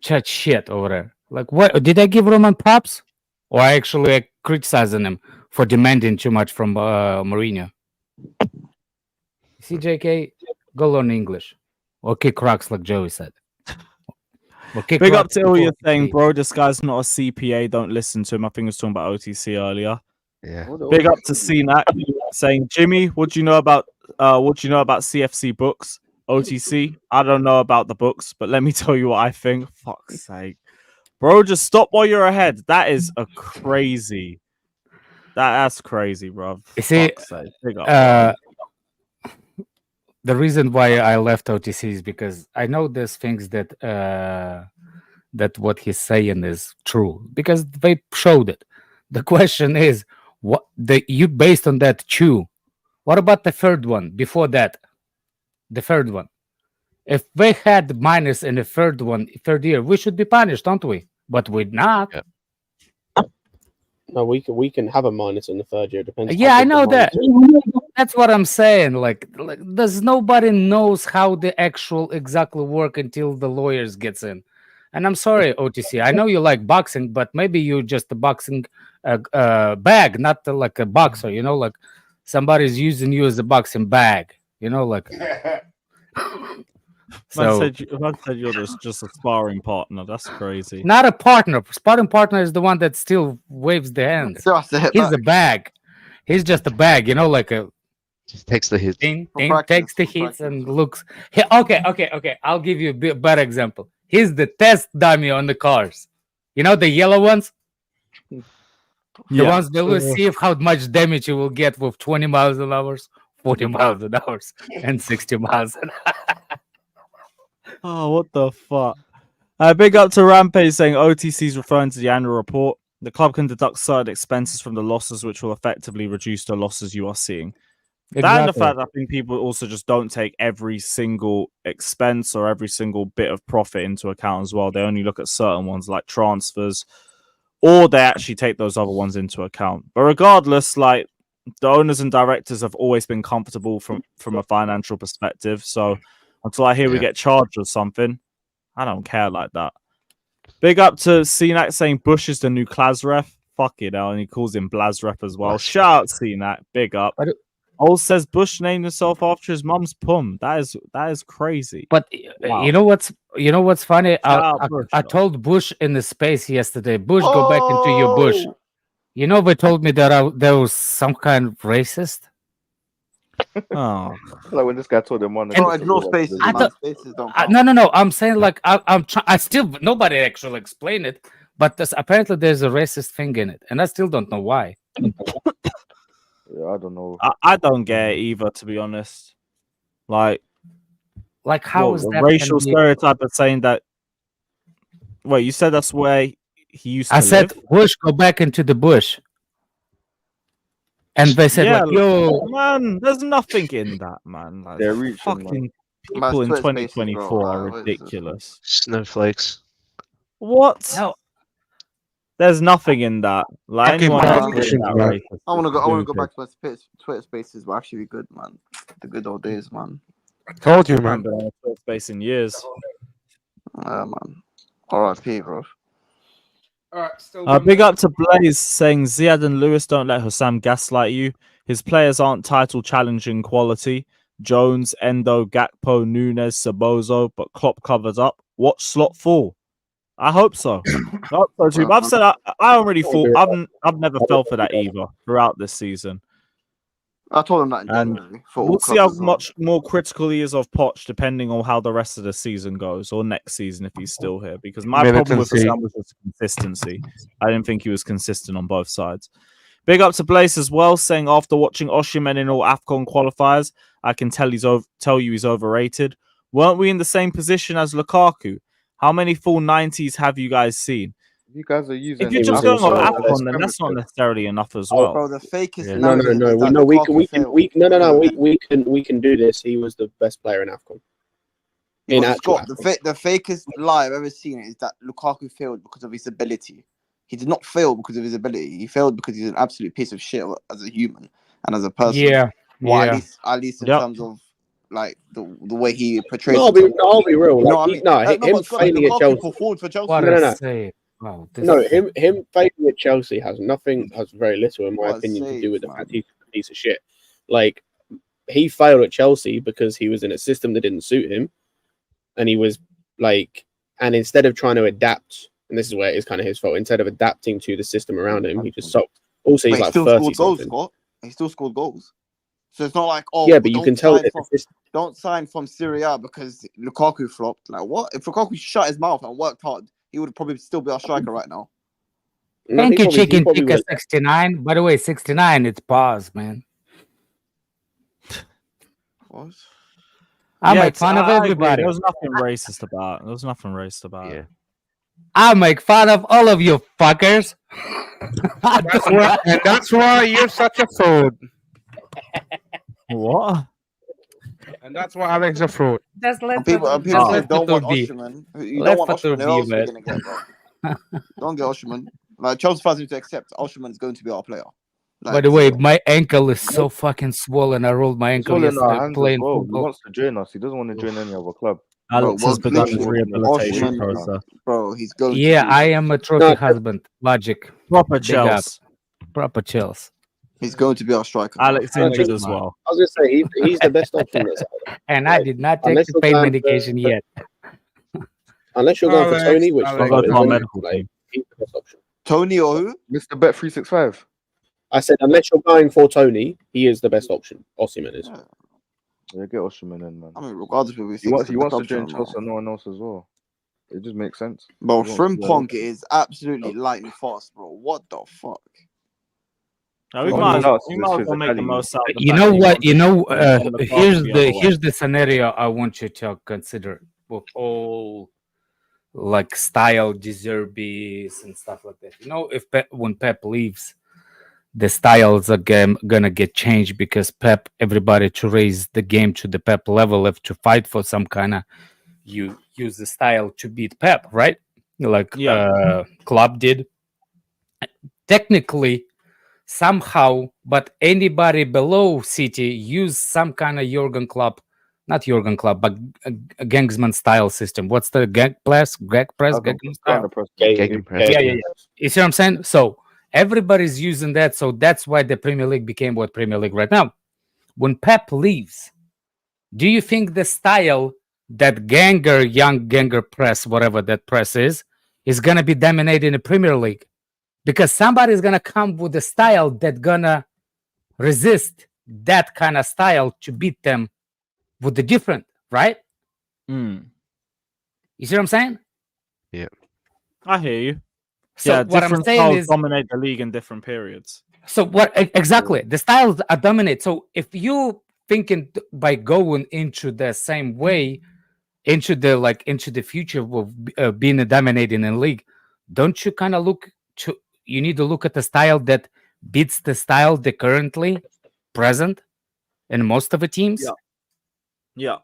chat shit over there? Like, what? Did I give Roman props? Or I actually criticizing him for demanding too much from Mourinho? See, JK, go learn English. Or kick rocks like Joey said. Big up to all you're saying, bro. This guy's not a CPA. Don't listen to him. I think he was talking about OTC earlier. Yeah. Big up to CNAC saying, Jimmy, what do you know about CFC books? OTC. I don't know about the books, but let me tell you what I think. Fuck's sake. Bro, just stop while you're ahead. That is a crazy. That's crazy, bro. You see, Fuck's sake. Big up, the reason why I left OTC is because I know there's things that that what he's saying is true because they showed it. The question is, you based on that chew? What about the third one before that? The third one. If they had minus in the third year, we should be punished, don't we? But we're not. Yeah. No, we can have a minus in the third year. Depends. Yeah, I know that. That's what I'm saying. Like, there's nobody knows how the actual exactly work until the lawyers gets in. And I'm sorry, OTC. I know you like boxing, but maybe you're just a boxing bag, not like a boxer. You know, like somebody's using you as a boxing bag. You know, like. Man said you're just a sparring partner. That's crazy. Not a partner. Sparring partner is the one that still waves the hand. He's a bag. He's just a bag, you know, like a. Just takes the hits. Takes the hits and looks. Okay. I'll give you a better example. He's the test dummy on the cars. You know the yellow ones. The ones that will see how much damage you will get with 20 miles an hour, 40 miles an hour, and 60 miles an hour. Oh, what the fuck? Big up to Rampage saying OTC is referring to the annual report. The club can deduct certain expenses from the losses, which will effectively reduce the losses you are seeing. That and the fact that I think people also just don't take every single expense or every single bit of profit into account as well. They only look at certain ones like transfers, or they actually take those other ones into account. But regardless, like the owners and directors have always been comfortable from a financial perspective. So until I hear we get charged or something, I don't care like that. Big up to CNAC saying Bush is the new Klazref. Fuck it, and he calls him Blazref as well. Shout out CNAC. Big up. Old says Bush named himself after his mum's pum. That is crazy. But you know what's funny? I told Bush in the space yesterday. Bush, go back into your bush. You know, they told me that there was some kind of racist. Oh, like when this guy told them one. Ignore spaces. No. I'm saying like I'm trying. I still nobody actually explained it, but apparently there's a racist thing in it, and I still don't know why. Yeah, I don't know. I don't get it either, to be honest. Like how is that racial stereotype of saying that? Wait, you said that's where he used to said, live? Bush, go back into the bush. And they said, yo, man, there's nothing in that, man. Like, they're reaching, fucking people in 2024 are ridiculous. Snowflakes. What? No. There's nothing in that. Like anyone else doing that, right? I want to go back to my Twitter spaces. Were actually good, man. The good old days, man. I told you, man. Been on Twitter space in years. Man. R.I.P. bro. Big up to Blaze saying Ziad and Lewis don't let Husam gaslight you. His players aren't title challenging quality. Jones, Endo, Gakpo, Nunes, Sabozo, but Klopp covers up. Watch slot 4. I hope so. I hope so too. But I've said I don't really thought I've never fell for that either throughout this season. I told him that in January. We'll see how much more critical he is of Poch depending on how the rest of the season goes, or next season if he's still here. Because my problem with Husam was just consistency. I didn't think he was consistent on both sides. Big up to Blaze as well, saying after watching Osimhen in all AFCON qualifiers, I can tell you he's overrated. Weren't we in the same position as Lukaku? How many full 90s have you guys seen? You guys are using. If you're just going on AFCON, then that's not necessarily enough as well. Bro, the fake is No. We can do this. He was the best player in AFCON. The fakest lie I've ever seen is that Lukaku failed because of his ability. He did not fail because of his ability. He failed because he's an absolute piece of shit as a human and as a person. Yeah. At least in terms of like the way he portrays. I'll be real. Him failing at Chelsea. Him failing at Chelsea has very little, in my opinion, to do with the fact he's a piece of shit. Like, he failed at Chelsea because he was in a system that didn't suit him, and he was like, and instead of trying to adapt, and this is where it's kind of his fault, instead of adapting to the system around him, he just sucked. Also, he's like 30 something. He still scored goals. So it's not like, but you can tell don't sign from Serie A because Lukaku flopped. Like, what? If Lukaku shut his mouth and worked hard, he would probably still be our striker right now. Thank you, Chicken Chica 69. By the way, 69, it's pause, man. What? I make fun of everybody. There was nothing racist about it. I make fun of all of you fuckers. That's why you're such a fraud. What? And that's why Alex a fraud. People don't want Osimhen. You don't want Osimhen. Who else are we gonna get, bro? Don't get Osimhen. Like, Chelsea fans need to accept Osimhen is going to be our player. Like, by the way, my ankle is so fucking swollen. I rolled my ankle yesterday playing football. He wants to join us. He doesn't want to join any other club. Alex has begun his rehabilitation process. Bro, he's going. Yeah, I am a trophy husband. Logic. Proper chills. Proper chills. He's going to be our striker. Alex injured as well. I was going to say, he's the best option. And I did not take the pain medication yet. Unless you're going for Tony, which I'll go to our medical team. He's the best option. Tony or who? Mr. Bet 365. I said, unless you're going for Tony, he is the best option. Osimhen is. Yeah, get Osimhen in, man. I mean, regardless of who he wants to join Chelsea and no one else as well. It just makes sense. Bro, Frimpong is absolutely lightning fast, bro. What the fuck? No, we might as well make the most out of the You know what? Here's the scenario I want you to consider with all like style deserbies and stuff like that. You know, when Pep leaves, the styles are gonna get changed because Pep, everybody to raise the game to the Pep level, have to fight for some kind of, you use the style to beat Pep, right? Like Klopp did. Technically, somehow, but anybody below City use some kind of Jurgen Klopp, not Jurgen Klopp, but a Gangsman style system. What's the Gegenpress style? Gegenpress. Yeah. You see what I'm saying? So everybody's using that. So that's why the Premier League became what Premier League right now. When Pep leaves, do you think the style that young Ganger press, whatever that press is gonna be dominating the Premier League? Because somebody's gonna come with a style that's gonna resist that kind of style to beat them with the different, right? You see what I'm saying? Yeah, I hear you. So what I'm saying is dominate the league in different periods. So what exactly? The styles are dominate. So if you thinking by going into the same way, into the future of being a dominating in league, don't you kind of look to? You need to look at the style that beats the style that currently present in most of the teams. Yeah.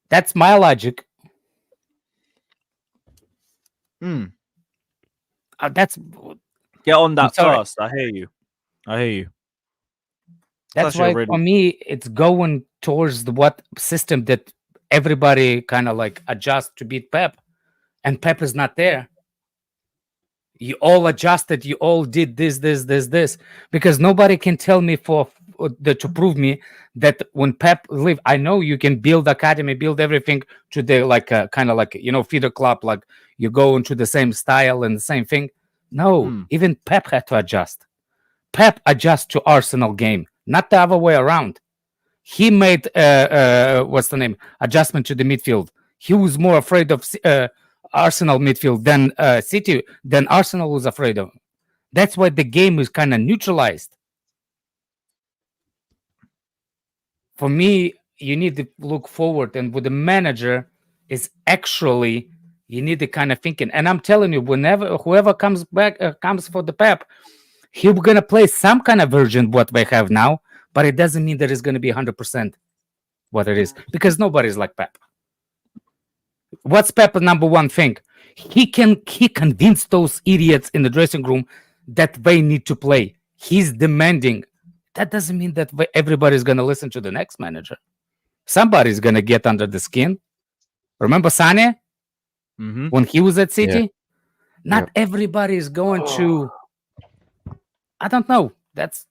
That's my logic. That's get on that sorry. first. I hear you. That's why for me it's going towards what system that everybody kind of like adjust to beat Pep, and Pep is not there. You all adjusted. You all did this, because nobody can tell me to prove me that when Pep leave, I know you can build academy, build everything to the kind of feeder club, like you go into the same style and the same thing. No, even Pep had to adjust. Pep adjust to Arsenal game, not the other way around. He made adjustment to the midfield. He was more afraid of Arsenal midfield than City, than Arsenal was afraid of. That's why the game is kind of neutralized. For me, you need to look forward, and with the manager is actually you need to kind of thinking. And I'm telling you, whoever comes back comes for the Pep, he's gonna play some kind of version what they have now, but it doesn't mean that it's gonna be 100% what it is, because nobody's like Pep. What's Pep's number one thing? He convinced those idiots in the dressing room that they need to play. He's demanding. That doesn't mean that everybody's going to listen to the next manager. Somebody's going to get under the skin. Remember Sane? When he was at City? Yeah. Not everybody is going to... I don't know. That's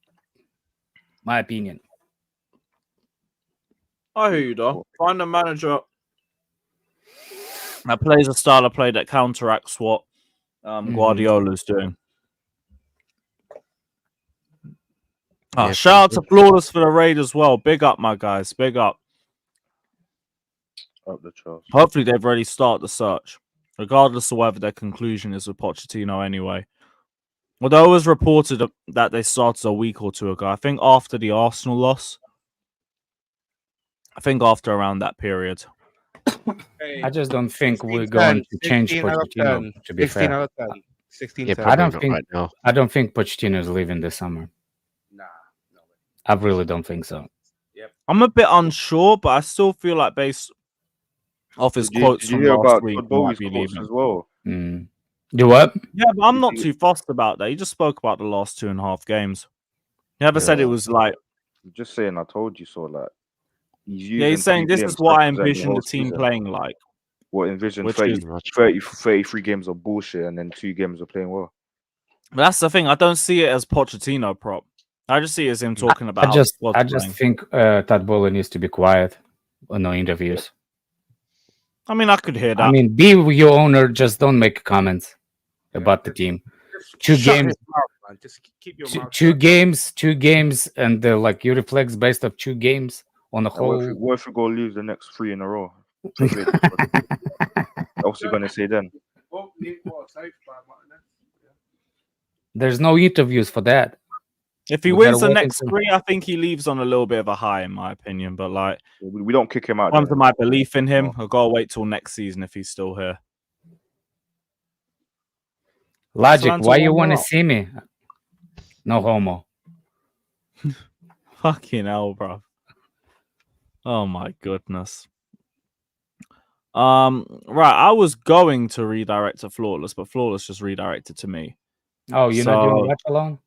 my opinion. I hear you, though. Find a manager that plays a style of play that counteracts what Guardiola's doing. Shout out to Flawless for the raid as well. Big up, my guys. Big up. Hopefully they've already started the search, regardless of whether their conclusion is with Pochettino anyway. Although it was reported that they started a week or two ago. I think after the Arsenal loss. I think after around that period. I just don't think we're going to change Pochettino, to be fair. 16 out of 10. 16 Yeah, I don't not think right now. I don't think Pochettino is leaving this summer. I really don't think so. I'm a bit unsure, but I still feel like based off his quotes from last week, he might be leaving as well. Do what? Yeah, but I'm not too fussed about that. He just spoke about the last 2.5 games. He never said it was like... I'm just saying, I told you so. Like, he's saying this is what I envision the team playing like. What envision 33 games of bullshit and then 2 games of playing well. But that's the thing. I don't see it as Pochettino prop. I just see it as him talking about. I just think Todd Bowley needs to be quiet on no interviews. I mean, I could hear that. I mean, be your owner. Just don't make comments about the team. Two games, just keep your mouth two games, and like you reflects based off 2 games on the whole. What if we go lose the next 3 in a row? What's he gonna say then? There's no interviews for that. If he wins the next 3, I think he leaves on a little bit of a high, in my opinion. But like, we don't kick him out. Under my belief in him, I'll go wait till next season if he's still here. Logic, why you want to see me? No homo. Fucking hell, bro. Oh my goodness. Right, I was going to redirect to Flawless, but Flawless just redirected to me. Oh, you're not doing watch along?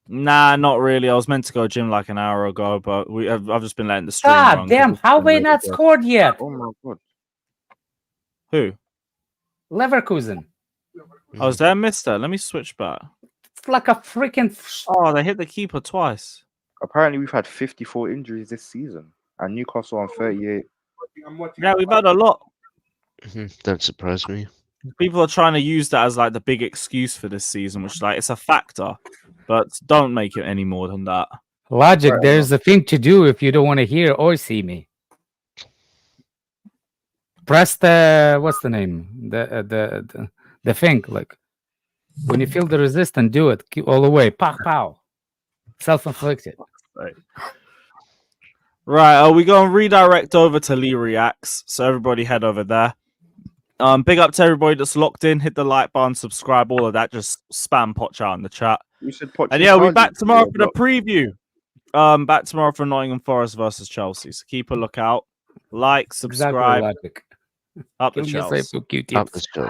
Nah, not really. I was meant to go gym like an hour ago, but I've just been letting the stream run. God damn, how we not scored yet? Oh my god. Who? Leverkusen. Oh, is there a mister? Let me switch back. It's like a freaking. Oh, they hit the keeper twice. Apparently, we've had 54 injuries this season, and Newcastle on 38. Yeah, we've had a lot. Don't surprise me. People are trying to use that as like the big excuse for this season, which like it's a factor, but don't make it any more than that. Logic, there's a thing to do if you don't want to hear or see me. Press the what's the name? The thing, like when you feel the resistance, do it. Keep all the way. Pow pow. Self-inflicted. Right, are we going to redirect over to Lee Reacts? So everybody head over there. Big up to everybody that's locked in. Hit the like button, subscribe, all of that. Just spam Poch out in the chat. And yeah, we'll be back tomorrow for the preview. Back tomorrow for Nottingham Forest versus Chelsea. So keep a lookout. Like, subscribe. Exactly. Up the Chelsea. Up the Chelsea.